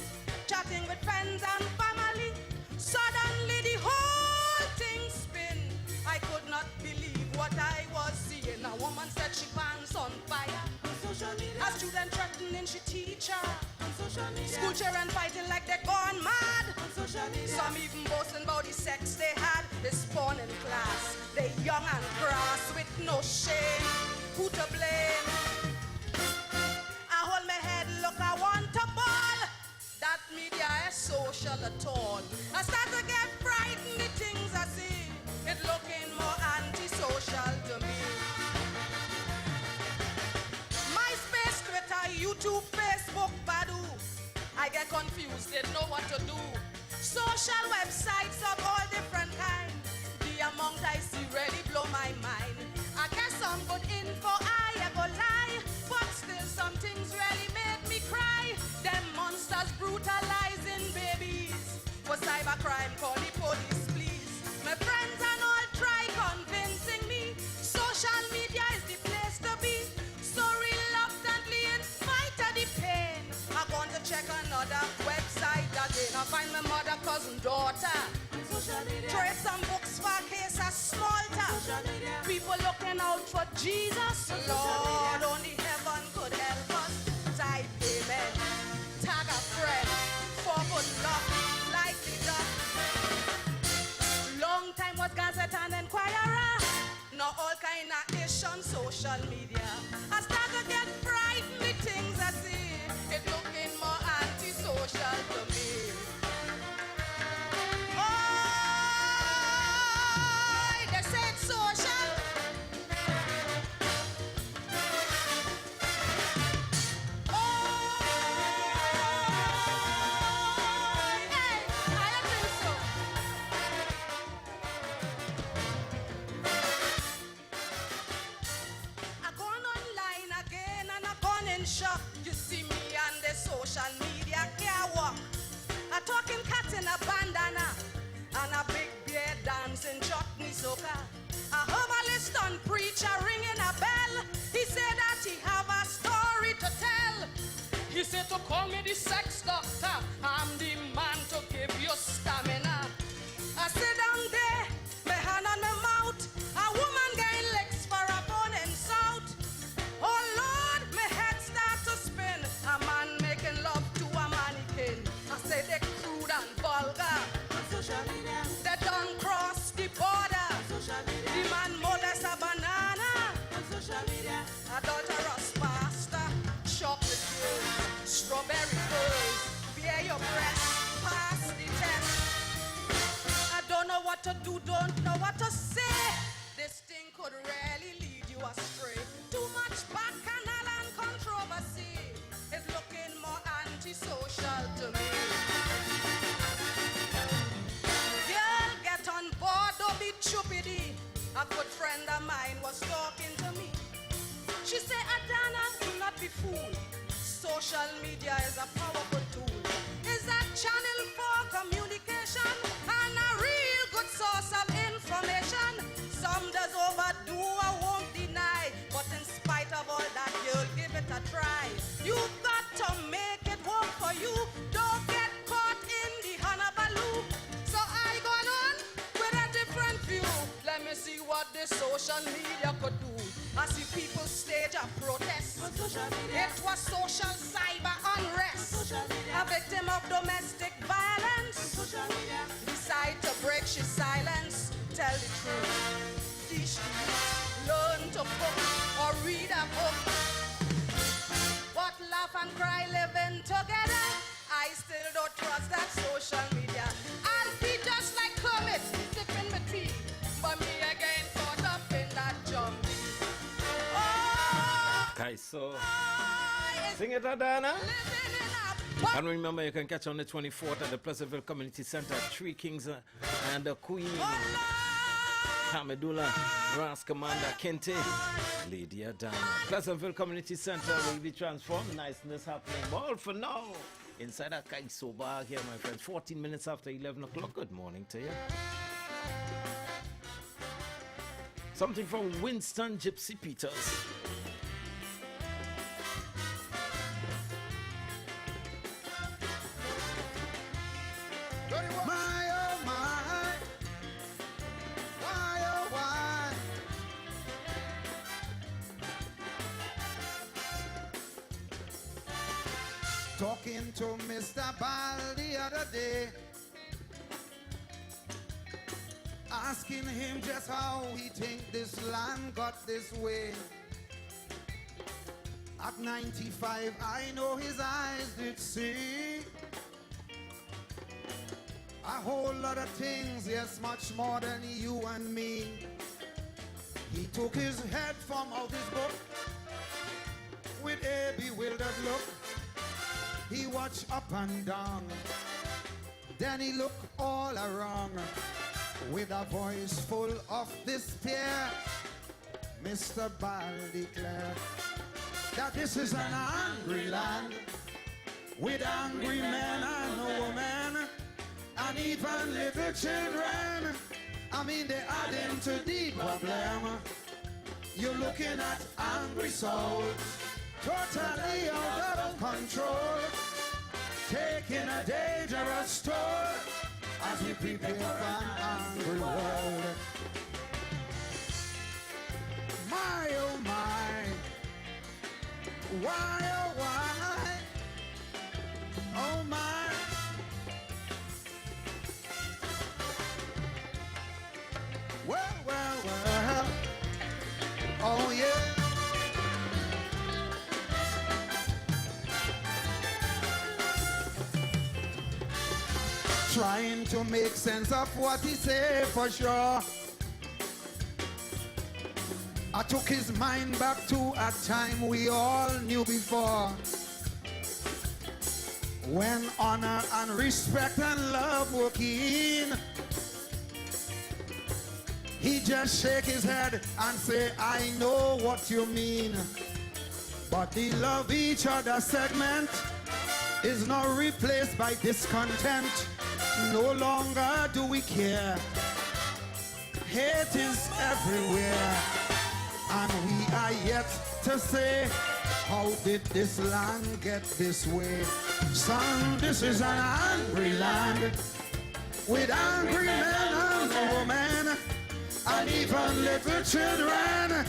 Chatting with friends and family. Suddenly the whole thing spin. I could not believe what I was seeing. A woman said she pants on fire. A student threatening she teacher. School children fighting like they're gone mad. Some even boasting about the sex they had. This porn in class. They young and crass with no shame. Who to blame? I hold my head, look, I want to ball. That media is social at all. I start to get frightened, the things I see. It looking more antisocial to me. MySpace, Twitter, YouTube, Facebook, Badu. I get confused, didn't know what to do. Social websites of all different kinds. The amount I see really blow my mind. I guess some good info I ever lie, but still some things really make me cry. Them monsters brutalizing babies. For cybercrime, call the police, please. My friends and all try convincing me. Social media is the place to be. So reluctantly, in spite of the pain, I'm going to check another website again. I find my mother, cousin, daughter. Trade some books for a case of small talk. People looking out for Jesus. Lord, only heaven could help us. Type amen. Tag a friend. Forward luck. Like the duck. Long time was Gazette and Enquirer. Now all kind of ish on social media. I start to get frightened with things I see. It looking more antisocial to me. They said social. Shock. You see me on the social media can't walk. A talking cat in a bandana and a big beard dancing chutney soca. A herbalist and preacher ringing a bell. He said that he have a story to tell. He said to call me the sex doctor. I'm the man to give you stamina. I sit down there, my hand on my mouth. A woman getting legs for a bone and south. Oh Lord, my head start to spin. A man making love to a mannequin. I say they crude and vulgar. They don't cross the border. The man molest a banana. Adulterous pasta, chocolate girls, strawberry girls. Bear your astray. Too much bacchanal and controversy is looking more antisocial to me. Girl, get on board, don't be stupid. A good friend of mine was talking to me. She said, Adana, do not be fooled. Social media is a powerful tool. It's a channel for communication and a real good source of information. Some does overdo, I won't deny, but in spite of all that, you'll give it a try. You've got to make it work for you. Don't get caught in the hullabaloo. So I got on with a different view. Let me see what this social media could do. I see people stage a protest. It was social cyber unrest. A victim of domestic violence decide to break his silence. Tell the truth. Teach the learn to cook or read a book. What laugh and cry living together. I still don't trust that social media. I'll be just like Kermit, sipping my tea. But me again caught up in that zombie. So sing it, Adana. And remember, you can catch on the 24th at the Pleasantville Community Center, Three Kings and the Queen, Hamidullah, Ras Commander Kente, Lady Adana. Pleasantville Community Center will be transformed. Niceness happening. But all for now, inside our Kaiso bar here, my friends, 14 minutes after 11 o'clock. Good morning to you. Something from Winston Gypsy Peters. Talking to Mr. Ball the other day, asking him just how he think this land got this way. At 95, I know his eyes did see a whole lot of things, yes, much more than you and me. He took his head from out his book with a bewildered look. He watched up and down, then he looked all around with a voice full of despair. Mr. Ball declared that this is an angry land with angry men and women and even little children. I mean, they add into the problem. You're looking at angry souls, totally out of control, taking a dangerous toll as we prepare for an angry world. My oh my, why oh why, oh my. Well, oh yeah. Trying to make sense of what he said for sure. I took his mind back to a time we all knew before, when honor and respect and love were keen. He just shake his head and say, I know what you mean. But the love each other segment is now replaced by discontent. No longer do we care. Hate is everywhere. And we are yet to say, how did this land get this way? Son, this is an angry land with angry men and women and even little children.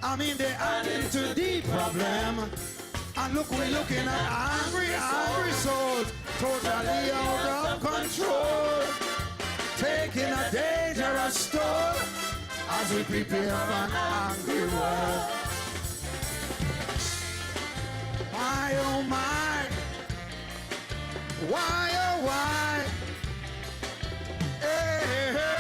I mean, they add into the problem. And look, we're looking at angry souls, totally out of control, taking a dangerous toll as we prepare for an angry world. My oh my, why oh why, hey, hey.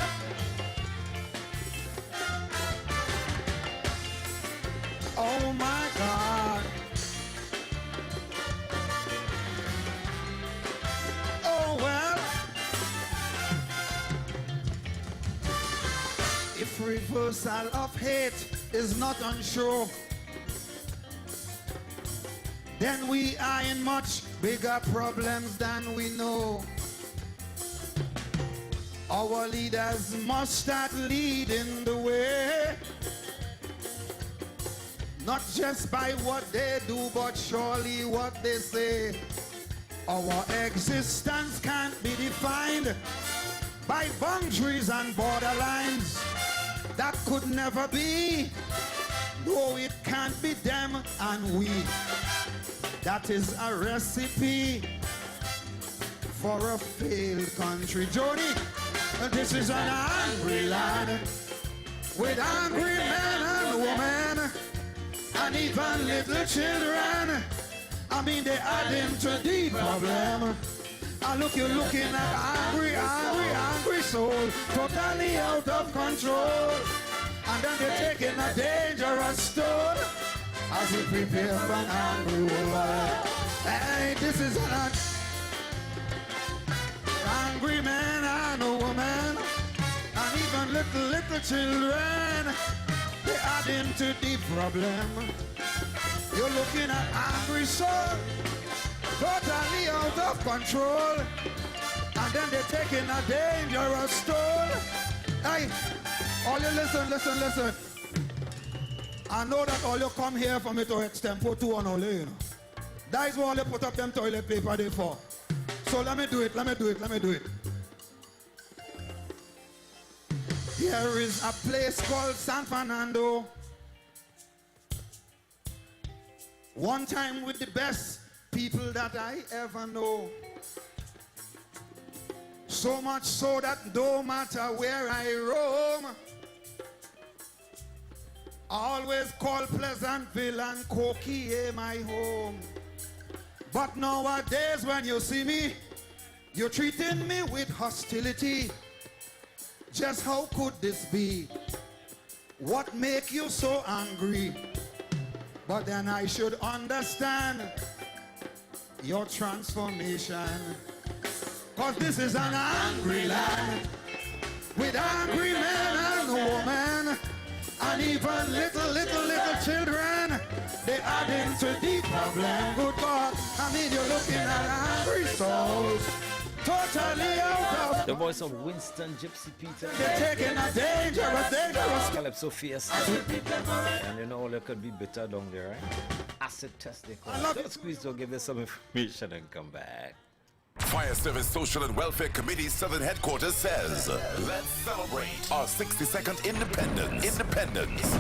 reversal of hate is not unsure, then we are in much bigger problems than we know. Our leaders must start leading the way, not just by what they do, but surely what they say. Our existence can't be defined by boundaries and borderlines. That could never be. No, it can't be them and we. That is a recipe for a failed country. Jody, this is an angry land with angry men and women and even little children. I mean, they add into the problem. And look, you're looking at angry soul, totally out of control. And then they're taking a dangerous stone as we prepare for an angry world. Hey, this is an angry man and a woman, and even little children. They add into the problem. You're looking at angry soul, totally out of control, and then they're taking a dangerous stone. Hey, all you listen. I know that all you come here for me to extempo to on only, you know. That is what all you put up them toilet paper there for. So let me do it. Here is a place called San Fernando. One time with the best people that I ever know. So much so that no matter where I roam, I always call Pleasantville and Coquille my home. But nowadays when you see me, you're treating me with hostility. Just how could this be? What make you so angry? But then I should understand your transformation. Cause this is an angry land with angry men and women, and even little children. They add into the problem. Good God, I mean you're looking at angry souls, totally out of the voice of Winston Gypsy Peter. They're taking a dangerous Calypso fierce. And you know there could be bitter down there, right? Acid test they call it. Don't squeeze, to give you some information and come back. Fire Service Social and Welfare Committee Southern Headquarters says, let's celebrate our 62nd independence.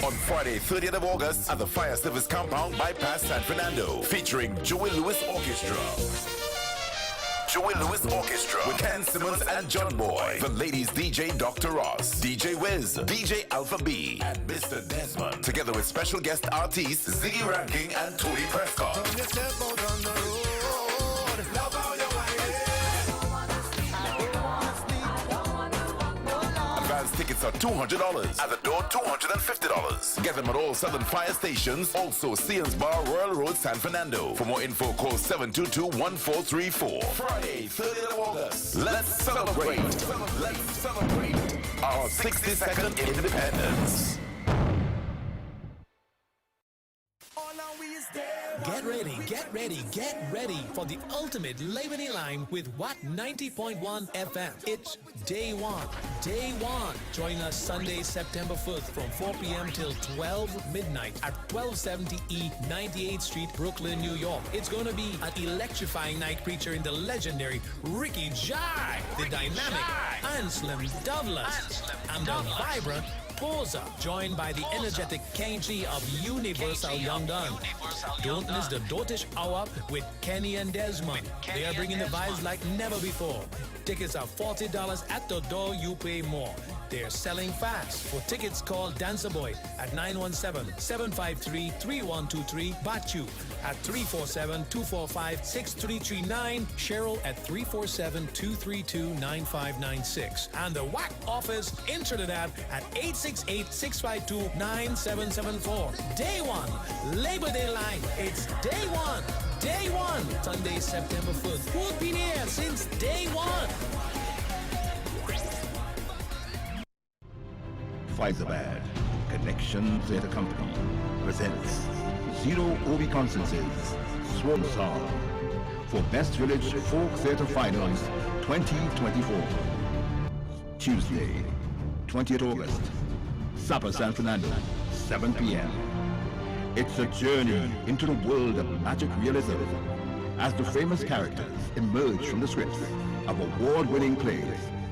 On Friday, 30th of August at the Fire Service Compound Bypass San Fernando, featuring Joey Lewis Orchestra. With Ken Simmons and John Boy. The ladies DJ Dr. Ross, DJ Wiz, DJ Alpha B, and Mr. Desmond. Together with special guest artists Ziggy Ranking and Tony Prescott. Advance tickets are $200. At the door, $250. Get them at all Southern Fire stations. Also, Seans Bar, Royal Road, San Fernando. For more info, call 722-1434. Friday, 30th of August. Let's celebrate. Our 62nd independence. Get ready for the ultimate Lebanese Lime with Wack 90.1 FM. It's Day One. Join us Sunday, September 5th from 4 p.m. till 12 midnight at 1270 E 98th Street, Brooklyn, New York. It's going to be an electrifying night featuring the legendary Ricky Jai, the dynamic Anselm Douglas, and the vibrant Posa, joined by the energetic Kenji of Universal Young Gun. Don't miss the Dotish Hour with Kenny and Desmond. They are bringing the vibes like never before. Tickets are $40 at the door, you pay more. They're selling fast. For tickets, call Dancer Boy at 917-753-3123, Bachu at 347-245-6339, Cheryl at 347-232-9596, and the Wack office in Trinidad at 868-652-9774. Day One, Labor Day Line. It's Day One. Sunday, September 5th. Who's been here since day one? Fyzabad, Connection Theatre Company, presents Zero Obi Constance's Swan Song for Best Village Folk Theatre Finals 2024. Tuesday, 20th August, Sapa San Fernando, 7 p.m. It's a journey into the world of magic realism as the famous characters emerge from the scripts of award-winning plays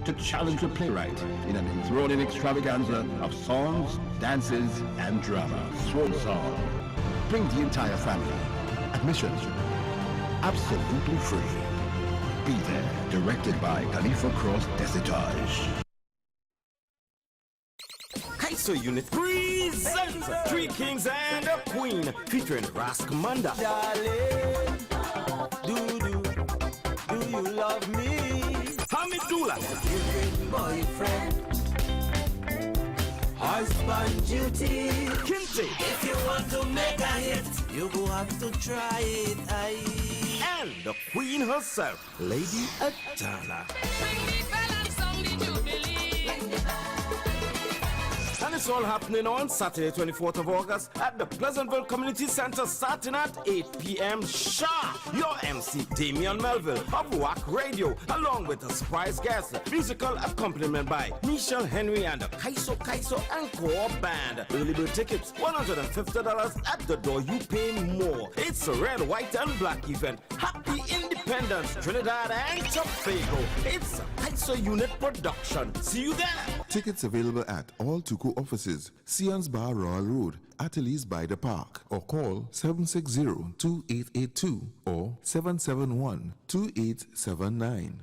to challenge the playwright in an enthralling extravaganza of songs, dances, and drama. Swan Song. Bring the entire family. Admission absolutely free. Be there. Directed by Khalifa Cross Desitage. Kaiso Unit presents Three Kings and a Queen featuring Ras Commander. Darling, do you love me? Hamidullah. Boyfriend, husband duty. Kinte. If you want to make a hit, you go have to try it. And the Queen herself, Lady Adana. And it's all happening on Saturday, 24th of August at the Pleasantville Community Center, starting at 8 p.m. sharp. Your MC, Damian Melville of Wack Radio, along with a surprise guest, musical accompaniment by Michelle Henry and the Kaiso Encore Band. Early bird tickets, $150 at the door. You pay more. It's a red, white, and black event. Happy Independence, Trinidad and Tobago. It's a Kaiso Unit production. See you there. Tickets available at all Tuku offices, Sians Bar Royal Road, Ateliers by the Park, or call 760-2882 or 771-2879.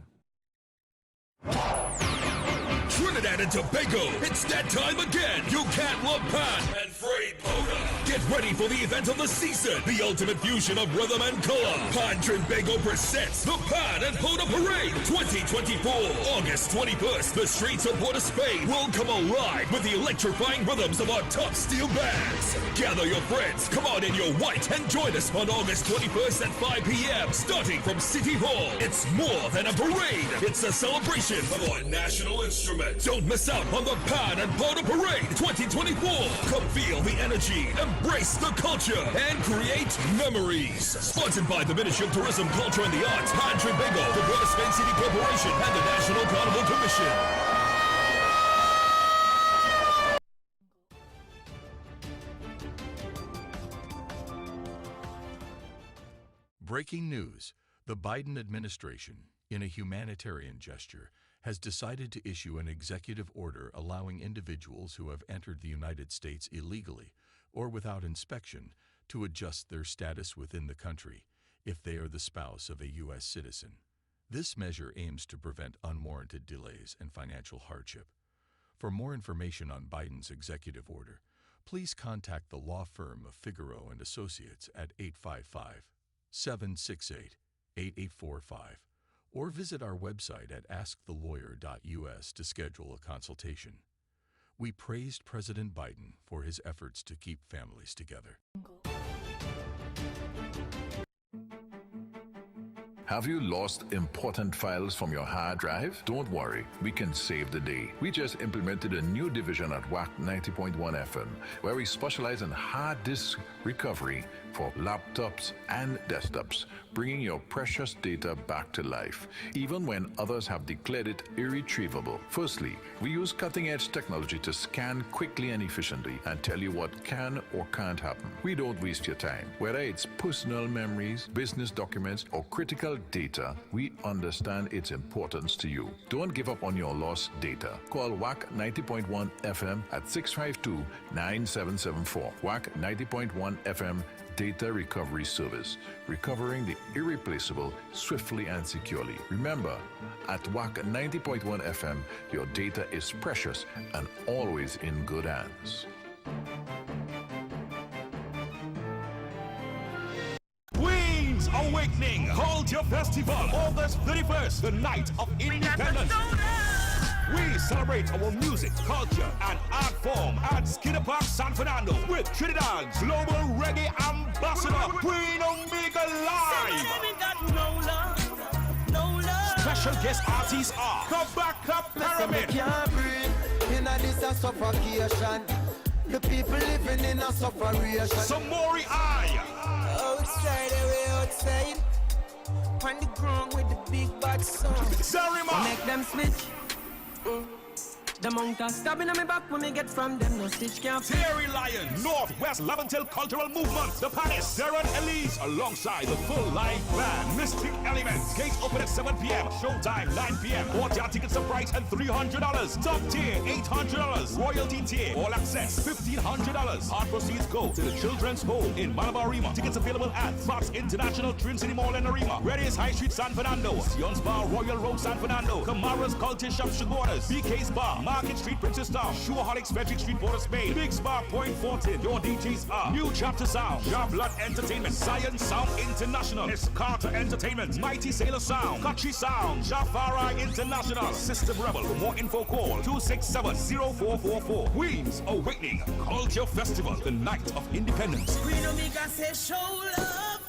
Trinidad and Tobago, it's that time again. You can't look pan and Freight Poda. Get ready for the event of the season, the ultimate fusion of rhythm and color. Pan Trinbago presents the Pan and Poda Parade 2024. August 21st, the streets of Port of Spain will come alive with the electrifying rhythms of our top steel bands. Gather your friends, come out in your white and join us on August 21st at 5 p.m. starting from City Hall. It's more than a parade. It's a celebration of our national instrument. Don't miss out on the Pan and Poda Parade 2024. Come feel the energy, embrace the culture, and create memories. Sponsored by the Ministry of Tourism, Culture, and the Arts, Pan Trinbago, the Port of Spain City Corporation, and the National Carnival Commission. Breaking news. The Biden administration, in a humanitarian gesture, has decided to issue an executive order allowing individuals who have entered the United States illegally or without inspection to adjust their status within the country if they are the spouse of a U.S. citizen. This measure aims to prevent unwarranted delays and financial hardship. For more information on Biden's executive order, please contact the law firm of Figaro and Associates at 855-768-8845 or visit our website at askthelawyer.us to schedule a consultation. We praised President Biden for his efforts to keep families together. Have you lost important files from your hard drive? Don't worry, we can save the day. We just implemented a new division at Wack 90.1 FM, where we specialize in hard disk recovery for laptops and desktops, bringing your precious data back to life, even when others have declared it irretrievable. Firstly, we use cutting-edge technology to scan quickly and efficiently and tell you what can or can't happen. We don't waste your time. Whether it's personal memories, business documents, or critical data, we understand its importance to you. Don't give up on your lost data. Call Wack 90.1 FM at 652-9774. Wack 90.1 FM Data Recovery Service, recovering the irreplaceable swiftly and securely. Remember, at Wack 90.1 FM, your data is precious and always in good hands. Queen's Awakening Culture Festival, August 31st, the night of independence. We celebrate our music, culture, and art form at Skinner Park, San Fernando with Trinidad's global reggae ambassador, Queen Omega Live. Special guest artists are Kabaka Pyramid, in a this a suffocation. The people living in a sufferation. Some more eye. Outside, away outside. On the ground with the big bad sun. Zarima. Make them switch. The monk are stabbing on me back when me get from them. No stitch can't. Terry Lion, Northwest Laventil Cultural Movement, The Palace, Darren Elise, alongside the full live band, Mystic Elements. Gates open at 7 p.m. Showtime 9 p.m. Four-tier tickets are priced at $300. Top tier $800. Royalty tier all access $1,500. Hard proceeds go to the Children's Home in Malabar Arima. Tickets available at Fox International Twin City Mall and Arima. Reddy's High Street San Fernando, Sion's Bar Royal Road San Fernando, Kamara's Culture Shop Shagoras, BK's Bar, Market Street Princess Town, Shoeholics Frederick Street Port of Spain, Big Spa Point Fortin. Your DJs are New Chapter Sound, Jar Blood Entertainment, Science Sound International, Escarta Entertainment, Mighty Sailor Sound, Kachi Sound, Jafari International, System Rebel. For more info call 267-0444. Queens Awakening Culture Festival, the night of independence. Queen Omega say show love.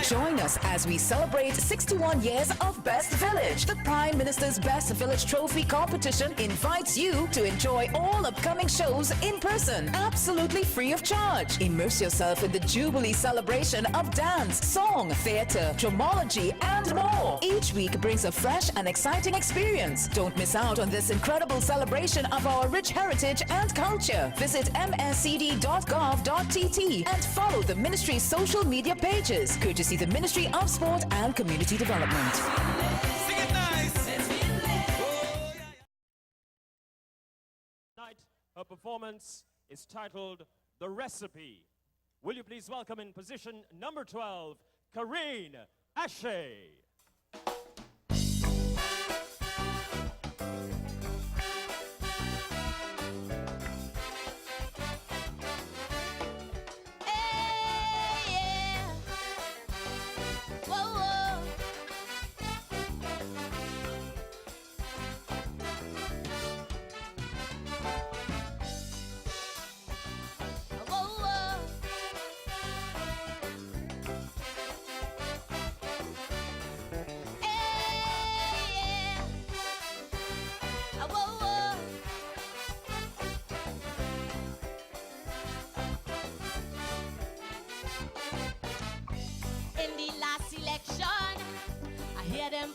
Join us as we celebrate 61 years of Best Village. The Prime Minister's Best Village Trophy competition invites you to enjoy all upcoming shows in person, absolutely free of charge. Immerse yourself in the Jubilee celebration of dance, song, theater, dramology, and more. Each week brings a fresh and exciting experience. Don't miss out on this incredible celebration of our rich heritage and culture. Visit mscd.gov.tt and follow the ministry's social media pages, courtesy the Ministry of Sport and Community Development. Tonight, her performance is titled The Recipe. Will you please welcome in position number 12, Karine Ashe.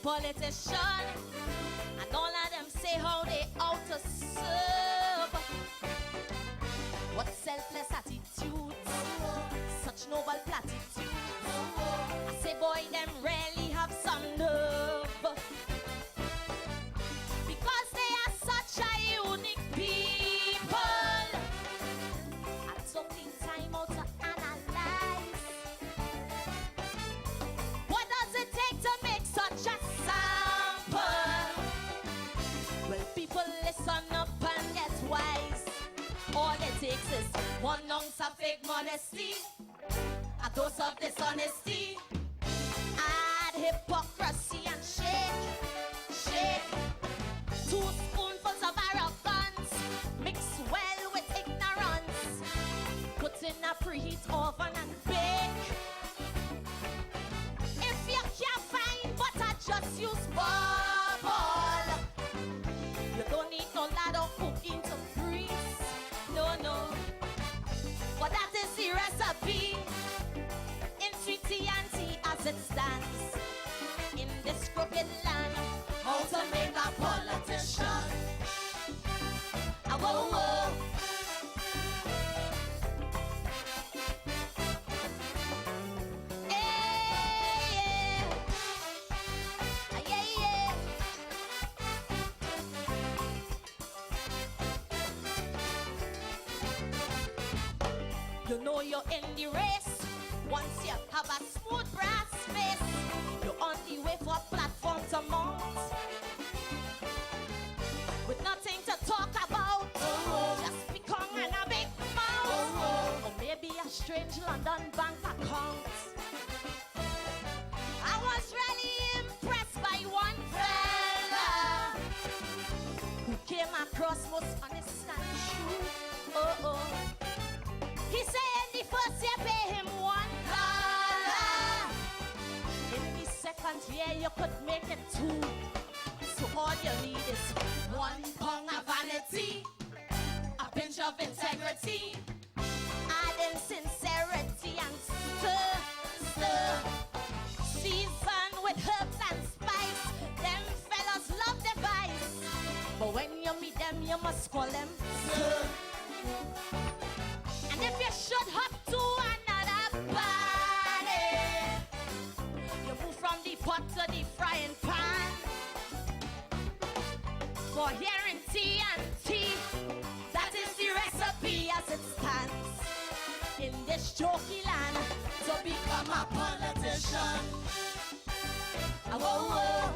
Politician and all of them say how they out to serve. What selfless attitudes, such noble platitudes. I say boy them really have some nerve, because they are such a unique people. I took the time out to analyze what does it take to make such a takes is 1 ounce of fake modesty, a dose of dishonesty, add hypocrisy and shake 2 spoonfuls of arrogance, mix well with ignorance, put in a preheat oven and bake. If you can't find butter, just use bubble. You don't need no ladder cooking to freeze. No, but that is the recipe in sweet tea and tea as it stands in this crooked land. How to make a politician? Whoa, whoa. You know you're in the race once you have a smooth brass face. You're on the way for a platform to mount with nothing to talk about. Just become and a big mouth, or maybe a strange London bank account. I was really impressed by one fella who came across most honest and true. He said in the first year pay him $1 make it 2. So all you need is 1 pound of vanity, a pinch of integrity, adding sincerity and stir. Season with herbs and spice. Them fellas love the vice, but when you meet them, you must call them sir. And if you should hop to another party, you move from the pot to the frying pan. For hearing tea and tea, that is the recipe as it stands in this jokey land to become a politician. Whoa, whoa.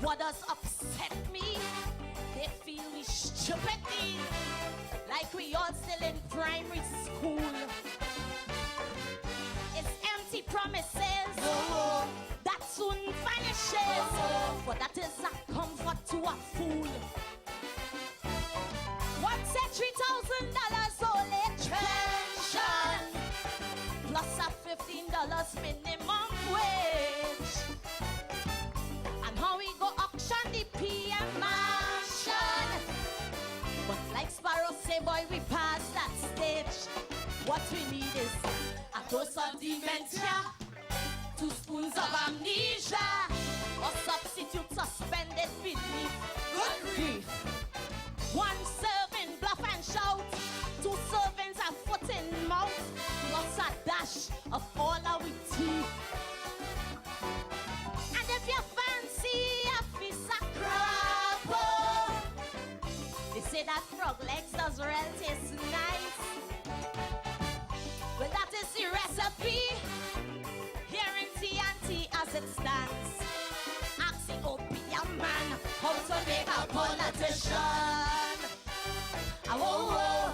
What does upset me? They feel we stupid, like we all still in primary school. It's empty promises that soon vanishes, but that is a comfort to a fool. One said $3,000 only pension, plus a $15 minimum wage. And how we go auction the PM mansion, but like Sparrow say, boy, we passed that stage. What we need is a dose of dementia, 2 spoons of amnesia, or substitute suspended belief. Good grief. 1 serving bluff and shout, 2 servings a foot in mouth, plus a dash of all our tea. And if you fancy a piece of crab, they say that frog legs does real taste nice. Well, that is the recipe here in TNT as it stands. Ask the opium man how to make a politician. Whoa, whoa.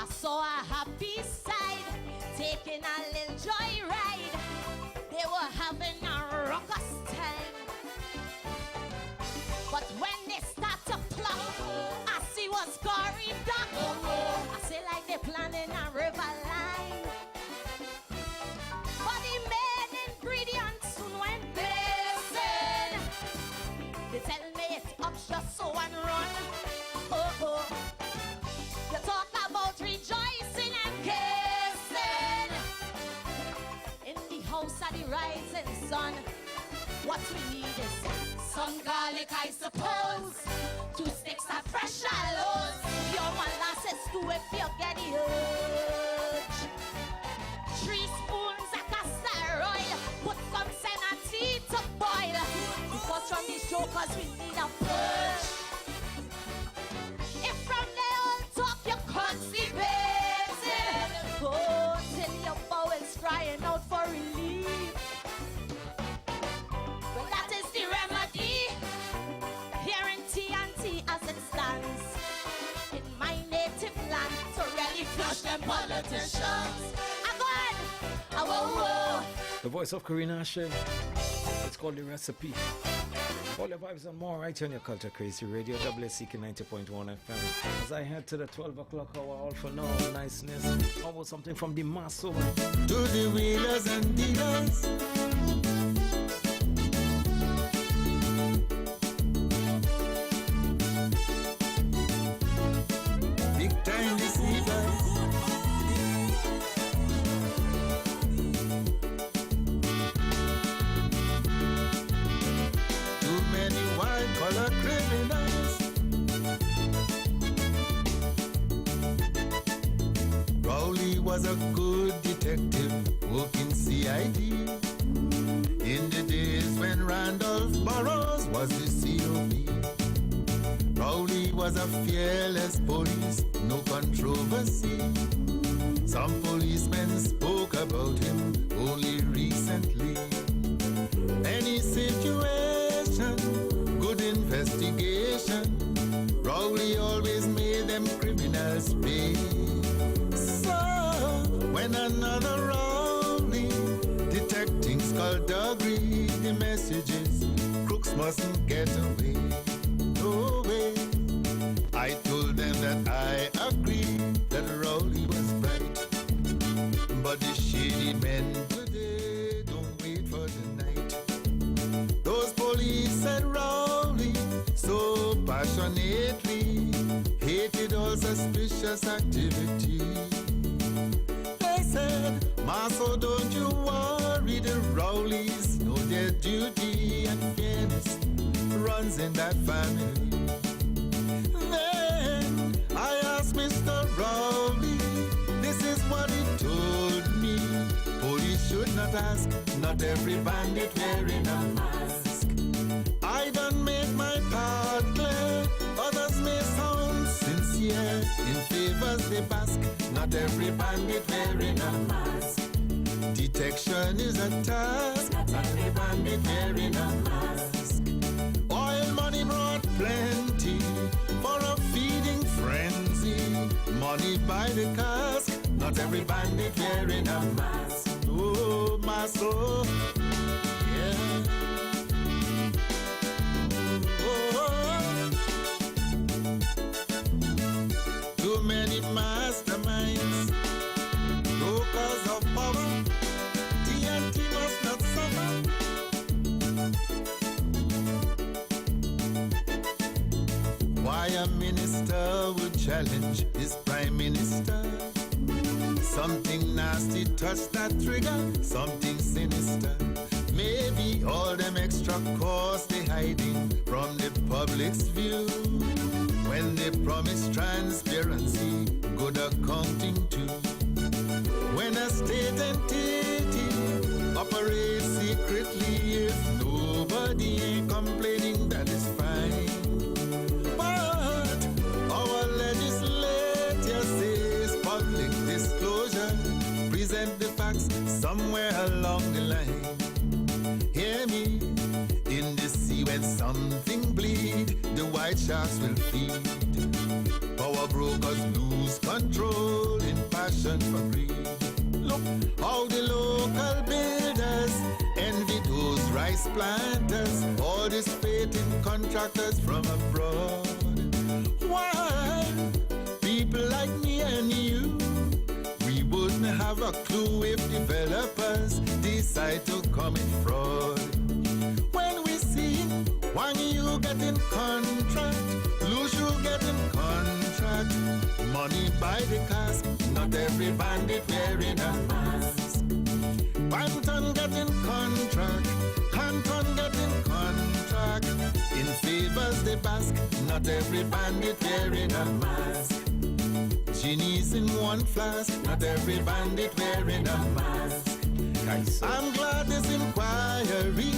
Saw a happy side, taking a little joyride. They were having a ruckus time, but when they start to plot, I see what's going down. I say like they're planning a river line, but the main ingredients soon went missing. They tell me it's up just so and run. You talk about rejoicing and kissing in the house of the rising sun. What we need is some garlic, I suppose, 2 sticks of fresh aloes, pure molasses too if you get the urge, 3 spoons of castor oil, put some senna tea to boil, because from these jokers we need a purge. If from their own talk you're constipated, oh, till your bowels crying out for relief. Well, that is the remedy here in TNT as it stands in my native land to really flush them politicians. Again, whoa, whoa. The voice of Karina Ashe. It's called The Recipe. All your vibes and more right here on your Culture Crazy Radio, WSCK 90.1 FM. As I head to the 12 o'clock hour, all for now, niceness. Almost something from the mass over. To the wheelers and dealers, big time deceivers, too many white-collar criminals. Rowley was a good detective working CID in the days when Randolph Burroughs was the COP. Rowley was a fearless police, no controversy. Some policemen spoke about him only recently. suspicion. Rowley always made them criminals pay. So when another Rowley detecting skullduggery, the messages crooks mustn't get away. No way. I told them that I agree that Rowley was bright, but the shady men today don't wait for the night. Those police said Rowley so passionately hated all suspicious activity. They said, Maso, don't you worry, the Rowleys know their duty and fairness runs in that family. Then I asked Mr. Rowley, this is what he told me. Police should not ask, not every bandit wearing a mask. I done make my part clear, others may sound sincere. In favors they bask, not every bandit wearing a mask. Detection is a task, not every bandit wearing a mask. Oil money brought plenty for a feeding frenzy. Money by the cask, not every bandit wearing a mask. Oh, my soul, yeah. Oh, too many masterminds, no cause of power. TNT must not suffer. Why a minister would challenge his prime minister? Something nasty touched that trigger, something sinister. Maybe all them extra costs they hiding from the public's view. When they promise transparency, good accounting too. When a state entity operates secretly, if nobody ain't complaining, that is fine. But our legislature says public disclosure, present the facts somewhere along the line. Hear me, in the sea when something bleed, the white sharks will feed. Power brokers lose control in passion for greed. Look how the local builders envy those rice planters, all these faith in contractors from abroad. Why? People like me and you, we wouldn't have a clue if developers decide to commit fraud. When we see one you getting contract, Lushu getting contract, money by the cask, not every bandit wearing a mask. Banton getting contract, Canton getting contract, in favors they bask, not every bandit wearing a mask. Genies in one flask, not every bandit wearing a mask. I'm glad this inquiry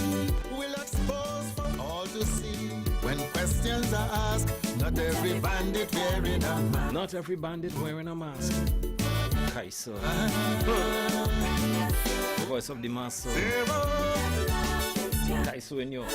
will expose for all to see. When questions are asked, not every bandit wearing a mask. Not every bandit wearing a mask. Kaiso. The voice of the master. Kaiso in your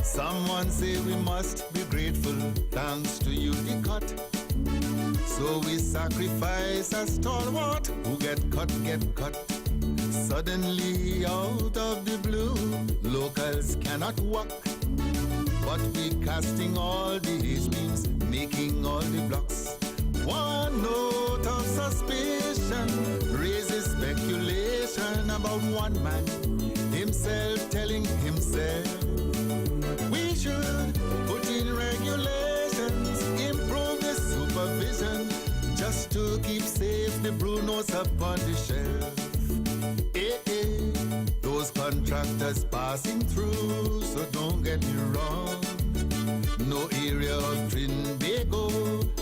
Someone say we must be grateful, thanks to you the cut. So we sacrifice a stalwart who get cut. Suddenly out of the blue, locals cannot walk. But we casting all the age beams, making all the blocks. One note of suspicion raises speculation about one man, himself telling himself. We should put in regulations, improve the supervision, just to keep safe the Brunos upon the shelf. Those contractors passing through, so don't get me wrong. No area of Trinbago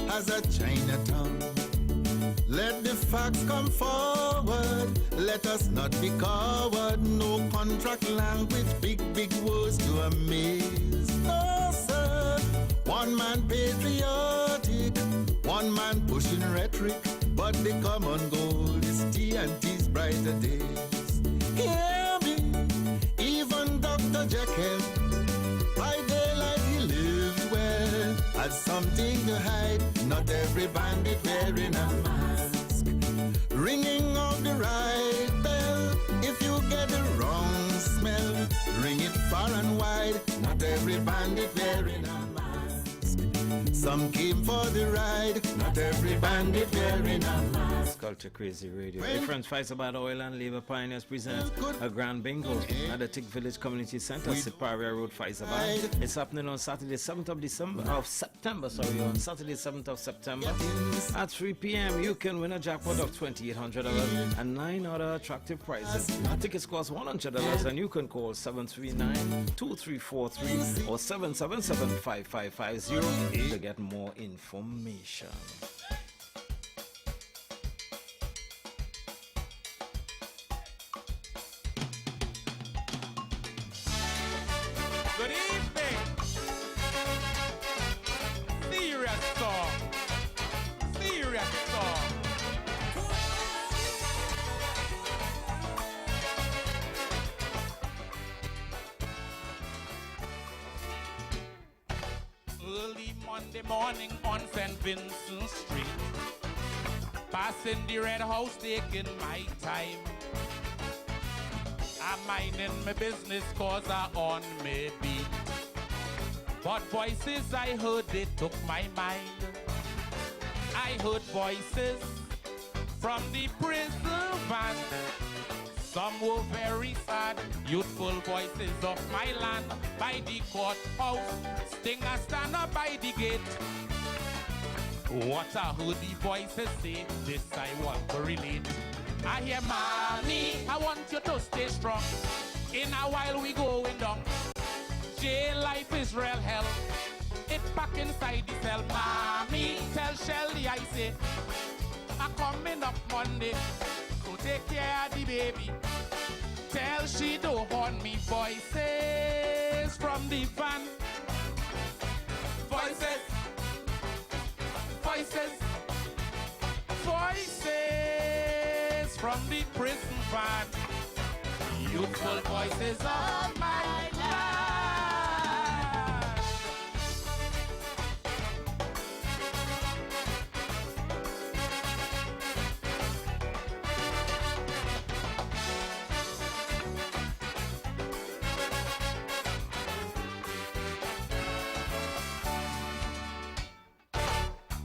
has a Chinatown. Let the facts come forward, let us not be coward. No contract language, big words to amaze. No sir, one man patriotic, One man pushing rhetoric, but the common goal is T&T's brighter days. Hear me, even Dr. Jekyll, by daylight he lives well. Had something to hide, not every bandit wearing a mask. Ringing of the right bell, if you get the wrong smell, ring it far and wide, not every bandit wearing a mask. Some came for the ride, not every bandit wearing a mask. Culture Crazy Radio. Hey friends, Fights About Oil and Labor Pioneers presents a grand bingo at the Tick Village Community Center, Siparia Road, Faizabad. It's happening on Saturday, 7th of September, on Saturday, 7th of September at 3 p.m. You can win a jackpot of $2,800 and 9 other attractive prizes. Tickets cost $100 and you can call 739-2343 or 777-5550 to get more information. Good evening. Serious song. Serious song. Early Monday morning on St. Vincent Street, passing the red house, taking my time. I'm minding my business cause I on me beat. But voices I heard, they took my mind. I heard voices from the prison van. Some were very sad, youthful voices of my land. By the courthouse, stinger stand up by the gate. What I heard the voices say, this I want to relate. I hear, mommy, I want you to stay strong. In a while we going down. Jail life is real hell. It back inside the cell. Mommy, tell Shelly I say, I'm coming up Monday to take care of the baby. Tell she don't haunt me. Voices from the van. Voices. Voices. Voices from the prison van. Youthful voices of my life.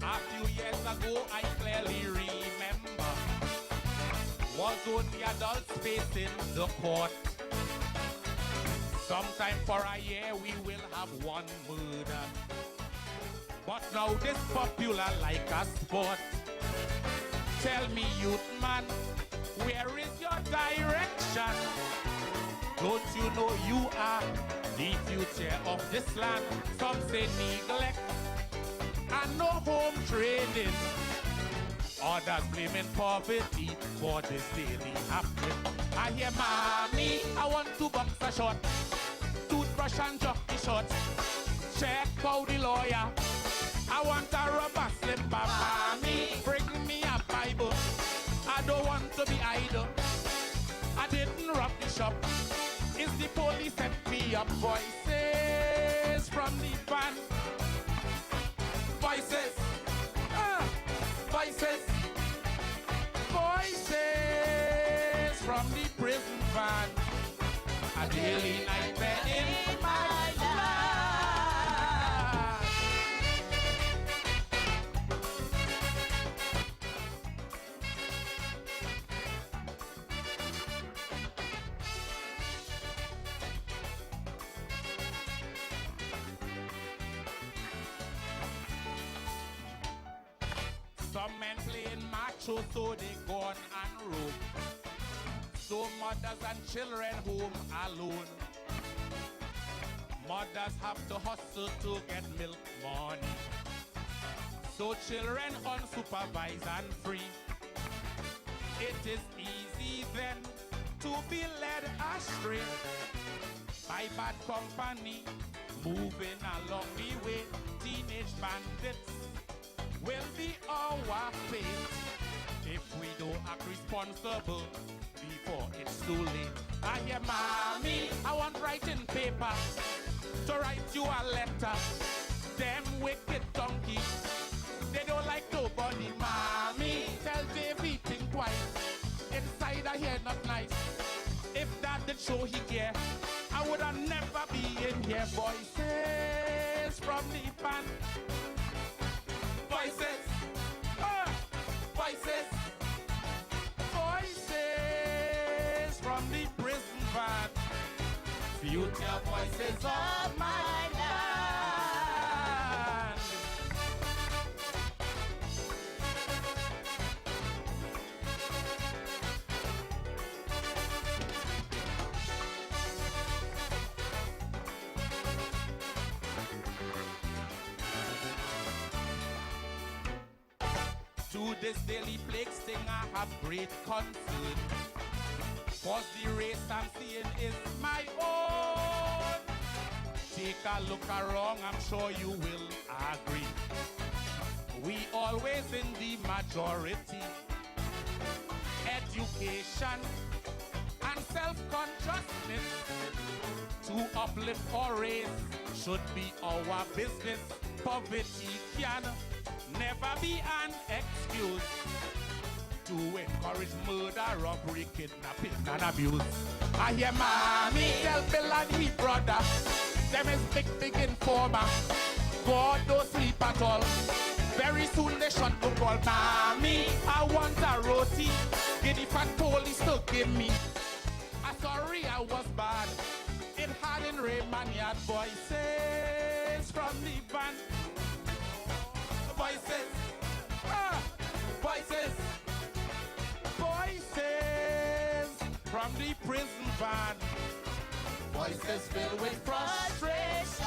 A few years ago, I clearly remember, was only adults facing the court. Sometime for a year we will have one murder. But now this popular like a sport. Tell me, youth man, where is your direction? Don't you know you are the future of this land? Some say neglect and no home training. Others blaming poverty for this daily happening. I hear, mommy, I want to box a shot. Toothbrush and jockey shot. Check out the lawyer. I want a rubber slipper. Mommy, bring me a Bible. I don't want to be idle. I didn't rob the shop. It's the police set me up. Voices from the van. Voices. Voices. Voices from the prison van. A daily nightmare in my life. Some men playing macho, so they gone and roam. So mothers and children home alone. Mothers have to hustle to get milk money. So children unsupervised and free. It is easy then to be led astray by bad company, moving along the way. Teenage bandits will be our fate if we don't act responsible before it's too late. I hear mommy, I want writing paper to write you a letter. Them wicked donkey, they don't like nobody. Mommy, tell Davy think twice. Inside I hear not nice. If that did show he care, I would have never be in here. Voices from the band. Voices. Voices. Voices from the prison van. Future voices of my land. To this daily plague sting I have great concern, cause the race I'm seeing is my own. Take a look around, I'm sure you will agree. We always in the majority. Education and self-consciousness to uplift our race should be our business. Poverty can never be an excuse to encourage murder, robbery, kidnapping, and abuse. I hear mommy tell Bill and his brother, them is big informer. God don't sleep at all. Very soon they shut the call. Mommy, I want a roti. Get the fat police to give me. I'm sorry I was bad. It hadn't rained, man, yet voices from the band. Voices, voices, voices from the prison van. Voices filled with frustration.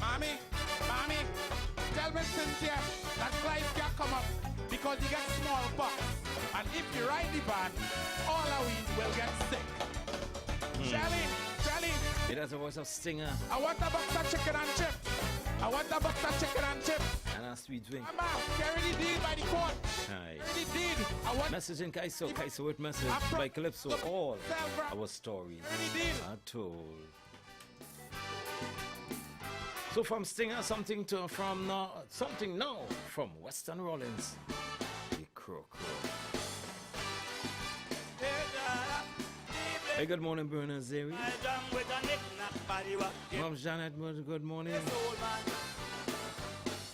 Mommy, tell me Cynthia that Clive can't come up because he gets smallpox. And if you ride the van, all of we will get sick. Shelly, It has a voice of Stinger. I want a box of chicken and chips. I want a box of chicken and chips. And a sweet drink. Mama, carry the deed by the court. Hi. Carry the deed. I want Message in Kaiso with message by Calypso. All our stories are told. So from Stinger, something now from Western Rollins. The Crow. Hey, good morning, Bruno Zeri. Mom Janet, good morning.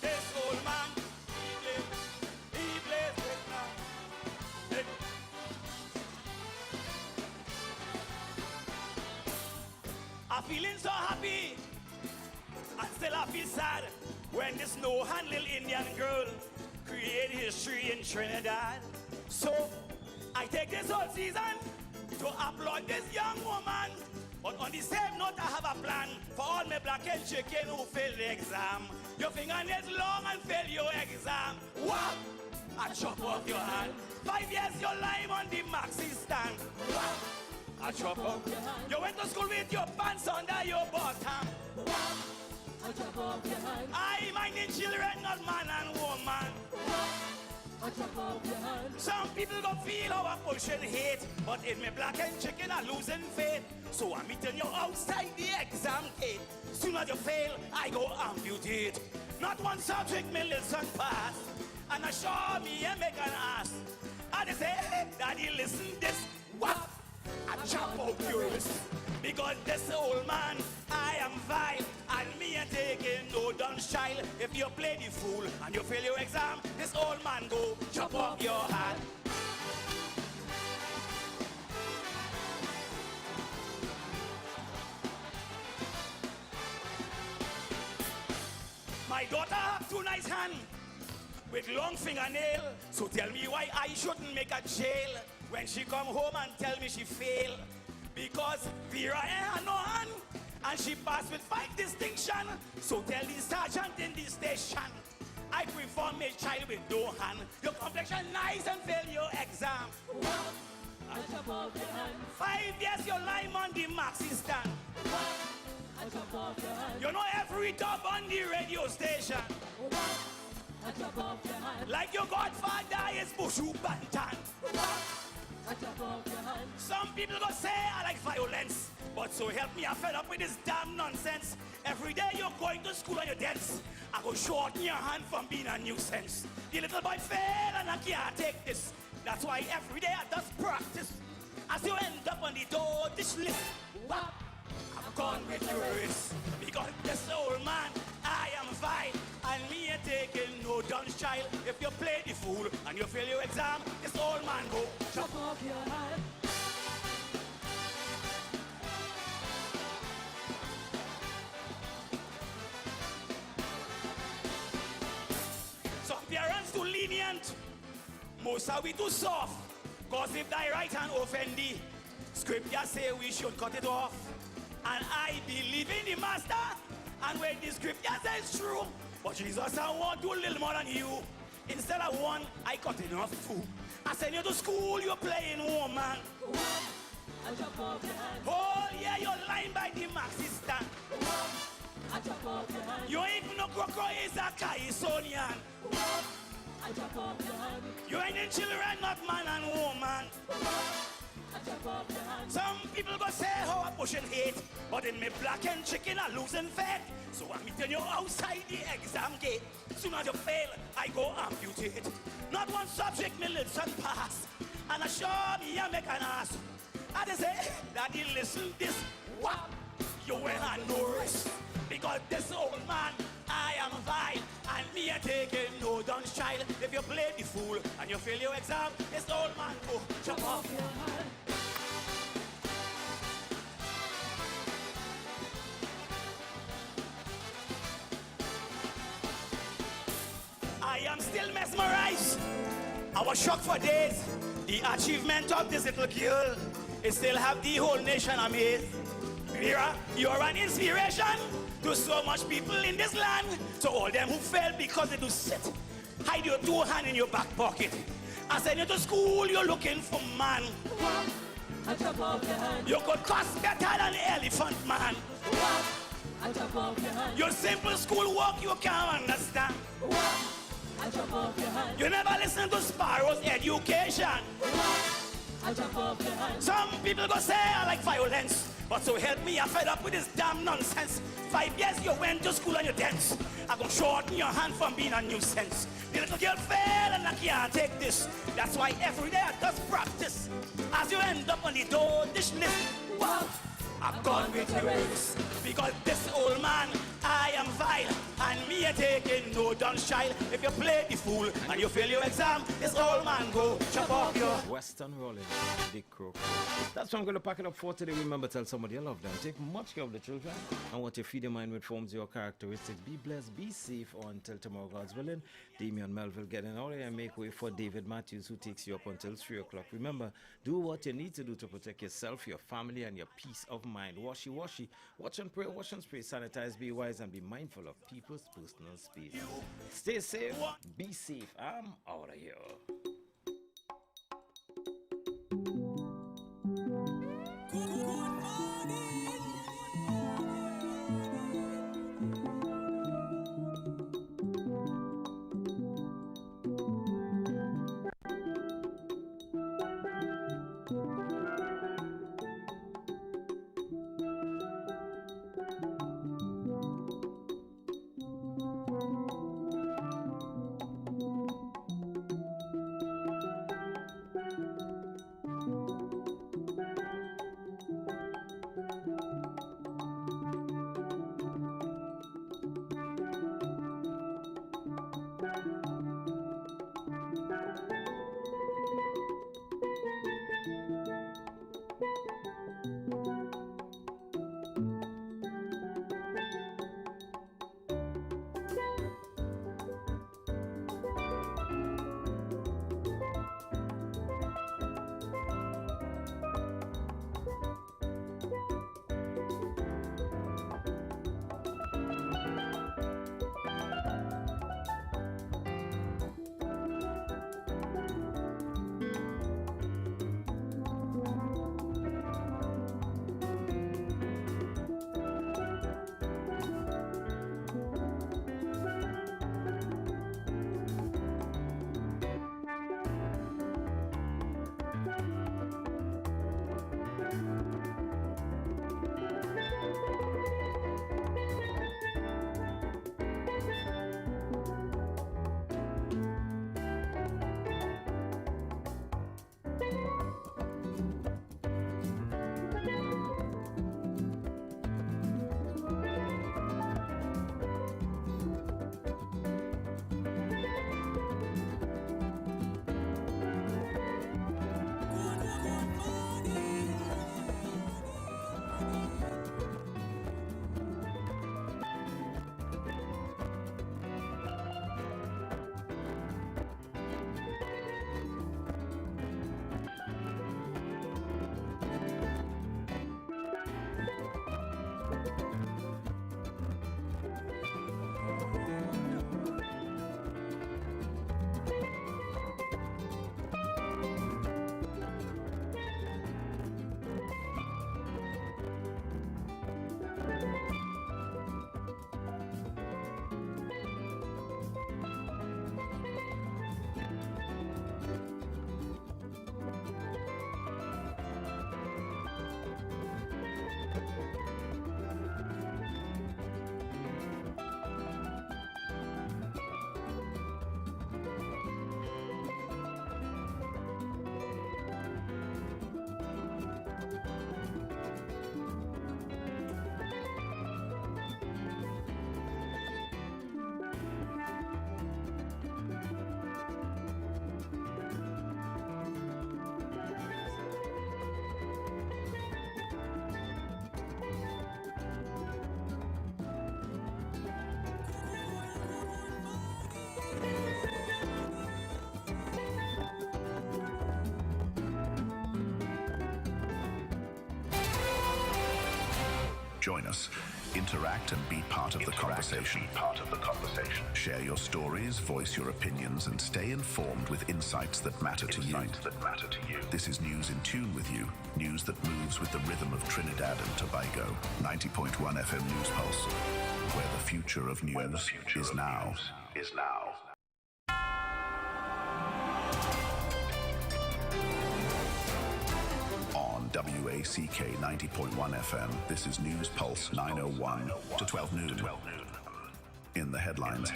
This old man, he plays with now. I'm feeling so happy, and still I feel sad when this no-hand little Indian girl create history in Trinidad. So I take this whole season to applaud this young woman. But on the same note, I have a plan for all my black and chicken who failed the exam. Your fingernails long and fail your exam. What? I chop off your hand. 5 years your lime on the maxi stand. What? I chop off your hand. You went to school with your pants under your bottom. What? I chop off your hand. I minding children, not man and woman. What? Some people gon' feel our pushing hate, but in me black and chicken are losing faith. So I'm meeting you outside the exam gate. Soon as you fail, I go amputate. Not one subject me listen past, and I show me and make an ass. And they say, hey, Daddy, listen this. What? I chop out yours. Because this old man, I am vile, and me ain't taking no dumb child. If you play the fool and you fail your exam, this old man go chop off your hand. My daughter have 2 nice hands with long fingernail, so tell me why I shouldn't make a jail when she come home and tell me she fail. Because Vera had no hand, and she passed with 5 distinction. So tell the sergeant in the station, I prefer my child with no hand. Your complexion nice and fail your exam. Well, I I jump off your hand. 5 years you lime on the maxi stand. I jump off your hand. You know every dub on the radio station. I jump off your hand. Like your godfather is Bushu Bantan. I jump off your hand. Some people go say I like violence, but so help me, I'm fed up with this damn nonsense. Every day you're going to school and you dance. I go shorten your hand from being a nuisance. The little boy fail and I can't take this. That's why every day I just practice. As you end up on the door, this list. I'm gone with the race. Because this old man, I am fine. And me ain't taking no dunce child. If you play the fool and you fail your exam, this old man go chop off your hand. Some parents too lenient, most are we too soft. Cause if thy right hand offend thee, scripture say we should cut it off. And I believe in the master, and when the scripture says true, but Jesus I want to little more than you. Instead of one, I cut enough two. I send you to school, you're playing woman. I jump off your hand. Oh yeah, you're lying by the maxi stand. I jump off your hand. You ain't even no crocodile is a Caisonian. I jump off your hand. You ain't in children, not man and woman. I jump off your hand. Some people go say how I pushing hate, but in me black and chicken I losing faith. So I'm meeting you outside the exam gate. Soon as you fail, I go amputate. Not one subject me listen pass, and I show me I make an ass. I just say, Daddy listen this, what? You will have no risk, because this old man, I am vile, and me ain't taking no dunce child. If you play the fool and you fail your exam, this old man go chop off your hand. I am still mesmerized. I was shocked for days. The achievement of this little girl, it still have the whole nation amazed. Mira, you're an inspiration to so much people in this land. To all them who fail because they do sit. Hide your two hands in your back pocket. I send you to school, you're looking for man. I jump off your hand. You could cost better than elephant man. I jump off your hand. Your simple school work you can't understand. I jump off your hand. You never listen to Sparrow's education. I jump off your hand. Some people go say I like violence, but so help me, I'm fed up with this damn nonsense. 5 years you went to school and you dance. I go shorten your hand from being a nuisance. The little girl fail and I can't take this. That's why every day I just practice. As you end up on the door, this list. Wow, I'm gone with the race. Because this old man, I am vile, and me ain't taking no dunce child. If you play the fool and you fail your exam, this old man go chop off your Western Rolling, Big Crook. That's what I'm going to pack it up for today. Remember, tell somebody you love them. Take much care of the children. And what you feed your mind with forms your characteristics. Be blessed, be safe until tomorrow, God's willing. Damian Melville getting out there and make way for David Matthews, who takes you up until 3 o'clock. Remember, do what you need to do to protect yourself, your family, and your peace of mind. Washy. Watch and pray, wash and spray, sanitize, be wise, and be mindful of people's personal space. Stay safe, be safe. I'm out of here. Join us, interact and be part of the conversation. Share your stories, voice your opinions, and stay informed with insights that matter to you. This is News in Tune with you, news that moves with the rhythm of Trinidad and Tobago. 90.1 FM News Pulse, where the future of news is now. On WACK 90.1 FM, this is News Pulse 901 to 12 noon. In the headlines.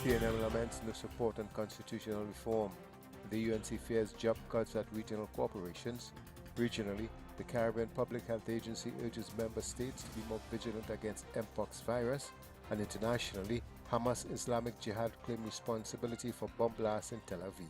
PNM laments no support on constitutional reform. The UNC fears job cuts at regional corporations. Regionally, the Caribbean Public Health Agency urges member states to be more vigilant against Mpox virus. And internationally, Hamas Islamic Jihad claim responsibility for bomb blasts in Tel Aviv.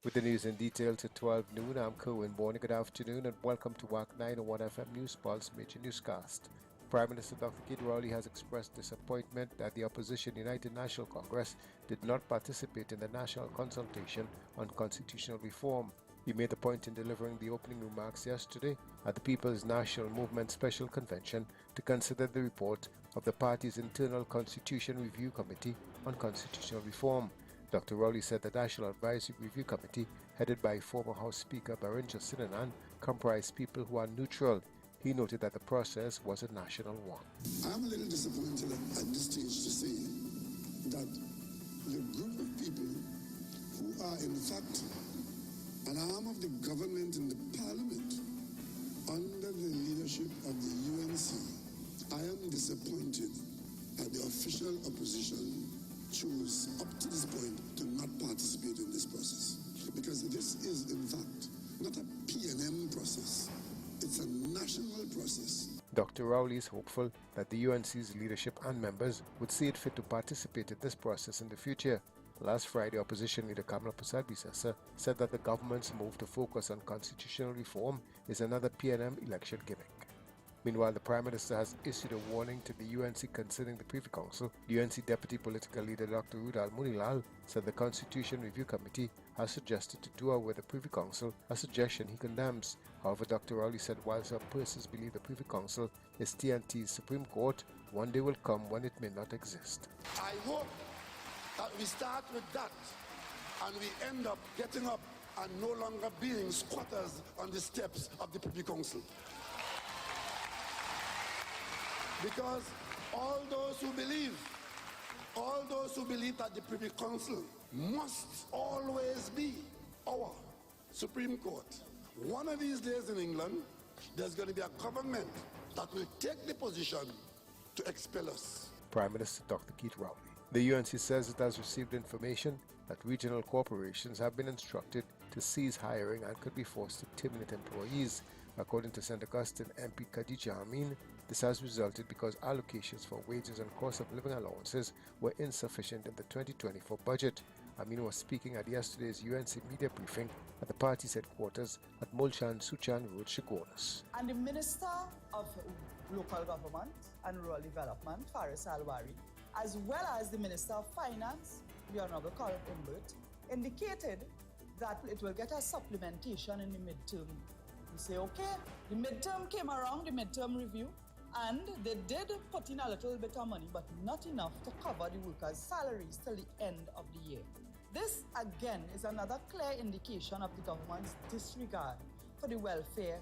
With the news in detail to 12 noon, I'm Kerwin Born. Good afternoon and welcome to Wack 901 FM News Pulse Major Newscast. Prime Minister Dr. Keith Rowley has expressed disappointment that the opposition United National Congress did not participate in the national consultation on constitutional reform. He made the point in delivering the opening remarks yesterday at the People's National Movement Special Convention to consider the report of the party's internal Constitution Review Committee on constitutional reform. Dr. Rowley said the National Advisory Review Committee, headed by former House Speaker Barinja Sinanan, comprised people who are neutral. He noted that the process was a national one. I'm a little disappointed at this stage to say that the group of people who are in fact an arm of the government in the parliament under the leadership of the UNC, I am disappointed that the official opposition chose up to this point to not participate in this process. Because this is in fact not a PNM process. It's a national process. Dr. Rowley is hopeful that the UNC's leadership and members would see it fit to participate in this process in the future. Last Friday, opposition leader Kamala Prasad-Bisesa said that the government's move to focus on constitutional reform is another PNM election gimmick. Meanwhile, the Prime Minister has issued a warning to the UNC concerning the Privy Council. The UNC Deputy Political Leader Dr. Rudal Munilal said the Constitution Review Committee has suggested to do away with the Privy Council, a suggestion he condemns. However, Dr. Rowley said while some persons believe the Privy Council is TNT's Supreme Court, one day will come when it may not exist. I hope that we start with that and we end up getting up and no longer being squatters on the steps of the Privy Council. Because all those who believe that the Privy Council must always be our Supreme Court. One of these days in England, there's going to be a government that will take the position to expel us. Prime Minister Dr. Keith Rowley. The UNC says it has received information that regional corporations have been instructed to cease hiring and could be forced to terminate employees. According to St. Augustine MP Khadija Amin, this has resulted because allocations for wages and cost of living allowances were insufficient in the 2024 budget. Amin was speaking at yesterday's UNC media briefing at the party's headquarters at Mulchan Suchan Road, Shigonas. And the Minister of Local Government and Rural Development, Faris Alwari, as well as the Minister of Finance, the Honorable Colin Imbert, indicated that it will get a supplementation in the midterm. We say, okay, the midterm came around, the midterm review, and they did put in a little bit of money, but not enough to cover the workers' salaries till the end of the year. This, again, is another clear indication of the government's disregard for the welfare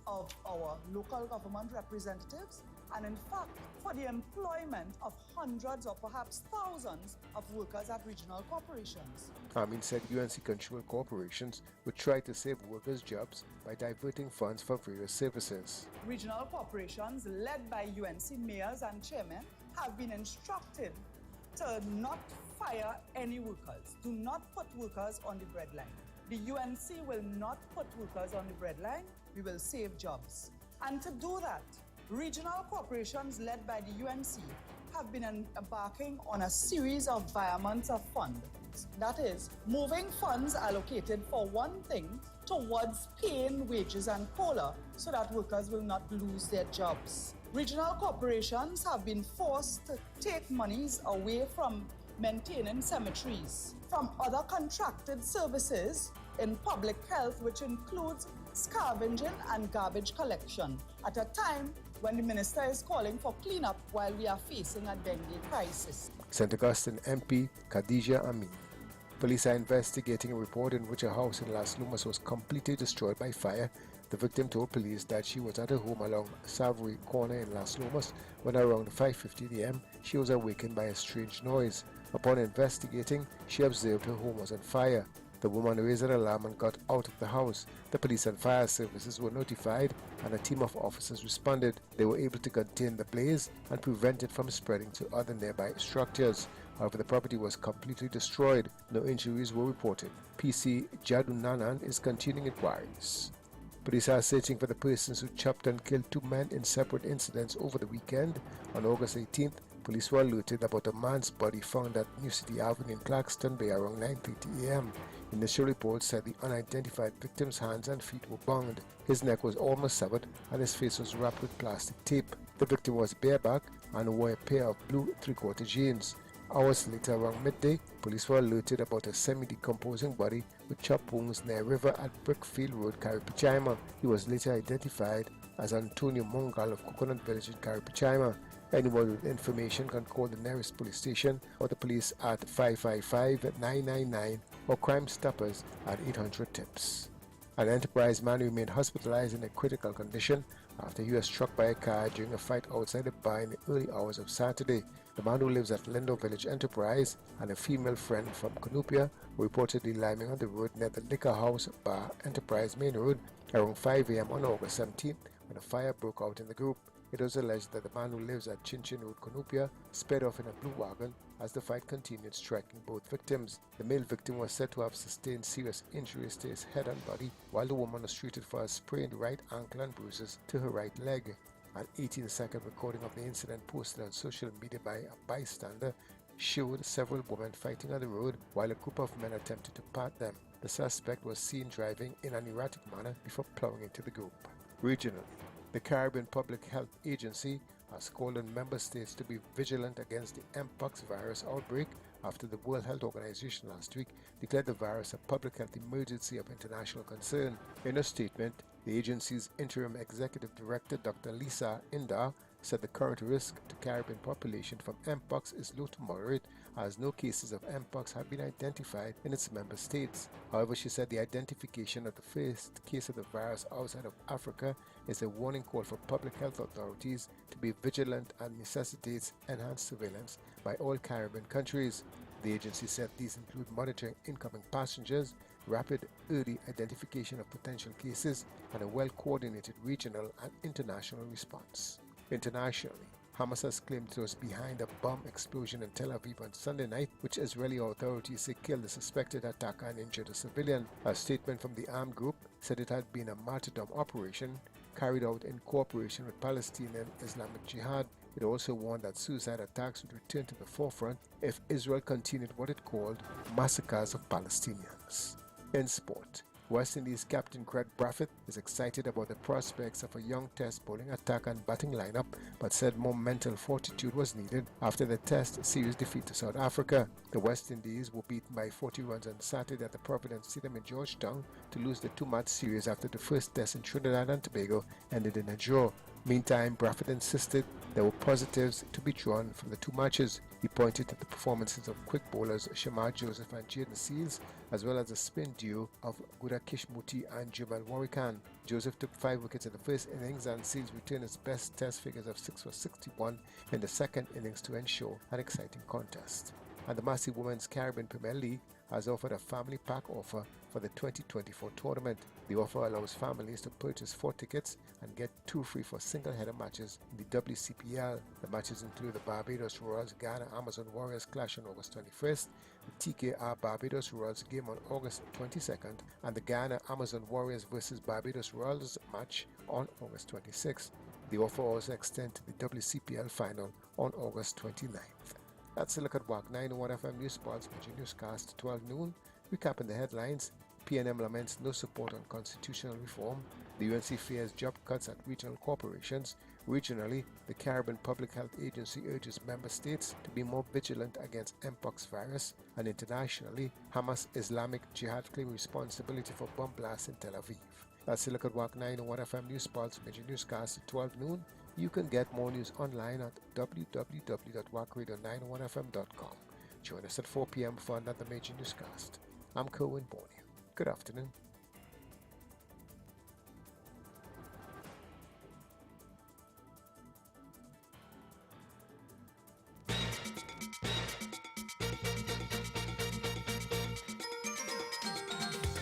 of our local government representatives and, in fact, for the employment of hundreds or perhaps thousands of workers at regional corporations. Amin said UNC-controlled corporations would try to save workers' jobs by diverting funds for various services. Regional corporations led by UNC mayors and chairmen have been instructed to not fire any workers. Do not put workers on the breadline. The UNC will not put workers on the breadline. We will save jobs. And to do that, regional corporations led by the UNC have been embarking on a series of virements of funds. That is, moving funds allocated for one thing towards paying wages and COLA so that workers will not lose their jobs. Regional corporations have been forced to take monies away from maintaining cemeteries, from other contracted services in public health, which includes scavenging and garbage collection at a time when the minister is calling for cleanup while we are facing a dengue crisis. St. Augustine MP Khadija Amin. Police are investigating a report in which a house in Las Lomas was completely destroyed by fire. The victim told police that she was at her home along Savory Corner in Las Lomas when around 5:50 am she was awakened by a strange noise. Upon investigating, she observed her home was on fire. The woman raised an alarm and got out of the house. The police and fire services were notified and a team of officers responded. They were able to contain the blaze and prevent it from spreading to other nearby structures. However, the property was completely destroyed. No injuries were reported. PC Jadunanan is continuing inquiries. Police are searching for the persons who chopped and killed two men in separate incidents over the weekend. On August 18th, police were alerted about a man's body found at New City Avenue in Claxton Bay around 9:30 am. Initial reports said the unidentified victim's hands and feet were bound. His neck was almost severed and his face was wrapped with plastic tape. The victim was bareback and wore a pair of blue three-quarter jeans. Hours later, around midday, police were alerted about a semi-decomposing body with chop wounds near a river at Brickfield Road, Caripichaima. He was later identified as Antonio Mongal of Coconut Village in Caripichaima. Anyone with information can call the nearest police station or the police at 555-999 or Crime Stoppers at 800-TIPS. An Enterprise man remained hospitalized in a critical condition after he was struck by a car during a fight outside a bar in the early hours of Saturday. The man who lives at Lindo Village Enterprise and a female friend from Cunupia were reportedly liming on the road near the Liquor House Bar Enterprise Main Road around 5 am on August 17th when a fire broke out in the group. It was alleged that the man who lives at Chinchin Road, Cunupia, sped off in a blue wagon as the fight continued, striking both victims. The male victim was said to have sustained serious injuries to his head and body, while the woman was treated for a sprained right ankle and bruises to her right leg. An 18-second recording of the incident posted on social media by a bystander showed several women fighting on the road while a group of men attempted to part them. The suspect was seen driving in an erratic manner before plowing into the group. Regionally, the Caribbean Public Health Agency has called on member states to be vigilant against the Mpox virus outbreak after the World Health Organization last week declared the virus a public health emergency of international concern. In a statement, the agency's interim executive director, Dr. Lisa Indar, said the current risk to Caribbean population from Mpox is low to moderate, as no cases of Mpox have been identified in its member states. However, she said the identification of the first case of the virus outside of Africa is a warning call for public health authorities to be vigilant and necessitates enhanced surveillance by all Caribbean countries. The agency said these include monitoring incoming passengers, rapid early identification of potential cases, and a well-coordinated regional and international response. Internationally, Hamas has claimed it was behind a bomb explosion in Tel Aviv on Sunday night, which Israeli authorities say killed the suspected attacker and injured a civilian. A statement from the armed group said it had been a martyrdom operation carried out in cooperation with Palestinian Islamic Jihad. It also warned that suicide attacks would return to the forefront if Israel continued what it called massacres of Palestinians. In sport, West Indies captain Craig Brathwaite is excited about the prospects of a young Test bowling attack and batting lineup, but said more mental fortitude was needed after the Test series defeat to South Africa. The West Indies were beaten by 40 runs on Saturday at the Providence Stadium in Georgetown to lose the two-match series after the first Test in Trinidad and Tobago ended in a draw. Meantime, Brathwaite insisted there were positives to be drawn from the two matches. He pointed to the performances of quick bowlers Shamar Joseph and Jaden Seals, as well as the spin duo of Gudakish Muti and Jubal Warikan. Joseph took 5 wickets in the first innings and Seals returned his best Test figures of 6 for 61 in the second innings to ensure an exciting contest. And the Massey Women's Caribbean Premier League has offered a family pack offer for the 2024 tournament. The offer allows families to purchase 4 tickets and get 2 free for single-header matches in the WCPL. The matches include the Barbados Royals Ghana Amazon Warriors clash on August 21st, the TKR Barbados Royals game on August 22nd, and the Ghana Amazon Warriors vs Barbados Royals match on August 26th. The offer also extends to the WCPL final on August 29th. That's a look at Wack 901 FM News Sports Major Newscast 12 noon. Recapping the headlines: PNM laments no support on constitutional reform. The UNC fears job cuts at regional corporations. Regionally, the Caribbean Public Health Agency urges member states to be more vigilant against Mpox virus. And internationally, Hamas Islamic Jihad claim responsibility for bomb blasts in Tel Aviv. That's a look at WAC 901 FM News Pulse Major Newscast at 12 noon. You can get more news online at www.wackradio901fm.com. Join us at 4 p.m. for another major newscast. I'm Kerwin Borneo. Good afternoon.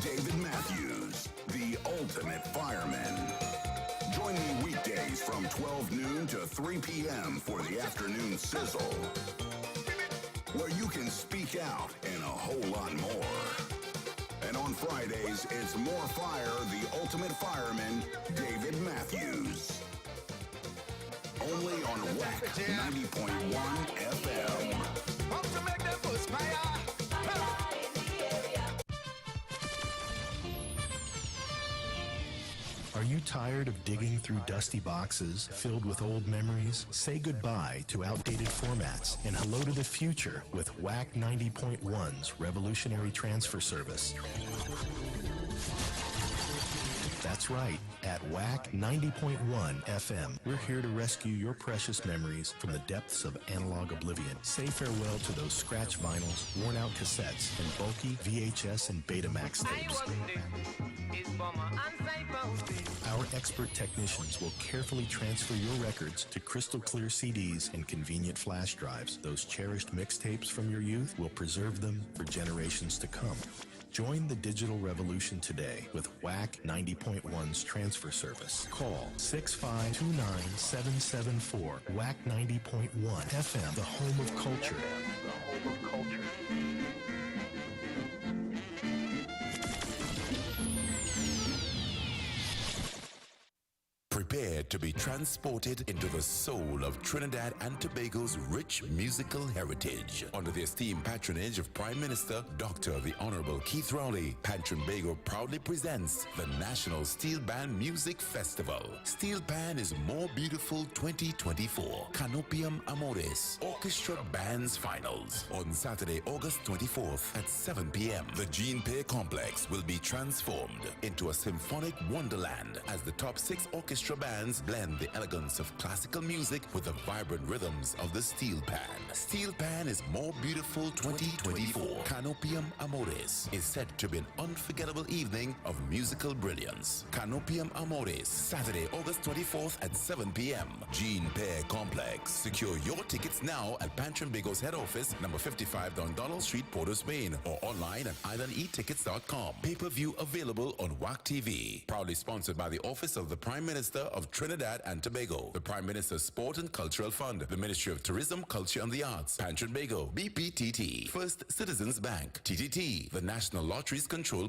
David Matthews, the ultimate fireman. Join me weekdays from 12 noon to 3 p.m. for the afternoon sizzle, where you can speak out and a whole lot more. And on Fridays, it's More Fire, the ultimate fireman, David Matthews. Only on Wack 90.1 FM. To make them push fire. Are you tired of digging through dusty boxes filled with old memories? Say goodbye to outdated formats and hello to the future with Wack 90.1's revolutionary transfer service. That's right. At Wack 90.1 FM, we're here to rescue your precious memories from the depths of analog oblivion. Say farewell to those scratch vinyls, worn-out cassettes, and bulky VHS and Betamax tapes. Our expert technicians will carefully transfer your records to crystal clear CDs and convenient flash drives. Those cherished mixtapes from your youth will preserve them for generations to come. Join the digital revolution today with Wack 90.1's transfer service. Call 6529774. Wack 90.1 FM, the home of culture. Prepare to be transported into the soul of Trinidad and Tobago's rich musical heritage. Under the esteemed patronage of Prime Minister Dr. the Honorable Keith Rowley, Trinbago proudly presents the National Steel Band Music Festival. Steel Band is More Beautiful 2024. Canopium Amores Orchestra Bands Finals on Saturday, August 24th at 7 p.m. The Gene Pay Complex will be transformed into a symphonic wonderland as the top 6 orchestra bands blend the elegance of classical music with the vibrant rhythms of the steel pan. Steel Pan is More Beautiful 2024. Canopium Amores is set to be an unforgettable evening of musical brilliance. Canopium Amores, Saturday, August 24th at 7 p.m. Gene Pay Complex. Secure your tickets now at Trinbago's head office, number 55 Don Donald Street, Port of Spain, or online at islandetickets.com. Pay-per-view available on Wack TV. Proudly sponsored by the Office of the Prime Minister of Trinidad and Tobago, the Prime Minister's Sport and Cultural Fund, the Ministry of Tourism, Culture and the Arts, Trinbago, BPTT, First Citizens Bank, TTT, the National Lotteries Control